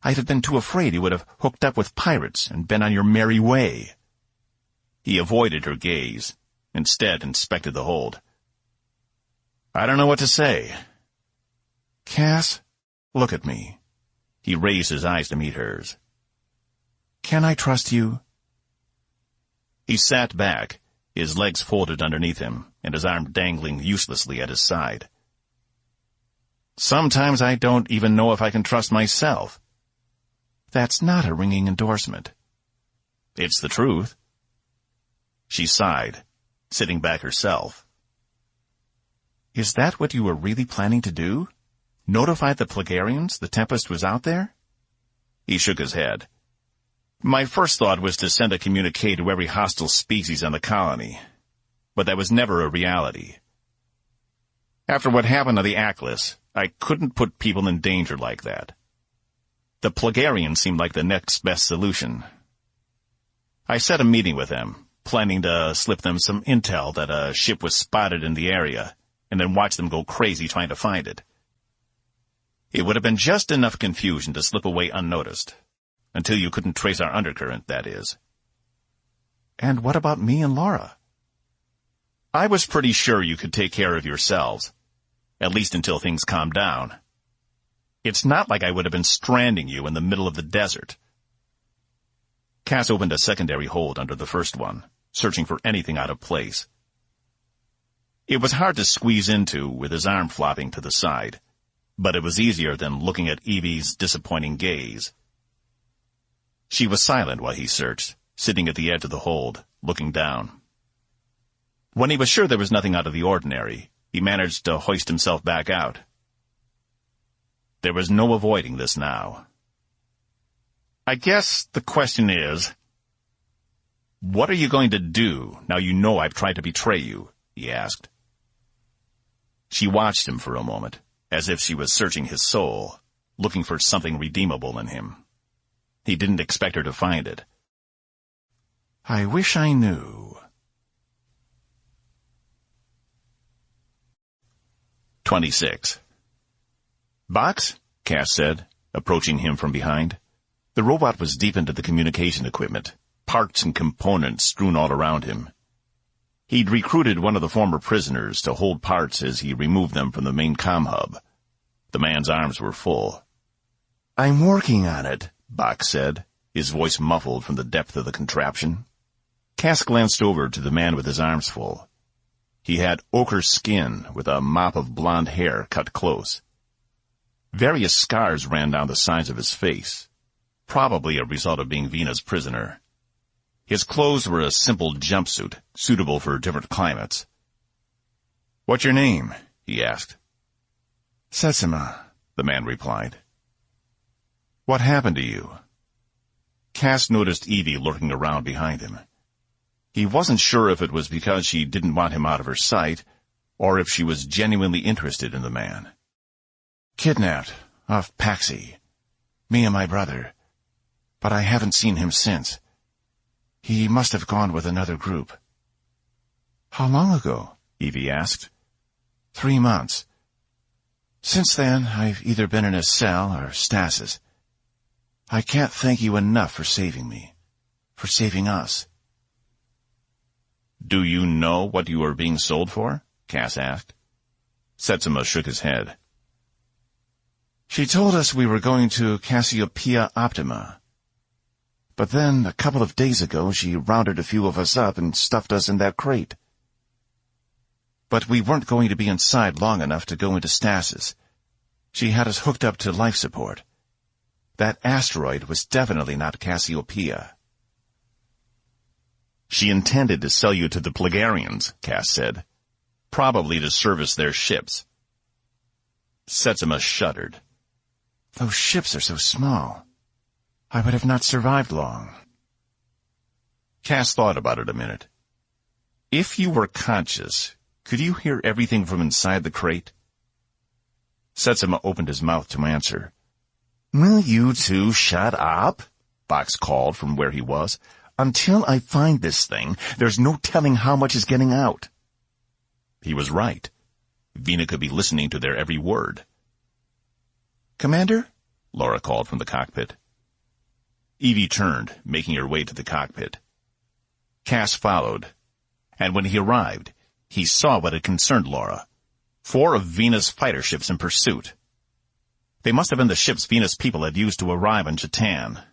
I'd have been too afraid you would have hooked up with pirates and been on your merry way." He avoided her gaze, instead inspected the hold. "I don't know what to say." "Cass, look at me." He raised his eyes to meet hers. "Can I trust you?" He sat back, his legs folded underneath him, and his arm dangling uselessly at his side. "Sometimes I don't even know if I can trust myself." "That's not a ringing endorsement." "It's the truth." She sighed, sitting back herself. "Is that what you were really planning to do? Notify the Plagarians the Tempest was out there?" He shook his head. "My first thought was to send a communique to every hostile species on the colony, but that was never a reality. After what happened to the Atlas, I couldn't put people in danger like that. The Plagarians seemed like the next best solution. I set a meeting with them, planning to slip them some intel that a ship was spotted in the area, and then watch them go crazy trying to find it. It would have been just enough confusion to slip away unnoticed, until you couldn't trace our undercurrent, that is." "And what about me and Laura?" "I was pretty sure you could take care of yourselves, at least until things calmed down. It's not like I would have been stranding you in the middle of the desert." Cass opened a secondary hold under the first one, searching for anything out of place. It was hard to squeeze into with his arm flopping to the side, but it was easier than looking at Evie's disappointing gaze. She was silent while he searched, sitting at the edge of the hold, looking down. When he was sure there was nothing out of the ordinary, he managed to hoist himself back out. There was no avoiding this now. "I guess the question is, what are you going to do now you know I've tried to betray you?" he asked. She watched him for a moment, as if she was searching his soul, looking for something redeemable in him. He didn't expect her to find it. "I wish I knew." 26. "Box?" Cass said, approaching him from behind. The robot was deep into the communication equipment, parts and components strewn all around him. He'd recruited one of the former prisoners to hold parts as he removed them from the main comm hub. The man's arms were full. "I'm working on it," Box said, his voice muffled from the depth of the contraption. Cass glanced over to the man with his arms full. He had ochre skin with a mop of blonde hair cut close. Various scars ran down the sides of his face, probably a result of being Vina's prisoner. His clothes were a simple jumpsuit, suitable for different climates. "What's your name?" he asked. "Setsima," the man replied. "What happened to you?" Cass noticed Evie lurking around behind him. He wasn't sure if it was because she didn't want him out of her sight, or if she was genuinely interested in the man. "Kidnapped, off Paxi. Me and my brother. But I haven't seen him since. He must have gone with another group." "How long ago?" Evie asked. 3 months. Since then, I've either been in a cell or stasis. I can't thank you enough for saving me. For saving us." "Do you know what you are being sold for?" Cass asked. Setsima shook his head. "She told us we were going to Cassiopeia Optima. But then, a couple of days ago, she rounded a few of us up and stuffed us in that crate. But we weren't going to be inside long enough to go into stasis. She had us hooked up to life support. That asteroid was definitely not Cassiopeia." "She intended to sell you to the Plagarians," Cass said. "Probably to service their ships." Setsima shuddered. Those ships are so small. I would have not survived long. Cass thought about it a minute. If you were conscious, could you hear everything from inside the crate? Setsuma opened his mouth to answer. Will you two shut up? Box called from where he was. Until I find this thing, there's no telling how much is getting out. He was right. Vina could be listening to their every word. Commander? Laura called from the cockpit. Evie turned, making her way to the cockpit. Cass followed, and when he arrived, he saw what had concerned Laura. 4 of Vina's fighter ships in pursuit. They must have been the ships Vina's people had used to arrive on Chatan.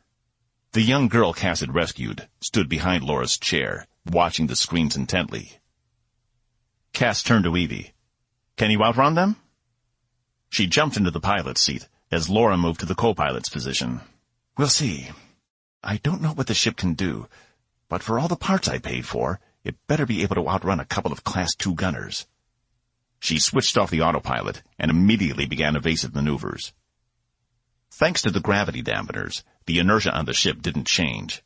The young girl Cass had rescued stood behind Laura's chair, watching the screens intently. Cass turned to Evie. Can you outrun them? She jumped into the pilot's seat as Laura moved to the co-pilot's position. We'll see. I don't know what the ship can do, but for all the parts I paid for, it better be able to outrun a couple of Class 2 gunners. She switched off the autopilot and immediately began evasive maneuvers. Thanks to the gravity dampeners, the inertia on the ship didn't change.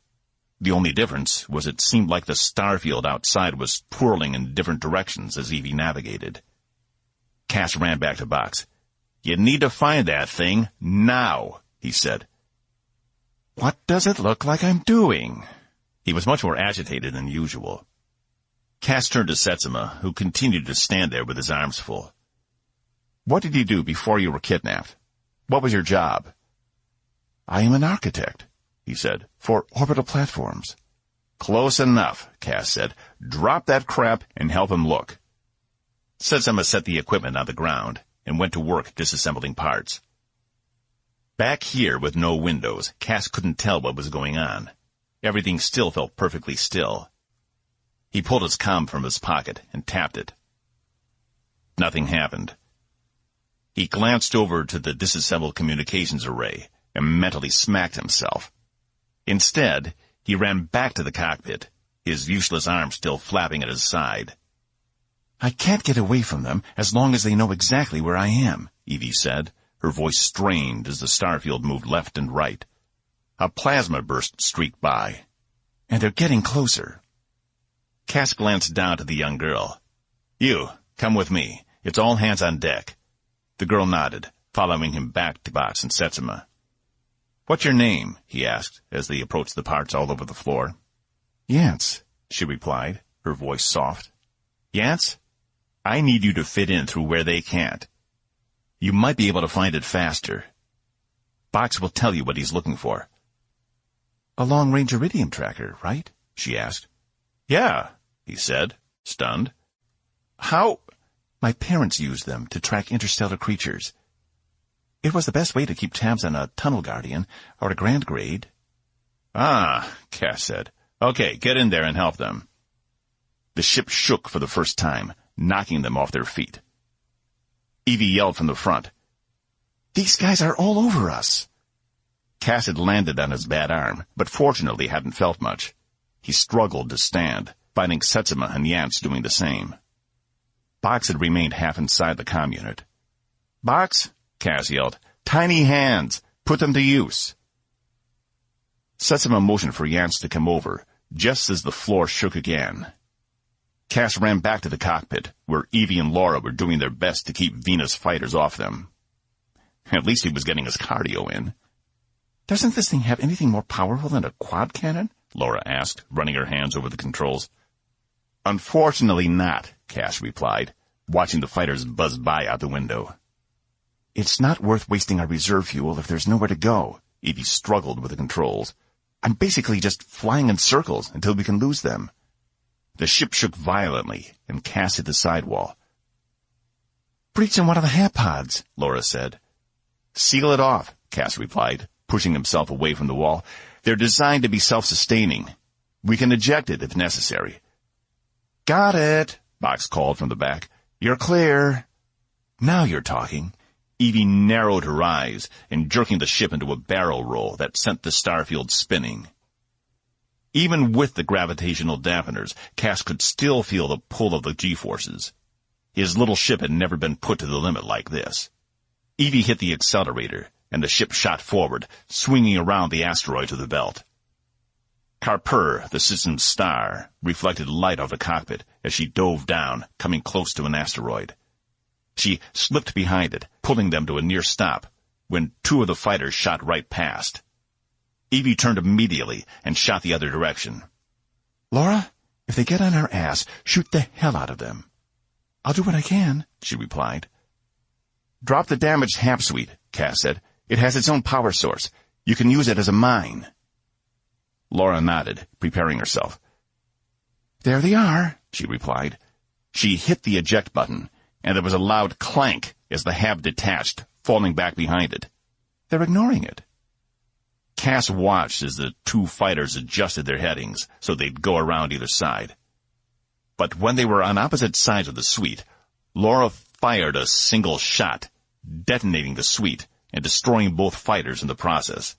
The only difference was it seemed like the starfield outside was twirling in different directions as Evie navigated. Cass ran back to Box. You need to find that thing now, he said. What does it look like I'm doing? He was much more agitated than usual. Cass turned to Setsuma, who continued to stand there with his arms full. What did you do before you were kidnapped? What was your job? I am an architect, he said, for orbital platforms. Close enough, Cass said. Drop that crap and help him look. Setsuma set the equipment on the ground and went to work disassembling parts. Back here with no windows, Cass couldn't tell what was going on. Everything still felt perfectly still. He pulled his comm from his pocket and tapped it. Nothing happened. He glanced over to the disassembled communications array and mentally smacked himself. Instead, he ran back to the cockpit, his useless arm still flapping at his side. I can't get away from them as long as they know exactly where I am, Evie said, her voice strained as the starfield moved left and right. A plasma burst streaked by. And they're getting closer. Cass glanced down to the young girl. You, come with me. It's all hands on deck. The girl nodded, following him back to Box and Setsuma. What's your name? He asked, as they approached the parts all over the floor. Yance, she replied, her voice soft. Yance? I need you to fit in through where they can't. You might be able to find it faster. Box will tell you what he's looking for. A long-range iridium tracker, right? She asked. Yeah, he said, stunned. How? My parents used them to track interstellar creatures. It was the best way to keep tabs on a tunnel guardian or a Grand Grade. Ah, Cass said. Okay, get in there and help them. The ship shook for the first time, knocking them off their feet. Evie yelled from the front. These guys are all over us. Cass had landed on his bad arm, but fortunately hadn't felt much. He struggled to stand, finding Setsuma and Yance doing the same. Box had remained half inside the comm unit. Box, Cass yelled. Tiny hands! Put them to use! Setsuma motioned for Yance to come over, just as the floor shook again. Cass ran back to the cockpit, where Evie and Laura were doing their best to keep Vina's fighters off them. At least he was getting his cardio in. Doesn't this thing have anything more powerful than a quad cannon? Laura asked, running her hands over the controls. Unfortunately not, Cass replied, watching the fighters buzz by out the window. It's not worth wasting our reserve fuel if there's nowhere to go. Evie struggled with the controls. I'm basically just flying in circles until we can lose them. The ship shook violently, and Cass hit the sidewall. Breach in one of the hapods, Laura said. Seal it off, Cass replied, pushing himself away from the wall. They're designed to be self-sustaining. We can eject it if necessary. Got it, Box called from the back. You're clear. Now you're talking. Evie narrowed her eyes and jerking the ship into a barrel roll that sent the starfield spinning. Even with the gravitational dampeners, Cass could still feel the pull of the G-forces. His little ship had never been put to the limit like this. Evie hit the accelerator, and the ship shot forward, swinging around the asteroid to the belt. Carper, the system's star, reflected light off the cockpit as she dove down, coming close to an asteroid. She slipped behind it, pulling them to a near stop, when two of the fighters shot right past. Evie turned immediately and shot the other direction. "Laura, if they get on our ass, shoot the hell out of them." "I'll do what I can," she replied. "Drop the damaged HAP suite," Cass said. "It has its own power source. You can use it as a mine." Laura nodded, preparing herself. "There they are," she replied. She hit the eject button, and there was a loud clank as the HAB detached, falling back behind it. "They're ignoring it." Cass watched as the two fighters adjusted their headings so they'd go around either side. But when they were on opposite sides of the suite, Laura fired a single shot, detonating the suite and destroying both fighters in the process.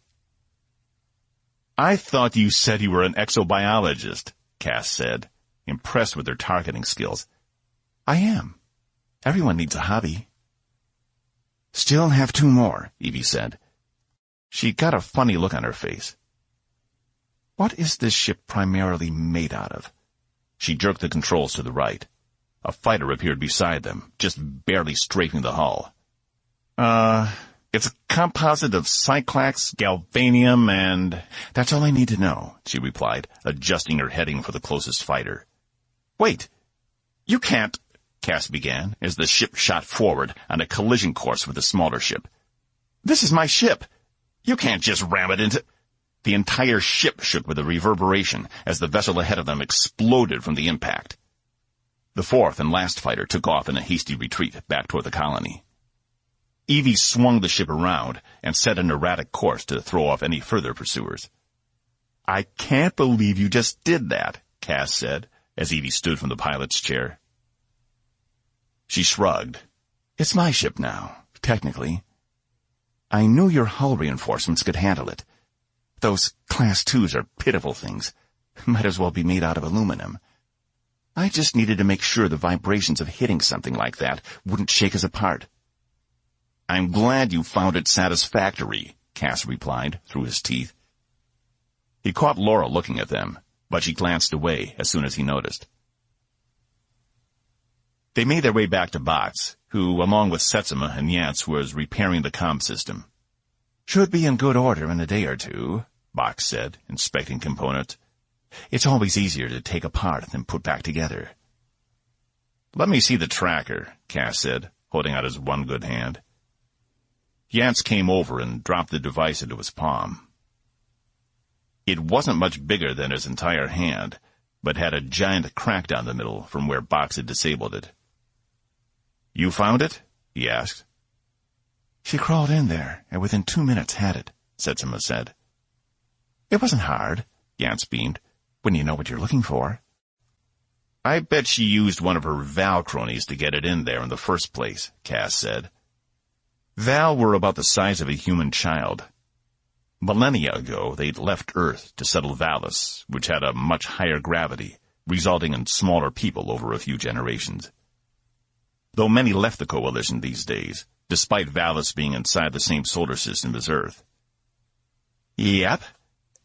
"I thought you said you were an exobiologist," Cass said, impressed with their targeting skills. "I am. Everyone needs a hobby." "Still have two more," Evie said. She got a funny look on her face. "What is this ship primarily made out of?" She jerked the controls to the right. A fighter appeared beside them, just barely strafing the hull. It's a composite of cyclax, galvanium, and—" "That's all I need to know," she replied, adjusting her heading for the closest fighter. "Wait! You can't—" Cass began, as the ship shot forward on a collision course with the smaller ship. "This is my ship! You can't just ram it into—" The entire ship shook with a reverberation as the vessel ahead of them exploded from the impact. The fourth and last fighter took off in a hasty retreat back toward the colony. Evie swung the ship around and set an erratic course to throw off any further pursuers. "I can't believe you just did that," Cass said, as Evie stood from the pilot's chair. She shrugged. "It's my ship now, technically. I knew your hull reinforcements could handle it. Those Class 2s are pitiful things. Might as well be made out of aluminum. I just needed to make sure the vibrations of hitting something like that wouldn't shake us apart." "I'm glad you found it satisfactory," Cass replied through his teeth. He caught Laura looking at them, but she glanced away as soon as he noticed. They made their way back to Box, who, along with Setsuma and Yance, was repairing the comm system. "Should be in good order in a day or two," Box said, inspecting components. "It's always easier to take apart than put back together." "Let me see the tracker," Cass said, holding out his one good hand. Yance came over and dropped the device into his palm. It wasn't much bigger than his entire hand, but had a giant crack down the middle from where Box had disabled it. "You found it?" he asked. "She crawled in there, and within 2 minutes had it," Setsuma said. "It wasn't hard," Yance beamed, "when you know what you're looking for." "I bet she used one of her Val cronies to get it in there in the first place," Cass said. "Val were about the size of a human child. Millennia ago, they'd left Earth to settle Valis, which had a much higher gravity, resulting in smaller people over a few generations. Though many left the Coalition these days, despite Valis being inside the same solar system as Earth." "Yep.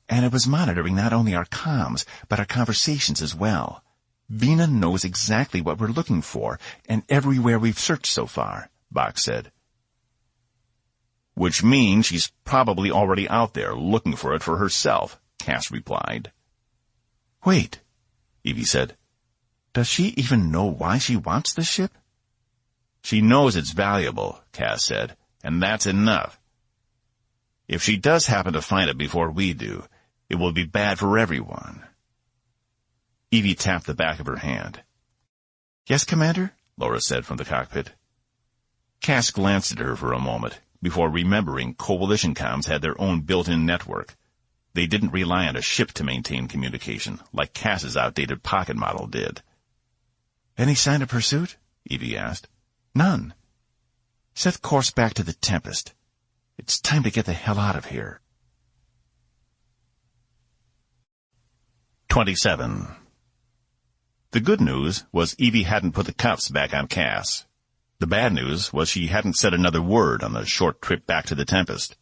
And it was monitoring not only our comms, but our conversations as well. Vina knows exactly what we're looking for, and everywhere we've searched so far," Box said. "Which means she's probably already out there looking for it for herself," Cass replied. "Wait," Evie said. "Does she even know why she wants the ship?" "She knows it's valuable," Cass said, "and that's enough. If she does happen to find it before we do, it will be bad for everyone." Evie tapped the back of her hand. "Yes, Commander?" Laura said from the cockpit. Cass glanced at her for a moment, before remembering Coalition comms had their own built-in network. They didn't rely on a ship to maintain communication, like Cass's outdated pocket model did. "Any sign of pursuit?" Evie asked. "None. Set course back to the Tempest. It's time to get the hell out of here." 27. The good news was Evie hadn't put the cuffs back on Cass. The bad news was she hadn't said another word on the short trip back to the Tempest.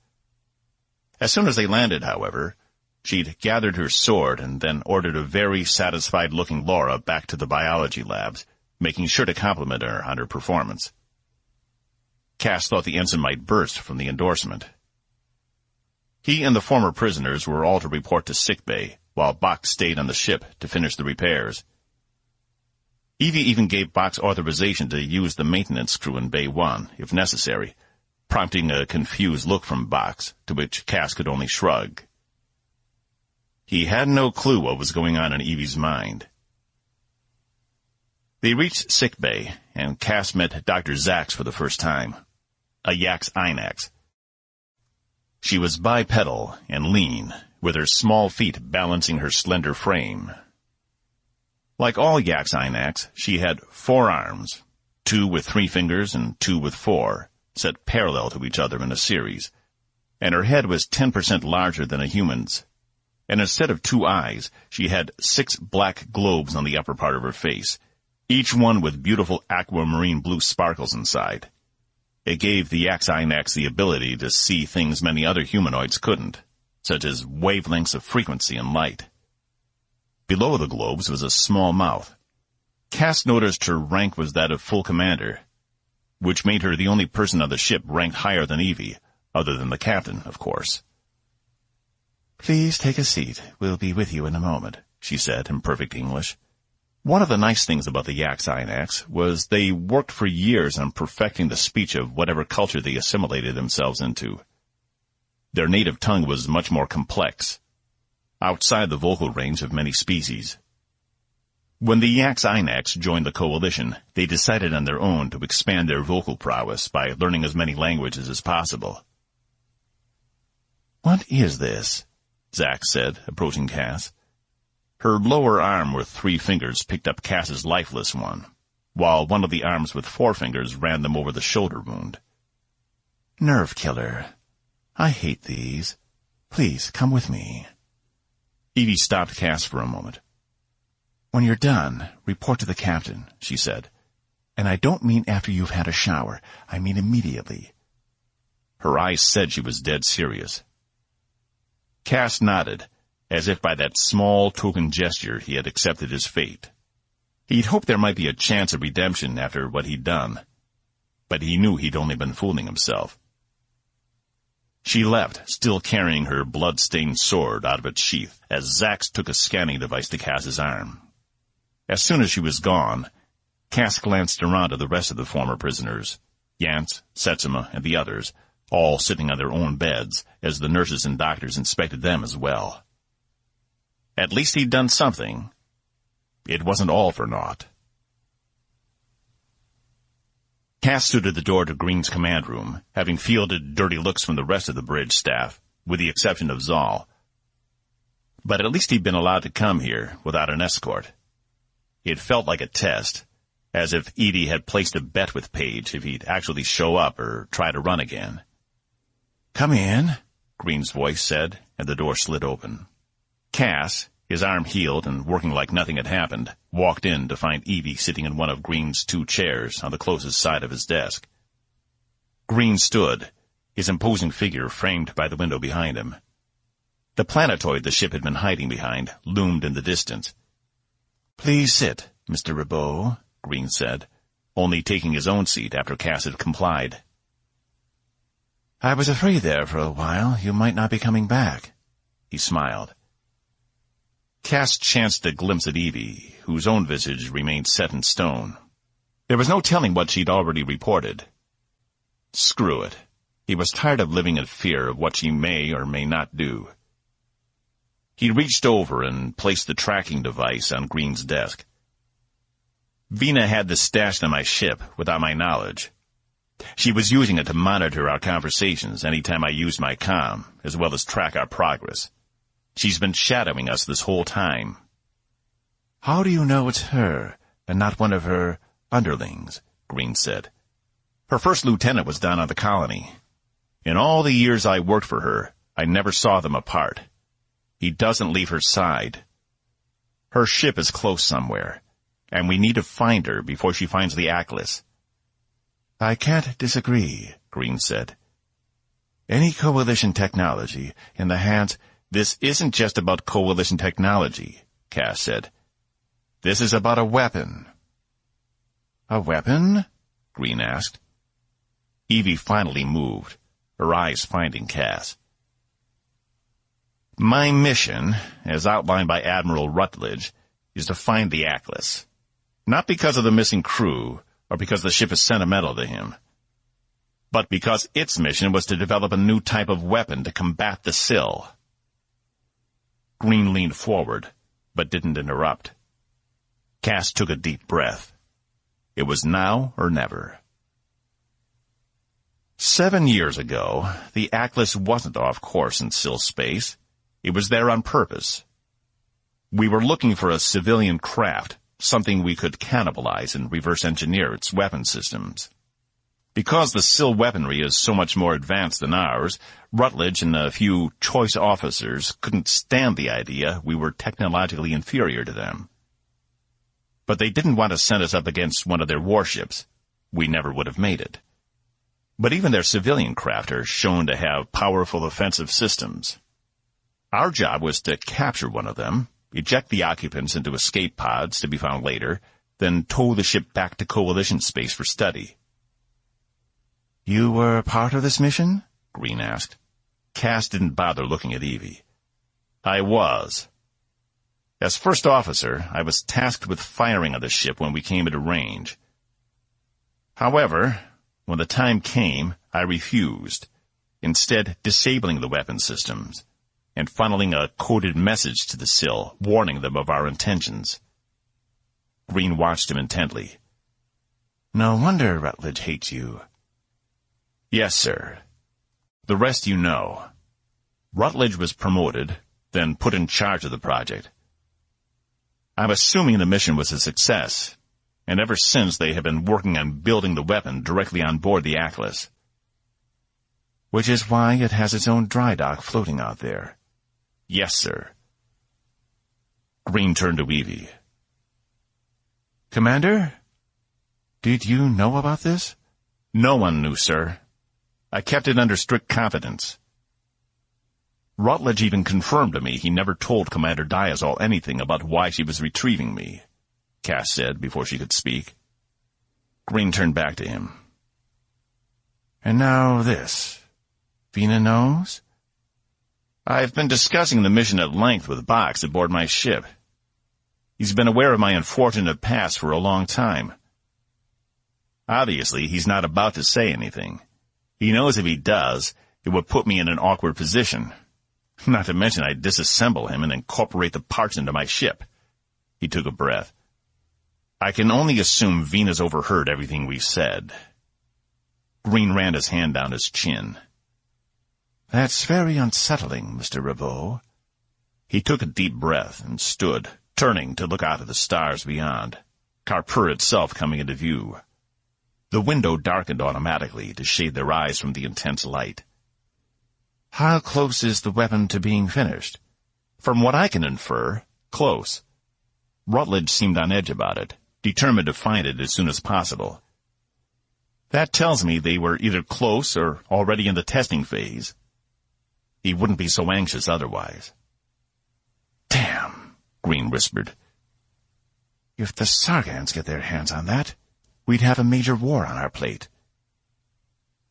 As soon as they landed, however, she'd gathered her sword and then ordered a very satisfied-looking Laura back to the biology labs, making sure to compliment her on her performance. Cass thought the ensign might burst from the endorsement. He and the former prisoners were all to report to sickbay, while Bach stayed on the ship to finish the repairs. Evie even gave Bach's authorization to use the maintenance crew in Bay 1, if necessary, prompting a confused look from Bach, to which Cass could only shrug. He had no clue what was going on in Evie's mind. They reached sickbay, and Cass met Dr. Zax for the first time, a Yax Inax. She was bipedal and lean, with her small feet balancing her slender frame. Like all Yax Inax, she had 4 arms, 2 with 3 fingers and 2 with 4, set parallel to each other in a series, and her head was 10% larger than a human's. And instead of 2 eyes, she had 6 black globes on the upper part of her face, each one with beautiful aquamarine blue sparkles inside. It gave the Yax Inax the ability to see things many other humanoids couldn't, such as wavelengths of frequency and light. Below the globes was a small mouth. Cass noticed her rank was that of full commander, which made her the only person on the ship ranked higher than Evie, other than the captain, of course. "Please take a seat. We'll be with you in a moment," she said in perfect English. One of the nice things about the Yax Inax was they worked for years on perfecting the speech of whatever culture they assimilated themselves into. Their native tongue was much more complex, outside the vocal range of many species. When the Yax Inax joined the coalition, they decided on their own to expand their vocal prowess by learning as many languages as possible. "What is this?" Zax said, approaching Cass. Her lower arm with 3 fingers picked up Cass's lifeless one, while one of the arms with 4 fingers ran them over the shoulder wound. "Nerve killer. I hate these. Please, come with me." Evie stopped Cass for a moment. "When you're done, report to the captain," she said. "And I don't mean after you've had a shower. I mean immediately." Her eyes said she was dead serious. Cass nodded, as if by that small token gesture he had accepted his fate. He'd hoped there might be a chance of redemption after what he'd done, but he knew he'd only been fooling himself. She left, still carrying her blood-stained sword out of its sheath, as Zax took a scanning device to Cass's arm. As soon as she was gone, Cass glanced around at the rest of the former prisoners, Yance, Setsuma, and the others, all sitting on their own beds, as the nurses and doctors inspected them as well. At least he'd done something. It wasn't all for naught. Cass stood at the door to Green's command room, having fielded dirty looks from the rest of the bridge staff, with the exception of Zal. But at least he'd been allowed to come here without an escort. It felt like a test, as if Edie had placed a bet with Paige if he'd actually show up or try to run again. "Come in," Green's voice said, and the door slid open. Cass, his arm healed and working like nothing had happened, walked in to find Evie sitting in one of Green's 2 chairs on the closest side of his desk. Green stood, his imposing figure framed by the window behind him. The planetoid the ship had been hiding behind loomed in the distance. "Please sit, Mr. Robeaux," Green said, only taking his own seat after Cass had complied. "I was afraid there for a while you might not be coming back." He smiled. Cass chanced a glimpse at Evie, whose own visage remained set in stone. There was no telling what she'd already reported. Screw it. He was tired of living in fear of what she may or may not do. He reached over and placed the tracking device on Green's desk. Vina had this stashed on my ship without my knowledge. She was using it to monitor our conversations anytime I used my comm, as well as track our progress. She's been shadowing us this whole time. "How do you know it's her, and not one of her underlings?" Green said. "Her first lieutenant was down on the colony. In all the years I worked for her, I never saw them apart. He doesn't leave her side. Her ship is close somewhere, and we need to find her before she finds the Atlas." I can't disagree, Green said. Any coalition technology in the hands— This isn't just about coalition technology, Cass said. This is about a weapon. A weapon? Green asked. Evie finally moved, her eyes finding Cass. My mission, as outlined by Admiral Rutledge, is to find the Atlas. Not because of the missing crew, or because the ship is sentimental to him, but because its mission was to develop a new type of weapon to combat the Sill. Green leaned forward, but didn't interrupt. Cass took a deep breath. It was now or never. 7 years ago, the Atlas wasn't off course in Sill space. It was there on purpose. We were looking for a civilian craft, something we could cannibalize and reverse engineer its weapon systems. Because the Sill weaponry is so much more advanced than ours, Rutledge and a few choice officers couldn't stand the idea we were technologically inferior to them. But they didn't want to send us up against one of their warships. We never would have made it. But even their civilian craft are shown to have powerful offensive systems. Our job was to capture one of them, eject the occupants into escape pods to be found later, then tow the ship back to Coalition space for study. You were part of this mission? Green asked. Cass didn't bother looking at Evie. I was. As first officer, I was tasked with firing on the ship when we came into range. However, when the time came, I refused, instead disabling the weapon systems and funneling a coded message to the Sill, warning them of our intentions. Green watched him intently. No wonder Rutledge hates you. Yes, sir. The rest you know. Rutledge was promoted, then put in charge of the project. I'm assuming the mission was a success, and ever since they have been working on building the weapon directly on board the Atlas. Which is why it has its own dry dock floating out there. Yes, sir. Green turned to Evie. Commander? Did you know about this? No one knew, sir. I kept it under strict confidence. Rutledge even confirmed to me he never told Commander Diazol anything about why she was retrieving me, Cass said before she could speak. Green turned back to him. And now this. Vina knows? I've been discussing the mission at length with Box aboard my ship. He's been aware of my unfortunate past for a long time. Obviously, he's not about to say anything. He knows if he does, it would put me in an awkward position. Not to mention I'd disassemble him and incorporate the parts into my ship. He took a breath. I can only assume Vina's overheard everything we've said. Green ran his hand down his chin. That's very unsettling, Mr. Robeaux. He took a deep breath and stood, turning to look out at the stars beyond, Karpur itself coming into view. The window darkened automatically to shade their eyes from the intense light. How close is the weapon to being finished? From what I can infer, close. Rutledge seemed on edge about it, determined to find it as soon as possible. That tells me they were either close or already in the testing phase. He wouldn't be so anxious otherwise. Damn, Green whispered. If the Sargans get their hands on that, we'd have a major war on our plate.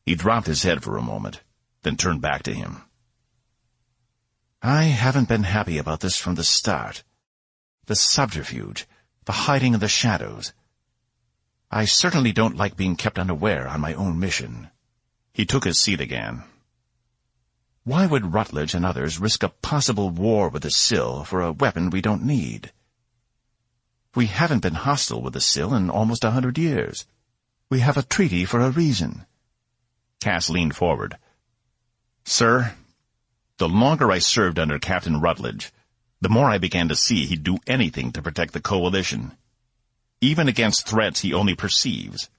He dropped his head for a moment, then turned back to him. I haven't been happy about this from the start. The subterfuge, the hiding in the shadows. I certainly don't like being kept unaware on my own mission. He took his seat again. Why would Rutledge and others risk a possible war with the Sill for a weapon we don't need? We haven't been hostile with the Sill in almost 100 years. We have a treaty for a reason. Cass leaned forward. Sir, the longer I served under Captain Rutledge, the more I began to see he'd do anything to protect the Coalition, even against threats he only perceives.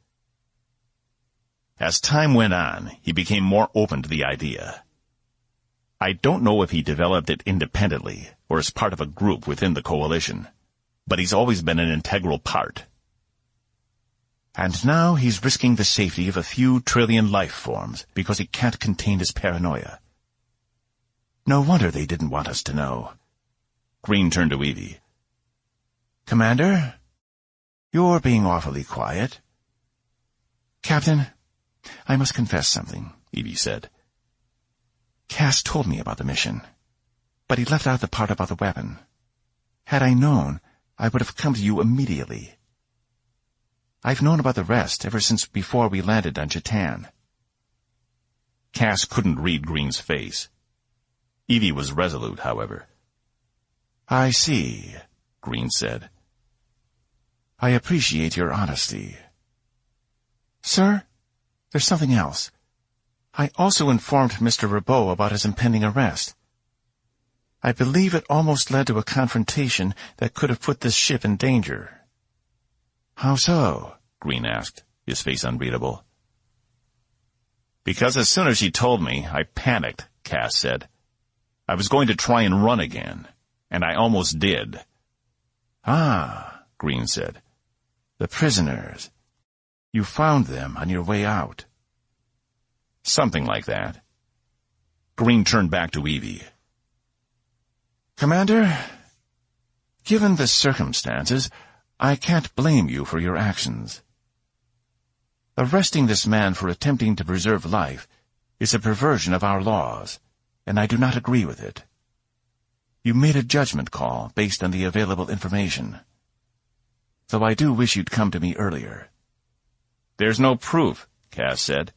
As time went on, he became more open to the idea. I don't know if he developed it independently or as part of a group within the Coalition, but he's always been an integral part. And now he's risking the safety of a few trillion life forms because he can't contain his paranoia. No wonder they didn't want us to know. Green turned to Evie. Commander, you're being awfully quiet. Captain, I must confess something, Evie said. Cass told me about the mission, but he left out the part about the weapon. Had I known, I would have come to you immediately. I've known about the rest ever since before we landed on Chatan. Cass couldn't read Green's face. Evie was resolute, however. I see, Green said. I appreciate your honesty. Sir, there's something else. I also informed Mr. Robeaux about his impending arrest. I believe it almost led to a confrontation that could have put this ship in danger. How so? Green asked, his face unreadable. Because as soon as she told me, I panicked, Cass said. I was going to try and run again, and I almost did. Ah, Green said. The prisoners. You found them on your way out. Something like that. Green turned back to Evie. Commander, given the circumstances, I can't blame you for your actions. Arresting this man for attempting to preserve life is a perversion of our laws, and I do not agree with it. You made a judgment call based on the available information. Though I do wish you'd come to me earlier. There's no proof, Cass said.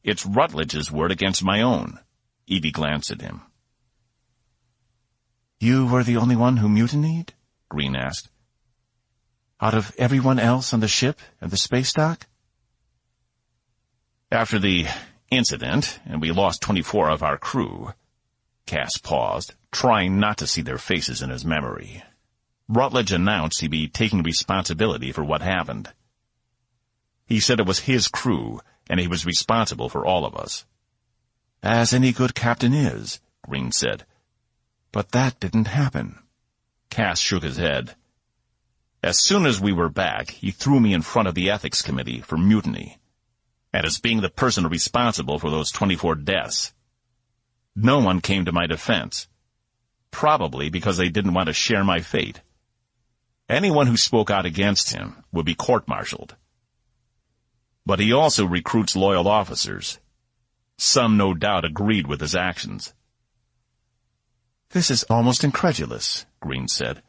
It's Rutledge's word against my own. Evie glanced at him. You were the only one who mutinied? Green asked. Out of everyone else on the ship and the space dock? After the incident, and we lost 24 of our crew, Cass paused, trying not to see their faces in his memory. Rutledge announced he'd be taking responsibility for what happened. He said it was his crew, and he was responsible for all of us. As any good captain is, Green said. But that didn't happen. Cass shook his head. As soon as we were back, he threw me in front of the ethics committee for mutiny, and as being the person responsible for those 24 deaths. No one came to my defense, probably because they didn't want to share my fate. Anyone who spoke out against him would be court-martialed. But he also recruits loyal officers. Some, no doubt, agreed with his actions. This is almost incredulous, Green said.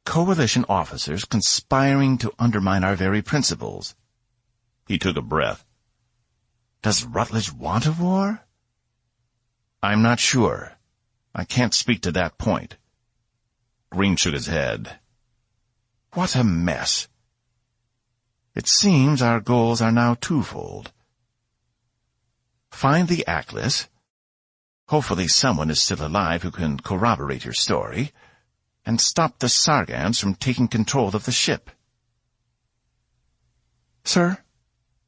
Coalition officers conspiring to undermine our very principles. He took a breath. Does Rutledge want a war? I'm not sure. I can't speak to that point. Green shook his head. What a mess. It seems our goals are now twofold. Find the Atlas. Hopefully someone is still alive who can corroborate your story, and stop the Sargans from taking control of the ship. Sir,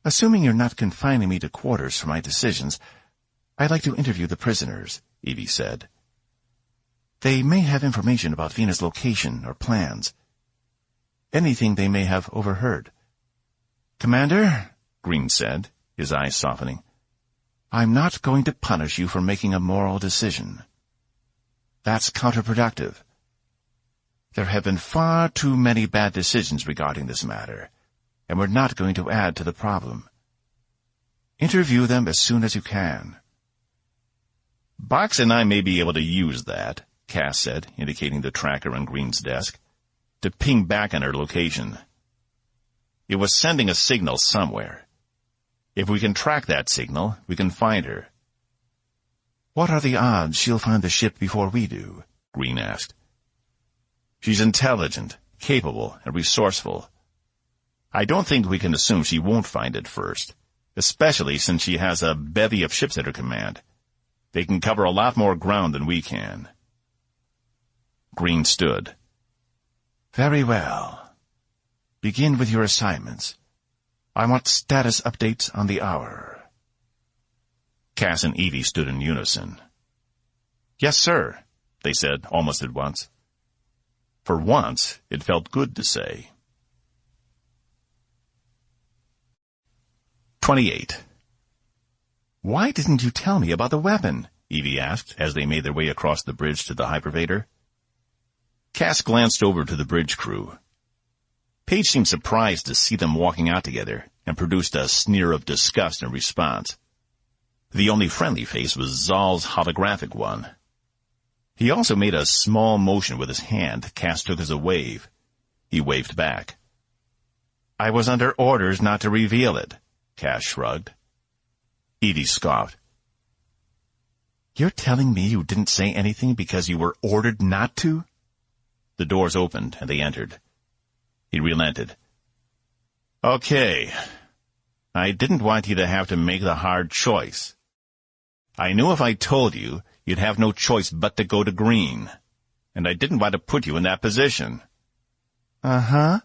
assuming you're not confining me to quarters for my decisions, I'd like to interview the prisoners, Evie said. They may have information about Venus' location or plans. Anything they may have overheard. Commander, Green said, his eyes softening, I'm not going to punish you for making a moral decision. That's counterproductive. There have been far too many bad decisions regarding this matter, and we're not going to add to the problem. Interview them as soon as you can. Box and I may be able to use that, Cass said, indicating the tracker on Green's desk, to ping back on her location. It was sending a signal somewhere. If we can track that signal, we can find her. What are the odds she'll find the ship before we do? Green asked. She's intelligent, capable, and resourceful. I don't think we can assume she won't find it first, especially since she has a bevy of ships at her command. They can cover a lot more ground than we can. Green stood. Very well. Begin with your assignments. I want status updates on the hour. Cass and Evie stood in unison. Yes, sir, they said almost at once. For once, it felt good to say. 28. "Why didn't you tell me about the weapon?" Evie asked as they made their way across the bridge to the hypervator. Cass glanced over to the bridge crew. Paige seemed surprised to see them walking out together and produced a sneer of disgust in response. The only friendly face was Zal's holographic one. He also made a small motion with his hand Cass took as a wave. He waved back. "I was under orders not to reveal it," Cass shrugged. Evie scoffed. "You're telling me you didn't say anything because you were ordered not to?" The doors opened and they entered. He relented. "Okay. I didn't want you to have to make the hard choice. I knew if I told you, you'd have no choice but to go to green. And I didn't want to put you in that position." "Uh-huh.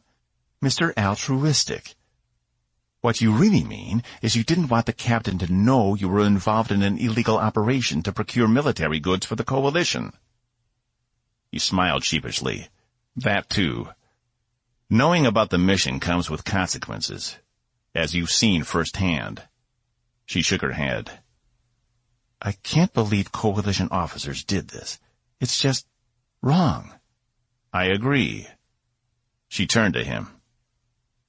Mr. Altruistic. What you really mean is you didn't want the captain to know you were involved in an illegal operation to procure military goods for the Coalition." He smiled sheepishly. "That, too. Knowing about the mission comes with consequences, as you've seen firsthand." She shook her head. "I can't believe Coalition officers did this. It's just wrong." "I agree." She turned to him.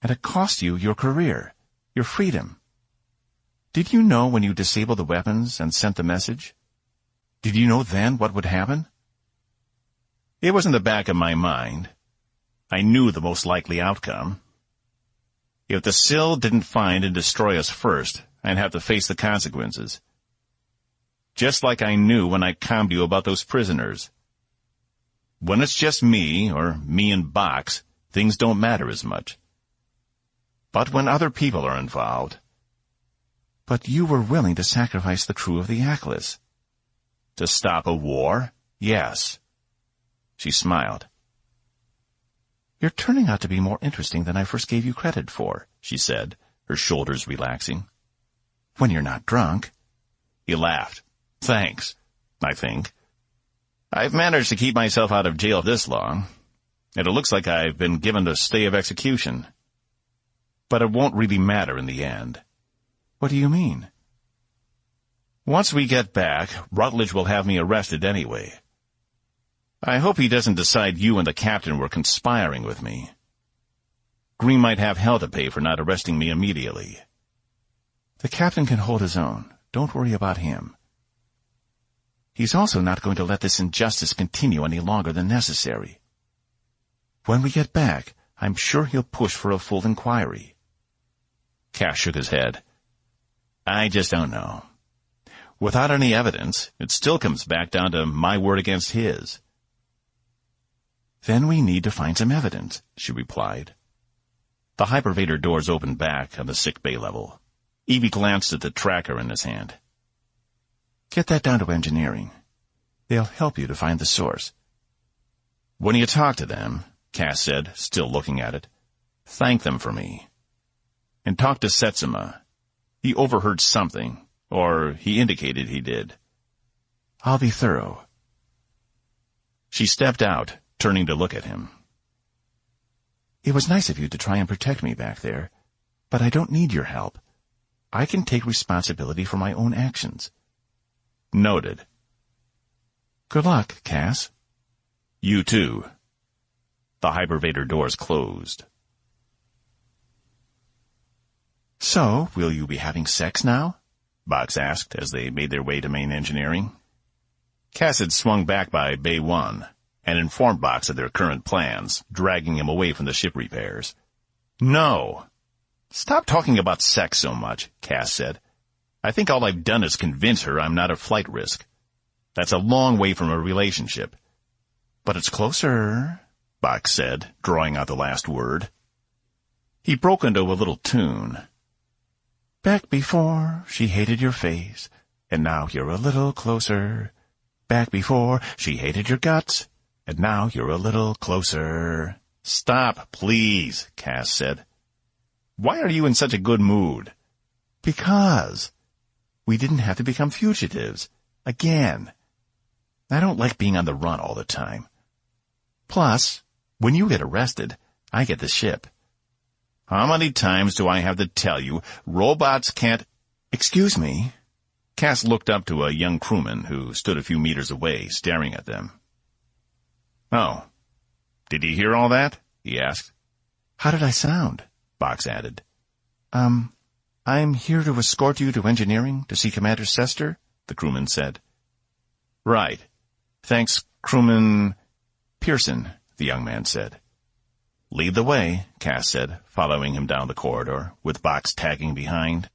"And it cost you your career, your freedom. Did you know when you disabled the weapons and sent the message? Did you know then what would happen?" "It was in the back of my mind. I knew the most likely outcome. If the Sill didn't find and destroy us first, I'd have to face the consequences. Just like I knew when I calmed you about those prisoners. When it's just me, or me and Box, things don't matter as much. But when other people are involved—" "But you were willing to sacrifice the crew of the Atlas." "To stop a war? Yes." She smiled. "You're turning out to be more interesting than I first gave you credit for," she said, her shoulders relaxing. "When you're not drunk." He laughed. "Thanks, I think. I've managed to keep myself out of jail this long, and it looks like I've been given a stay of execution. But it won't really matter in the end." "What do you mean?" "Once we get back, Rutledge will have me arrested anyway. I hope he doesn't decide you and the captain were conspiring with me. Green might have hell to pay for not arresting me immediately." "The captain can hold his own. Don't worry about him. He's also not going to let this injustice continue any longer than necessary. When we get back, I'm sure he'll push for a full inquiry." Cass shook his head. "I just don't know. Without any evidence, it still comes back down to my word against his." "Then we need to find some evidence," she replied. The hypervator doors opened back on the sick bay level. Evie glanced at the tracker in his hand. "Get that down to engineering. They'll help you to find the source." "When you talk to them," Cass said, still looking at it, "thank them for me. And talk to Setsuma. He overheard something, or he indicated he did." "I'll be thorough." She stepped out, turning to look at him. "It was nice of you to try and protect me back there, but I don't need your help. I can take responsibility for my own actions." "Noted." "Good luck, Cass." "You too." The hypervator doors closed. "So, will you be having sex now?" Box asked as they made their way to main engineering. Cass had swung back by Bay 1 and informed Box of their current plans, dragging him away from the ship repairs. "No." "Stop talking about sex so much," Cass said. "I think all I've done is convince her I'm not a flight risk. That's a long way from a relationship." "But it's closer," Box said, drawing out the last word. He broke into a little tune. "Back before, she hated your face, and now you're a little closer. Back before, she hated your guts, and now you're a little closer." "Stop, please," Cass said. "Why are you in such a good mood?" "Because we didn't have to become fugitives. Again. I don't like being on the run all the time. Plus, when you get arrested, I get the ship. How many times do I have to tell you, robots can't— Excuse me. Cass looked up to a young crewman who stood a few meters away, staring at them. Oh. Did you hear all that? He asked. How did I sound? Box added. I'm here to escort you to engineering to see Commander Sester, the crewman said. Right. Thanks, crewman Pearson, the young man said. Lead the way, Cass said, following him down the corridor, with Box tagging behind.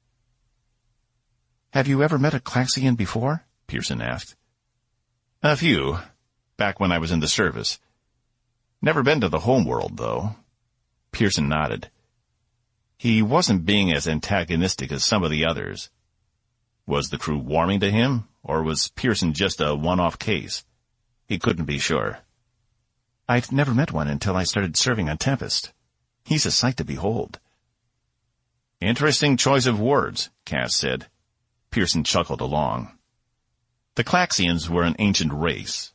Have you ever met a Claxian before? Pearson asked. A few, back when I was in the service. Never been to the homeworld, though. Pearson nodded. He wasn't being as antagonistic as some of the others. Was the crew warming to him, or was Pearson just a one-off case? He couldn't be sure. I'd never met one until I started serving on Tempest. He's a sight to behold. Interesting choice of words, Cass said. Pearson chuckled along. The Claxians were an ancient race,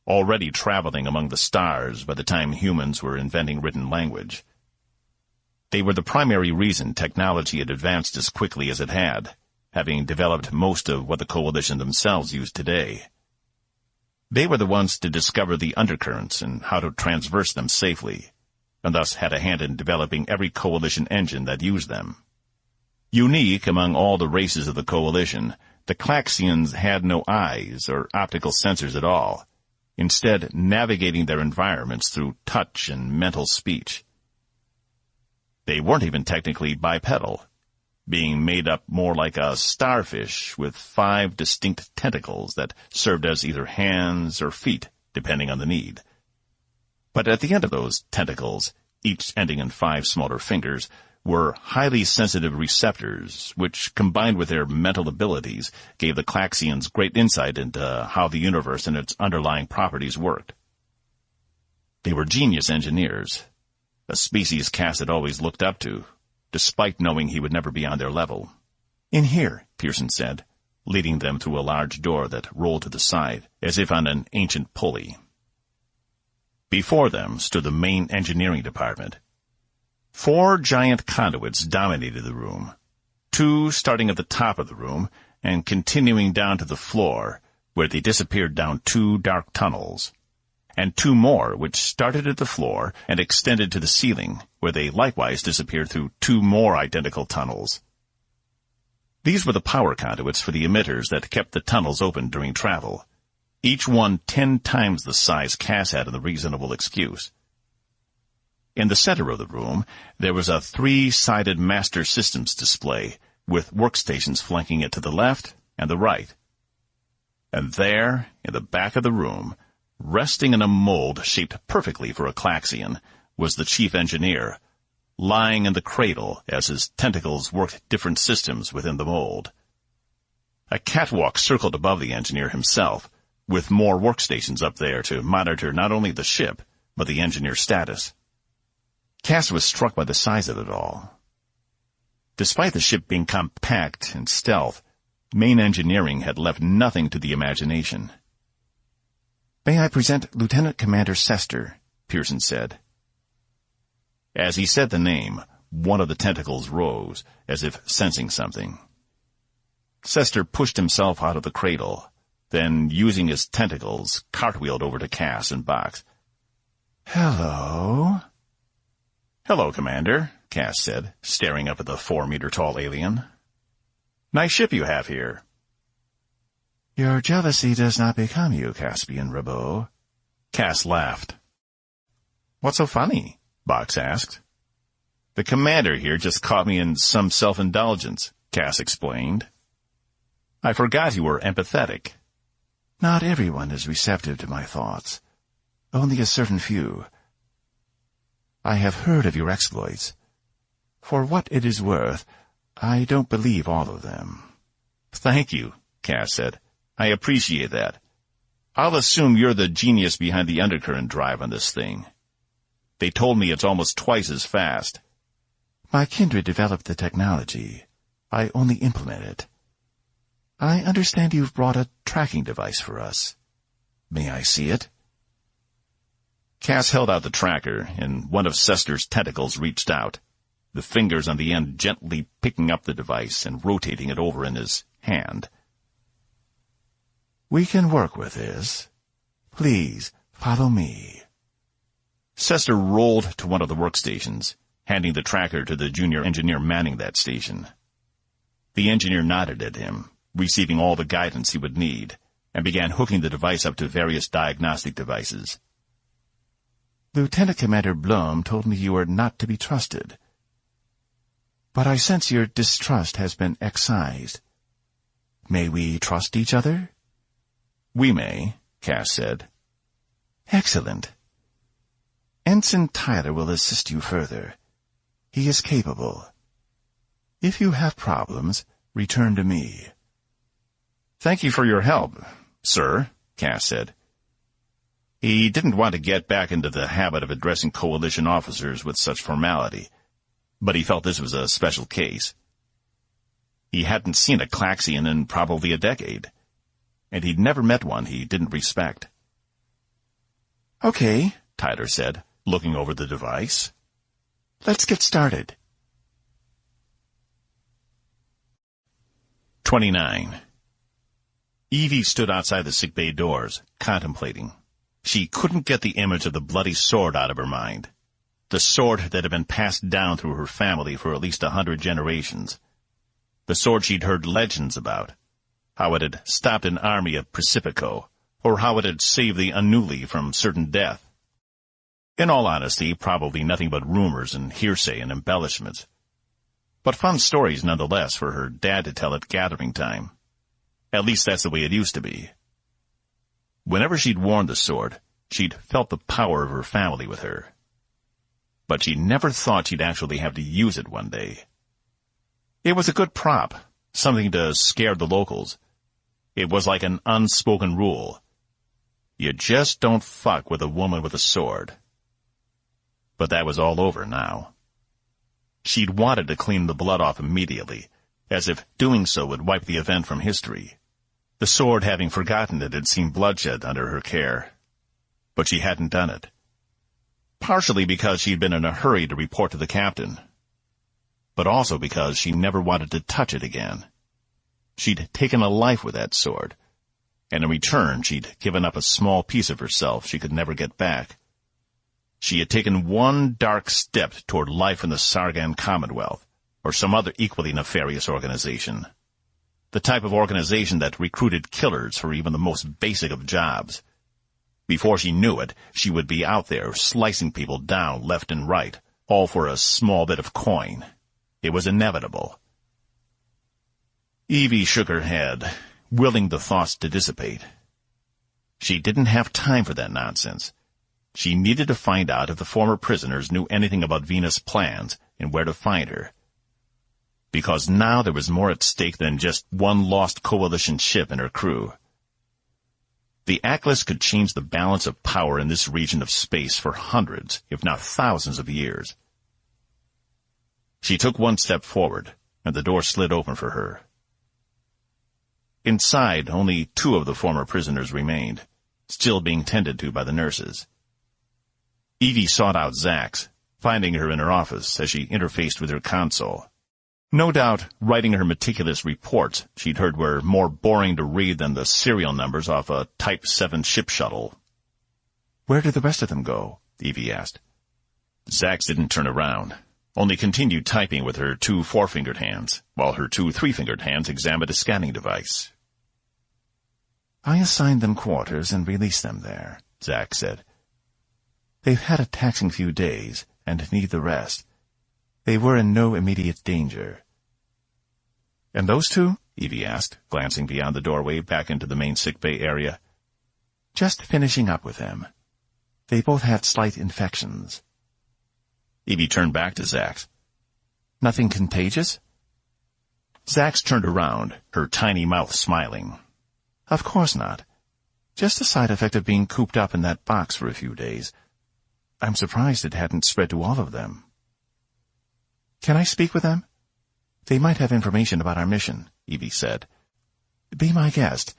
already traveling among the stars by the time humans were inventing written language. They were the primary reason technology had advanced as quickly as it had, having developed most of what the Coalition themselves use today. They were the ones to discover the undercurrents and how to traverse them safely, and thus had a hand in developing every Coalition engine that used them. Unique among all the races of the Coalition, the Claxians had no eyes or optical sensors at all, instead navigating their environments through touch and mental speech. They weren't even technically bipedal, being made up more like a starfish with 5 distinct tentacles that served as either hands or feet, depending on the need. But at the end of those tentacles, each ending in 5 smaller fingers, were highly sensitive receptors, which, combined with their mental abilities, gave the Claxians great insight into how the universe and its underlying properties worked. They were genius engineers, a species Cass had always looked up to, despite knowing he would never be on their level. In here, Pearson said, leading them through a large door that rolled to the side, as if on an ancient pulley. Before them stood the main engineering department. 4 giant conduits dominated the room, 2 starting at the top of the room and continuing down to the floor, where they disappeared down 2 dark tunnels, and 2 more which started at the floor and extended to the ceiling, where they likewise disappeared through 2 more identical tunnels. These were the power conduits for the emitters that kept the tunnels open during travel, each one 10 times the size Cass had in the reasonable excuse. In the center of the room, there was a 3-sided master systems display, with workstations flanking it to the left and the right. And there, in the back of the room, resting in a mold shaped perfectly for a Claxian, was the chief engineer, lying in the cradle as his tentacles worked different systems within the mold. A catwalk circled above the engineer himself, with more workstations up there to monitor not only the ship, but the engineer's status. Cass was struck by the size of it all. Despite the ship being compact and stealth, main engineering had left nothing to the imagination. May I present Lieutenant Commander Sester, Pearson said. As he said the name, one of the tentacles rose, as if sensing something. Sester pushed himself out of the cradle, then, using his tentacles, cartwheeled over to Cass and Box. Hello. Hello, Commander, Cass said, staring up at the 4-meter-tall alien. Nice ship you have here. Your jealousy does not become you, Caspian Robeaux. Cass laughed. What's so funny? Box asked. The commander here just caught me in some self-indulgence, Cass explained. I forgot you were empathetic. Not everyone is receptive to my thoughts. Only a certain few. I have heard of your exploits. For what it is worth, I don't believe all of them. Thank you, Cass said. I appreciate that. I'll assume you're the genius behind the undercurrent drive on this thing. They told me it's almost twice as fast. My kindred developed the technology. I only implement it. I understand you've brought a tracking device for us. May I see it? Cass held out the tracker, and one of Sester's tentacles reached out. the fingers on the end gently picking up the device and rotating it over in his hand. "We can work with this. Please, follow me." Sester rolled to one of the workstations, handing the tracker to the junior engineer manning that station. The engineer nodded at him, receiving all the guidance he would need, and began hooking the device up to various diagnostic devices. "Lieutenant Commander Blum told me you are not to be trusted. But I sense your distrust has been excised. May we trust each other?" "We may," Cass said. "Excellent. Ensign Tyler will assist you further. He is capable. If you have problems, return to me." "Thank you for your help, sir," Cass said. He didn't want to get back into the habit of addressing coalition officers with such formality, but he felt this was a special case. He hadn't seen a Claxion in probably a decade, and he'd never met one he didn't respect. "Okay," Tyler said, looking over the device. "Let's get started." 29. Evie stood outside the sickbay doors, contemplating. She couldn't get the image of the bloody sword out of her mind. The sword that had been passed down through her family for at least 100 generations. The sword she'd heard legends about. How it had stopped an army at Precipico, or how it had saved the Anuli from certain death. In all honesty, probably nothing but rumors and hearsay and embellishments. But fun stories nonetheless for her dad to tell at gathering time. At least that's the way it used to be. Whenever she'd worn the sword, she'd felt the power of her family with her. But she never thought she'd actually have to use it one day. It was a good prop, something to scare the locals. It was like an unspoken rule. You just don't fuck with a woman with a sword. But that was all over now. She'd wanted to clean the blood off immediately, as if doing so would wipe the event from history. The sword having forgotten it had seen bloodshed under her care. But she hadn't done it. Partially because she'd been in a hurry to report to the captain. But also because she never wanted to touch it again. She'd taken a life with that sword, and in return she'd given up a small piece of herself she could never get back. She had taken one dark step toward life in the Sargan Commonwealth, or some other equally nefarious organization. The type of organization that recruited killers for even the most basic of jobs. Before she knew it, she would be out there slicing people down left and right, all for a small bit of coin. It was inevitable. Evie shook her head, willing the thoughts to dissipate. She didn't have time for that nonsense. She needed to find out if the former prisoners knew anything about Venus' plans and where to find her. Because now there was more at stake than just one lost coalition ship and her crew. The Atlas could change the balance of power in this region of space for hundreds, if not thousands of years. She took one step forward, and the door slid open for her. Inside, only 2 of the former prisoners remained, still being tended to by the nurses. Evie sought out Zax, finding her in her office as she interfaced with her console. No doubt, writing her meticulous reports she'd heard were more boring to read than the serial numbers off a Type 7 ship shuttle. "Where did the rest of them go?" Evie asked. Zax didn't turn around, only continued typing with her 2 four-fingered hands, while her 2 three-fingered hands examined a scanning device. "I assigned them quarters and released them there," Zax said. "They've had a taxing few days and need the rest. They were in no immediate danger." "And those 2? Evie asked, glancing beyond the doorway back into the main sickbay area. "Just finishing up with them. They both had slight infections." Evie turned back to Zax. "Nothing contagious?" Zax turned around, her tiny mouth smiling. "Of course not. Just a side effect of being cooped up in that box for a few days. I'm surprised it hadn't spread to all of them." "Can I speak with them? They might have information about our mission," Evie said. "Be my guest.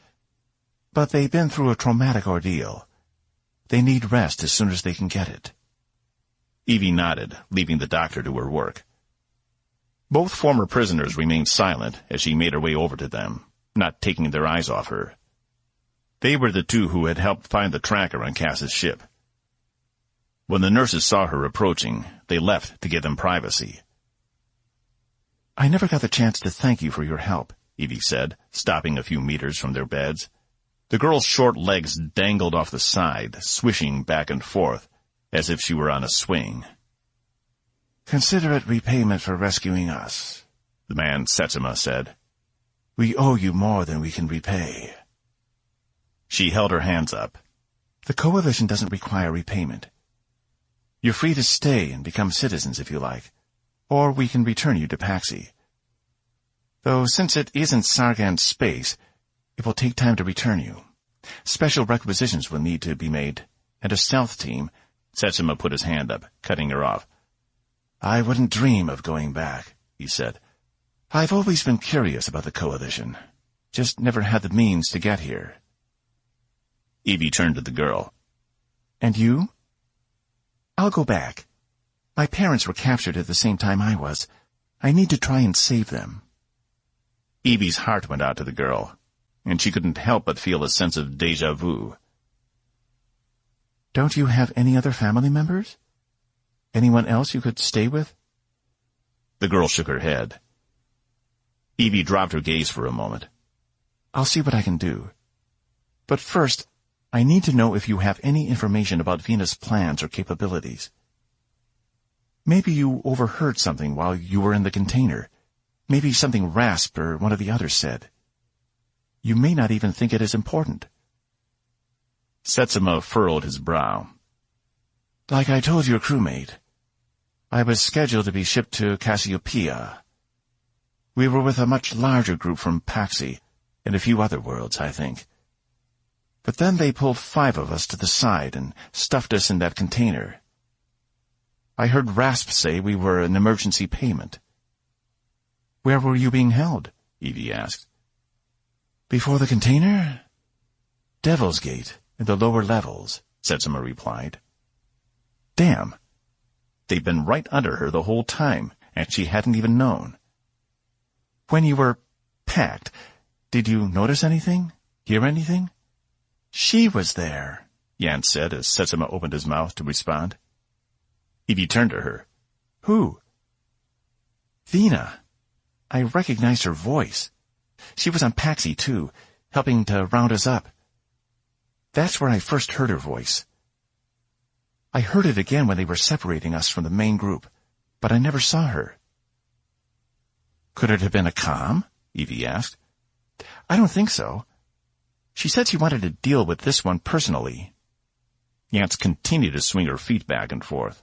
But they've been through a traumatic ordeal. They need rest as soon as they can get it." Evie nodded, leaving the doctor to her work. Both former prisoners remained silent as she made her way over to them, not taking their eyes off her. They were the two who had helped find the tracker on Cass's ship. When the nurses saw her approaching, they left to give them privacy. "I never got the chance to thank you for your help," Evie said, stopping a few meters from their beds. The girl's short legs dangled off the side, swishing back and forth, as if she were on a swing. "Consider it repayment for rescuing us," the man Setsuma said. "We owe you more than we can repay." She held her hands up. "The Coalition doesn't require repayment. You're free to stay and become citizens if you like, or we can return you to Paxi. Though since it isn't Sargan space, it will take time to return you. Special requisitions will need to be made, and a stealth team—" Setsuma put his hand up, cutting her off. "I wouldn't dream of going back," he said. "I've always been curious about the Coalition, just never had the means to get here." Evie turned to the girl. "And you?" "I'll go back. My parents were captured at the same time I was. I need to try and save them." Evie's heart went out to the girl, and she couldn't help but feel a sense of déjà vu. "Don't you have any other family members? Anyone else you could stay with?" The girl shook her head. Evie dropped her gaze for a moment. "I'll see what I can do. But first, I need to know if you have any information about Venus' plans or capabilities. Maybe you overheard something while you were in the container. Maybe something Rasp or one of the others said. You may not even think it is important." Setsuma furrowed his brow. "Like I told your crewmate, I was scheduled to be shipped to Cassiopeia. We were with a much larger group from Paxi and a few other worlds, I think. But then they pulled 5 of us to the side and stuffed us in that container. I heard Rasp say we were an emergency payment." "Where were you being held?" Evie asked. "Before the container? Devil's Gate, in the lower levels," Setsuma replied. Damn. They'd been right under her the whole time, and she hadn't even known. "When you were packed, did you notice anything? Hear anything?" "She was there," Jan said as Setsuma opened his mouth to respond. Evie turned to her. "Who?" "Vina. I recognized her voice. She was on Paxi, too, helping to round us up. That's where I first heard her voice. I heard it again when they were separating us from the main group, but I never saw her." "Could it have been a comm?" Evie asked. "I don't think so. She said she wanted to deal with this one personally." Yance continued to swing her feet back and forth.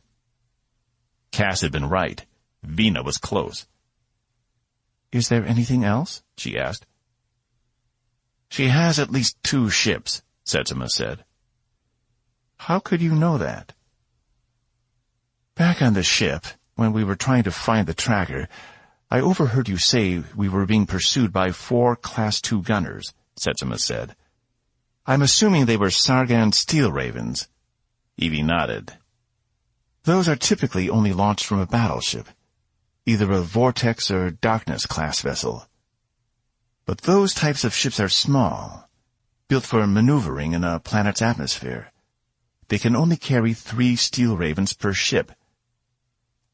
Cass had been right. Vina was close. "Is there anything else?" she asked. "She has at least 2 ships," Setsuma said. "How could you know that?" "Back on the ship, when we were trying to find the tracker, I overheard you say we were being pursued by 4 Class 2 gunners," Setsuma said. "I'm assuming they were Sargan Steel Ravens." Evie nodded. "Those are typically only launched from a battleship, either a Vortex or Darkness class vessel. But those types of ships are small, built for maneuvering in a planet's atmosphere. They can only carry 3 Steel Ravens per ship.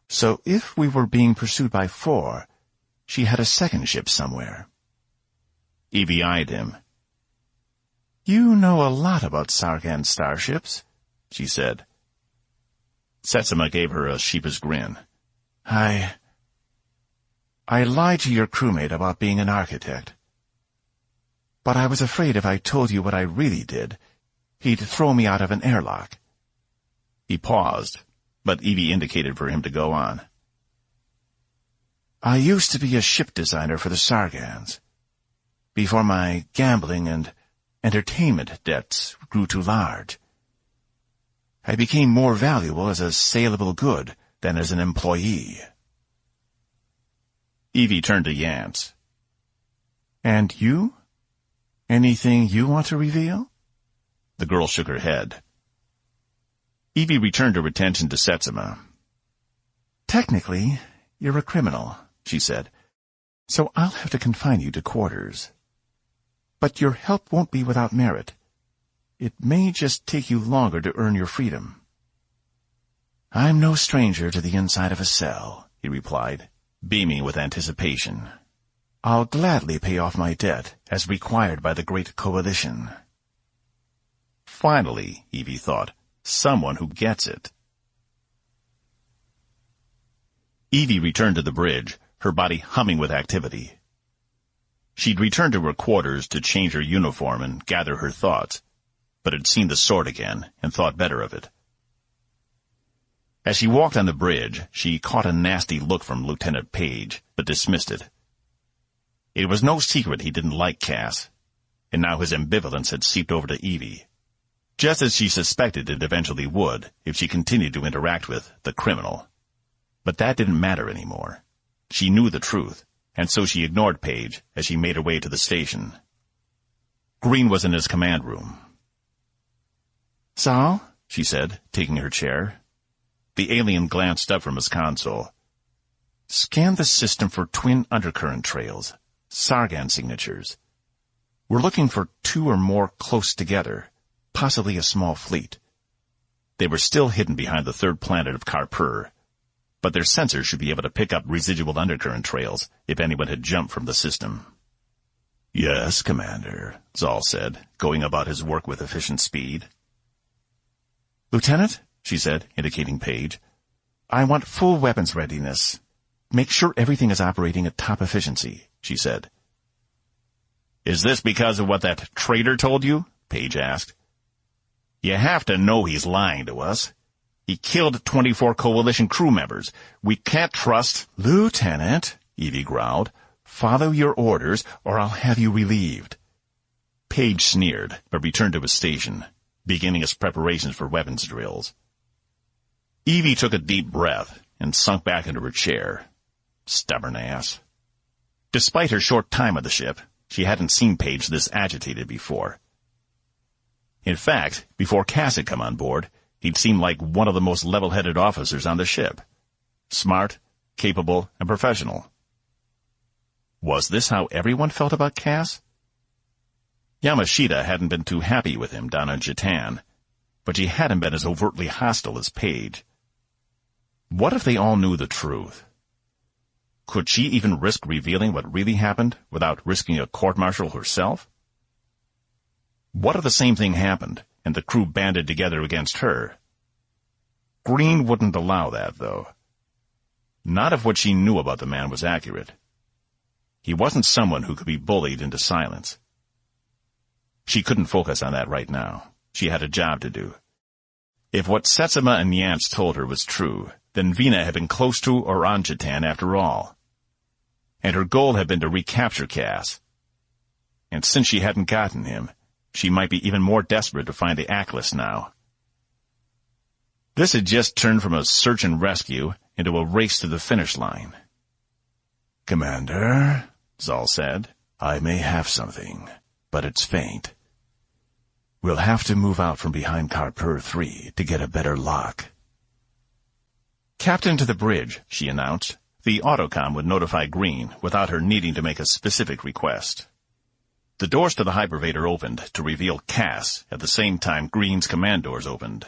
So if we were being pursued by 4, she had a second ship somewhere." Evie eyed him. "You know a lot about Sargan starships," she said. Setsuma gave her a sheepish grin. I lied to your crewmate about being an architect. But I was afraid if I told you what I really did, he'd throw me out of an airlock." He paused, but Evie indicated for him to go on. "I used to be a ship designer for the Sargans, before my gambling and entertainment debts grew too large. I became more valuable as a saleable good than as an employee." Evie turned to Yance. "And you? Anything you want to reveal?" The girl shook her head. Evie returned her attention to Setsuma. "Technically, you're a criminal," she said. So I'll have to confine you to quarters. But your help won't be without merit. It may just take you longer to earn your freedom. I'm no stranger to the inside of a cell, he replied, beaming with anticipation. I'll gladly pay off my debt, as required by the Great Coalition. Finally, Evie thought, someone who gets it. Evie returned to the bridge, her body humming with activity. She'd returned to her quarters to change her uniform and gather her thoughts, but had seen the sword again and thought better of it. As she walked on the bridge, she caught a nasty look from Lieutenant Page, but dismissed it. It was no secret he didn't like Cass, and now his ambivalence had seeped over to Evie, just as she suspected it eventually would if she continued to interact with the criminal. But that didn't matter anymore. She knew the truth, and so she ignored Page as she made her way to the station. Green was in his command room. Zal, she said, taking her chair. The alien glanced up from his console. Scan the system for twin undercurrent trails, Sargan signatures. We're looking for 2 or more close together, possibly a small fleet. They were still hidden behind the third planet of Karpur, but their sensors should be able to pick up residual undercurrent trails if anyone had jumped from the system. Yes, Commander, Zal said, going about his work with efficient speed. Lieutenant, she said, indicating Page, I want full weapons readiness. Make sure everything is operating at top efficiency, she said. Is this because of what that traitor told you? Page asked. You have to know he's lying to us. He killed 24 Coalition crew members. We can't trust— Lieutenant, Evie growled, follow your orders or I'll have you relieved. Page sneered, but returned to his station, beginning his preparations for weapons drills. Evie took a deep breath and sunk back into her chair. Stubborn ass. Despite her short time on the ship, she hadn't seen Page this agitated before. In fact, before Cass had come on board, he'd seemed like one of the most level-headed officers on the ship. Smart, capable, and professional. Was this how everyone felt about Cass? Yamashita hadn't been too happy with him down on Jatan, but she hadn't been as overtly hostile as Page. What if they all knew the truth? Could she even risk revealing what really happened without risking a court-martial herself? What if the same thing happened, and the crew banded together against her? Green wouldn't allow that, though. Not if what she knew about the man was accurate. He wasn't someone who could be bullied into silence. She couldn't focus on that right now. She had a job to do. If what Setsuma and Yance told her was true, then Vina had been close to or on Jatan after all. And her goal had been to recapture Cass. And since she hadn't gotten him, she might be even more desperate to find the Atlas now. This had just turned from a search and rescue into a race to the finish line. Commander, Zal said, I may have something, but it's faint. We'll have to move out from behind Karpur 3 to get a better lock. Captain to the bridge, she announced. The autocom would notify Green without her needing to make a specific request. The doors to the hypervator opened to reveal Cass at the same time Green's command doors opened.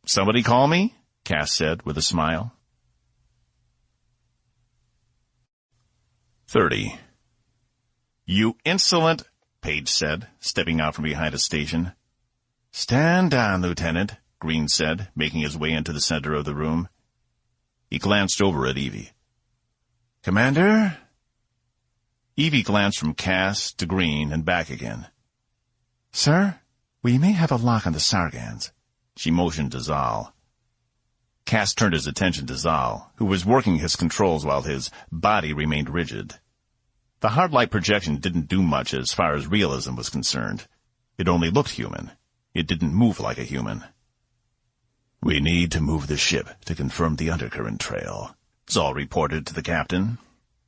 Somebody call me? Cass said with a smile. 30. You insolent— Page said, stepping out from behind a station. Stand down, Lieutenant, Green said, making his way into the center of the room. He glanced over at Evie. Commander? Evie glanced from Cass to Green and back again. Sir, we may have a lock on the Sargans. She motioned to Zal. Cass turned his attention to Zal, who was working his controls while his body remained rigid. The hard light projection didn't do much as far as realism was concerned. It only looked human. It didn't move like a human. We need to move the ship to confirm the undercurrent trail, Zal reported to the captain.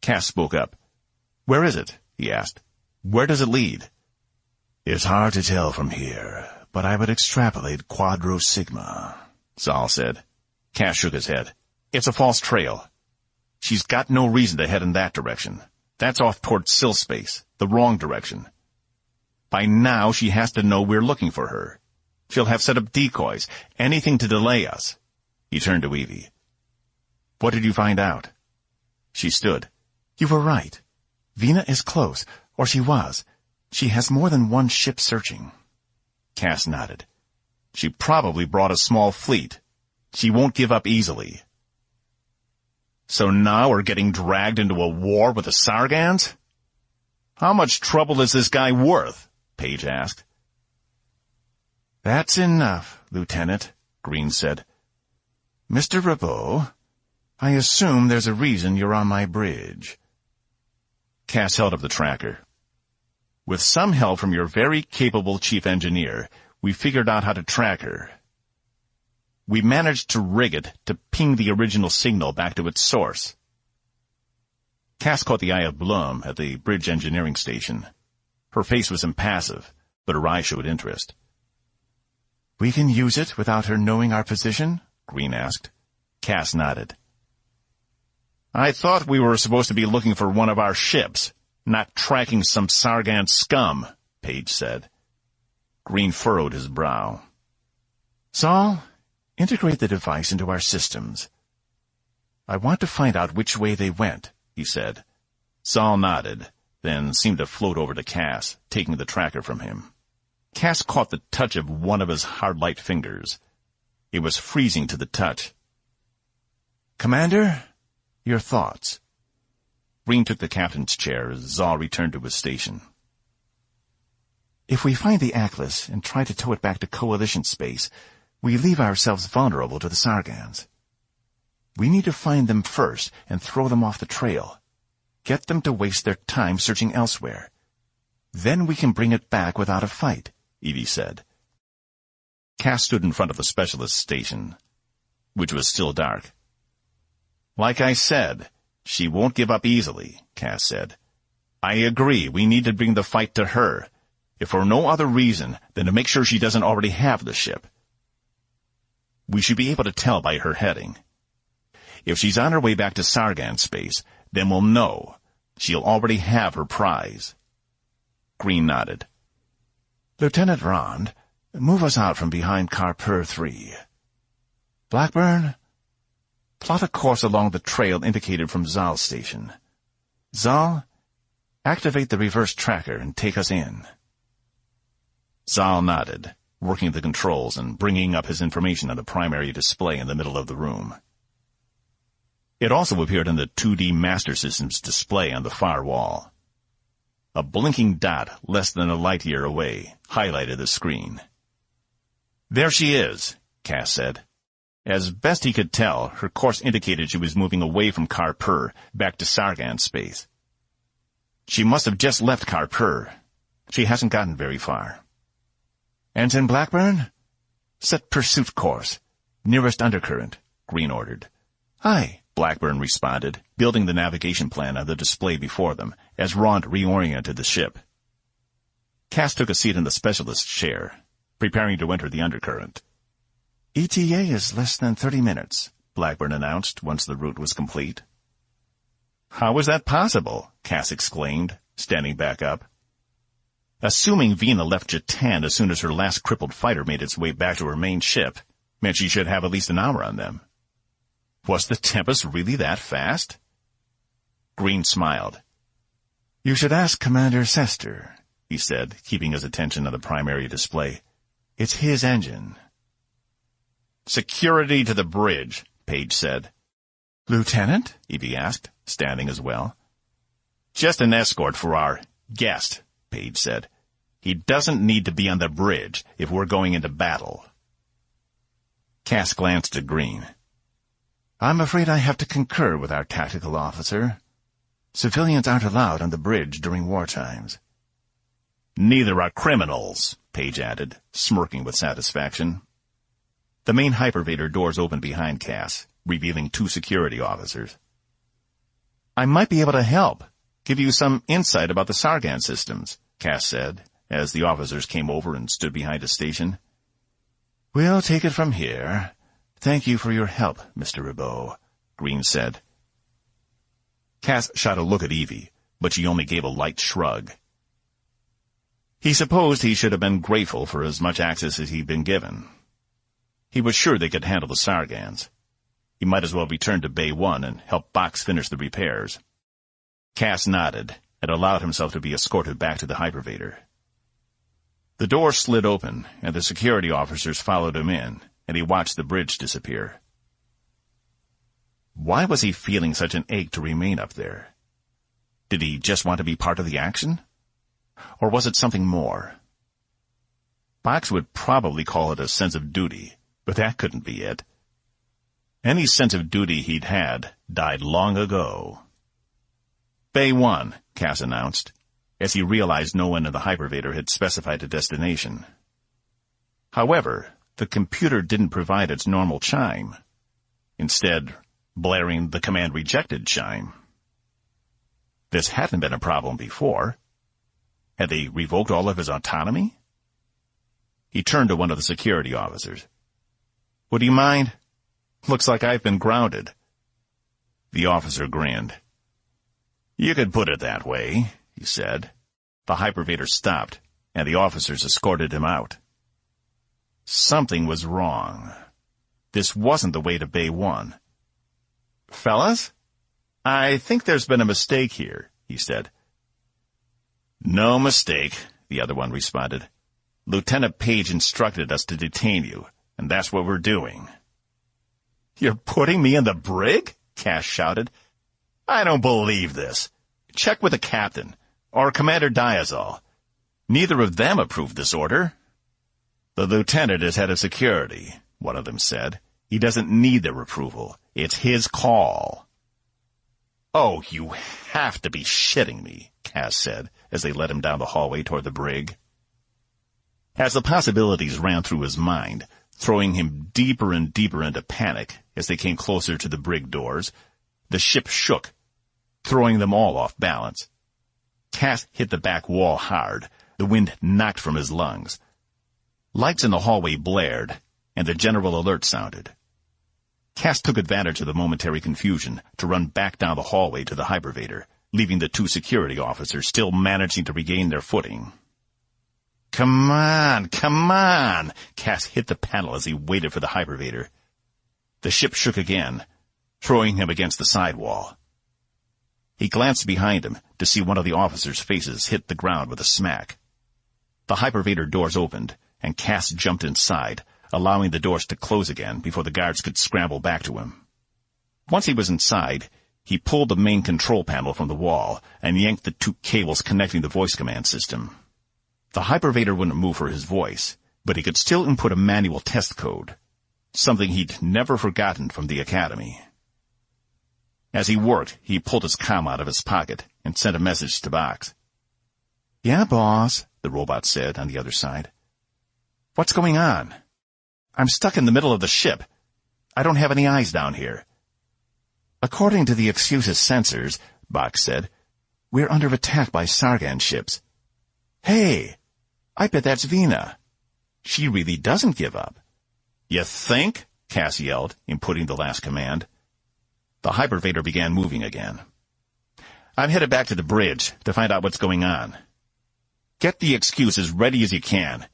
Cass spoke up. Where is it? He asked. Where does it lead? It's hard to tell from here, but I would extrapolate Quadro Sigma, Zal said. Cass shook his head. It's a false trail. She's got no reason to head in that direction. That's off toward Sill Space, the wrong direction. By now, she has to know we're looking for her. She'll have set up decoys, anything to delay us. He turned to Evie. What did you find out? She stood. You were right. Vina is close, or she was. She has more than one ship searching. Cass nodded. She probably brought a small fleet. She won't give up easily. So now we're getting dragged into a war with the Sargans? How much trouble is this guy worth? Paige asked. That's enough, Lieutenant, Green said. Mr. Robeaux, I assume there's a reason you're on my bridge. Cass held up the tracker. With some help from your very capable chief engineer, we figured out how to track her. We managed to rig it to ping the original signal back to its source. Cass caught the eye of Blum at the bridge engineering station. Her face was impassive, but her eye showed interest. We can use it without her knowing our position? Green asked. Cass nodded. I thought we were supposed to be looking for one of our ships, not tracking some Sargan scum, Paige said. Green furrowed his brow. Saul, integrate the device into our systems. I want to find out which way they went, he said. Saul nodded, then seemed to float over to Cass, taking the tracker from him. Cass caught the touch of one of his hard light fingers. It was freezing to the touch. Commander, your thoughts. Green took the captain's chair as Zal returned to his station. If we find the Atlas and try to tow it back to Coalition space, we leave ourselves vulnerable to the Sargans. We need to find them first and throw them off the trail. Get them to waste their time searching elsewhere. Then we can bring it back without a fight, Evie said. Cass stood in front of the specialist station, which was still dark. Like I said, she won't give up easily, Cass said. I agree, we need to bring the fight to her, if for no other reason than to make sure she doesn't already have the ship. We should be able to tell by her heading. If she's on her way back to Sargan space, then we'll know. She'll already have her prize. Green nodded. Lieutenant Rond, move us out from behind Carper 3. Blackburn, plot a course along the trail indicated from Zal's station. Zal, activate the reverse tracker and take us in. Zal nodded, working the controls and bringing up his information on the primary display in the middle of the room. It also appeared on the 2D Master System's display on the far wall. A blinking dot less than a light year away highlighted the screen. There she is, Cass said. As best he could tell, her course indicated she was moving away from Carper back to Sargan space. She must have just left Carper. She hasn't gotten very far. Ensign Blackburn? Set pursuit course. Nearest undercurrent, Green ordered. Aye, Blackburn responded, building the navigation plan on the display before them, as Rond reoriented the ship. Cass took a seat in the specialist's chair, preparing to enter the undercurrent. ETA is less than 30 minutes, Blackburn announced once the route was complete. How was that possible? Cass exclaimed, standing back up. Assuming Vina left Jatan as soon as her last crippled fighter made its way back to her main ship, meant she should have at least an hour on them. Was the Tempest really that fast? Green smiled. You should ask Commander Sester, he said, keeping his attention on the primary display. It's his engine. Security to the bridge, Paige said. Lieutenant? Evie asked, standing as well. Just an escort for our guest, Paige said. He doesn't need to be on the bridge if we're going into battle. Cass glanced at Green. I'm afraid I have to concur with our tactical officer. Civilians aren't allowed on the bridge during war times. Neither are criminals, Paige added, smirking with satisfaction. The main hypervator doors opened behind Cass, revealing 2 security officers. I might be able to help, give you some insight about the Sargan systems, Cass said, as the officers came over and stood behind a station. We'll take it from here. Thank you for your help, Mr. Robeaux, Green said. Cass shot a look at Evie, but she only gave a light shrug. He supposed he should have been grateful for as much access as he'd been given. He was sure they could handle the Sargans. He might as well return to Bay 1 and help Box finish the repairs. Cass nodded and allowed himself to be escorted back to the hypervator. The door slid open, and the security officers followed him in, and he watched the bridge disappear. Why was he feeling such an ache to remain up there? Did he just want to be part of the action? Or was it something more? Box would probably call it a sense of duty, but that couldn't be it. Any sense of duty he'd had died long ago. Bay 1, Cass announced, as he realized no one in the hypervator had specified a destination. However, the computer didn't provide its normal chime, instead blaring the command rejected chime. This hadn't been a problem before. Had they revoked all of his autonomy? He turned to one of the security officers. Would you mind? Looks like I've been grounded. The officer grinned. You could put it that way, he said. The hypervator stopped, and the officers escorted him out. Something was wrong. This wasn't the way to Bay 1. Fellas, I think there's been a mistake here, he said. No mistake, the other one responded. Lieutenant Page instructed us to detain you, and that's what we're doing. You're putting me in the brig? Cass shouted. I don't believe this. Check with the captain, or Commander Diazal. Neither of them approved this order. The lieutenant is head of security, one of them said. He doesn't need their approval. It's his call. Oh, you have to be shitting me, Cass said, as they led him down the hallway toward the brig. As the possibilities ran through his mind, throwing him deeper and deeper into panic as they came closer to the brig doors, the ship shook, throwing them all off balance. Cass hit the back wall hard, the wind knocked from his lungs. Lights in the hallway blared, and the general alert sounded. Cass took advantage of the momentary confusion to run back down the hallway to the hypervator, leaving the two security officers still managing to regain their footing. Come on, come on! Cass hit the panel as he waited for the hypervator. The ship shook again, throwing him against the sidewall. He glanced behind him to see one of the officers' faces hit the ground with a smack. The hypervator doors opened, and Cass jumped inside, allowing the doors to close again before the guards could scramble back to him. Once he was inside, he pulled the main control panel from the wall and yanked the two cables connecting the voice command system. The hypervator wouldn't move for his voice, but he could still input a manual test code, something he'd never forgotten from the academy. As he worked, he pulled his comm out of his pocket and sent a message to Box. Yeah, boss, the robot said on the other side. What's going on? I'm stuck in the middle of the ship. I don't have any eyes down here. According to the Excuse's sensors, Box said, we're under attack by Sargan ships. Hey, I bet that's Vina. She really doesn't give up. You think? Cass yelled, inputting the last command. The hypervator began moving again. I'm headed back to the bridge to find out what's going on. Get the Excuse as ready as you can.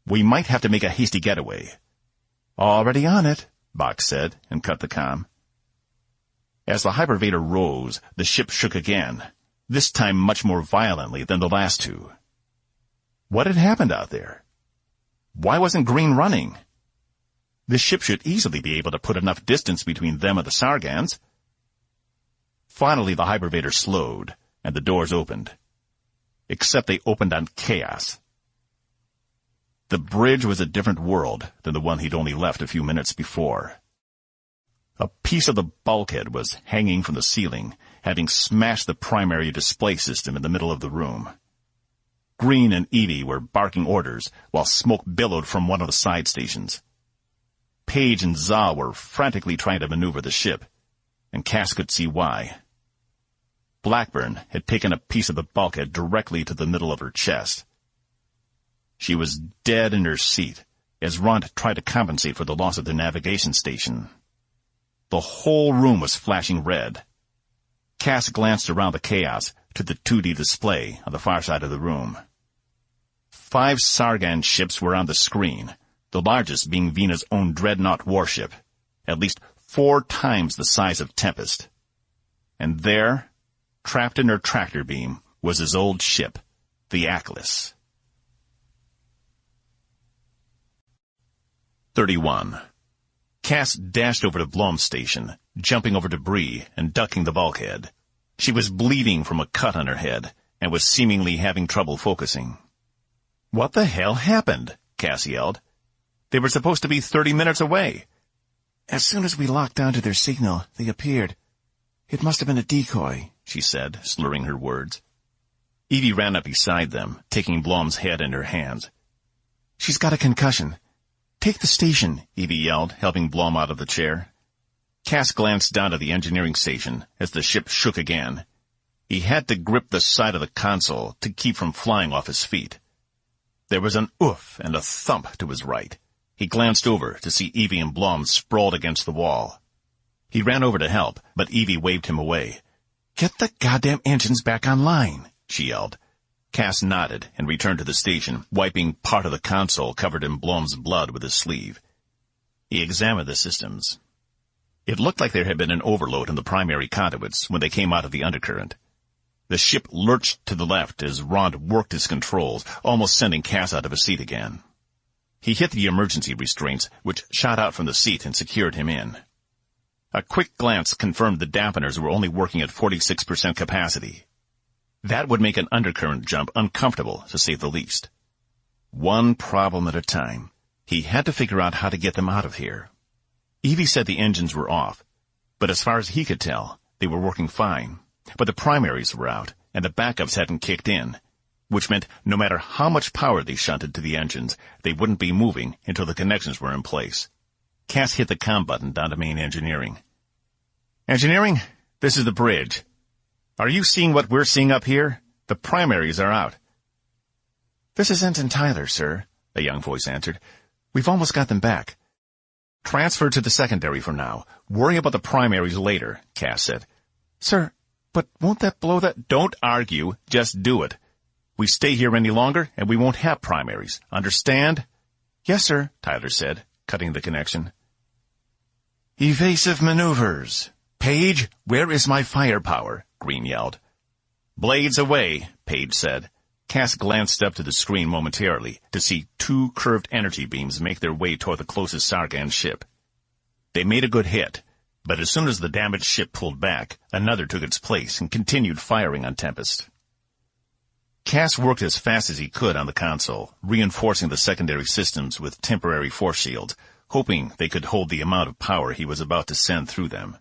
We might have to make a hasty getaway. Already on it, Box said, and cut the comm. As the hypervator rose, the ship shook again, this time much more violently than the last two. What had happened out there? Why wasn't Green running? The ship should easily be able to put enough distance between them and the Sargans. Finally, the hypervator slowed, and the doors opened. Except they opened on chaos. The bridge was a different world than the one he'd only left a few minutes before. A piece of the bulkhead was hanging from the ceiling, having smashed the primary display system in the middle of the room. Green and Evie were barking orders while smoke billowed from one of the side stations. Page and Za were frantically trying to maneuver the ship, and Cass could see why. Blackburn had taken a piece of the bulkhead directly to the middle of her chest. She was dead in her seat as Ront tried to compensate for the loss of the navigation station. The whole room was flashing red. Cass glanced around the chaos to the 2D display on the far side of the room. 5 Sargon ships were on the screen, the largest being Vena's own dreadnought warship, at least 4 times the size of Tempest. And there, trapped in her tractor beam, was his old ship, the Atlas. 31. Cass dashed over to Blom's station, jumping over debris and ducking the bulkhead. She was bleeding from a cut on her head and was seemingly having trouble focusing. "What the hell happened?" Cass yelled. "They were supposed to be 30 minutes away." "As soon as we locked onto their signal, they appeared. It must have been a decoy," she said, slurring her words. Evie ran up beside them, taking Blom's head in her hands. "She's got a concussion. Take the station," Evie yelled, helping Blom out of the chair. Cass glanced down at the engineering station as the ship shook again. He had to grip the side of the console to keep from flying off his feet. There was an oof and a thump to his right. He glanced over to see Evie and Blom sprawled against the wall. He ran over to help, but Evie waved him away. "Get the goddamn engines back online," she yelled. Cass nodded and returned to the station, wiping part of the console covered in Blom's blood with his sleeve. He examined the systems. It looked like there had been an overload in the primary conduits when they came out of the undercurrent. The ship lurched to the left as Rond worked his controls, almost sending Cass out of his seat again. He hit the emergency restraints, which shot out from the seat and secured him in. A quick glance confirmed the dampeners were only working at 46% capacity. That would make an undercurrent jump uncomfortable, to say the least. One problem at a time. He had to figure out how to get them out of here. Evie said the engines were off, but as far as he could tell, they were working fine. But the primaries were out, and the backups hadn't kicked in, which meant no matter how much power they shunted to the engines, they wouldn't be moving until the connections were in place. Cass hit the comm button down to main engineering. "Engineering, this is the bridge. Are you seeing what we're seeing up here? The primaries are out." "This is Ensign Tyler, sir," a young voice answered. "We've almost got them back." "Transfer to the secondary for now. Worry about the primaries later," Cass said. "Sir, but won't that blow that—" "Don't argue. Just do it. We stay here any longer, and we won't have primaries. Understand?" "Yes, sir," Tyler said, cutting the connection. "Evasive maneuvers. Page, where is my firepower?" Green yelled. "Blades away," Page said. Cass glanced up to the screen momentarily to see 2 curved energy beams make their way toward the closest Sargon ship. They made a good hit, but as soon as the damaged ship pulled back, another took its place and continued firing on Tempest. Cass worked as fast as he could on the console, reinforcing the secondary systems with temporary force shields, hoping they could hold the amount of power he was about to send through them.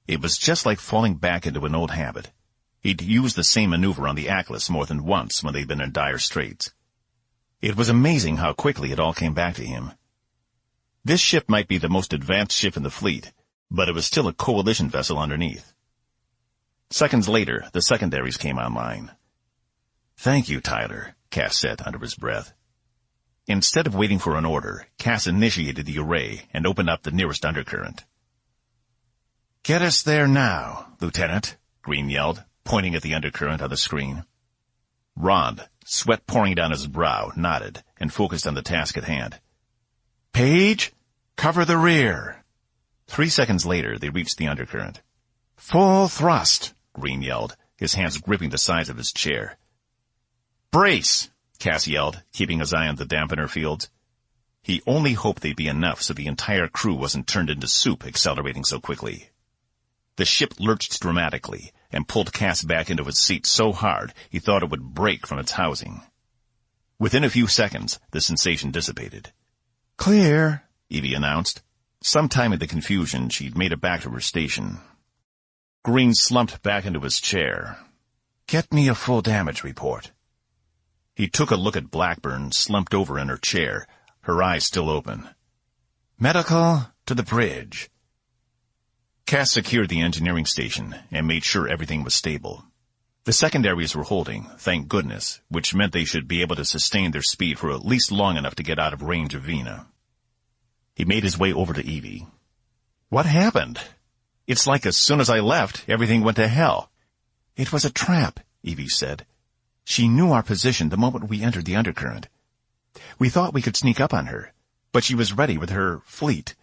It was just like falling back into an old habit. He'd used the same maneuver on the Atlas more than once when they'd been in dire straits. It was amazing how quickly it all came back to him. This ship might be the most advanced ship in the fleet, but it was still a coalition vessel underneath. Seconds later, the secondaries came online. "Thank you, Tyler," Cass said under his breath. Instead of waiting for an order, Cass initiated the array and opened up the nearest undercurrent. "Get us there now, Lieutenant," Green yelled, pointing at the undercurrent on the screen. Rond, sweat pouring down his brow, nodded and focused on the task at hand. "Page, cover the rear." 3 seconds later, they reached the undercurrent. "Full thrust," Green yelled, his hands gripping the sides of his chair. "Brace," Cass yelled, keeping his eye on the dampener fields. He only hoped they'd be enough so the entire crew wasn't turned into soup accelerating so quickly. The ship lurched dramatically and pulled Cass back into his seat so hard he thought it would break from its housing. Within a few seconds, the sensation dissipated. "Clear," Evie announced. Sometime in the confusion, she'd made it back to her station. Green slumped back into his chair. "Get me a full damage report." He took a look at Blackburn, slumped over in her chair, her eyes still open. "Medical to the bridge." Cass secured the engineering station and made sure everything was stable. The secondaries were holding, thank goodness, which meant they should be able to sustain their speed for at least long enough to get out of range of Vena. He made his way over to Evie. "What happened?" It's like as soon as I left, everything went to hell. It was a trap, Evie said. She knew our position the moment we entered the undercurrent. We thought we could sneak up on her, but she was ready with her fleet.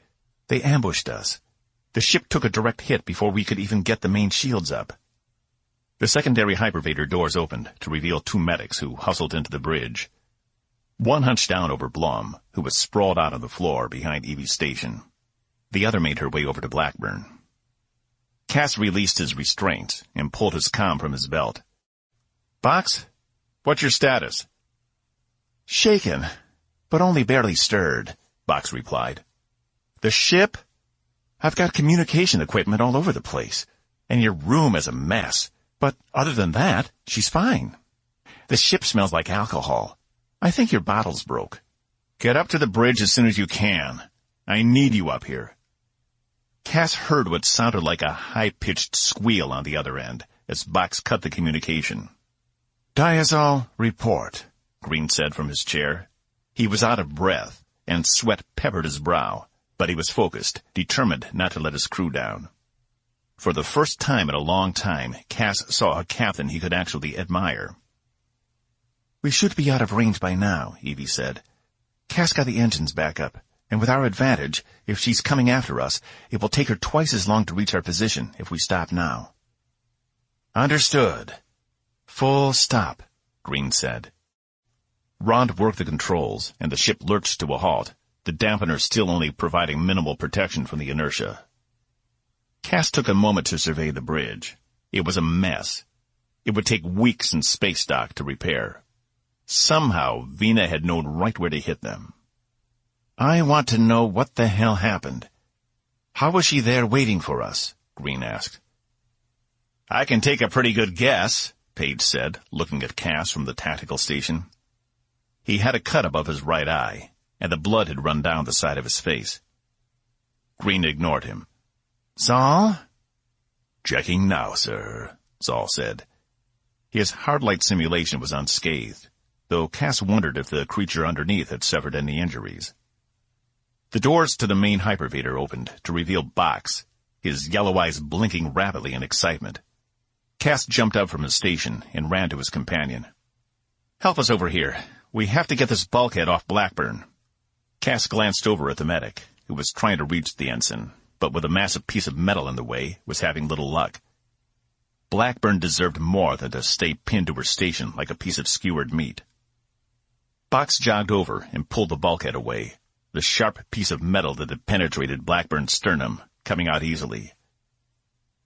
They ambushed us. The ship took a direct hit before we could even get the main shields up. The secondary hypervator doors opened to reveal 2 medics who hustled into the bridge. One hunched down over Blom, who was sprawled out on the floor behind Evie's station. The other made her way over to Blackburn. Cass released his restraints and pulled his comm from his belt. "Box, what's your status?" "Shaken, but only barely stirred," Box replied. "The ship?" "I've got communication equipment all over the place, and your room is a mess. But other than that, she's fine. The ship smells like alcohol. I think your bottle's broke." "Get up to the bridge as soon as you can. I need you up here." Cass heard what sounded like a high-pitched squeal on the other end as Box cut the communication. "Diazol, report," Green said from his chair. He was out of breath, and sweat peppered his brow, but he was focused, determined not to let his crew down. For the first time in a long time, Cass saw a captain he could actually admire. "We should be out of range by now," Evie said. "Cass got the engines back up, and with our advantage, if she's coming after us, it will take her twice as long to reach our position if we stop now." "Understood. Full stop," Green said. Rond worked the controls, and the ship lurched to a halt, the dampener still only providing minimal protection from the inertia. Cass took a moment to survey the bridge. It was a mess. It would take weeks in space dock to repair. Somehow, Vina had known right where to hit them. "I want to know what the hell happened. How was she there waiting for us?" Green asked. "I can take a pretty good guess," Page said, looking at Cass from the tactical station. He had a cut above his right eye, and the blood had run down the side of his face. Green ignored him. "Zal?" "Checking now, sir," Zal said. His hard-light simulation was unscathed, though Cass wondered if the creature underneath had suffered any injuries. The doors to the main hypervator opened to reveal Box, his yellow eyes blinking rapidly in excitement. Cass jumped up from his station and ran to his companion. "Help us over here. We have to get this bulkhead off Blackburn." Cass glanced over at the medic, who was trying to reach the ensign, but with a massive piece of metal in the way, was having little luck. Blackburn deserved more than to stay pinned to her station like a piece of skewered meat. Box jogged over and pulled the bulkhead away, the sharp piece of metal that had penetrated Blackburn's sternum coming out easily.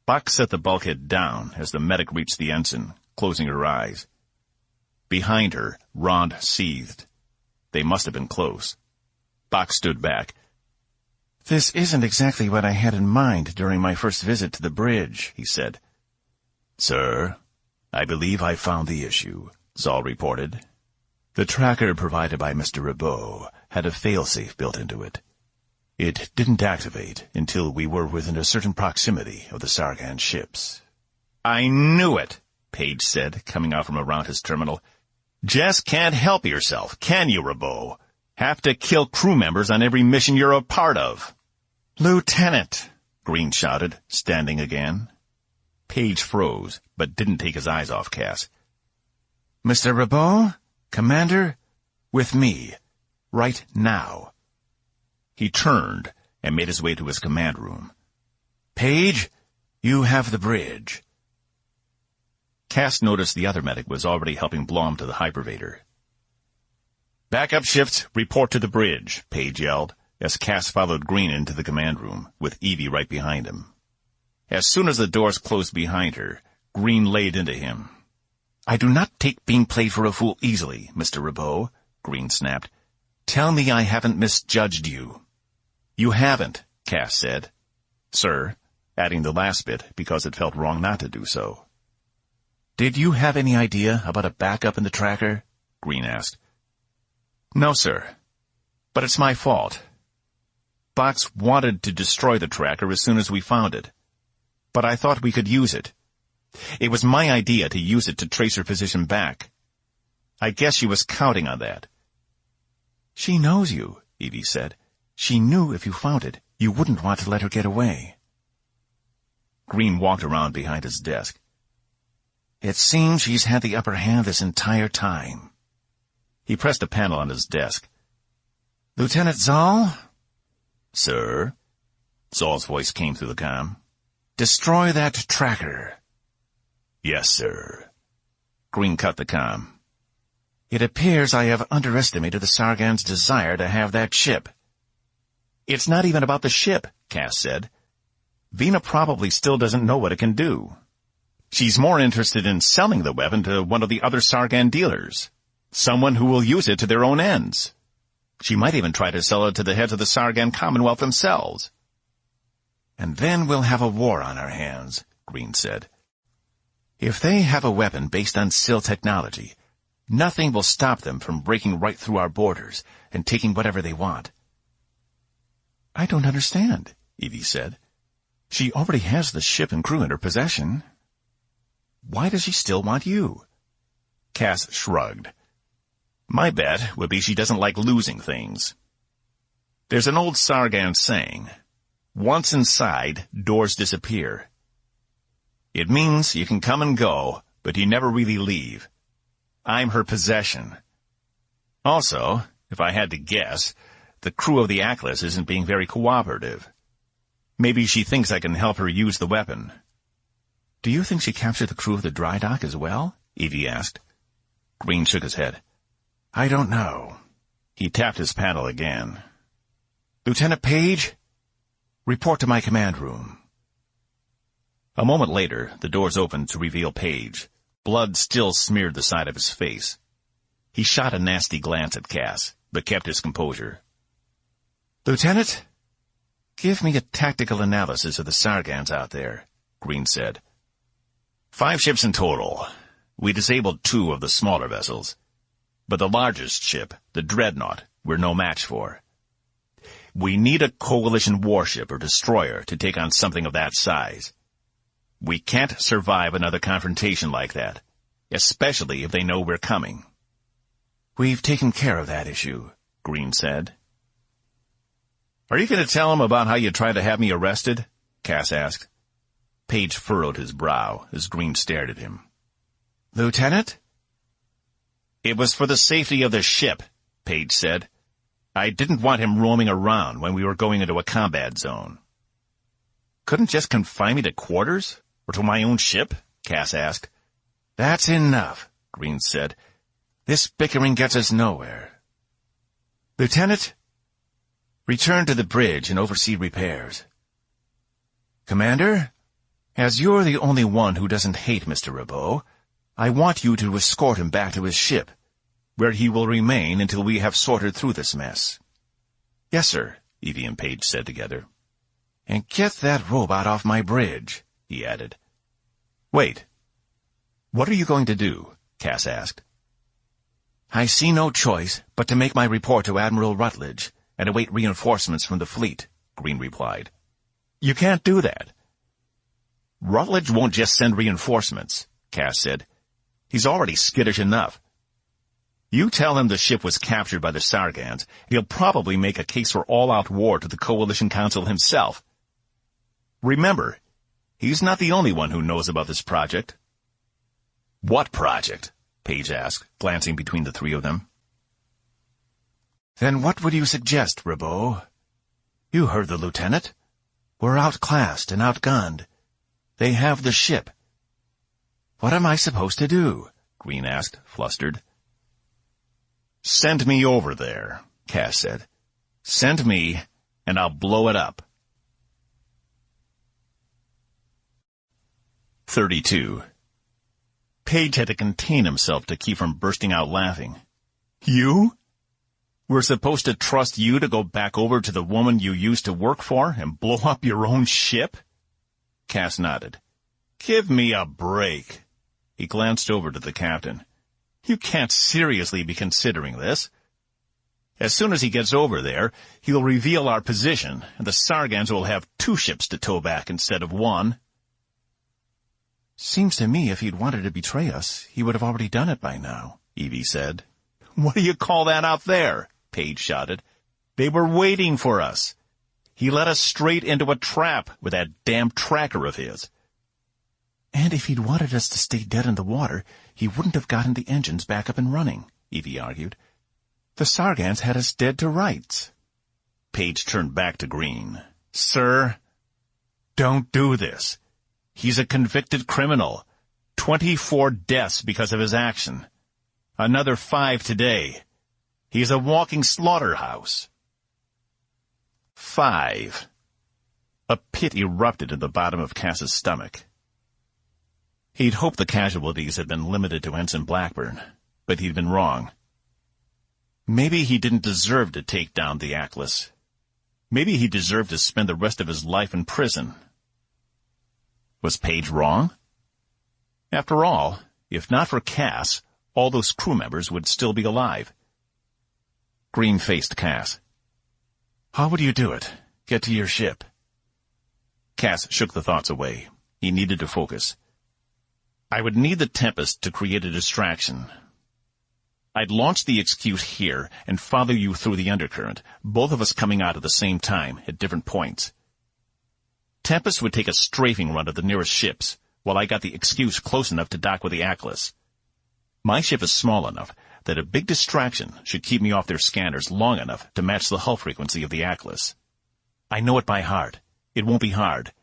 Box set the bulkhead down as the medic reached the ensign, closing her eyes. Behind her, Rond seethed. They must have been close. Box stood back. "This isn't exactly what I had in mind during my first visit to the bridge," he said. "Sir, I believe I found the issue," Zal reported. "The tracker provided by Mr. Robeaux had a failsafe built into it. It didn't activate until we were within a certain proximity of the Sargon ships." "I knew it," Page said, coming out from around his terminal. "Just can't help yourself, can you, Robeaux? Have to kill crew members on every mission you're a part of." "Lieutenant," Green shouted, standing again. Page froze, but didn't take his eyes off Cass. "Mr. Robeaux, Commander, with me, right now." He turned and made his way to his command room. "Page, you have the bridge." Cass noticed the other medic was already helping Blom to the hypervator. "Backup shift, report to the bridge," Page yelled, as Cass followed Green into the command room, with Evie right behind him. As soon as the doors closed behind her, Green laid into him. "I do not take being played for a fool easily, Mr. Robeaux," Green snapped. "Tell me I haven't misjudged you." "You haven't," Cass said. "Sir," adding the last bit because it felt wrong not to do so. "Did you have any idea about a backup in the tracker?" Green asked. "No, sir. But it's my fault. Box wanted to destroy the tracker as soon as we found it. But I thought we could use it. It was my idea to use it to trace her position back. I guess she was counting on that." "She knows you," Evie said. "She knew if you found it, you wouldn't want to let her get away." Green walked around behind his desk. It seems she's had the upper hand this entire time. He pressed a panel on his desk. Lieutenant Zoll? Sir? Zoll's voice came through the comm. Destroy that tracker. Yes, sir. Green cut the comm. It appears I have underestimated the Sargan's desire to have that ship. It's not even about the ship, Cass said. Vina probably still doesn't know what it can do. She's more interested in selling the weapon to one of the other Sargan dealers, someone who will use it to their own ends. She might even try to sell it to the heads of the Sargan Commonwealth themselves. And then we'll have a war on our hands, Green said. If they have a weapon based on SIL technology, nothing will stop them from breaking right through our borders and taking whatever they want. I don't understand, Evie said. She already has the ship and crew in her possession. Why does she still want you? Cass shrugged. My bet would be she doesn't like losing things. There's an old Sargan saying, once inside, doors disappear. It means you can come and go, but you never really leave. I'm her possession. Also, if I had to guess, the crew of the Atlas isn't being very cooperative. Maybe she thinks I can help her use the weapon. Do you think she captured the crew of the dry dock as well? Evie asked. Green shook his head. I don't know. He tapped his panel again. Lieutenant Page, report to my command room. A moment later, the doors opened to reveal Page. Blood still smeared the side of his face. He shot a nasty glance at Cass, but kept his composure. Lieutenant, give me a tactical analysis of the Sargans out there, Green said. 5 ships in total. We disabled 2 of the smaller vessels. But the largest ship, the Dreadnought, we're no match for. We need a coalition warship or destroyer to take on something of that size. We can't survive another confrontation like that, especially if they know we're coming. We've taken care of that issue, Green said. Are you going to tell him about how you tried to have me arrested? Cass asked. Page furrowed his brow as Green stared at him. Lieutenant? It was for the safety of the ship, Page said. I didn't want him roaming around when we were going into a combat zone. Couldn't just confine me to quarters? Or to my own ship? Cass asked. That's enough, Green said. This bickering gets us nowhere. Lieutenant, return to the bridge and oversee repairs. Commander, as you're the only one who doesn't hate Mr. Robeaux, I want you to escort him back to his ship, where he will remain until we have sorted through this mess. Yes, sir, Evie and Page said together. And get that robot off my bridge, he added. Wait. What are you going to do? Cass asked. I see no choice but to make my report to Admiral Rutledge and await reinforcements from the fleet, Green replied. You can't do that. Rutledge won't just send reinforcements, Cass said. He's already skittish enough. You tell him the ship was captured by the Sargans, he'll probably make a case for all-out war to the Coalition Council himself. Remember, he's not the only one who knows about this project. What project? Page asked, glancing between the 3 of them. Then what would you suggest, Robeaux? You heard the lieutenant. We're outclassed and outgunned. They have the ship. What am I supposed to do? Green asked, flustered. Send me over there, Cass said. Send me, and I'll blow it up. 32. Page had to contain himself to keep from bursting out laughing. You? We're supposed to trust you to go back over to the woman you used to work for and blow up your own ship? Cass nodded. Give me a break. He glanced over to the captain. You can't seriously be considering this. As soon as he gets over there, he'll reveal our position, and the Sargans will have 2 ships to tow back instead of 1. Seems to me if he'd wanted to betray us, he would have already done it by now, Evie said. What do you call that out there? Page shouted. They were waiting for us. He led us straight into a trap with that damn tracker of his. And if he'd wanted us to stay dead in the water, he wouldn't have gotten the engines back up and running, Evie argued. The Sargans had us dead to rights. Page turned back to Green. Sir, don't do this. He's a convicted criminal. 24 deaths because of his action. Another 5 today. He's a walking slaughterhouse. 5. A pit erupted in the bottom of Cass's stomach. He'd hoped the casualties had been limited to Ensign Blackburn, but he'd been wrong. Maybe he didn't deserve to take down the Atlas. Maybe he deserved to spend the rest of his life in prison. Was Page wrong? After all, if not for Cass, all those crew members would still be alive. Green faced Cass. How would you do it? Get to your ship? Cass shook the thoughts away. He needed to focus. I would need the Tempest to create a distraction. I'd launch the excuse here and follow you through the undercurrent, both of us coming out at the same time, at different points. Tempest would take a strafing run at the nearest ships, while I got the excuse close enough to dock with the Atlas. My ship is small enough that a big distraction should keep me off their scanners long enough to match the hull frequency of the Atlas. I know it by heart. It won't be hard.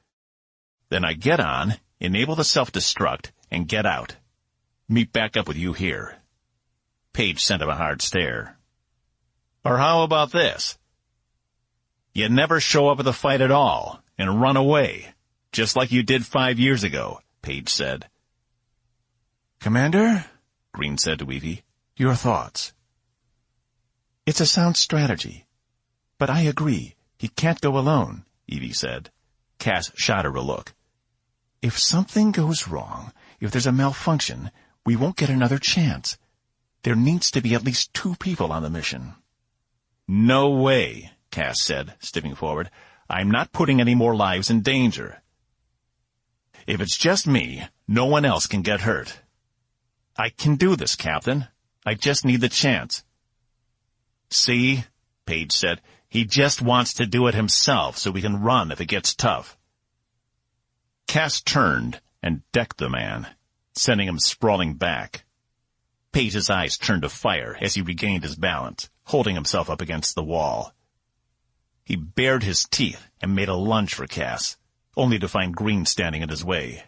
Then I get on, enable the self-destruct, and get out. Meet back up with you here. Page sent him a hard stare. Or how about this? You never show up at the fight at all, and run away, just like you did 5 years ago, Page said. Commander, Green said to Evie, your thoughts. It's a sound strategy. But I agree, he can't go alone, Evie said. Cass shot her a look. If something goes wrong, if there's a malfunction, we won't get another chance. There needs to be at least 2 people on the mission. No way, Cass said, stepping forward. I'm not putting any more lives in danger. If it's just me, no one else can get hurt. I can do this, Captain. I just need the chance. See, Page said, he just wants to do it himself so we can run if it gets tough. Cass turned and decked the man, sending him sprawling back. Page's eyes turned to fire as he regained his balance, holding himself up against the wall. He bared his teeth and made a lunge for Cass, only to find Green standing in his way.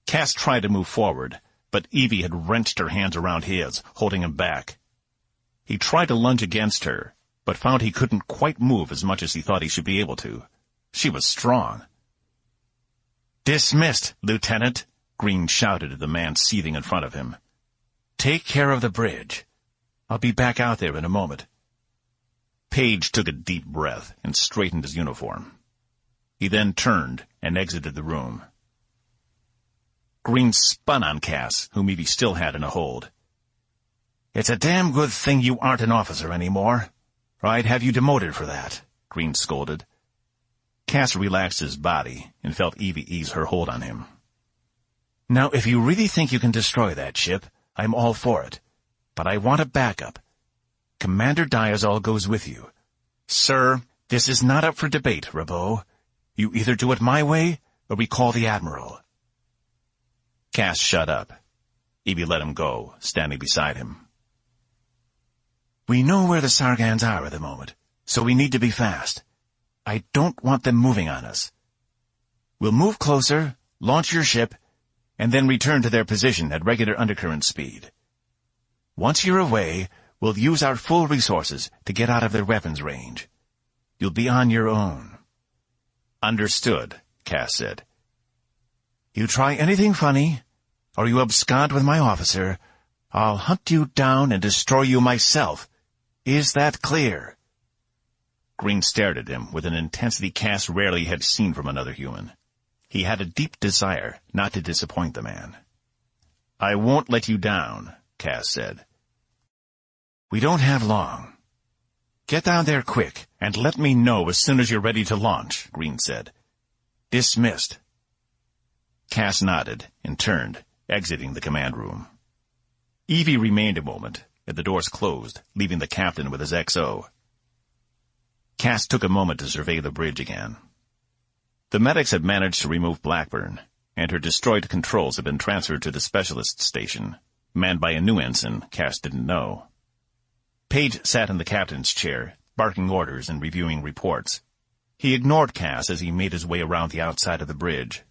Cass tried to move forward, but Evie had wrenched her hands around his, holding him back. He tried to lunge against her, but found he couldn't quite move as much as he thought he should be able to. She was strong. "Dismissed, Lieutenant," Green shouted at the man seething in front of him. "Take care of the bridge. I'll be back out there in a moment." Page took a deep breath and straightened his uniform. He then turned and exited the room. Green spun on Cass, whom Evie still had in a hold. "It's a damn good thing you aren't an officer anymore, or I'd have you demoted for that," Green scolded. Cass relaxed his body and felt Evie ease her hold on him. "Now, if you really think you can destroy that ship, I'm all for it. But I want a backup. Commander Diazol goes with you. Sir, this is not up for debate, Robeaux. You either do it my way, or we call the Admiral." Cass shut up. Evie let him go, standing beside him. "We know where the Sargans are at the moment, so we need to be fast. I don't want them moving on us. We'll move closer, launch your ship, and then return to their position at regular undercurrent speed. Once you're away, we'll use our full resources to get out of their weapons range. You'll be on your own." "Understood," Cass said. "You try anything funny, or you abscond with my officer, I'll hunt you down and destroy you myself. Is that clear?" Green stared at him with an intensity Cass rarely had seen from another human. He had a deep desire not to disappoint the man. "I won't let you down," Cass said. "We don't have long. Get down there quick, and let me know as soon as you're ready to launch," Green said. "Dismissed." Cass nodded and turned, exiting the command room. Evie remained a moment, and the doors closed, leaving the captain with his XO. Cass took a moment to survey the bridge again. The medics had managed to remove Blackburn, and her destroyed controls had been transferred to the specialist station, manned by a new ensign Cass didn't know. Page sat in the captain's chair, barking orders and reviewing reports. He ignored Cass as he made his way around the outside of the bridge.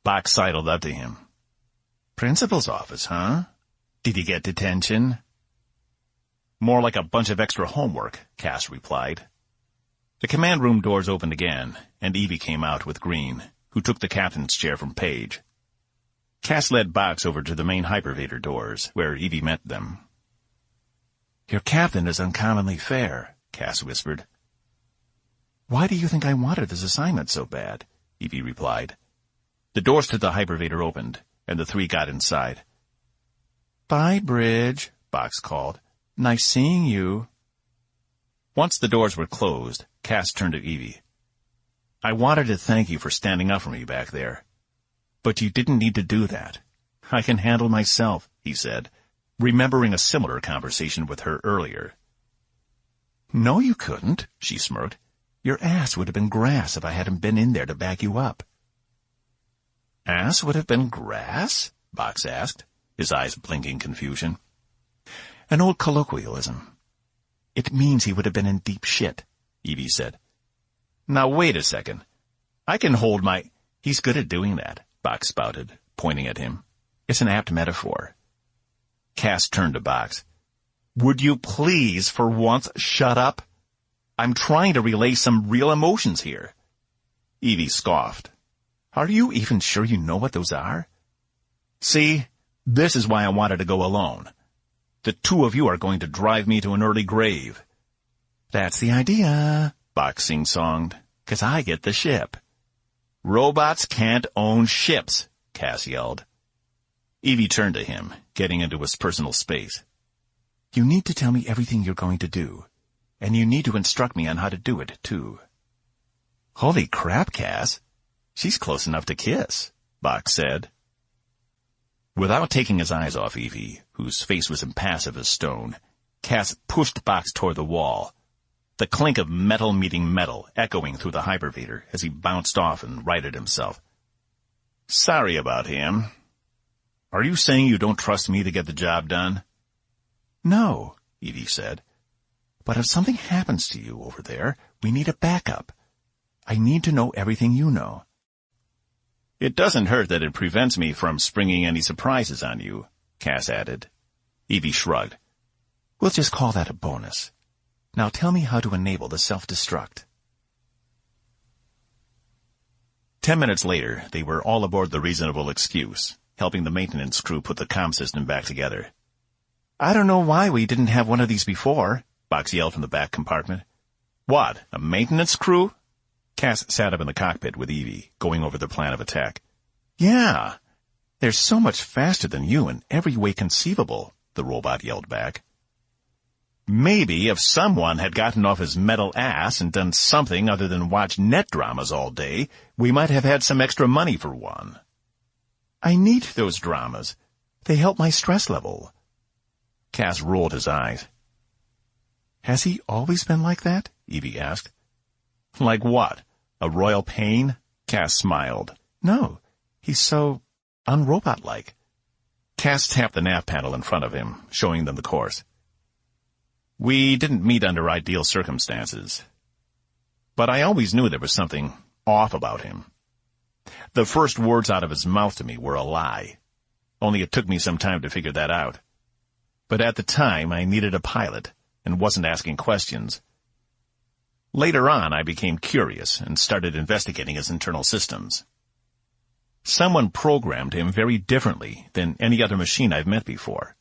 Box sidled up to him. "Principal's office, huh? Did you get detention?" "More like a bunch of extra homework," Cass replied. The command room doors opened again, and Evie came out with Green, who took the captain's chair from Page. Cass led Box over to the main hypervator doors, where Evie met them. "Your captain is uncommonly fair," Cass whispered. "Why do you think I wanted this assignment so bad?" Evie replied. The doors to the hypervator opened, and the three got inside. "Bye, Bridge," Box called. "Nice seeing you." Once the doors were closed, Cass turned to Evie. "I wanted to thank you for standing up for me back there. But you didn't need to do that. I can handle myself," he said, remembering a similar conversation with her earlier. "No, you couldn't," she smirked. "Your ass would have been grass if I hadn't been in there to back you up." "Ass would have been grass?" Box asked, his eyes blinking confusion. "An old colloquialism. It means he would have been in deep shit," Evie said. "Now wait a second. I can hold my—" "He's good at doing that," Box spouted, pointing at him. "It's an apt metaphor." Cass turned to Box. "Would you please, for once, shut up? I'm trying to relay some real emotions here." Evie scoffed. "Are you even sure you know what those are? See, this is why I wanted to go alone. The two of you are going to drive me to an early grave." "That's the idea," Box sing-songed, "'cause I get the ship." "Robots can't own ships," Cass yelled. Evie turned to him, getting into his personal space. "You need to tell me everything you're going to do. And you need to instruct me on how to do it, too." "Holy crap, Cass. She's close enough to kiss," Box said. Without taking his eyes off Evie, whose face was impassive as stone, Cass pushed Box toward the wall, the clink of metal meeting metal echoing through the hypervator as he bounced off and righted himself. "Sorry about him. Are you saying you don't trust me to get the job done?" "No," Evie said. "But if something happens to you over there, we need a backup. I need to know everything you know." "It doesn't hurt that it prevents me from springing any surprises on you," Cass added. Evie shrugged. "We'll just call that a bonus. Now tell me how to enable the self-destruct." 10 minutes later, they were all aboard the Reasonable Excuse, helping the maintenance crew put the comm system back together. "I don't know why we didn't have one of these before," Box yelled from the back compartment. "What, a maintenance crew?" Cass sat up in the cockpit with Evie, going over the plan of attack. "Yeah, they're so much faster than you in every way conceivable," the robot yelled back. "Maybe if someone had gotten off his metal ass and done something other than watch net dramas all day, we might have had some extra money for one." "I need those dramas. They help my stress level." Cass rolled his eyes. "Has he always been like that?" Evie asked. "Like what? A royal pain?" Cass smiled. "No, he's so unrobot-like." Cass tapped the nav panel in front of him, showing them the course. "We didn't meet under ideal circumstances. But I always knew there was something off about him. The first words out of his mouth to me were a lie. Only it took me some time to figure that out. But at the time, I needed a pilot and wasn't asking questions. Later on, I became curious and started investigating his internal systems. Someone programmed him very differently than any other machine I've met before.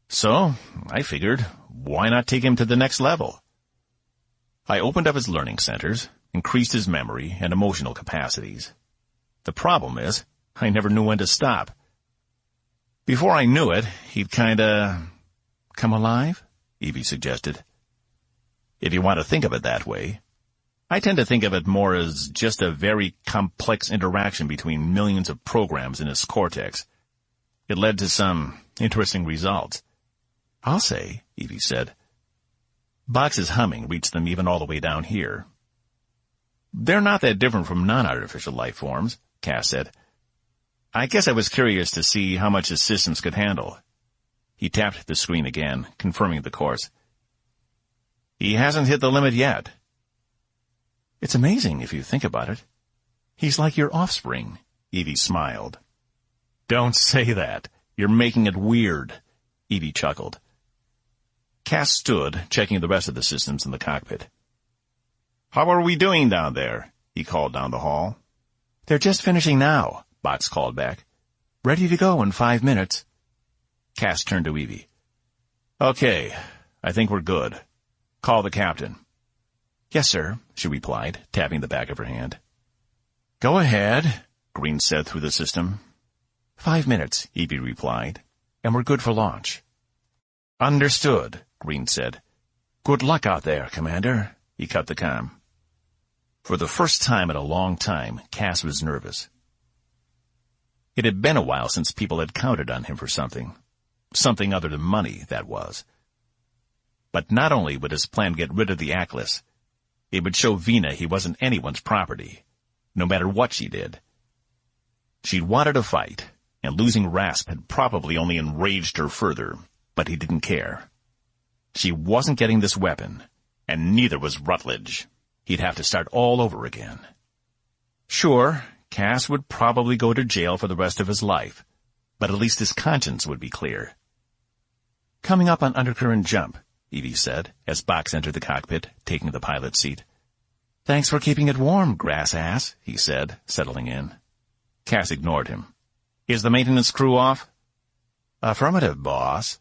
So, I figured, why not take him to the next level? I opened up his learning centers, increased his memory and emotional capacities. The problem is, I never knew when to stop. Before I knew it, he'd kinda come alive, Evie suggested. If you want to think of it that way. I tend to think of it more as just a very complex interaction between millions of programs in his cortex. It led to some interesting results. I'll say, Evie said. Box's humming reached them even all the way down here. They're not that different from non-artificial life forms, Cass said. I guess I was curious to see how much his systems could handle. He tapped the screen again, confirming the course. He hasn't hit the limit yet. It's amazing if you think about it. He's like your offspring. Evie smiled. Don't say that. You're making it weird. Evie chuckled. Cass stood, checking the rest of the systems in the cockpit. How are we doing down there? He called down the hall. They're just finishing now, Box called back. Ready to go in 5 minutes. Cass turned to Evie. Okay, I think we're good. Call the captain. Yes, sir, she replied, tapping the back of her hand. Go ahead, Green said through the system. 5 minutes, Evie replied, and we're good for launch. Understood, Green said. Good luck out there, Commander. He cut the comm. For the first time in a long time, Cass was nervous. It had been a while since people had counted on him for something. Something other than money, that was. But not only would his plan get rid of the Atlas, it would show Vina he wasn't anyone's property, no matter what she did. She'd wanted a fight, and losing Rasp had probably only enraged her further, but he didn't care. She wasn't getting this weapon, and neither was Rutledge. He'd have to start all over again. Sure, Cass would probably go to jail for the rest of his life, but at least his conscience would be clear. Coming up on undercurrent jump, Evie said, as Box entered the cockpit, taking the pilot's seat. Thanks for keeping it warm, grass-ass, he said, settling in. Cass ignored him. Is the maintenance crew off? Affirmative, boss.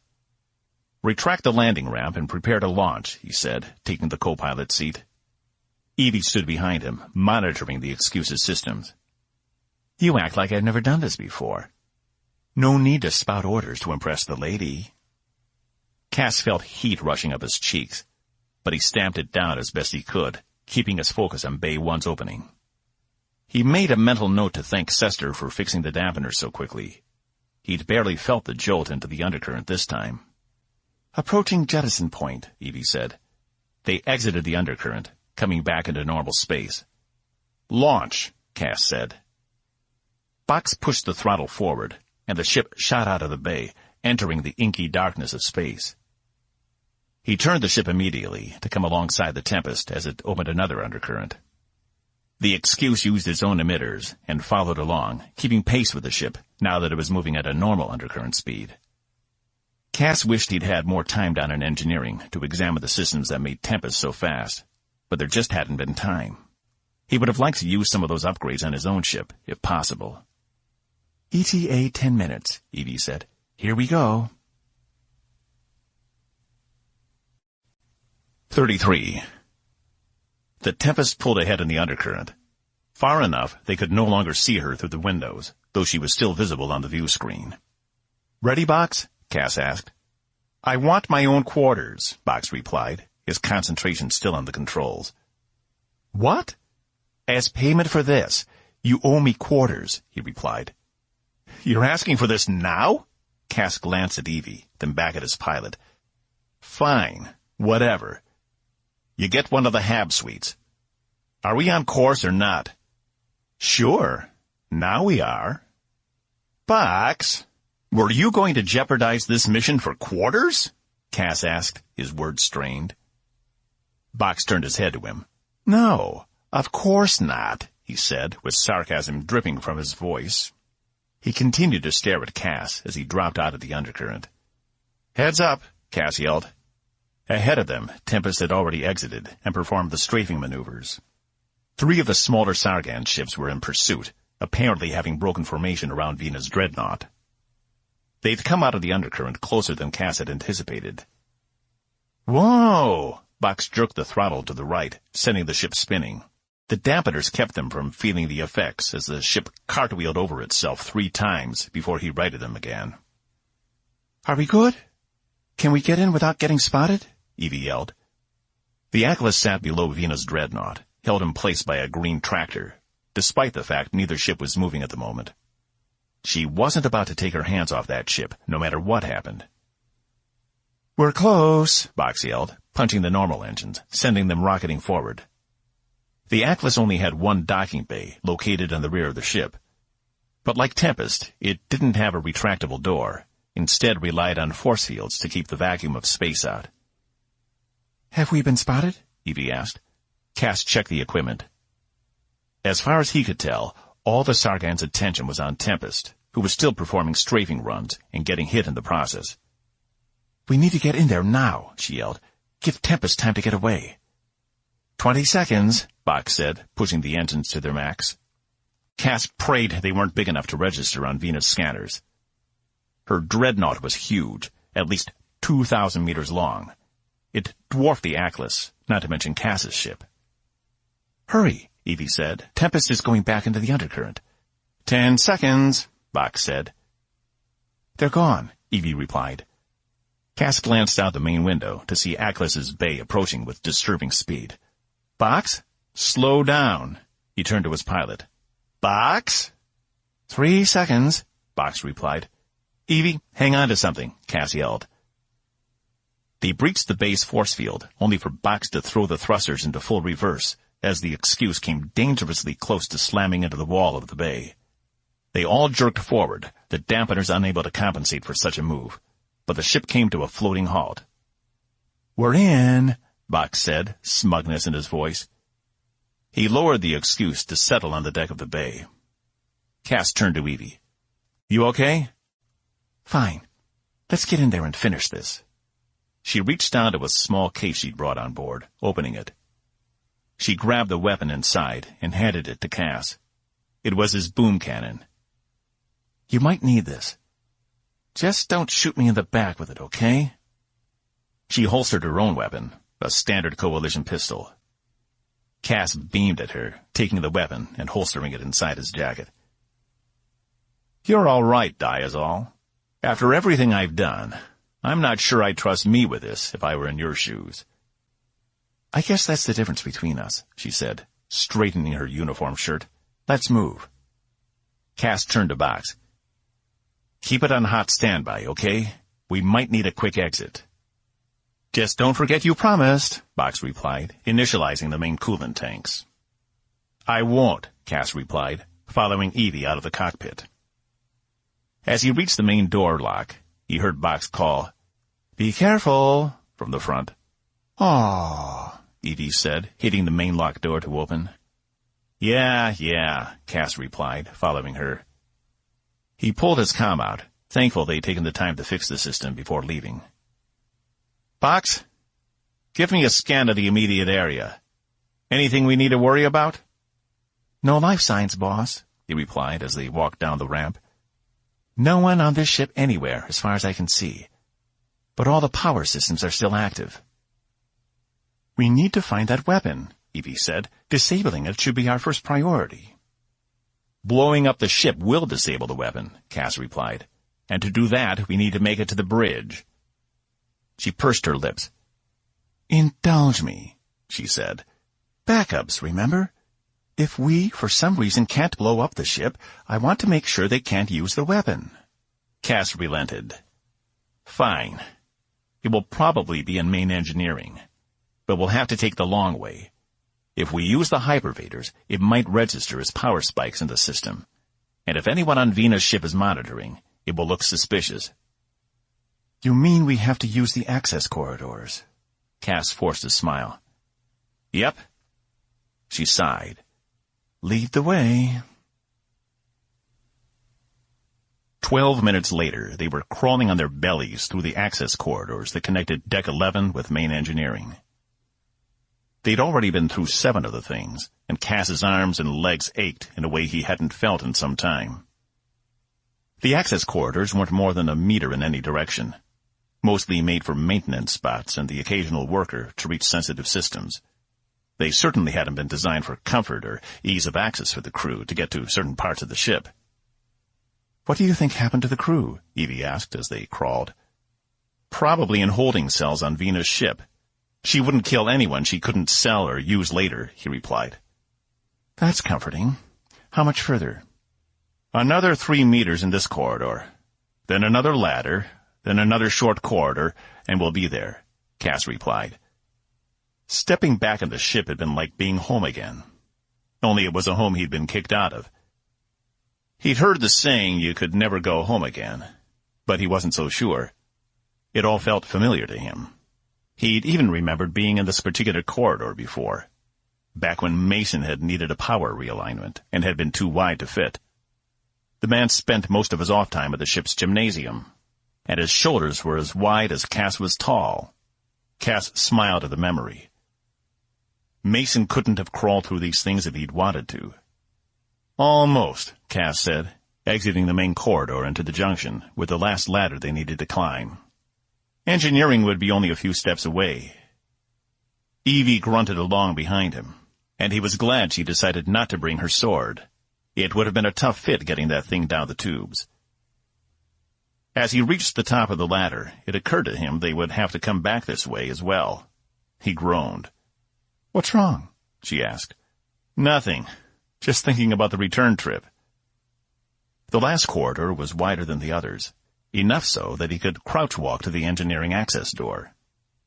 Retract the landing ramp and prepare to launch, he said, taking the co-pilot's seat. Evie stood behind him, monitoring the excuse's systems. You act like I've never done this before. No need to spout orders to impress the lady. Cass felt heat rushing up his cheeks, but he stamped it down as best he could, keeping his focus on Bay 1's opening. He made a mental note to thank Sester for fixing the dampener so quickly. He'd barely felt the jolt into the undercurrent this time. Approaching jettison point, Evie said. They exited the undercurrent, coming back into normal space. Launch, Cass said. Box pushed the throttle forward, and the ship shot out of the bay, entering the inky darkness of space. He turned the ship immediately to come alongside the Tempest as it opened another undercurrent. The excuse used its own emitters and followed along, keeping pace with the ship now that it was moving at a normal undercurrent speed. Cass wished he'd had more time down in engineering to examine the systems that made Tempest so fast, but there just hadn't been time. He would have liked to use some of those upgrades on his own ship, if possible. ETA 10 minutes, Evie said. Here we go. 33. The Tempest pulled ahead in the undercurrent. Far enough they could no longer see her through the windows, though she was still visible on the view screen. Ready, Box? Cass asked. I want my own quarters, Box replied, his concentration still on the controls. What? As payment for this, you owe me quarters, he replied. You're asking for this now? Cass glanced at Evie, then back at his pilot. Fine, whatever. You get one of the Hab suites. Are we on course or not? Sure. Now we are. Box, were you going to jeopardize this mission for quarters? Cass asked, his words strained. Box turned his head to him. No, of course not, he said, with sarcasm dripping from his voice. He continued to stare at Cass as he dropped out of the undercurrent. Heads up, Cass yelled. Ahead of them, Tempest had already exited and performed the strafing maneuvers. 3 of the smaller Sargan ships were in pursuit, apparently having broken formation around Vina's dreadnought. They'd come out of the undercurrent closer than Cass had anticipated. Whoa! Box jerked the throttle to the right, sending the ship spinning. The dampeners kept them from feeling the effects as the ship cartwheeled over itself 3 times before he righted them again. Are we good? Can we get in without getting spotted? Evie yelled. The Atlas sat below Vina's dreadnought, held in place by a green tractor, despite the fact neither ship was moving at the moment. She wasn't about to take her hands off that ship, no matter what happened. We're close, Box yelled, punching the normal engines, sending them rocketing forward. The Atlas only had one docking bay, located in the rear of the ship, But like Tempest, it didn't have a retractable door, instead relied on force fields to keep the vacuum of space out. "Have we been spotted?" Evie asked. Cass checked the equipment. As far as he could tell, all the Sargon's attention was on Tempest, who was still performing strafing runs and getting hit in the process. "We need to get in there now," she yelled. "Give Tempest time to get away." 20 seconds, Box said, pushing the engines to their max. Cass prayed they weren't big enough to register on Venus scanners. Her dreadnought was huge, at least 2,000 meters long. It dwarfed the Atlas, not to mention Cass's ship. "Hurry," Evie said. "Tempest is going back into the undercurrent." 10 seconds, Box said. "They're gone," Evie replied. Cass glanced out the main window to see Atlas's bay approaching with disturbing speed. "Box, slow down." He turned to his pilot. "Box?" 3 seconds, Box replied. "Evie, hang on to something," Cass yelled. They breached the base force field, only for Box to throw the thrusters into full reverse, as the excuse came dangerously close to slamming into the wall of the bay. They all jerked forward, the dampeners unable to compensate for such a move, but the ship came to a floating halt. "We're in," Box said, smugness in his voice. He lowered the excuse to settle on the deck of the bay. Cass turned to Evie. "You okay?" "Fine. Let's get in there and finish this." She reached down to a small case she'd brought on board, opening it. She grabbed the weapon inside and handed it to Cass. It was his boom cannon. "You might need this. Just don't shoot me in the back with it, okay?" She holstered her own weapon, a standard Coalition pistol. Cass beamed at her, taking the weapon and holstering it inside his jacket. "You're all right, Diazol. After everything I've done, I'm not sure I'd trust me with this if I were in your shoes." "I guess that's the difference between us," she said, straightening her uniform shirt. "Let's move." Cass turned to Box. "Keep it on hot standby, okay? We might need a quick exit." "Just don't forget you promised," Box replied, initializing the main coolant tanks. "I won't," Cass replied, following Evie out of the cockpit. As he reached the main door lock, he heard Box call, "Be careful," from the front. "Aw," Evie said, hitting the main lock door to open. Yeah, Cass replied, following her. He pulled his comm out, thankful they'd taken the time to fix the system before leaving. "Box, give me a scan of the immediate area. Anything we need to worry about?" "No life signs, boss," he replied as they walked down the ramp. "No one on this ship anywhere, as far as I can see. But all the power systems are still active." "We need to find that weapon," Evie said. "Disabling it should be our first priority." "Blowing up the ship will disable the weapon," Cass replied. "And to do that, we need to make it to the bridge." She pursed her lips. "Indulge me," she said. "Backups, remember? If we, for some reason, can't blow up the ship, I want to make sure they can't use the weapon." Cass relented. "Fine. It will probably be in main engineering. But we'll have to take the long way. If we use the hypervators, it might register as power spikes in the system. And if anyone on Venus' ship is monitoring, it will look suspicious." "You mean we have to use the access corridors?" Cass forced a smile. "Yep." She sighed. "Lead the way." 12 minutes later, they were crawling on their bellies through the access corridors that connected Deck 11 with main engineering. They'd already been through 7 of the things, and Cass's arms and legs ached in a way he hadn't felt in some time. The access corridors weren't more than a meter in any direction, mostly made for maintenance spots and the occasional worker to reach sensitive systems. They certainly hadn't been designed for comfort or ease of access for the crew to get to certain parts of the ship. "What do you think happened to the crew?" Evie asked as they crawled. "Probably in holding cells on Venus' ship. She wouldn't kill anyone she couldn't sell or use later," he replied. "That's comforting. How much further?" "Another 3 meters in this corridor. Then another ladder, then another short corridor, and we'll be there," Cass replied. Stepping back in the ship had been like being home again. Only it was a home he'd been kicked out of. He'd heard the saying you could never go home again, but he wasn't so sure. It all felt familiar to him. He'd even remembered being in this particular corridor before, back when Mason had needed a power realignment and had been too wide to fit. The man spent most of his off time at the ship's gymnasium, and his shoulders were as wide as Cass was tall. Cass smiled at the memory. Mason couldn't have crawled through these things if he'd wanted to. Almost, Cass said, exiting the main corridor into the junction with the last ladder they needed to climb. Engineering would be only a few steps away. Evie grunted along behind him, and he was glad she decided not to bring her sword. It would have been a tough fit getting that thing down the tubes. As he reached the top of the ladder, it occurred to him they would have to come back this way as well. He groaned. "What's wrong?" she asked. "Nothing. Just thinking about the return trip." The last corridor was wider than the others, enough so that he could crouch walk to the engineering access door.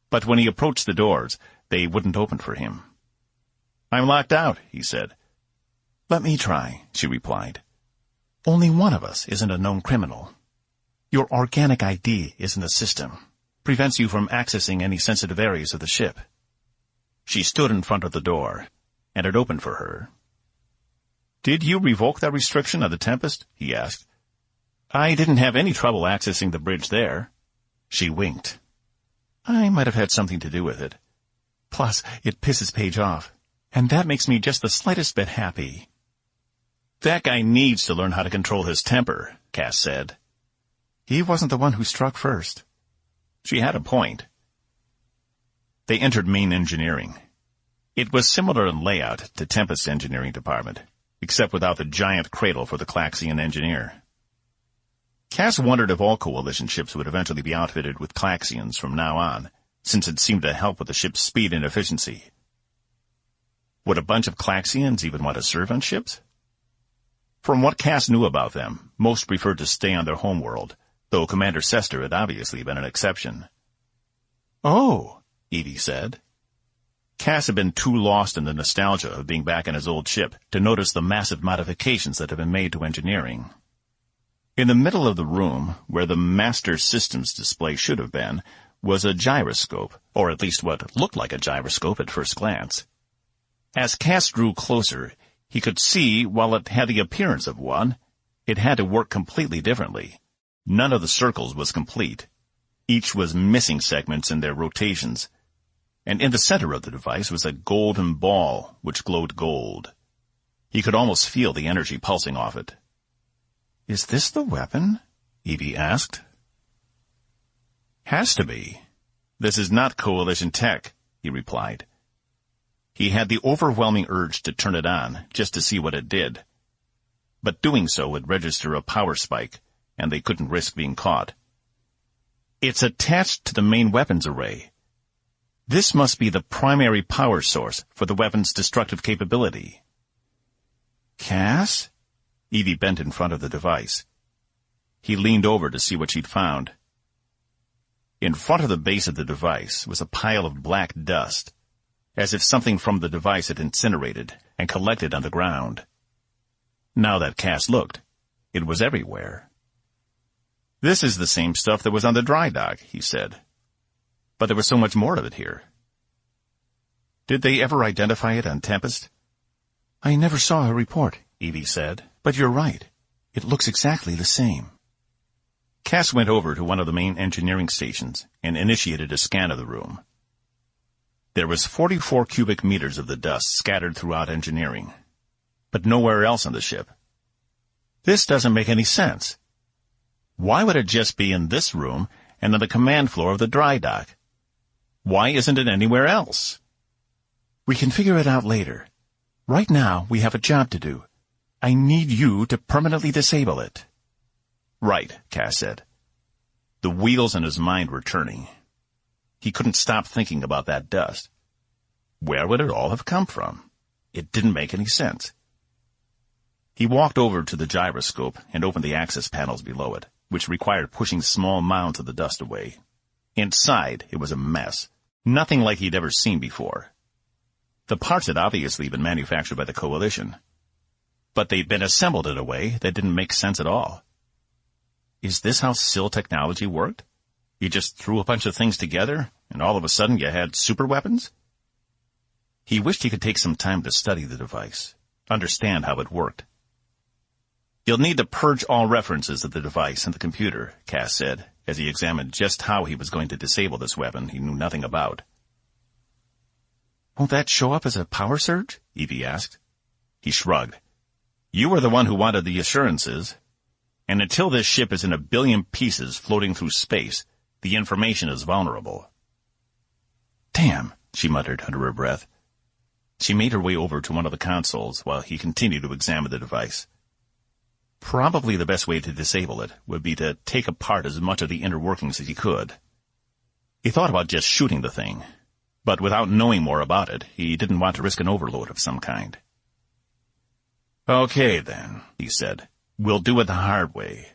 But when he approached the doors, they wouldn't open for him. "I'm locked out," he said. "Let me try," she replied. "Only one of us isn't a known criminal. Your organic ID is in the system. Prevents you from accessing any sensitive areas of the ship." She stood in front of the door, and it opened for her. "Did you revoke that restriction of the Tempest?" he asked. "I didn't have any trouble accessing the bridge there." She winked. "I might have had something to do with it. Plus, it pisses Paige off, and that makes me just the slightest bit happy." "That guy needs to learn how to control his temper," Cass said. "He wasn't the one who struck first." She had a point. They entered main engineering. It was similar in layout to Tempest's engineering department, except without the giant cradle for the Klaxian engineer. Cass wondered if all Coalition ships would eventually be outfitted with Klaxians from now on, since it seemed to help with the ship's speed and efficiency. Would a bunch of Klaxians even want to serve on ships? From what Cass knew about them, most preferred to stay on their homeworld, though Commander Sester had obviously been an exception. "Oh," Evie said. Cass had been too lost in the nostalgia of being back in his old ship to notice the massive modifications that had been made to engineering. In the middle of the room, where the Master Systems display should have been, was a gyroscope, or at least what looked like a gyroscope at first glance. As Cass drew closer, he could see, while it had the appearance of one, it had to work completely differently. None of the circles was complete. Each was missing segments in their rotations, and in the center of the device was a golden ball which glowed gold. He could almost feel the energy pulsing off it. "Is this the weapon?" Evie asked. "Has to be. This is not Coalition tech," he replied. He had the overwhelming urge to turn it on, just to see what it did. But doing so would register a power spike, and they couldn't risk being caught. "It's attached to the main weapons array. This must be the primary power source for the weapon's destructive capability." "Cass?" Evie bent in front of the device. He leaned over to see what she'd found. In front of the base of the device was a pile of black dust, as if something from the device had incinerated and collected on the ground. Now that Cass looked, it was everywhere. "This is the same stuff that was on the dry dock," he said. "But there was so much more of it here." "Did they ever identify it on Tempest?" "I never saw a report," Evie said. "But you're right. It looks exactly the same." Cass went over to one of the main engineering stations and initiated a scan of the room. There was 44 cubic meters of the dust scattered throughout engineering, but nowhere else on the ship. "This doesn't make any sense. Why would it just be in this room and on the command floor of the dry dock? Why isn't it anywhere else?" "We can figure it out later. Right now, we have a job to do. I need you to permanently disable it." "Right," Cass said. The wheels in his mind were turning. He couldn't stop thinking about that dust. Where would it all have come from? It didn't make any sense. He walked over to the gyroscope and opened the access panels below it, which required pushing small mounds of the dust away. Inside, it was a mess. Nothing like he'd ever seen before. The parts had obviously been manufactured by the Coalition. but they'd been assembled in a way that didn't make sense at all. Is this how SIL technology worked? You just threw a bunch of things together, and all of a sudden you had superweapons? He wished he could take some time to study the device, understand how it worked. You'll need to purge all references of the device and the computer, Cass said, as he examined just how he was going to disable this weapon he knew nothing about. Won't that show up as a power surge? Evie asked. He shrugged. You were the one who wanted the assurances, and until this ship is in a billion pieces floating through space, the information is vulnerable. Damn, she muttered under her breath. She made her way over to one of the consoles while he continued to examine the device. Probably the best way to disable it would be to take apart as much of the inner workings as he could. He thought about just shooting the thing, but without knowing more about it, he didn't want to risk an overload of some kind. Okay, then, he said. We'll do it the hard way.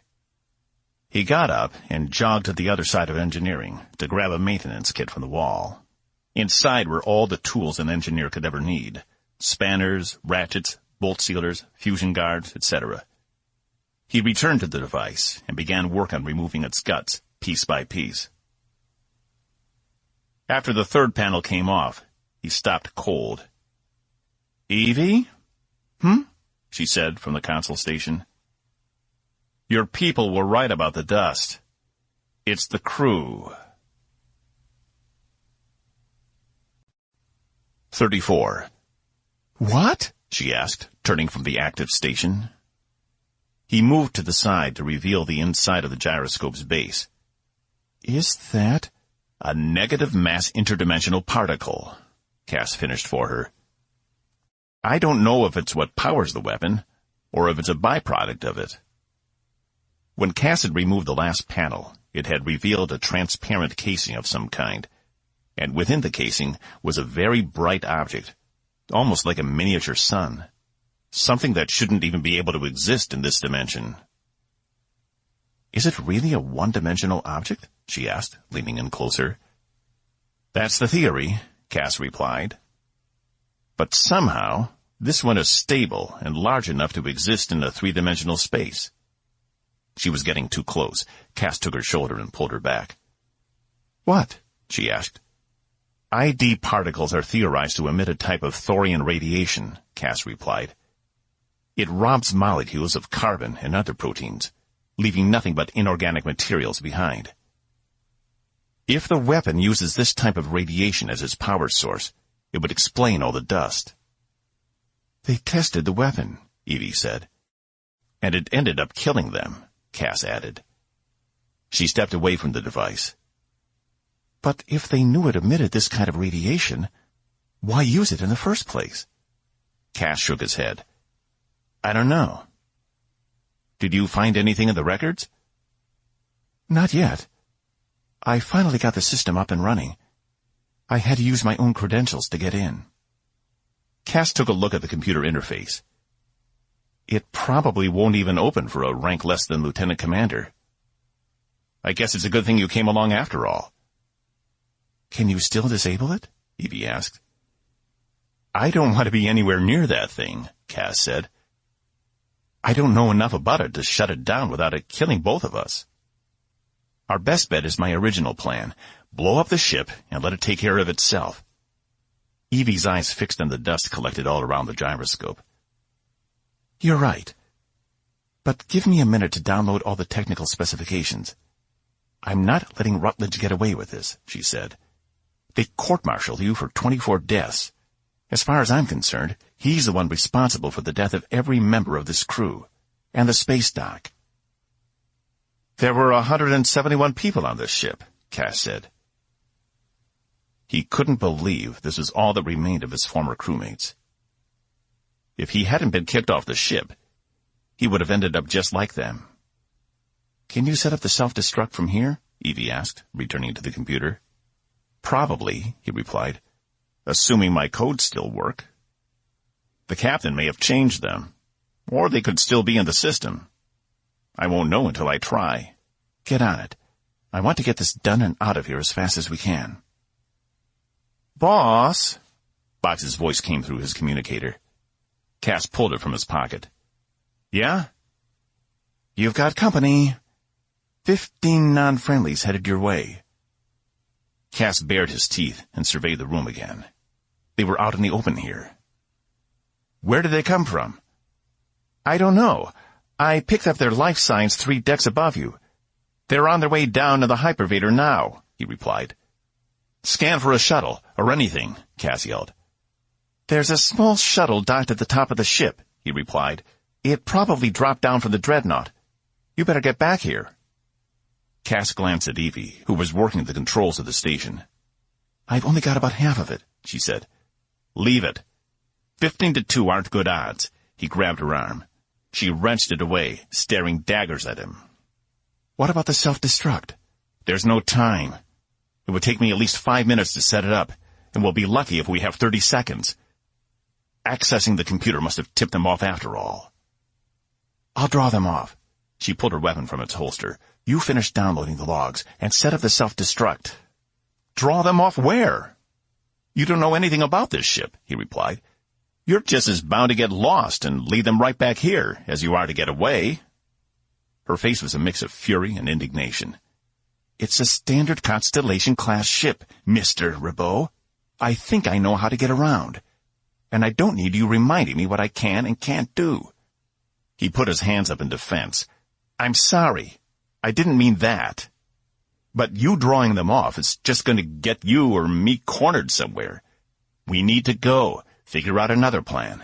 He got up and jogged to the other side of engineering to grab a maintenance kit from the wall. Inside were all the tools an engineer could ever need: spanners, ratchets, bolt sealers, fusion guards, etc. He returned to the device and began work on removing its guts, piece by piece. After the third panel came off, he stopped cold. Evie? She said from the console station. Your people were right about the dust. It's the crew. 34. What? She asked, turning from the active station. He moved to the side to reveal the inside of the gyroscope's base. Is that? A negative mass interdimensional particle, Cass finished for her. I don't know if it's what powers the weapon, or if it's a byproduct of it. When Cass had removed the last panel, it had revealed a transparent casing of some kind, and within the casing was a very bright object, almost like a miniature sun, something that shouldn't even be able to exist in this dimension. Is it really a one-dimensional object? She asked, leaning in closer. That's the theory, Cass replied. But somehow, this one is stable and large enough to exist in a three-dimensional space. She was getting too close. Cass took her shoulder and pulled her back. What? She asked. ID particles are theorized to emit a type of thorium radiation, Cass replied. It robs molecules of carbon and other proteins, leaving nothing but inorganic materials behind. If the weapon uses this type of radiation as its power source, it would explain all the dust. They tested the weapon, Evie said. And it ended up killing them, Cass added. She stepped away from the device. But if they knew it emitted this kind of radiation, why use it in the first place? Cass shook his head. I don't know. Did you find anything in the records? Not yet. I finally got the system up and running. I had to use my own credentials to get in. Cass took a look at the computer interface. It probably won't even open for a rank less than lieutenant commander. I guess it's a good thing you came along after all. Can you still disable it? Evie asked. I don't want to be anywhere near that thing, Cass said. I don't know enough about it to shut it down without it killing both of us. Our best bet is my original plan. Blow up the ship and let it take care of itself. Evie's eyes fixed on the dust collected all around the gyroscope. You're right. But give me a minute to download all the technical specifications. I'm not letting Rutledge get away with this, she said. They court-martialed you for 24 deaths. As far as I'm concerned, he's the one responsible for the death of every member of this crew, and the space dock. There were 171 people on this ship, Cass said. He couldn't believe this was all that remained of his former crewmates. If he hadn't been kicked off the ship, he would have ended up just like them. Can you set up the self-destruct from here? Evie asked, returning to the computer. Probably, he replied, assuming my codes still work. The captain may have changed them, or they could still be in the system. I won't know until I try. Get on it. I want to get this done and out of here as fast as we can. Boss! Box's voice came through his communicator. Cass pulled it from his pocket. Yeah? You've got company. 15 non-friendlies headed your way. Cass bared his teeth and surveyed the room again. They were out in the open here. Where did they come from? I don't know. I picked up their life signs 3 decks above you. They're on their way down to the hypervator now, he replied. Scan for a shuttle, or anything, Cass yelled. There's a small shuttle docked at the top of the ship, he replied. It probably dropped down from the dreadnought. You better get back here. Cass glanced at Evie, who was working the controls of the station. I've only got about half of it, she said. Leave it. 15-2 aren't good odds. He grabbed her arm. She wrenched it away, staring daggers at him. What about the self-destruct? There's no time. It would take me at least 5 minutes to set it up, and we'll be lucky if we have 30 seconds. Accessing the computer must have tipped them off after all. I'll draw them off. She pulled her weapon from its holster. You finish downloading the logs and set up the self-destruct. Draw them off where? You don't know anything about this ship, he replied. You're just as bound to get lost and lead them right back here as you are to get away. Her face was a mix of fury and indignation. It's a standard Constellation-class ship, Mr. Robeaux. I think I know how to get around. And I don't need you reminding me what I can and can't do. He put his hands up in defense. I'm sorry. I didn't mean that. But you drawing them off is just going to get you or me cornered somewhere. We need to go. Figure out another plan.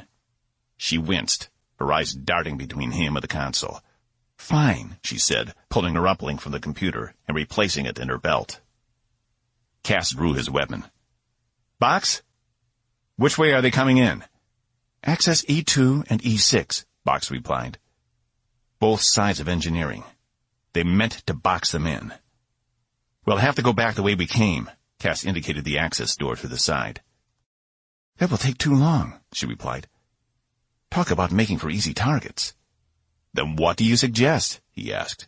She winced, her eyes darting between him and the console. Fine, she said, pulling her uplink from the computer and replacing it in her belt. Cass drew his weapon. Box? Which way are they coming in? Access E2 and E6, Box replied. Both sides of engineering. They meant to box them in. We'll have to go back the way we came. Cass indicated the access door to the side. That will take too long, she replied. Talk about making for easy targets. Then what do you suggest? He asked.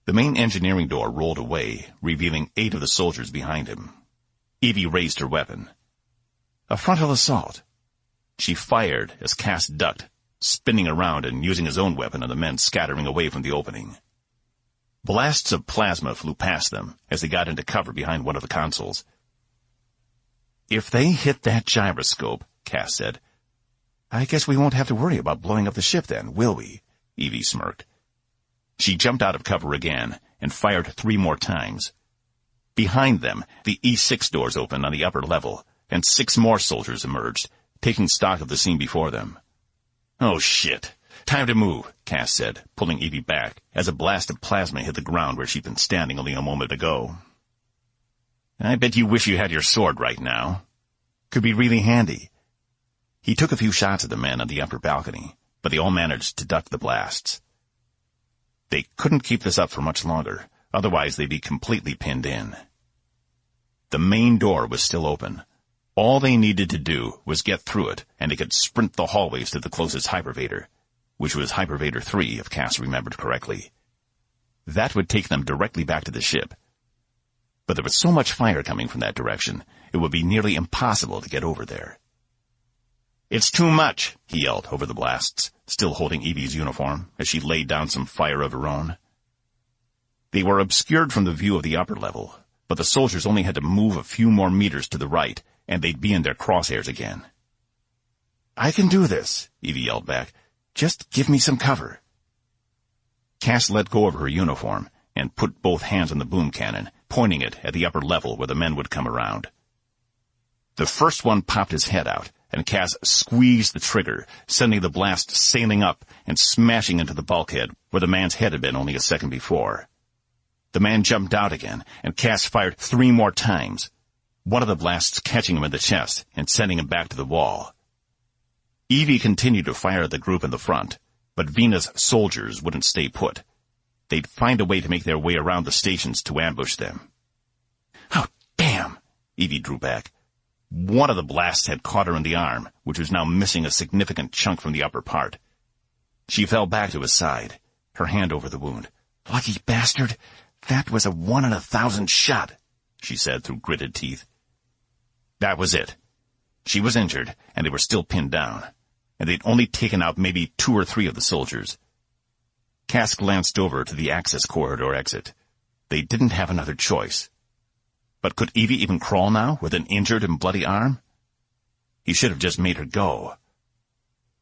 The main engineering door rolled away, revealing 8 of the soldiers behind him. Evie raised her weapon. A frontal assault. She fired as Cass ducked, spinning around and using his own weapon on the men scattering away from the opening. Blasts of plasma flew past them as they got into cover behind one of the consoles. If they hit that gyroscope, Cass said, I guess we won't have to worry about blowing up the ship then, will we? Evie smirked. She jumped out of cover again and fired 3 more times. Behind them, the E6 doors opened on the upper level, and 6 more soldiers emerged, taking stock of the scene before them. Oh, shit. Time to move, Cass said, pulling Evie back as a blast of plasma hit the ground where she'd been standing only a moment ago. I bet you wish you had your sword right now. Could be really handy. He took a few shots at the men on the upper balcony, but they all managed to duck the blasts. They couldn't keep this up for much longer, otherwise they'd be completely pinned in. The main door was still open. All they needed to do was get through it, and they could sprint the hallways to the closest hypervator, which was Hypervator 3, if Cass remembered correctly. That would take them directly back to the ship. But there was so much fire coming from that direction, it would be nearly impossible to get over there. It's too much, he yelled over the blasts, still holding Evie's uniform, as she laid down some fire of her own. They were obscured from the view of the upper level, but the soldiers only had to move a few more meters to the right, and they'd be in their crosshairs again. I can do this, Evie yelled back. Just give me some cover. Cass let go of her uniform and put both hands on the boom cannon, pointing it at the upper level where the men would come around. The first one popped his head out, and Cass squeezed the trigger, sending the blast sailing up and smashing into the bulkhead where the man's head had been only a second before. The man jumped out again, and Cass fired 3 more times, one of the blasts catching him in the chest and sending him back to the wall. Evie continued to fire at the group in the front, but Vena's soldiers wouldn't stay put. They'd find a way to make their way around the stations to ambush them. Oh, damn! Evie drew back. One of the blasts had caught her in the arm, which was now missing a significant chunk from the upper part. She fell back to his side, her hand over the wound. Lucky bastard! That was a 1 in 1,000 shot, she said through gritted teeth. That was it. She was injured, and they were still pinned down. and they'd only taken out maybe 2 or 3 of the soldiers. Cass glanced over to the access corridor exit. They didn't have another choice. But could Evie even crawl now, with an injured and bloody arm? He should have just made her go.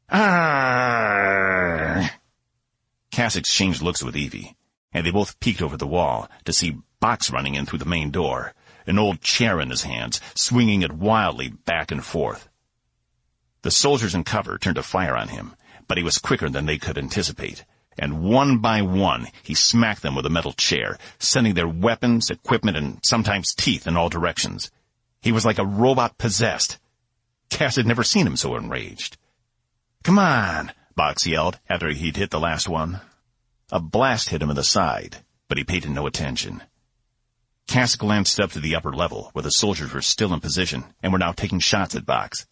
Arrgh! Cass exchanged looks with Evie, and they both peeked over the wall to see Box running in through the main door, an old chair in his hands, swinging it wildly back and forth. The soldiers in cover turned to fire on him, but he was quicker than they could anticipate, and one by one he smacked them with a metal chair, sending their weapons, equipment, and sometimes teeth in all directions. He was like a robot possessed. Cass had never seen him so enraged. "Come on," Box yelled after he'd hit the last one. A blast hit him in the side, but he paid no attention. Cass glanced up to the upper level, where the soldiers were still in position and were now taking shots at Box.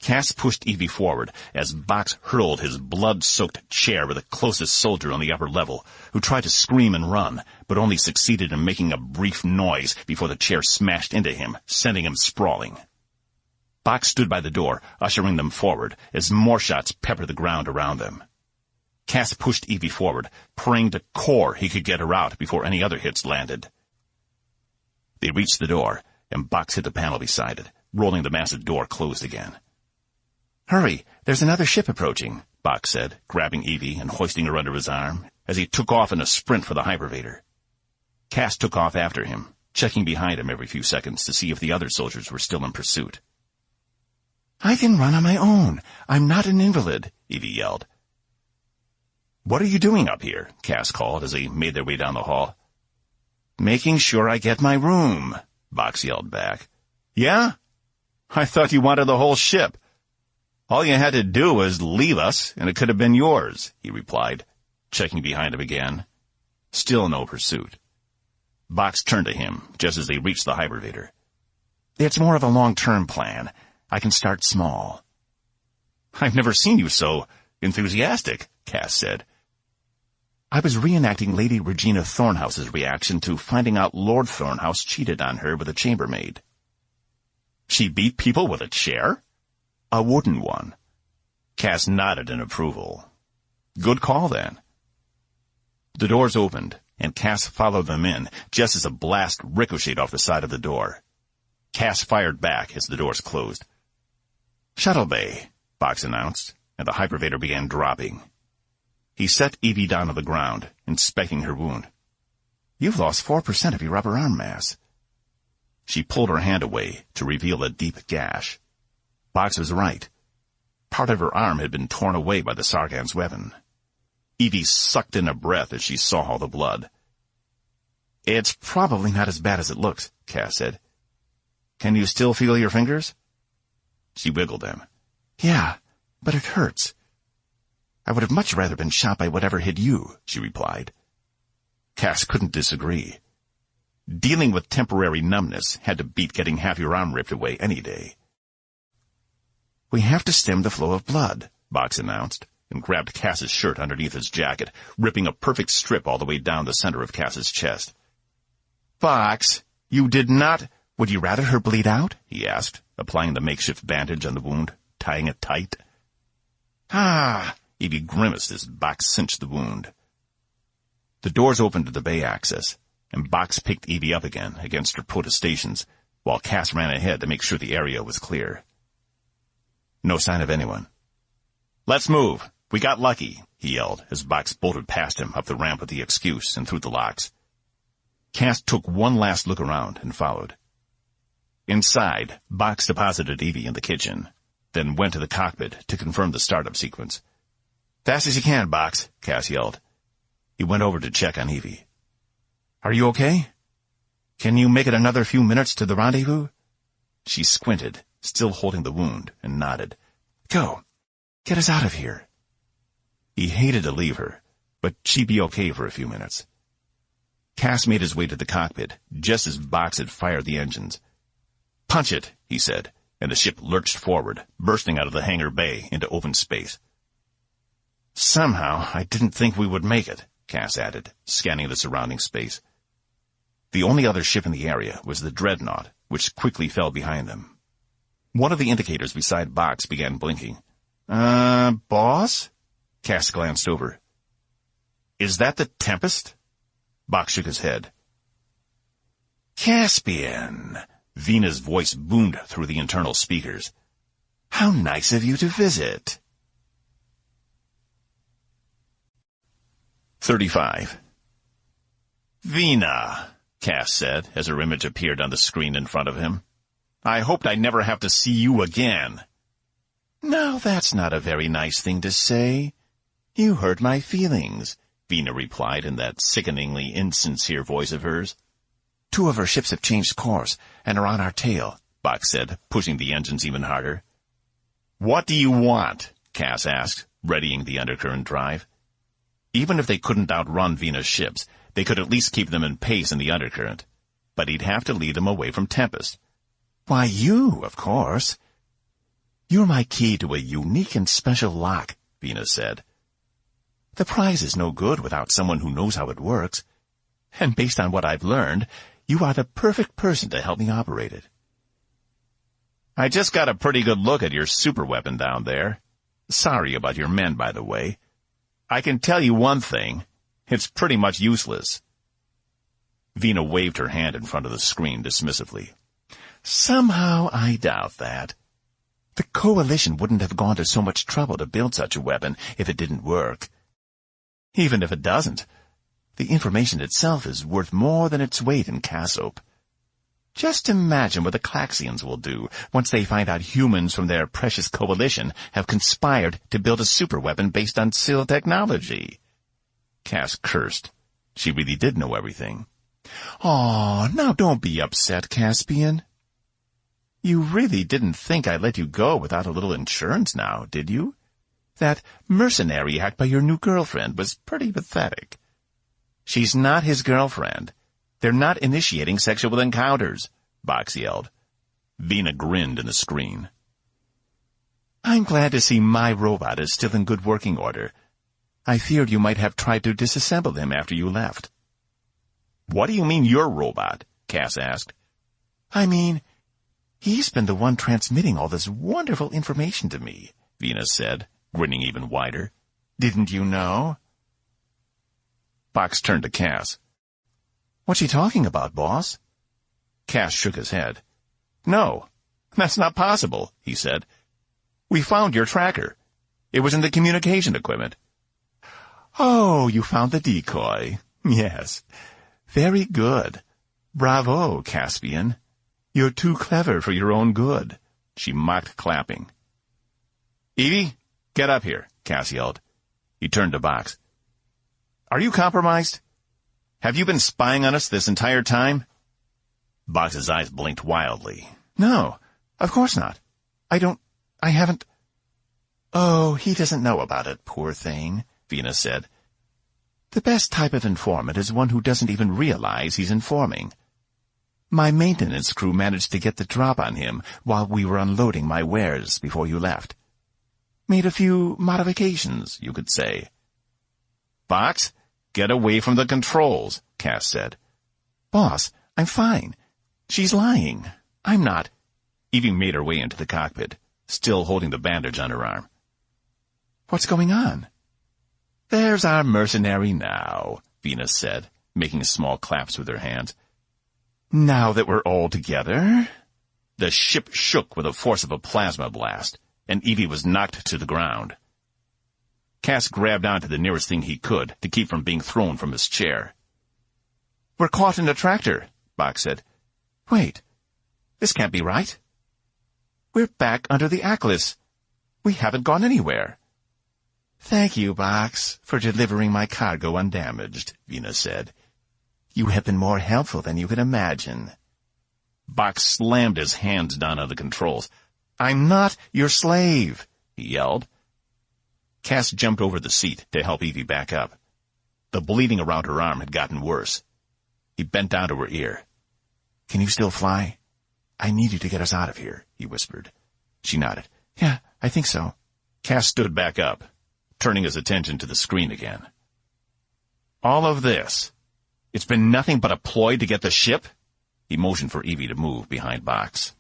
Cass pushed Evie forward as Box hurled his blood-soaked chair at the closest soldier on the upper level, who tried to scream and run, but only succeeded in making a brief noise before the chair smashed into him, sending him sprawling. Box stood by the door, ushering them forward, as more shots peppered the ground around them. Cass pushed Evie forward, praying to core he could get her out before any other hits landed. They reached the door, and Box hit the panel beside it, rolling the massive door closed again. "Hurry, there's another ship approaching," Box said, grabbing Evie and hoisting her under his arm, as he took off in a sprint for the hypervator. Cass took off after him, checking behind him every few seconds to see if the other soldiers were still in pursuit. "I can run on my own. I'm not an invalid," Evie yelled. "What are you doing up here?" Cass called as they made their way down the hall. "Making sure I get my room," Box yelled back. "Yeah? I thought you wanted the whole ship." "All you had to do was leave us, and it could have been yours," he replied, checking behind him again. Still no pursuit. Box turned to him just as they reached the hypervator. "It's more of a long-term plan. I can start small." "I've never seen you so enthusiastic," Cass said. "I was reenacting Lady Regina Thornhouse's reaction to finding out Lord Thornhouse cheated on her with a chambermaid." "She beat people with a chair?" "A wooden one." Cass nodded in approval. "Good call, then." The doors opened, and Cass followed them in, just as a blast ricocheted off the side of the door. Cass fired back as the doors closed. "Shuttle bay," Box announced, and the hypervator began dropping. He set Evie down on the ground, inspecting her wound. "You've lost 4% of your upper arm mass." She pulled her hand away to reveal a deep gash. Box was right. Part of her arm had been torn away by the Sargon's weapon. Evie sucked in a breath as she saw all the blood. "It's probably not as bad as it looks," Cass said. "Can you still feel your fingers?" She wiggled them. "Yeah, but it hurts." "I would have much rather been shot by whatever hit you," she replied. Cass couldn't disagree. Dealing with temporary numbness had to beat getting half your arm ripped away any day. "We have to stem the flow of blood," Box announced, and grabbed Cass's shirt underneath his jacket, ripping a perfect strip all the way down the center of Cass's chest. "Box, you did not—" "Would you rather her bleed out?" he asked, applying the makeshift bandage on the wound, tying it tight. "Ah!" Evie grimaced as Box cinched the wound. The doors opened to the bay access, and Box picked Evie up again against her protestations, while Cass ran ahead to make sure the area was clear. No sign of anyone. "Let's move. We got lucky," he yelled as Box bolted past him up the ramp with the excuse and through the locks. Cass took one last look around and followed. Inside, Box deposited Evie in the kitchen, then went to the cockpit to confirm the startup sequence. "Fast as you can, Box," Cass yelled. He went over to check on Evie. "Are you okay? Can you make it another few minutes to the rendezvous?" She squinted, still holding the wound, and nodded. "Go. Get us out of here." He hated to leave her, but she'd be okay for a few minutes. Cass made his way to the cockpit, just as Box had fired the engines. "Punch it," he said, and the ship lurched forward, bursting out of the hangar bay into open space. "Somehow, I didn't think we would make it," Cass added, scanning the surrounding space. The only other ship in the area was the Dreadnought, which quickly fell behind them. One of the indicators beside Box began blinking. Boss? Cass glanced over. Is that the Tempest? Box shook his head. Caspian, Vina's voice boomed through the internal speakers. How nice of you to visit. 35. Vina, Cass said, as her image appeared on the screen in front of him. I hoped I'd never have to see you again. Now that's not a very nice thing to say. You hurt my feelings, Vina replied in that sickeningly insincere voice of hers. 2 of our ships have changed course and are on our tail, Box said, pushing the engines even harder. What do you want? Cass asked, readying the undercurrent drive. Even if they couldn't outrun Vina's ships, they could at least keep them in pace in the undercurrent. But he'd have to lead them away from Tempest. Why, you, of course. You're my key to a unique and special lock, Vina said. The prize is no good without someone who knows how it works. And based on what I've learned, you are the perfect person to help me operate it. I just got a pretty good look at your superweapon down there. Sorry about your men, by the way. I can tell you one thing. It's pretty much useless. Vina waved her hand in front of the screen dismissively. Somehow I doubt that. The Coalition wouldn't have gone to so much trouble to build such a weapon if it didn't work. Even if it doesn't, the information itself is worth more than its weight in cassope. Just imagine what the Claxians will do once they find out humans from their precious Coalition have conspired to build a superweapon based on SIL technology. Cass cursed. She really did know everything. Aw, now don't be upset, Caspian. You really didn't think I let you go without a little insurance now, did you? That mercenary act by your new girlfriend was pretty pathetic. She's not his girlfriend. They're not initiating sexual encounters, Box yelled. Vina grinned in the screen. I'm glad to see my robot is still in good working order. I feared you might have tried to disassemble him after you left. What do you mean your robot? Cass asked. I mean, he's been the one transmitting all this wonderful information to me, Vina said, grinning even wider. Didn't you know? Box turned to Cass. What's he talking about, boss? Cass shook his head. No, that's not possible, he said. We found your tracker. It was in the communication equipment. Oh, you found the decoy. Yes. Very good. Bravo, Caspian. You're too clever for your own good. She mocked, clapping. Evie, get up here, Cass yelled. He turned to Box. Are you compromised? Have you been spying on us this entire time? Box's eyes blinked wildly. No, of course not. I haven't. Oh, he doesn't know about it, poor thing, Vina said. The best type of informant is one who doesn't even realize he's informing. My maintenance crew managed to get the drop on him while we were unloading my wares before you left. Made a few modifications, you could say. Box, get away from the controls, Cass said. Boss, I'm fine. She's lying. I'm not. Evie made her way into the cockpit, still holding the bandage on her arm. What's going on? There's our mercenary now, Vina said, making small claps with her hands. Now that we're all together? The ship shook with the force of a plasma blast, and Evie was knocked to the ground. Cass grabbed onto the nearest thing he could to keep from being thrown from his chair. We're caught in a tractor, Box said. Wait, this can't be right. We're back under the Atlas. We haven't gone anywhere. Thank you, Box, for delivering my cargo undamaged, Vina said. You have been more helpful than you could imagine. Box slammed his hands down on the controls. I'm not your slave, he yelled. Cass jumped over the seat to help Evie back up. The bleeding around her arm had gotten worse. He bent down to her ear. Can you still fly? I need you to get us out of here, he whispered. She nodded. Yeah, I think so. Cass stood back up, turning his attention to the screen again. All of this, it's been nothing but a ploy to get the ship? He motioned for Evie to move behind Box.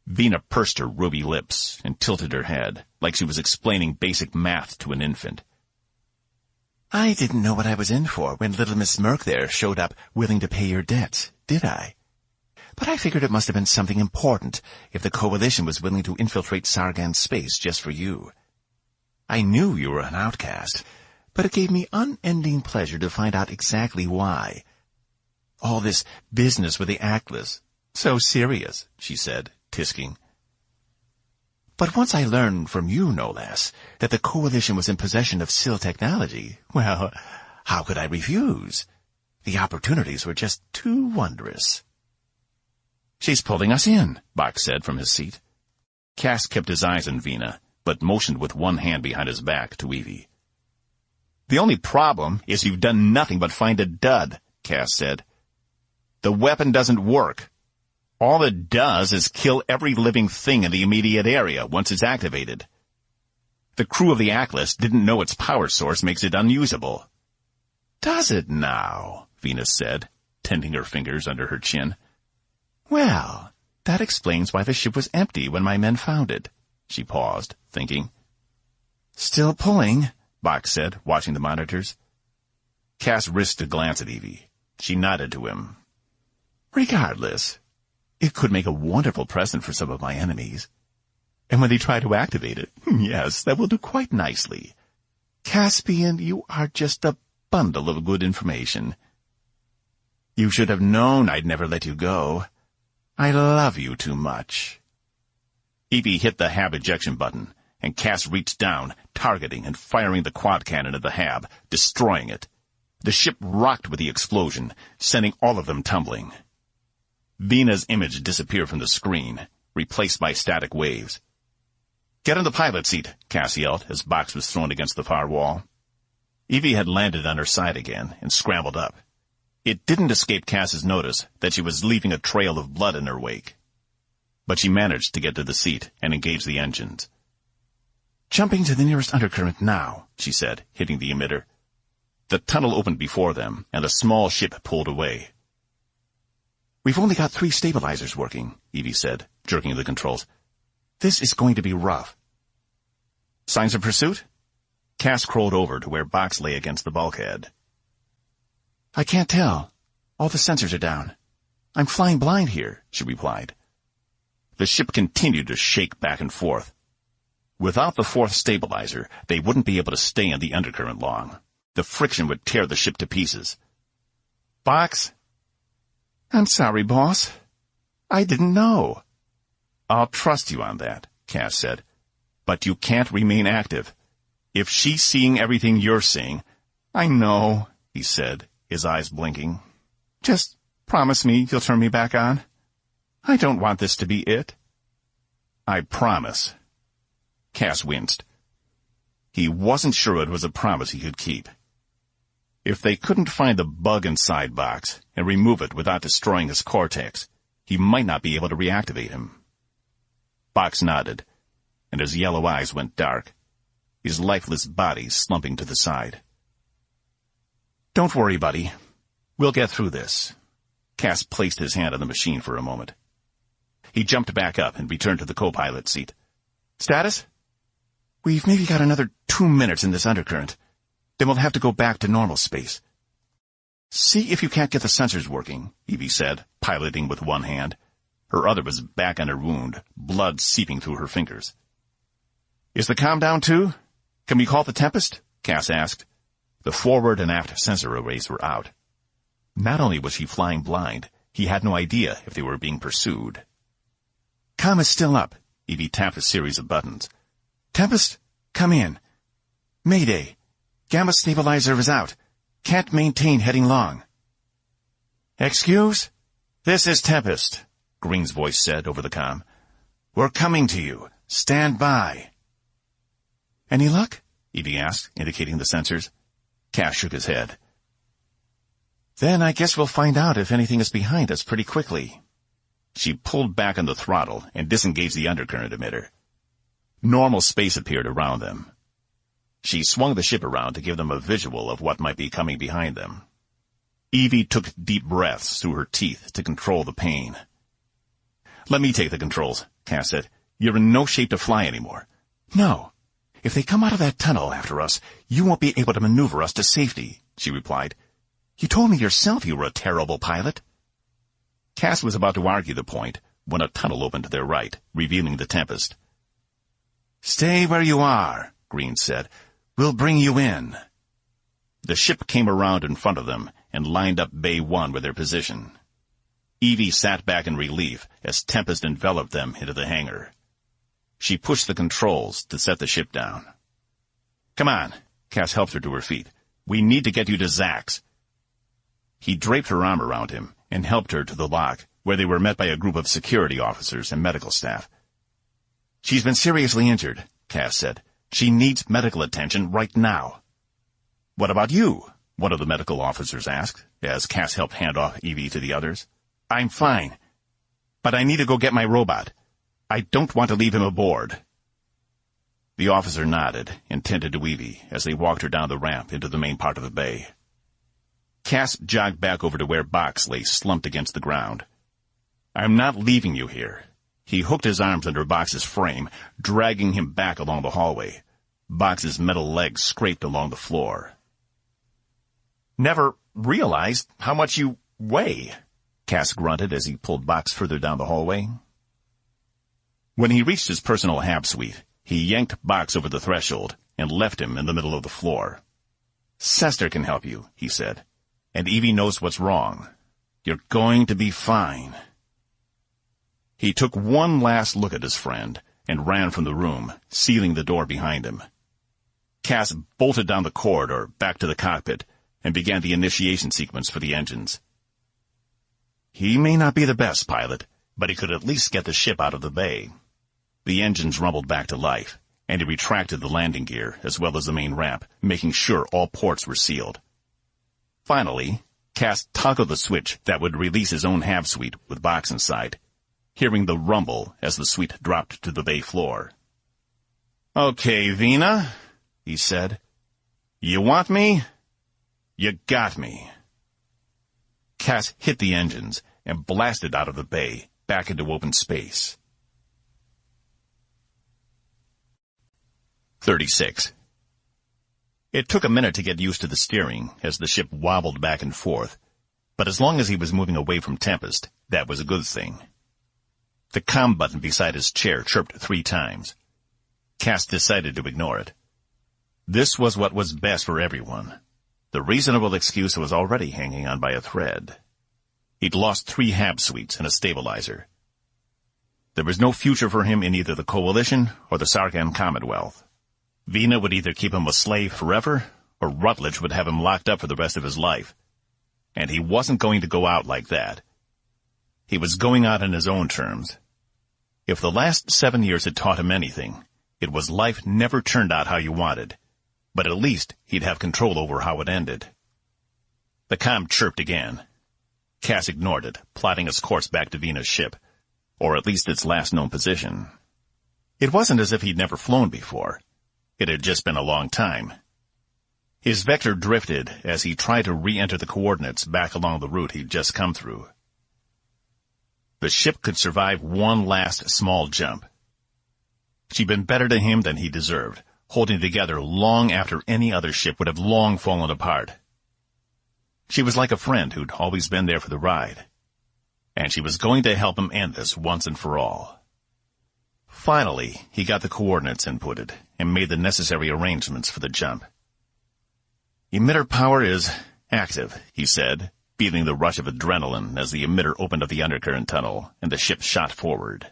Vina pursed her ruby lips and tilted her head, like she was explaining basic math to an infant. I didn't know what I was in for when little Miss Merk there showed up willing to pay your debts, did I? But I figured it must have been something important if the Coalition was willing to infiltrate Sargon's space just for you. I knew you were an outcast, but it gave me unending pleasure to find out exactly why. All this business with the Atlas, so serious, she said, tisking. But once I learned from you, no less, that the Coalition was in possession of SIL technology, well, how could I refuse? The opportunities were just too wondrous. She's pulling us in, Bach said from his seat. Cass kept his eyes on Vina, but motioned with one hand behind his back to Evie. The only problem is you've done nothing but find a dud, Cass said. The weapon doesn't work. All it does is kill every living thing in the immediate area once it's activated. The crew of the Atlas didn't know its power source makes it unusable. Does it now? Venus said, tenting her fingers under her chin. Well, that explains why the ship was empty when my men found it. She paused, thinking. Still pulling, Bach said, watching the monitors. Cass risked a glance at Evie. She nodded to him. Regardless, it could make a wonderful present for some of my enemies. And when they try to activate it, yes, that will do quite nicely. Caspian, you are just a bundle of good information. You should have known I'd never let you go. I love you too much. Evie hit the HAB ejection button, and Cass reached down, targeting and firing the quad cannon at the HAB, destroying it. The ship rocked with the explosion, sending all of them tumbling. Vina's image disappeared from the screen, replaced by static waves. Get on the pilot seat, Cass yelled as Box was thrown against the far wall. Evie had landed on her side again and scrambled up. It didn't escape Cass's notice that she was leaving a trail of blood in her wake. But she managed to get to the seat and engage the engines. Jumping to the nearest undercurrent now, she said, hitting the emitter. The tunnel opened before them, and a small ship pulled away. We've only got 3 stabilizers working, Evie said, jerking the controls. This is going to be rough. Signs of pursuit? Cass crawled over to where Box lay against the bulkhead. I can't tell. All the sensors are down. I'm flying blind here, she replied. The ship continued to shake back and forth. Without the 4th stabilizer, they wouldn't be able to stay in the undercurrent long. The friction would tear the ship to pieces. Box? I'm sorry, boss. I didn't know. I'll trust you on that, Cass said. But you can't remain active. If she's seeing everything you're seeing... I know, he said, his eyes blinking. Just promise me you'll turn me back on. I don't want this to be it. I promise. Cass winced. He wasn't sure it was a promise he could keep. If they couldn't find the bug inside Box and remove it without destroying his cortex, he might not be able to reactivate him. Box nodded, and his yellow eyes went dark, his lifeless body slumping to the side. Don't worry, buddy. We'll get through this. Cass placed his hand on the machine for a moment. He jumped back up and returned to the co-pilot seat. Status? We've maybe got another 2 minutes in this undercurrent. Then we'll have to go back to normal space. See if you can't get the sensors working, Evie said, piloting with one hand. Her other was back on her wound, blood seeping through her fingers. Is the comm down too? Can we call the Tempest? Cass asked. The forward and aft sensor arrays were out. Not only was he flying blind, he had no idea if they were being pursued. Comm is still up. Evie tapped a series of buttons. Tempest, come in. Mayday. Gamma stabilizer is out. Can't maintain heading long. Excuse? This is Tempest, Green's voice said over the comm. We're coming to you. Stand by. Any luck? Evie asked, indicating the sensors. Cass shook his head. Then I guess we'll find out if anything is behind us pretty quickly. She pulled back on the throttle and disengaged the undercurrent emitter. Normal space appeared around them. She swung the ship around to give them a visual of what might be coming behind them. Evie took deep breaths through her teeth to control the pain. Let me take the controls, Cass said. You're in no shape to fly anymore. No. If they come out of that tunnel after us, you won't be able to maneuver us to safety, she replied. You told me yourself you were a terrible pilot. Cass was about to argue the point when a tunnel opened to their right, revealing the Tempest. Stay where you are, Green said. We'll bring you in. The ship came around in front of them and lined up Bay 1 with their position. Evie sat back in relief as Tempest enveloped them into the hangar. She pushed the controls to set the ship down. Come on, Cass helped her to her feet. We need to get you to Zach's. He draped her arm around him and helped her to the lock, where they were met by a group of security officers and medical staff. She's been seriously injured, Cass said. She needs medical attention right now. What about you? One of the medical officers asked, as Cass helped hand off Evie to the others. I'm fine, but I need to go get my robot. I don't want to leave him aboard. The officer nodded and tended to Evie as they walked her down the ramp into the main part of the bay. Cass jogged back over to where Box lay slumped against the ground. I'm not leaving you here. He hooked his arms under Box's frame, dragging him back along the hallway. Box's metal legs scraped along the floor. Never realized how much you weigh, Cass grunted as he pulled Box further down the hallway. When he reached his personal hab suite, he yanked Box over the threshold and left him in the middle of the floor. Sester can help you, he said, and Evie knows what's wrong. You're going to be fine. He took one last look at his friend and ran from the room, sealing the door behind him. Cass bolted down the corridor back to the cockpit and began the initiation sequence for the engines. He may not be the best pilot, but he could at least get the ship out of the bay. The engines rumbled back to life, and he retracted the landing gear as well as the main ramp, making sure all ports were sealed. Finally, Cass toggled the switch that would release his own hab suite with Box inside, hearing the rumble as the suite dropped to the bay floor. Okay, Vina, he said. You want me? You got me. Cass hit the engines and blasted out of the bay, back into open space. 36. It took a minute to get used to the steering as the ship wobbled back and forth, but as long as he was moving away from Tempest, that was a good thing. The comm button beside his chair chirped 3 times. Cass decided to ignore it. This was what was best for everyone. The reasonable excuse was already hanging on by a thread. He'd lost 3 hab suites and a stabilizer. There was no future for him in either the Coalition or the Sargan Commonwealth. Vina would either keep him a slave forever, or Rutledge would have him locked up for the rest of his life. And he wasn't going to go out like that. He was going out on his own terms. If the last 7 years had taught him anything, it was life never turned out how you wanted, but at least he'd have control over how it ended. The comm chirped again. Cass ignored it, plotting its course back to Vina's ship, or at least its last known position. It wasn't as if he'd never flown before. It had just been a long time. His vector drifted as he tried to re-enter the coordinates back along the route he'd just come through. The ship could survive one last small jump. She'd been better to him than he deserved, holding together long after any other ship would have long fallen apart. She was like a friend who'd always been there for the ride, and she was going to help him end this once and for all. Finally, he got the coordinates inputted and made the necessary arrangements for the jump. Emitter power is active, he said, feeling the rush of adrenaline as the emitter opened up the undercurrent tunnel and the ship shot forward.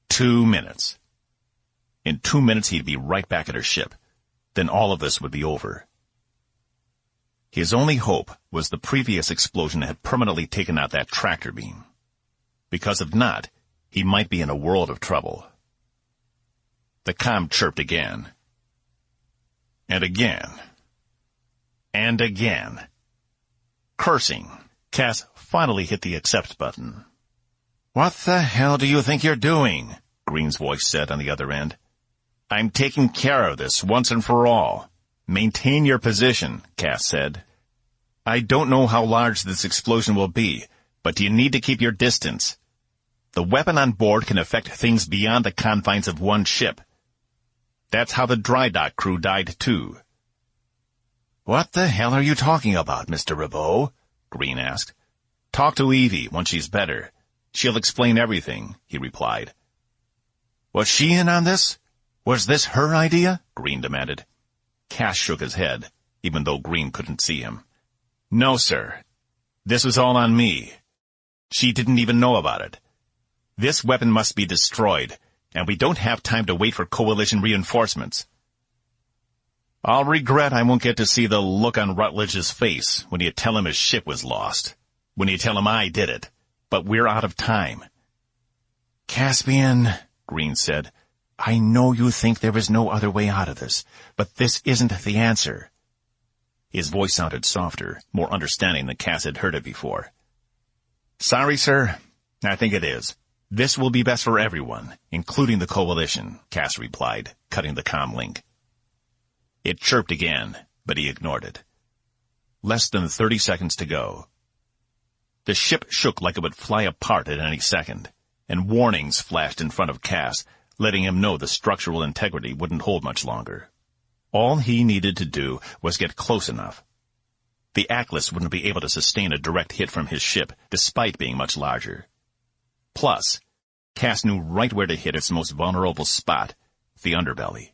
2 minutes. In 2 minutes he'd be right back at her ship. Then all of this would be over. His only hope was the previous explosion had permanently taken out that tractor beam. Because if not, he might be in a world of trouble. The comm chirped again. And again. And again. Cursing, Cass finally hit the accept button. What the hell do you think you're doing? Green's voice said on the other end. I'm taking care of this once and for all. Maintain your position, Cass said. I don't know how large this explosion will be, but you need to keep your distance. The weapon on board can affect things beyond the confines of one ship. That's how the dry dock crew died, too. What the hell are you talking about, Mr. Robeaux? Green asked. Talk to Evie when she's better. She'll explain everything, he replied. Was she in on this? Was this her idea? Green demanded. Cass shook his head, even though Green couldn't see him. No, sir. This was all on me. She didn't even know about it. This weapon must be destroyed, and we don't have time to wait for coalition reinforcements. I'll regret I won't get to see the look on Rutledge's face when you tell him his ship was lost, when you tell him I did it, but we're out of time. Caspian, Green said, I know you think there is no other way out of this, but this isn't the answer. His voice sounded softer, more understanding than Cass had heard it before. Sorry, sir. I think it is. This will be best for everyone, including the coalition, Cass replied, cutting the comm link. It chirped again, but he ignored it. Less than 30 seconds to go. The ship shook like it would fly apart at any second, and warnings flashed in front of Cass, letting him know the structural integrity wouldn't hold much longer. All he needed to do was get close enough. The Atlas wouldn't be able to sustain a direct hit from his ship, despite being much larger. Plus, Cass knew right where to hit its most vulnerable spot, the underbelly.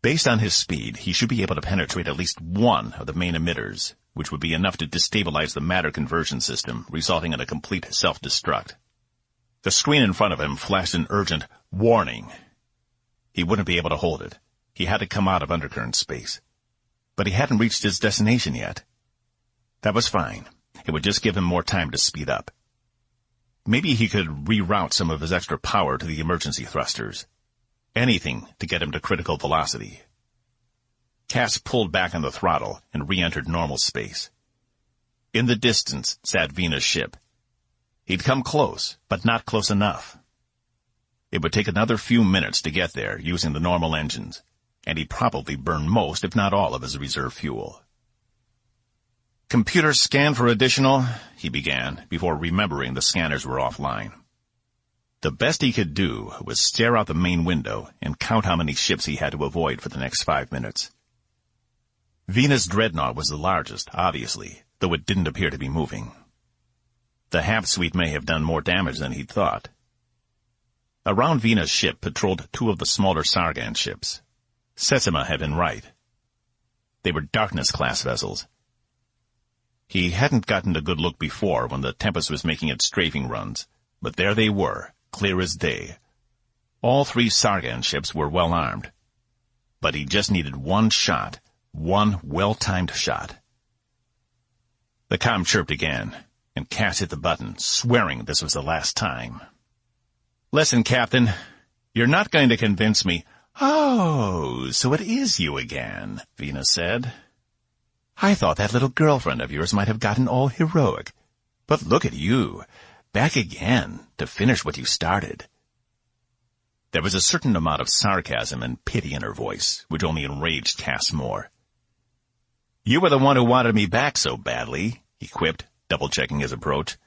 Based on his speed, he should be able to penetrate at least one of the main emitters, which would be enough to destabilize the matter conversion system, resulting in a complete self-destruct. The screen in front of him flashed an urgent warning. He wouldn't be able to hold it. He had to come out of undercurrent space. But he hadn't reached his destination yet. That was fine. It would just give him more time to speed up. Maybe he could reroute some of his extra power to the emergency thrusters. Anything to get him to critical velocity. Cass pulled back on the throttle and re-entered normal space. In the distance sat Venus' ship. He'd come close, but not close enough. It would take another few minutes to get there using the normal engines, and he'd probably burn most, if not all, of his reserve fuel. Computer scan for additional, he began, before remembering the scanners were offline. The best he could do was stare out the main window and count how many ships he had to avoid for the next 5 minutes. Venus' dreadnought was the largest, obviously, though it didn't appear to be moving. The half suite may have done more damage than he'd thought. Around Venus' ship patrolled 2 of the smaller Sargon ships. Setsima had been right. They were Darkness-class vessels. He hadn't gotten a good look before when the Tempest was making its strafing runs, but there they were, clear as day. All 3 Sargon ships were well armed. But he just needed one shot, one well-timed shot. The comm chirped again, and Cass hit the button, swearing this was the last time. Listen, Captain, you're not going to convince me. Oh, so it is you again, Venus said. I thought that little girlfriend of yours might have gotten all heroic. But look at you, back again to finish what you started. There was a certain amount of sarcasm and pity in her voice, which only enraged Cass more. You were the one who wanted me back so badly, he quipped, double-checking his approach.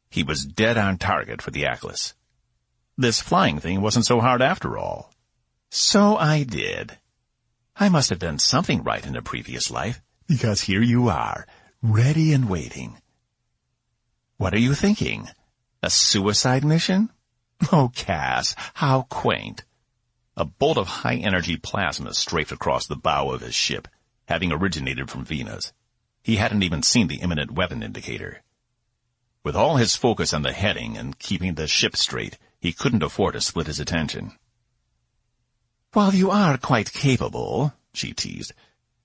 He was dead on target for the Atlas. This flying thing wasn't so hard after all. So I did. I must have done something right in a previous life, because here you are, ready and waiting. What are you thinking? A suicide mission? Oh, Cass, how quaint. A bolt of high-energy plasma strafed across the bow of his ship, having originated from Venus. He hadn't even seen the imminent weapon indicator. With all his focus on the heading and keeping the ship straight, he couldn't afford to split his attention. While you are quite capable, she teased,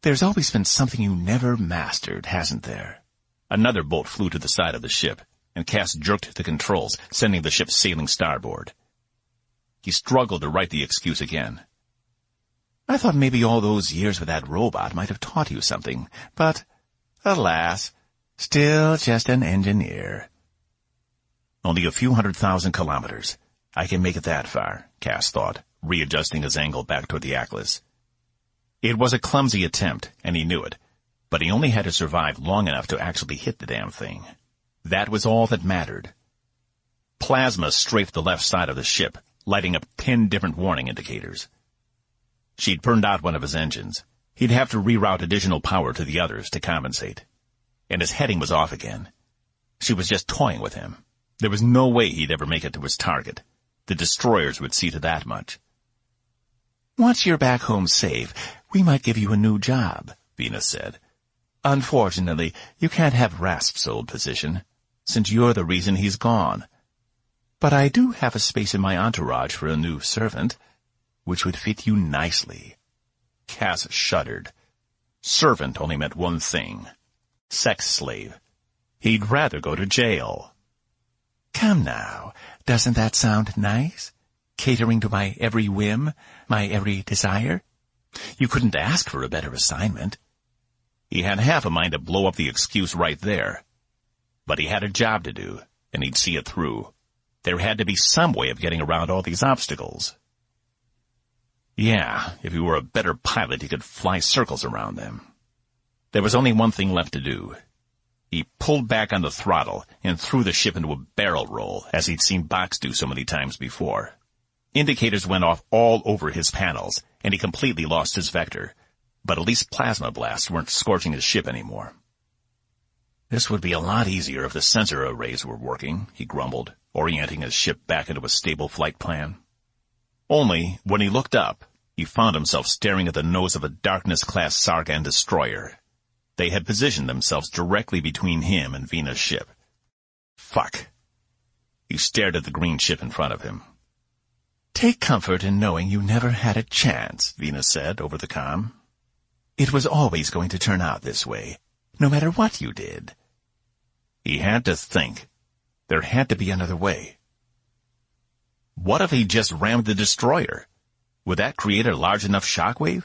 there's always been something you never mastered, hasn't there? Another bolt flew to the side of the ship, and Cass jerked the controls, sending the ship sailing starboard. He struggled to write the excuse again. I thought maybe all those years with that robot might have taught you something, but, alas, still just an engineer. Only a few 100,000 kilometers. I can make it that far, Cass thought, readjusting his angle back toward the Atlas. It was a clumsy attempt, and he knew it, but he only had to survive long enough to actually hit the damn thing. That was all that mattered. Plasma strafed the left side of the ship, lighting up 10 different warning indicators. She'd burned out one of his engines. He'd have to reroute additional power to the others to compensate. And his heading was off again. She was just toying with him. There was no way he'd ever make it to his target. The destroyers would see to that much. "Once you're back home safe, we might give you a new job," Venus said. "Unfortunately, you can't have Rasp's old position, since you're the reason he's gone. But I do have a space in my entourage for a new servant, which would fit you nicely." Cass shuddered. Servant only meant one thing. Sex slave. He'd rather go to jail. "Come now, doesn't that sound nice? Catering to my every whim, my every desire? You couldn't ask for a better assignment." He had half a mind to blow up the excuse right there. But he had a job to do, and he'd see it through. There had to be some way of getting around all these obstacles. Yeah, if he were a better pilot, he could fly circles around them. There was only one thing left to do. He pulled back on the throttle and threw the ship into a barrel roll, as he'd seen Box do so many times before. Indicators went off all over his panels, and he completely lost his vector. But at least plasma blasts weren't scorching his ship anymore. This would be a lot easier if the sensor arrays were working, he grumbled, orienting his ship back into a stable flight plan. Only, when he looked up, he found himself staring at the nose of a Darkness-class Sargon destroyer. They had positioned themselves directly between him and Venus' ship. Fuck. He stared at the green ship in front of him. "Take comfort in knowing you never had a chance," Venus said over the comm. "It was always going to turn out this way, no matter what you did." He had to think. There had to be another way. What if he just rammed the destroyer? Would that create a large enough shockwave?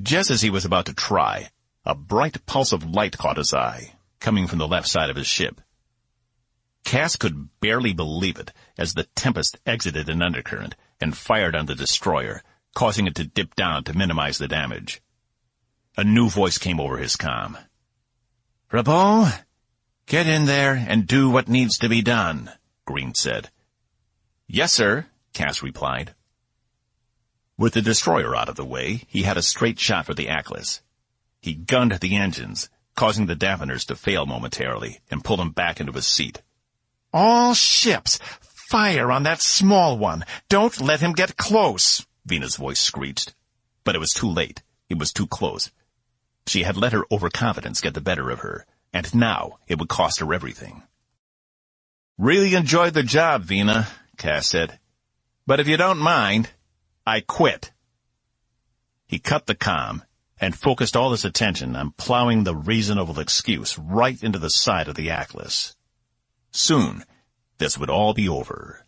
Just as he was about to try, a bright pulse of light caught his eye, coming from the left side of his ship. Cass could barely believe it as the Tempest exited an undercurrent and fired on the destroyer, causing it to dip down to minimize the damage. A new voice came over his comm. "Robeaux, get in there and do what needs to be done," Green said. "Yes, sir," Cass replied. With the destroyer out of the way, he had a straight shot for the Atlas. He gunned the engines, causing the dampeners to fail momentarily, and pulled him back into his seat. "All ships, fire on that small one! Don't let him get close!" Venus' voice screeched. But it was too late. It was too close. She had let her overconfidence get the better of her, and now it would cost her everything. "Really enjoyed the job, Vina," Cass said. "But if you don't mind, I quit." He cut the comm and focused all his attention on plowing the reasonable excuse right into the side of the Atlas. Soon, this would all be over.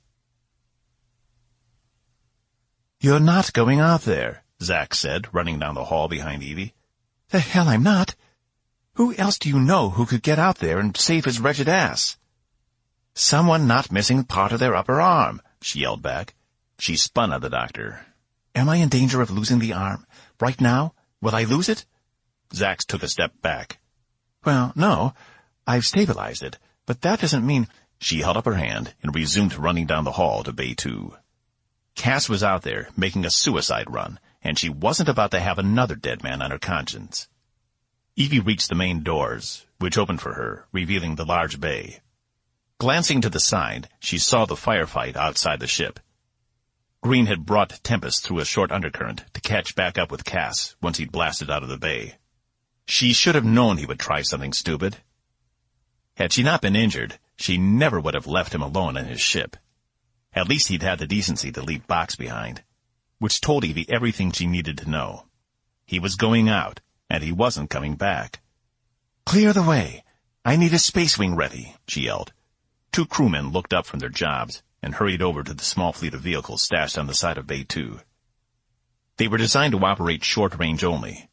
"You're not going out there," Zach said, running down the hall behind Evie. "The hell I'm not. Who else do you know who could get out there and save his wretched ass?" "Someone not missing part of their upper arm," she yelled back. She spun at the doctor. "Am I in danger of losing the arm? Right now? Will I lose it?" Zax took a step back. "Well, no. I've stabilized it, but that doesn't mean—" She held up her hand and resumed running down the hall to Bay 2. Cass was out there making a suicide run, and she wasn't about to have another dead man on her conscience. Evie reached the main doors, which opened for her, revealing the large bay. Glancing to the side, she saw the firefight outside the ship. Green had brought Tempest through a short undercurrent to catch back up with Cass once he'd blasted out of the bay. She should have known he would try something stupid. Had she not been injured, she never would have left him alone in his ship. At least he'd had the decency to leave Box behind, which told Evie everything she needed to know. He was going out, and he wasn't coming back. "Clear the way. I need a space wing ready," she yelled. 2 crewmen looked up from their jobs and hurried over to the small fleet of vehicles stashed on the side of Bay 2. They were designed to operate short range only,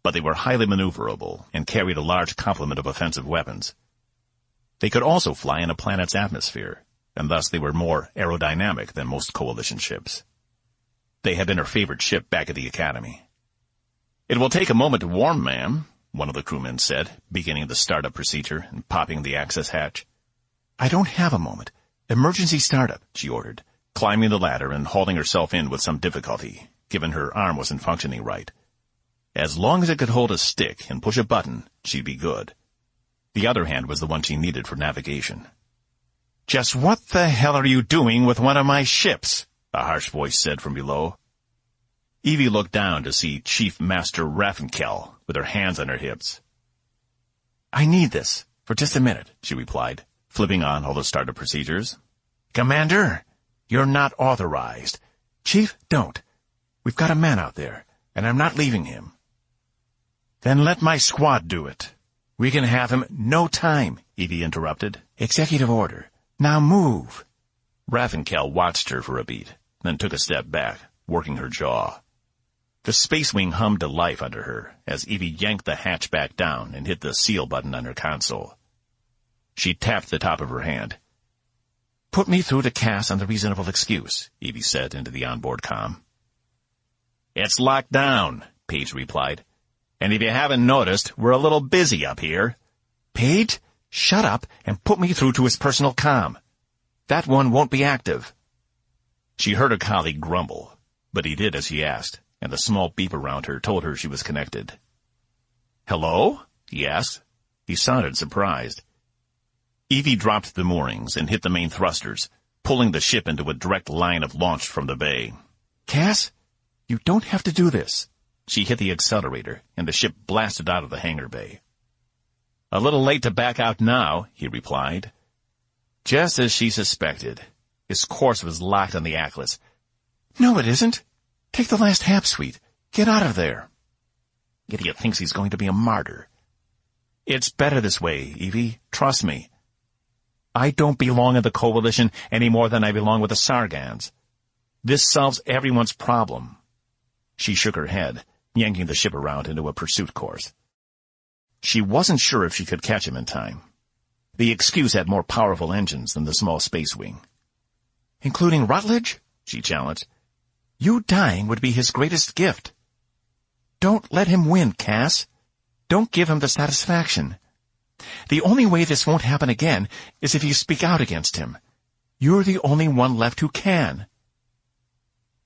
but they were highly maneuverable and carried a large complement of offensive weapons. They could also fly in a planet's atmosphere, and thus they were more aerodynamic than most Coalition ships. They had been her favorite ship back at the Academy. "It will take a moment to warm, ma'am," one of the crewmen said, beginning the startup procedure and popping the access hatch. "I don't have a moment. "Emergency startup," she ordered, climbing the ladder and hauling herself in with some difficulty, given her arm wasn't functioning right. As long as it could hold a stick and push a button, she'd be good. The other hand was the one she needed for navigation. "Just what the hell are you doing with one of my ships?" a harsh voice said from below. Evie looked down to see Chief Master Raffenkel with her hands on her hips. "I need this, for just a minute," she replied, flipping on all the startup procedures. "Commander, you're not authorized." "Chief, don't. We've got a man out there, and I'm not leaving him." "Then let my squad do it." "We can have him." "No time," Evie interrupted. "Executive order. Now move." Raffenkel watched her for a beat, then took a step back, working her jaw. The Space Wing hummed to life under her as Evie yanked the hatch back down and hit the seal button on her console. She tapped the top of her hand. "Put me through to Cass on the reasonable excuse," Evie said into the onboard comm. "It's locked down," Paige replied. "And if you haven't noticed, we're a little busy up here." "Paige, shut up and put me through to his personal comm. That one won't be active." She heard a colleague grumble, but he did as she asked, and the small beep around her told her she was connected. "Hello?" he asked. He sounded surprised. Evie dropped the moorings and hit the main thrusters, pulling the ship into a direct line of launch from the bay. "Cass, you don't have to do this." She hit the accelerator, and the ship blasted out of the hangar bay. "A little late to back out now," he replied. Just as she suspected, his course was locked on the Atlas. "No, it isn't. Take the last hab suite. Get out of there." Idiot thinks he's going to be a martyr. "It's better this way, Evie. Trust me. I don't belong in the Coalition any more than I belong with the Sargans. This solves everyone's problem." She shook her head, yanking the ship around into a pursuit course. She wasn't sure if she could catch him in time. The excuse had more powerful engines than the small Space Wing. "Including Rutledge?" she challenged. "You dying would be his greatest gift." "Don't let him win, Cass. Don't give him the satisfaction. The only way this won't happen again is if you speak out against him. You're the only one left who can."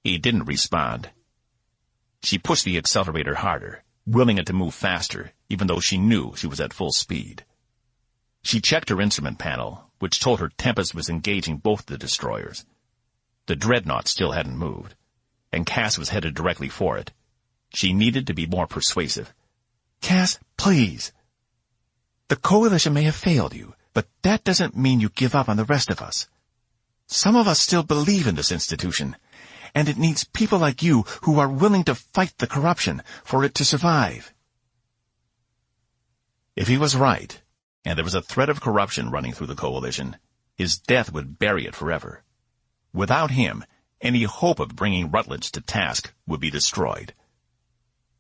He didn't respond. She pushed the accelerator harder, willing it to move faster, even though she knew she was at full speed. She checked her instrument panel, which told her Tempest was engaging both the destroyers. The Dreadnought still hadn't moved, and Cass was headed directly for it. She needed to be more persuasive. "Cass, please. The Coalition may have failed you, but that doesn't mean you give up on the rest of us. Some of us still believe in this institution, and it needs people like you who are willing to fight the corruption for it to survive." If he was right, and there was a thread of corruption running through the Coalition, his death would bury it forever. Without him, any hope of bringing Rutledge to task would be destroyed.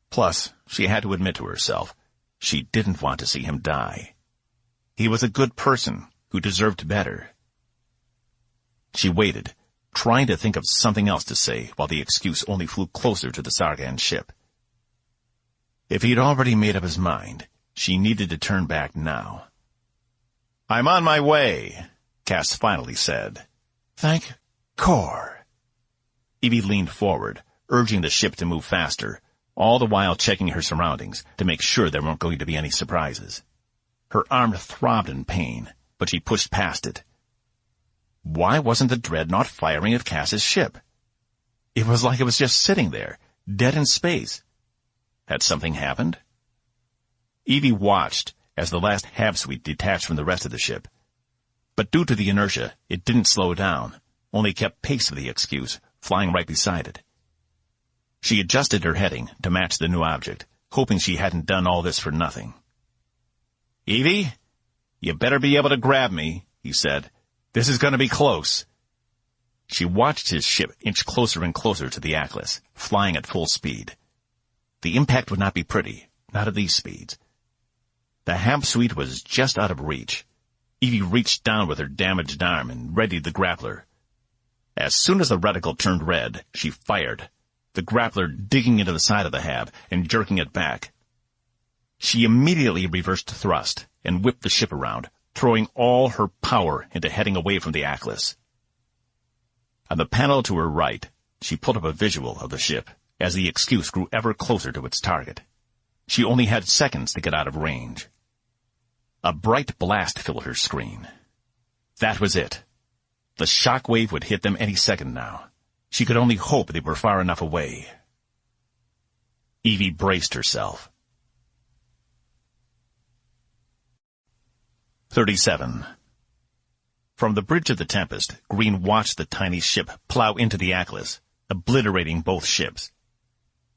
Plus, she had to admit to herself, she didn't want to see him die. He was a good person who deserved better. She waited, trying to think of something else to say while the excuse only flew closer to the Sargan ship. If he'd already made up his mind, she needed to turn back now. "I'm on my way," Cass finally said. "Thank Kor." Evie leaned forward, urging the ship to move faster, all the while checking her surroundings to make sure there weren't going to be any surprises. Her arm throbbed in pain, but she pushed past it. Why wasn't the Dreadnought firing at Cass's ship? It was like it was just sitting there, dead in space. Had something happened? Evie watched as the last hab suite detached from the rest of the ship. But due to the inertia, it didn't slow down, only kept pace with the excuse, flying right beside it. She adjusted her heading to match the new object, hoping she hadn't done all this for nothing. "Evie, you better be able to grab me," he said. "This is going to be close." She watched his ship inch closer and closer to the Atlas, flying at full speed. The impact would not be pretty, not at these speeds. The hab suite was just out of reach. Evie reached down with her damaged arm and readied the grappler. As soon as the reticle turned red, she fired, the grappler digging into the side of the hab and jerking it back. She immediately reversed thrust and whipped the ship around, throwing all her power into heading away from the Atlas. On the panel to her right, she pulled up a visual of the ship as the excuse grew ever closer to its target. She only had seconds to get out of range. A bright blast filled her screen. That was it. The shockwave would hit them any second now. She could only hope they were far enough away. Evie braced herself. 37. From the bridge of the Tempest, Green watched the tiny ship plow into the Atlas, obliterating both ships.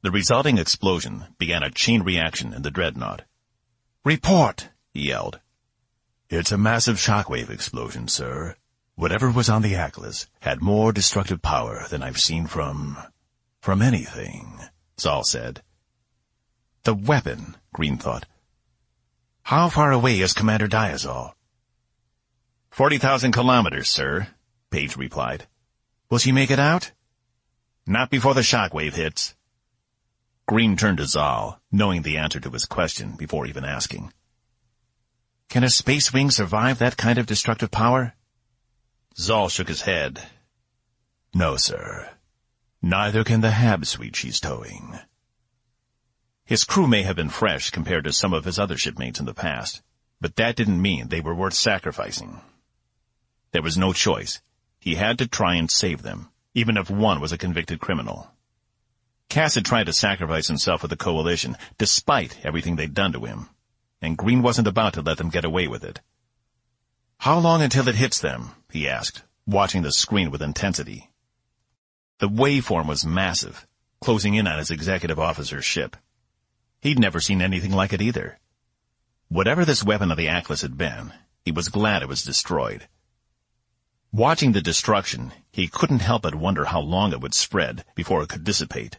The resulting explosion began a chain reaction in the dreadnought. "Report!" he yelled. "It's a massive shockwave explosion, sir. Whatever was on the Atlas had more destructive power than I've seen from anything," Zal said. "The weapon," Green thought. "How far away is Commander Diazal?" 40,000 kilometers, sir, Page replied. "Will she make it out?" "Not before the shockwave hits." Green turned to Zal, knowing the answer to his question before even asking. "Can a space wing survive that kind of destructive power?" Zal shook his head. "No, sir. Neither can the Hab suite she's towing." His crew may have been fresh compared to some of his other shipmates in the past, but that didn't mean they were worth sacrificing. There was no choice. He had to try and save them, even if one was a convicted criminal. Cass had tried to sacrifice himself with the Coalition, despite everything they'd done to him, and Green wasn't about to let them get away with it. "How long until it hits them?" he asked, watching the screen with intensity. The waveform was massive, closing in on his executive officer's ship. He'd never seen anything like it either. Whatever this weapon of the Atlas had been, he was glad it was destroyed. Watching the destruction, he couldn't help but wonder how long it would spread before it could dissipate.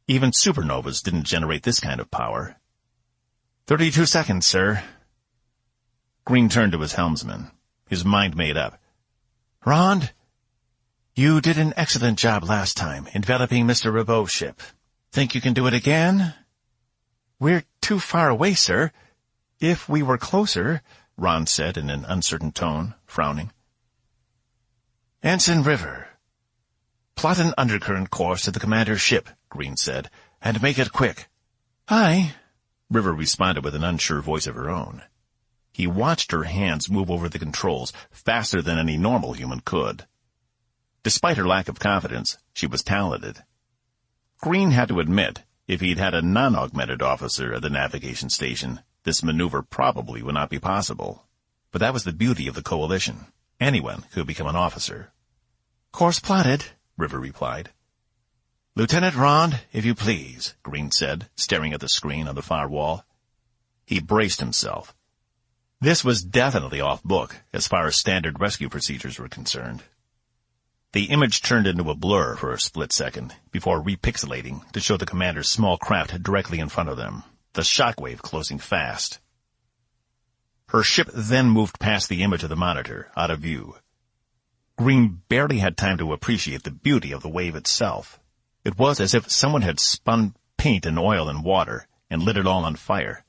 Even supernovas didn't generate this kind of power. 32 seconds, sir." Green turned to his helmsman, his mind made up. "Rond, you did an excellent job last time enveloping Mr. Robeaux' ship. Think you can do it again?" "We're too far away, sir. If we were closer," Rond said in an uncertain tone, frowning. "Ensign River, plot an undercurrent course to the commander's ship," Green said, "and make it quick." "Aye," River responded with an unsure voice of her own. He watched her hands move over the controls faster than any normal human could. Despite her lack of confidence, she was talented. Green had to admit, if he'd had a non-augmented officer at the navigation station, this maneuver probably would not be possible. But that was the beauty of the Coalition. Anyone could become an officer. "Course plotted," River replied. "Lieutenant Rond, if you please," Green said, staring at the screen on the far wall. He braced himself. This was definitely off-book, as far as standard rescue procedures were concerned. The image turned into a blur for a split second, before repixelating to show the commander's small craft directly in front of them, the shockwave closing fast. Her ship then moved past the image of the monitor, out of view. Green barely had time to appreciate the beauty of the wave itself. It was as if someone had spun paint and oil and water and lit it all on fire.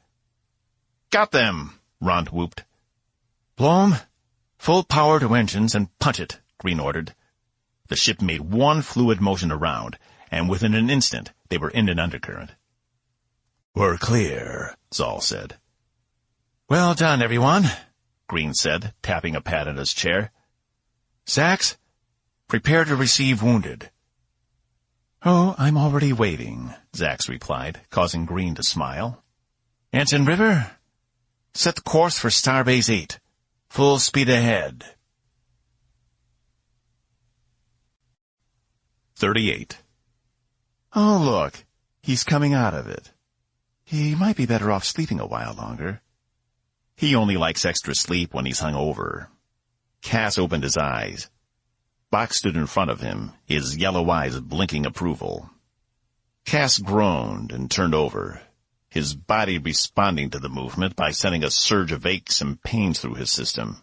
"Got them!" Rond whooped. "Blom, full power to engines and punch it," Green ordered. The ship made one fluid motion around, and within an instant they were in an undercurrent. "We're clear," Zal said. "Well done, everyone," Green said, tapping a pad in his chair. "Zax, prepare to receive wounded." "Oh, I'm already waiting," Zax replied, causing Green to smile. "Ensign River, set the course for Starbase 8. Full speed ahead." 38. "Oh, look, he's coming out of it. He might be better off sleeping a while longer." He only likes extra sleep when he's hungover. Cass opened his eyes. Bach stood in front of him, his yellow eyes blinking approval. Cass groaned and turned over, his body responding to the movement by sending a surge of aches and pains through his system.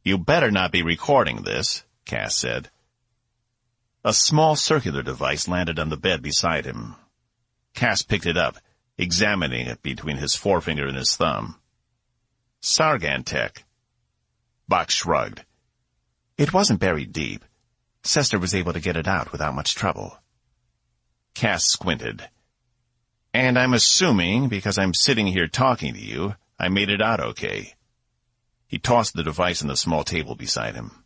"You better not be recording this," Cass said. A small circular device landed on the bed beside him. Cass picked it up, examining it between his forefinger and his thumb. Sargantech. Box shrugged. It wasn't buried deep. Sester was able to get it out without much trouble. Cass squinted. And I'm assuming, because I'm sitting here talking to you, I made it out okay. He tossed the device on the small table beside him.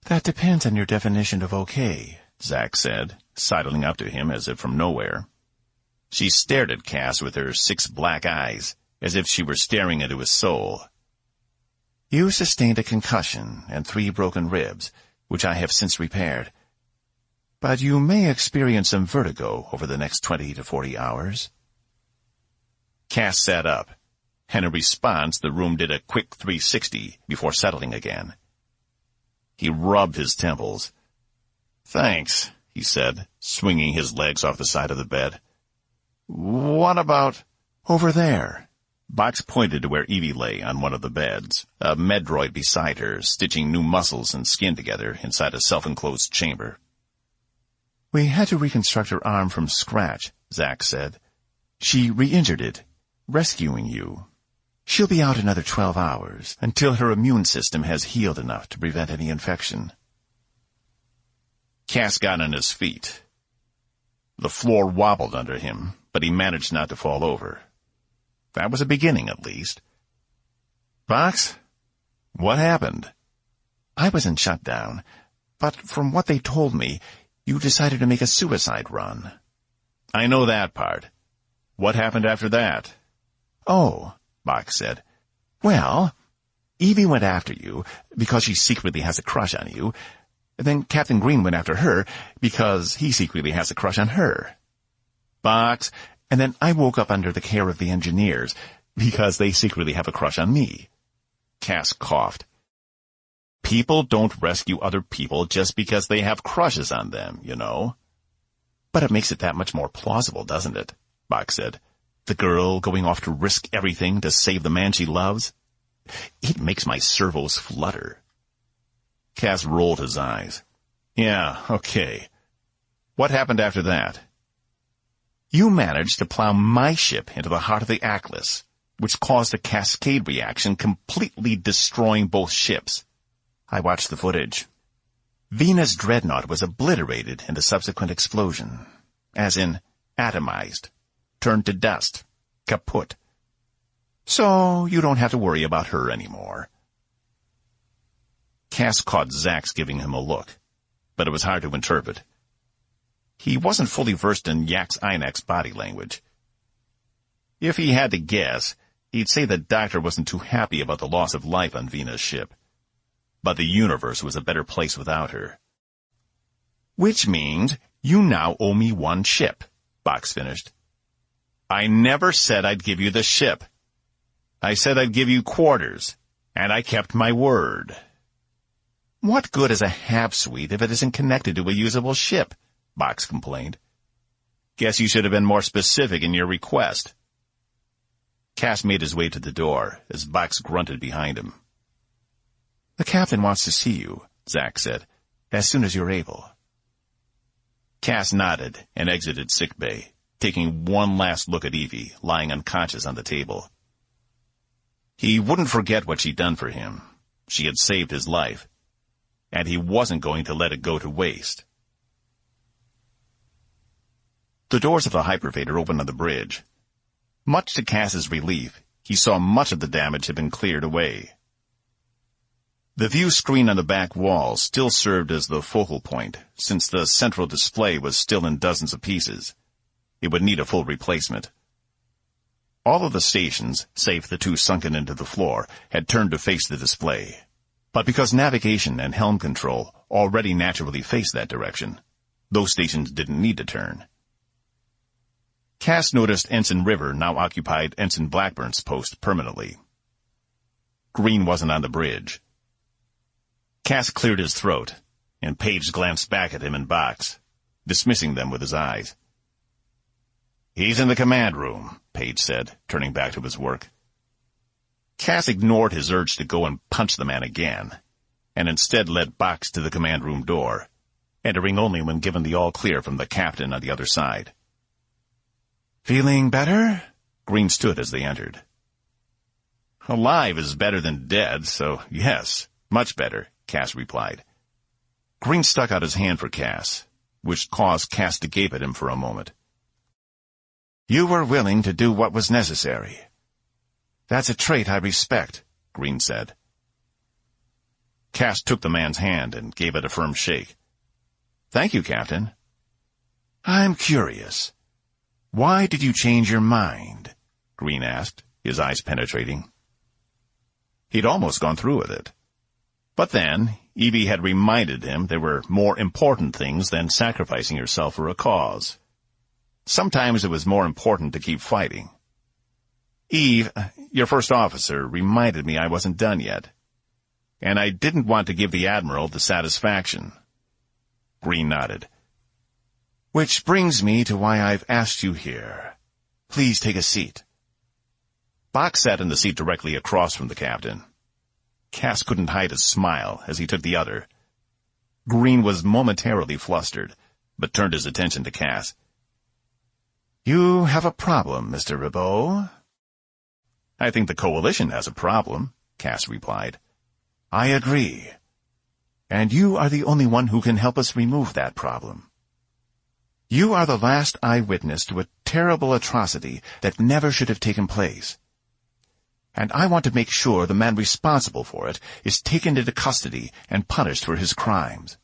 That depends on your definition of okay, Zack said, sidling up to him as if from nowhere. She stared at Cass with her 6 black eyes, as if she were staring into his soul. You sustained a concussion and 3 broken ribs, which I have since repaired. But you may experience some vertigo over the next 20 to 40 hours. Cass sat up, and in response the room did a quick 360 before settling again. He rubbed his temples. Thanks, he said, swinging his legs off the side of the bed. What about... Over there. Box pointed to where Evie lay on one of the beds, a medroid beside her, stitching new muscles and skin together inside a self-enclosed chamber. We had to reconstruct her arm from scratch, Zack said. She re-injured it, rescuing you. She'll be out another 12 hours, until her immune system has healed enough to prevent any infection. Cass got on his feet. The floor wobbled under him, but he managed not to fall over. That was a beginning, at least. Box, what happened? I was in shutdown, but from what they told me, you decided to make a suicide run. I know that part. What happened after that? Oh, Box said. Well, Evie went after you because she secretly has a crush on you. Then Captain Green went after her because he secretly has a crush on her. Box, and then I woke up under the care of the engineers because they secretly have a crush on me. Cass coughed. People don't rescue other people just because they have crushes on them, you know. But it makes it that much more plausible, doesn't it? Box said. The girl going off to risk everything to save the man she loves? It makes my servos flutter. Cass rolled his eyes. Yeah, okay. What happened after that? You managed to plow my ship into the heart of the Atlas, which caused a cascade reaction completely destroying both ships. I watched the footage. Venus' dreadnought was obliterated in the subsequent explosion, as in atomized, turned to dust, kaput. So you don't have to worry about her anymore. Cass caught Zack's giving him a look, but it was hard to interpret. He wasn't fully versed in Yax Einek's body language. If he had to guess, he'd say the doctor wasn't too happy about the loss of life on Venus' ship. But the universe was a better place without her. Which means you now owe me 1 ship, Box finished. I never said I'd give you the ship. I said I'd give you quarters, and I kept my word. What good is a half-suite if it isn't connected to a usable ship? Box complained. Guess you should have been more specific in your request. Cass made his way to the door as Box grunted behind him. The captain wants to see you, Zack said, as soon as you're able. Cass nodded and exited sickbay, taking one last look at Evie, lying unconscious on the table. He wouldn't forget what she'd done for him. She had saved his life, and he wasn't going to let it go to waste. The doors of the hypervator opened on the bridge. Much to Cass's relief, he saw much of the damage had been cleared away. The view screen on the back wall still served as the focal point, since the central display was still in dozens of pieces. It would need a full replacement. All of the stations, save the 2 sunken into the floor, had turned to face the display. But because navigation and helm control already naturally faced that direction, those stations didn't need to turn. Cass noticed Ensign River now occupied Ensign Blackburn's post permanently. Green wasn't on the bridge. Cass cleared his throat, and Page glanced back at him and Box, dismissing them with his eyes. "He's in the command room," Page said, turning back to his work. Cass ignored his urge to go and punch the man again, and instead led Box to the command room door, entering only when given the all-clear from the captain on the other side. "Feeling better?" Green stood as they entered. Alive is better than dead, so yes, much better, Cass replied. Green stuck out his hand for Cass, which caused Cass to gape at him for a moment. You were willing to do what was necessary. That's a trait I respect, Green said. Cass took the man's hand and gave it a firm shake. Thank you, Captain. I'm curious. Why did you change your mind? Green asked, his eyes penetrating. He'd almost gone through with it. But then, Evie had reminded him there were more important things than sacrificing herself for a cause. Sometimes it was more important to keep fighting. Eve, your first officer, reminded me I wasn't done yet. And I didn't want to give the Admiral the satisfaction. Green nodded. Which brings me to why I've asked you here. Please take a seat. Bach sat in the seat directly across from the captain. Cass couldn't hide a smile as he took the other. Green was momentarily flustered, but turned his attention to Cass. You have a problem, Mr. Robeaux. I think the Coalition has a problem, Cass replied. I agree. And you are the only one who can help us remove that problem. You are the last eyewitness to a terrible atrocity that never should have taken place. And I want to make sure the man responsible for it is taken into custody and punished for his crimes.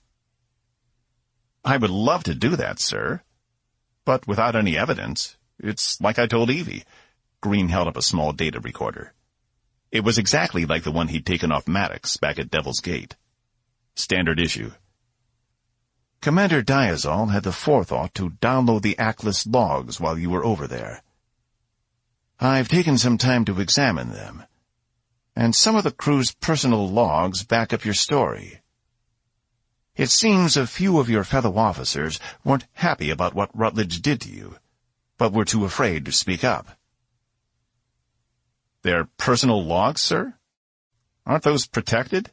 I would love to do that, sir. But without any evidence, it's like I told Evie. Green held up a small data recorder. It was exactly like the one he'd taken off Maddox back at Devil's Gate. Standard issue. Commander Diazol had the forethought to download the Atlas logs while you were over there. I've taken some time to examine them, and some of the crew's personal logs back up your story. It seems a few of your fellow officers weren't happy about what Rutledge did to you, but were too afraid to speak up. Their personal logs, sir? Aren't those protected?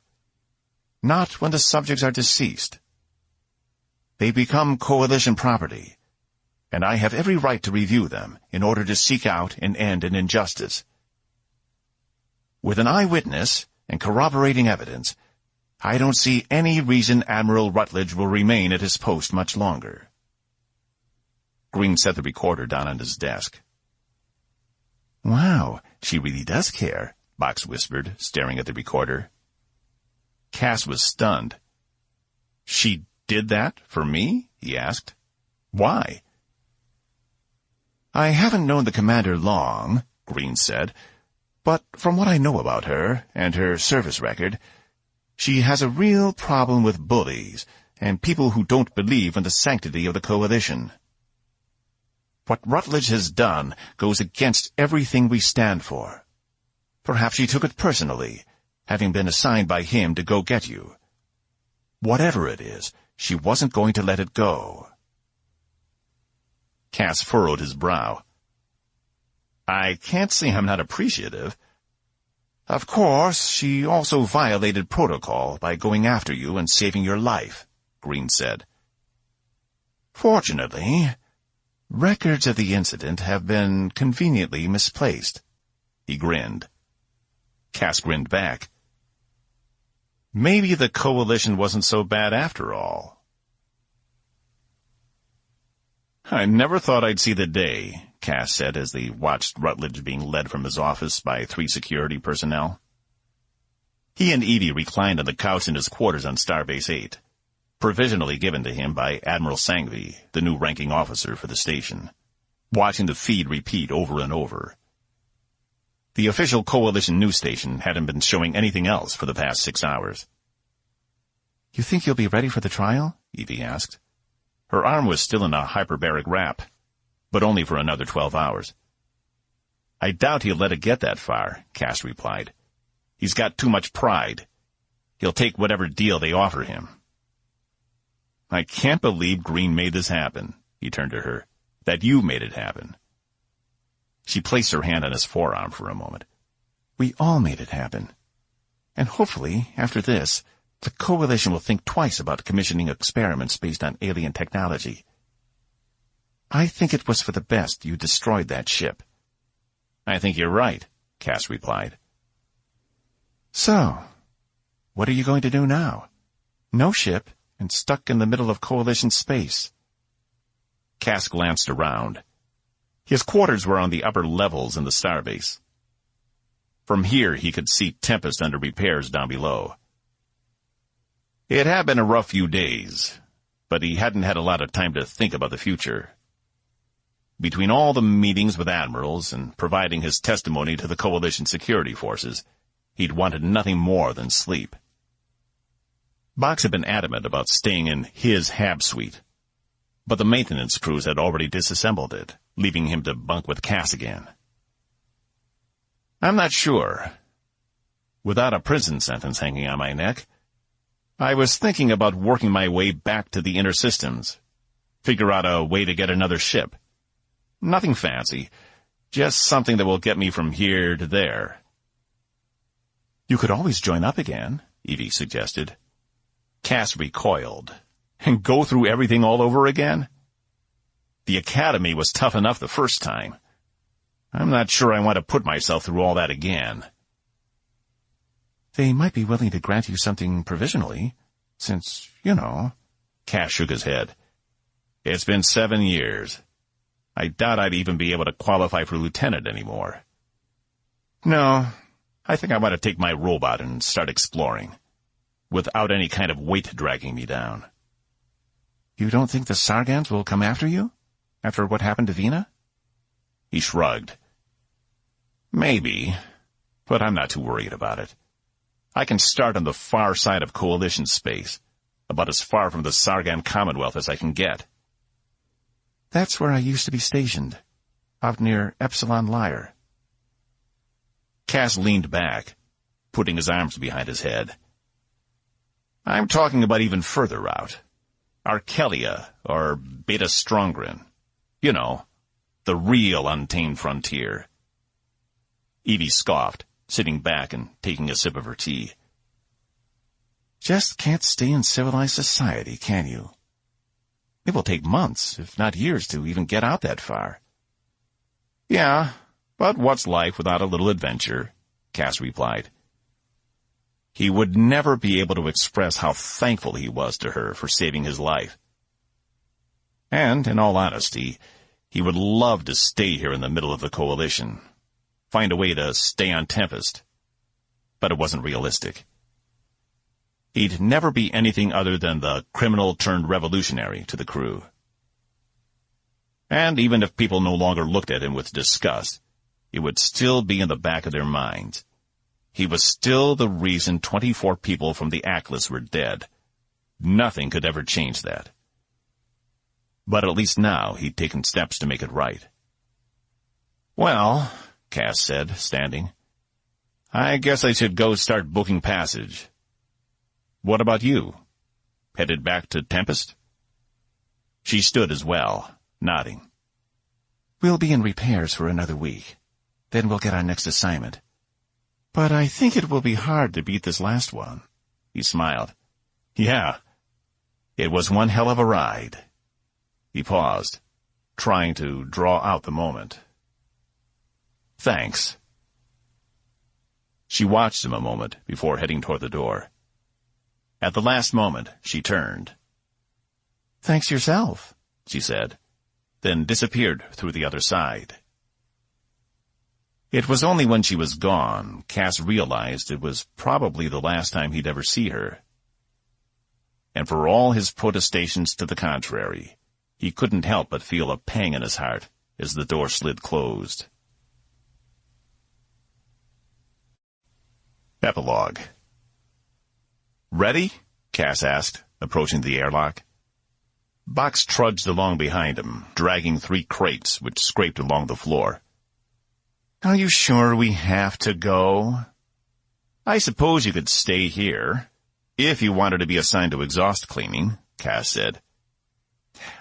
Not when the subjects are deceased. They become Coalition property, and I have every right to review them in order to seek out and end an injustice. With an eyewitness and corroborating evidence, I don't see any reason Admiral Rutledge will remain at his post much longer. Green set the recorder down on his desk. Wow, she really does care, Box whispered, staring at the recorder. Cass was stunned. She did that for me? He asked. Why? I haven't known the commander long, Green said, but from what I know about her and her service record, she has a real problem with bullies and people who don't believe in the sanctity of the Coalition. What Rutledge has done goes against everything we stand for. Perhaps she took it personally, having been assigned by him to go get you. Whatever it is, she wasn't going to let it go. Cass furrowed his brow. I can't say I'm not appreciative. Of course, she also violated protocol by going after you and saving your life, Green said. Fortunately, records of the incident have been conveniently misplaced. He grinned. Cass grinned back. Maybe the Coalition wasn't so bad after all. I never thought I'd see the day, Cass said as they watched Rutledge being led from his office by 3 security personnel. He and Edie reclined on the couch in his quarters on Starbase 8, provisionally given to him by Admiral Sangvi, the new ranking officer for the station, watching the feed repeat over and over. The official Coalition news station hadn't been showing anything else for the past 6 hours. You think you'll be ready for the trial? Evie asked. Her arm was still in a hyperbaric wrap, but only for another 12 hours. I doubt he'll let it get that far, Cass replied. He's got too much pride. He'll take whatever deal they offer him. I can't believe Green made this happen, he turned to her. That you made it happen. She placed her hand on his forearm for a moment. We all made it happen. And hopefully, after this, the Coalition will think twice about commissioning experiments based on alien technology. I think it was for the best you destroyed that ship. I think you're right, Cass replied. So, what are you going to do now? No ship, and stuck in the middle of Coalition space. Cass glanced around. His quarters were on the upper levels in the starbase. From here he could see Tempest under repairs down below. It had been a rough few days, but he hadn't had a lot of time to think about the future. Between all the meetings with admirals and providing his testimony to the Coalition security forces, he'd wanted nothing more than sleep. Box had been adamant about staying in his hab suite, but the maintenance crews had already disassembled it, leaving him to bunk with Cass again. I'm not sure. Without a prison sentence hanging on my neck, I was thinking about working my way back to the inner systems, figure out a way to get another ship. Nothing fancy, just something that will get me from here to there. You could always join up again, Evie suggested. Cass recoiled. And go through everything all over again? The academy was tough enough the first time. I'm not sure I want to put myself through all that again. They might be willing to grant you something provisionally, since, Cass shook his head. It's been 7 years. I doubt I'd even be able to qualify for lieutenant anymore. No, I think I want to take my robot and start exploring, without any kind of weight dragging me down. You don't think the Sargans will come after you? After what happened to Vina? He shrugged. Maybe, but I'm not too worried about it. I can start on the far side of Coalition space, about as far from the Sargan Commonwealth as I can get. That's where I used to be stationed, out near Epsilon Lyre. Cass leaned back, putting his arms behind his head. I'm talking about even further out. Arkelia, or Beta Strongren. The real untamed frontier. Evie scoffed, sitting back and taking a sip of her tea. Just can't stay in civilized society, can you? It will take months, if not years, to even get out that far. Yeah, but what's life without a little adventure? Cass replied. He would never be able to express how thankful he was to her for saving his life. And, in all honesty, he would love to stay here in the middle of the Coalition, find a way to stay on Tempest. But it wasn't realistic. He'd never be anything other than the criminal-turned-revolutionary to the crew. And even if people no longer looked at him with disgust, it would still be in the back of their minds. He was still the reason 24 people from the Atlas were dead. Nothing could ever change that. But at least now he'd taken steps to make it right. Well, Cass said, standing, I guess I should go start booking passage. What about you? Headed back to Tempest? She stood as well, nodding. We'll be in repairs for another week. Then we'll get our next assignment. But I think it will be hard to beat this last one. He smiled. Yeah, it was one hell of a ride. He paused, trying to draw out the moment. Thanks. She watched him a moment before heading toward the door. At the last moment, she turned. Thanks yourself, she said, then disappeared through the other side. It was only when she was gone, Cass realized it was probably the last time he'd ever see her. And for all his protestations to the contrary, he couldn't help but feel a pang in his heart as the door slid closed. Epilogue. Ready? Cass asked, approaching the airlock. Box trudged along behind him, dragging 3 crates which scraped along the floor. Are you sure we have to go? I suppose you could stay here, if you wanted to be assigned to exhaust cleaning, Cass said.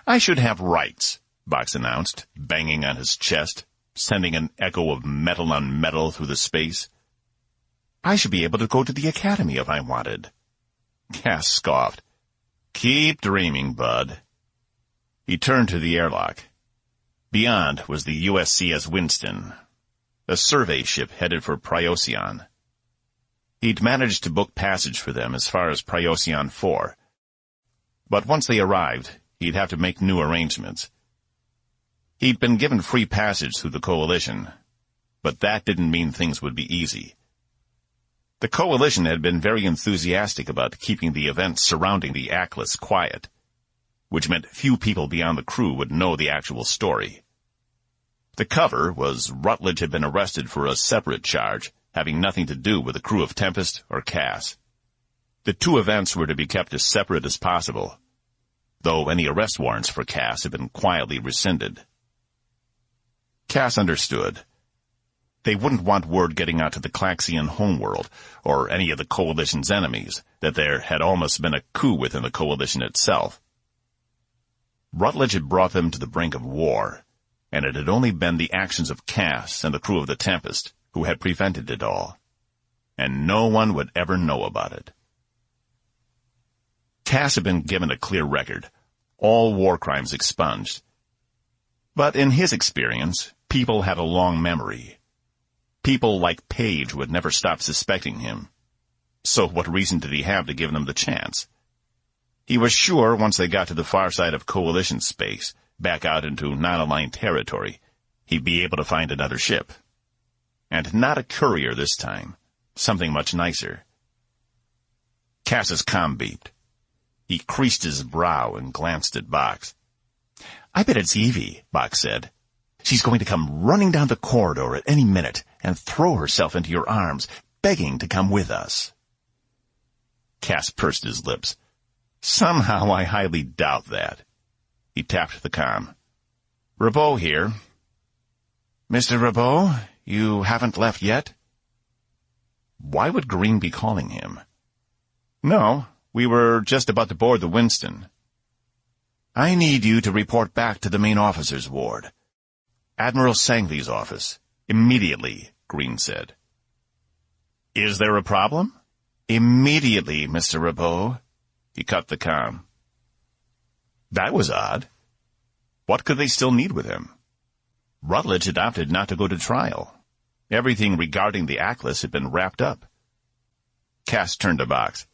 I should have rights, Box announced, banging on his chest, sending an echo of metal on metal through the space. I should be able to go to the academy if I wanted. Cass scoffed. Keep dreaming, bud. He turned to the airlock. Beyond was the USCS Winston, a survey ship headed for Procyon. He'd managed to book passage for them as far as Procyon 4. But once they arrived, he'd have to make new arrangements. He'd been given free passage through the Coalition, but that didn't mean things would be easy. The Coalition had been very enthusiastic about keeping the events surrounding the Atlas quiet, which meant few people beyond the crew would know the actual story. The cover was Rutledge had been arrested for a separate charge, having nothing to do with the crew of Tempest or Cass. The two events were to be kept as separate as possible, though any arrest warrants for Cass had been quietly rescinded. Cass understood. They wouldn't want word getting out to the Claxian homeworld, or any of the Coalition's enemies, that there had almost been a coup within the Coalition itself. Rutledge had brought them to the brink of war, and it had only been the actions of Cass and the crew of the Tempest who had prevented it all, and no one would ever know about it. Cass had been given a clear record, all war crimes expunged. But in his experience, people had a long memory. People like Page would never stop suspecting him. So what reason did he have to give them the chance? He was sure once they got to the far side of Coalition space, back out into non-aligned territory, he'd be able to find another ship. And not a courier this time. Something much nicer. Cass's comm beeped. He creased his brow and glanced at Box. "I bet it's Evie," Box said. "She's going to come running down the corridor at any minute and throw herself into your arms, begging to come with us." Cass pursed his lips. "Somehow I highly doubt that." He tapped the comm. "Robeaux here." "Mr. Robeaux, you haven't left yet?" Why would Green be calling him? "No, we were just about to board the Winston." "I need you to report back to the main officer's ward. Admiral Sangley's office. Immediately," Green said. "Is there a problem?" "Immediately, Mr. Robeaux." He cut the comm. That was odd. What could they still need with him? Rutledge had opted not to go to trial. Everything regarding the Atlas had been wrapped up. Cass turned to Box.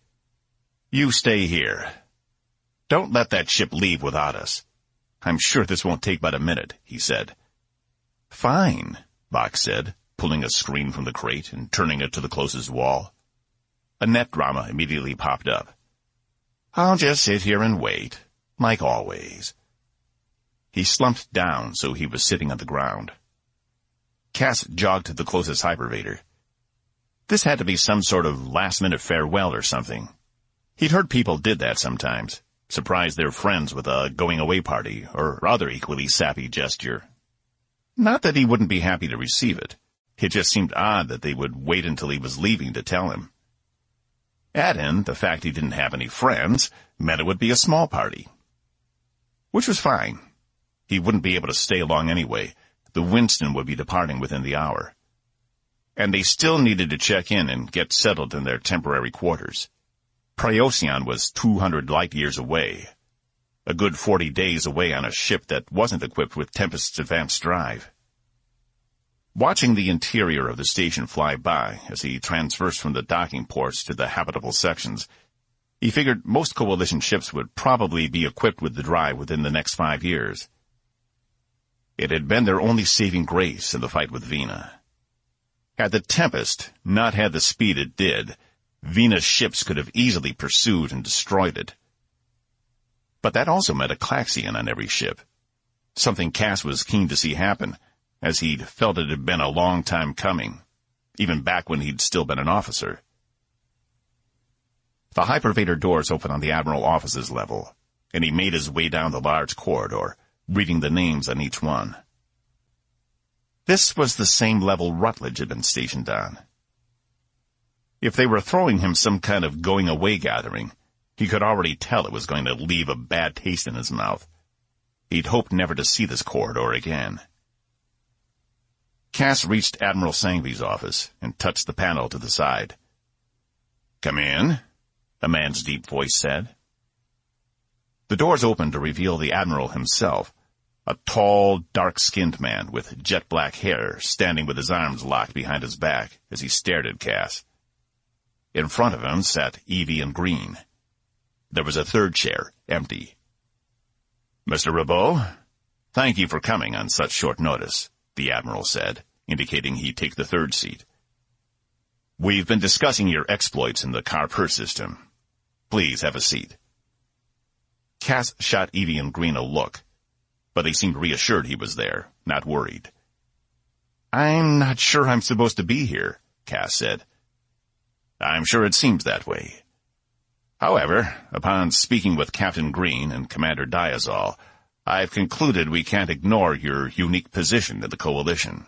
"You stay here. Don't let that ship leave without us. I'm sure this won't take but a minute," he said. "Fine," Box said, pulling a screen from the crate and turning it to the closest wall. A net drama immediately popped up. "I'll just sit here and wait, like always." He slumped down so he was sitting on the ground. Cass jogged to the closest hypervator. This had to be some sort of last-minute farewell or something. He'd heard people did that sometimes, surprise their friends with a going-away party or other equally sappy gesture. Not that he wouldn't be happy to receive it. It just seemed odd that they would wait until he was leaving to tell him. Add in the fact he didn't have any friends, meant it would be a small party. Which was fine. He wouldn't be able to stay long anyway. The Winston would be departing within the hour. And they still needed to check in and get settled in their temporary quarters. Procyon was 200 light-years away. A good 40 days away on a ship that wasn't equipped with Tempest's advanced drive. Watching the interior of the station fly by as he transversed from the docking ports to the habitable sections, he figured most Coalition ships would probably be equipped with the drive within the next 5 years. It had been their only saving grace in the fight with Vina. Had the Tempest not had the speed it did, Vina's ships could have easily pursued and destroyed it. But that also meant a Claxian on every ship, something Cass was keen to see happen, as he'd felt it had been a long time coming, even back when he'd still been an officer. The hypervator doors opened on the Admiral office's level, and he made his way down the large corridor, reading the names on each one. This was the same level Rutledge had been stationed on. If they were throwing him some kind of going-away gathering, he could already tell it was going to leave a bad taste in his mouth. He'd hoped never to see this corridor again. Cass reached Admiral Sangley's office and touched the panel to the side. "Come in," a man's deep voice said. The doors opened to reveal the Admiral himself, a tall, dark-skinned man with jet-black hair standing with his arms locked behind his back as he stared at Cass. In front of him sat Evie and Green. There was a third chair, empty. "Mr. Robeaux, thank you for coming on such short notice," the Admiral said, indicating he'd take the third seat. "We've been discussing your exploits in the Courier system. Please have a seat." Cass shot Evie and Green a look, but they seemed reassured he was there, not worried. "I'm not sure I'm supposed to be here," Cass said. "I'm sure it seems that way. However, upon speaking with Captain Green and Commander Diazol, I've concluded we can't ignore your unique position in the Coalition."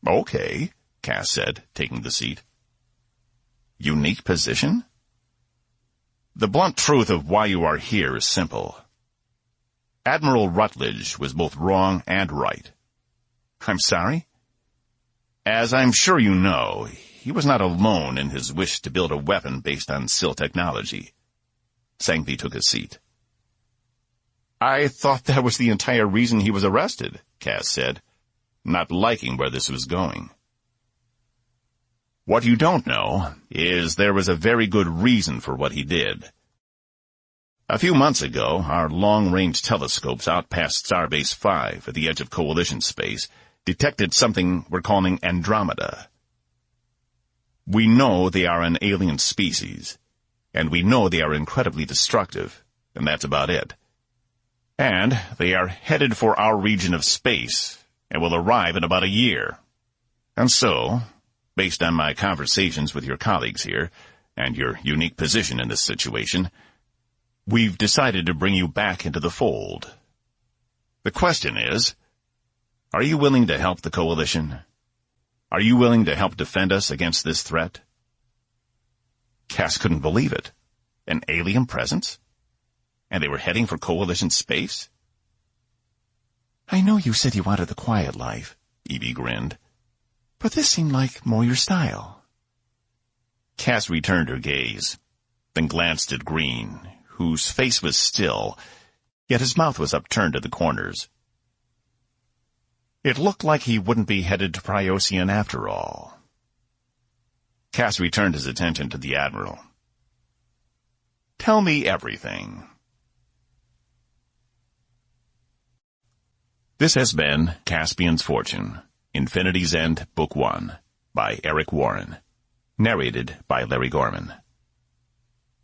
"Okay," Cass said, taking the seat. "Unique position?" "The blunt truth of why you are here is simple. Admiral Rutledge was both wrong and right." "I'm sorry?" "As I'm sure you know, he was not alone in his wish to build a weapon based on SIL technology." Sangvi took a seat. "I thought that was the entire reason he was arrested," Cass said, not liking where this was going. "What you don't know is there was a very good reason for what he did. A few months ago, our long-range telescopes out past Starbase 5 at the edge of Coalition space detected something we're calling Andromeda. We know they are an alien species, and we know they are incredibly destructive, and that's about it. And they are headed for our region of space, and will arrive in about a year. And so, based on my conversations with your colleagues here, and your unique position in this situation, we've decided to bring you back into the fold. The question is, are you willing to help the Coalition? Are you willing to help defend us against this threat?" Cass couldn't believe it. An alien presence? And they were heading for Coalition space? "I know you said you wanted the quiet life," Evie grinned, "but this seemed like more your style." Cass returned her gaze, then glanced at Green, whose face was still, yet his mouth was upturned to the corners. It looked like he wouldn't be headed to Pryosian after all. Cass returned his attention to the Admiral. "Tell me everything." This has been Caspian's Fortune, Infinity's End, Book 1, by Eric Warren. Narrated by Larry Gorman.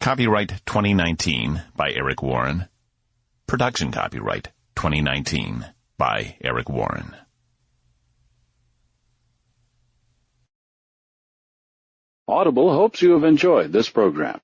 Copyright 2019 by Eric Warren. Production copyright 2019 by Eric Warren. Audible hopes you have enjoyed this program.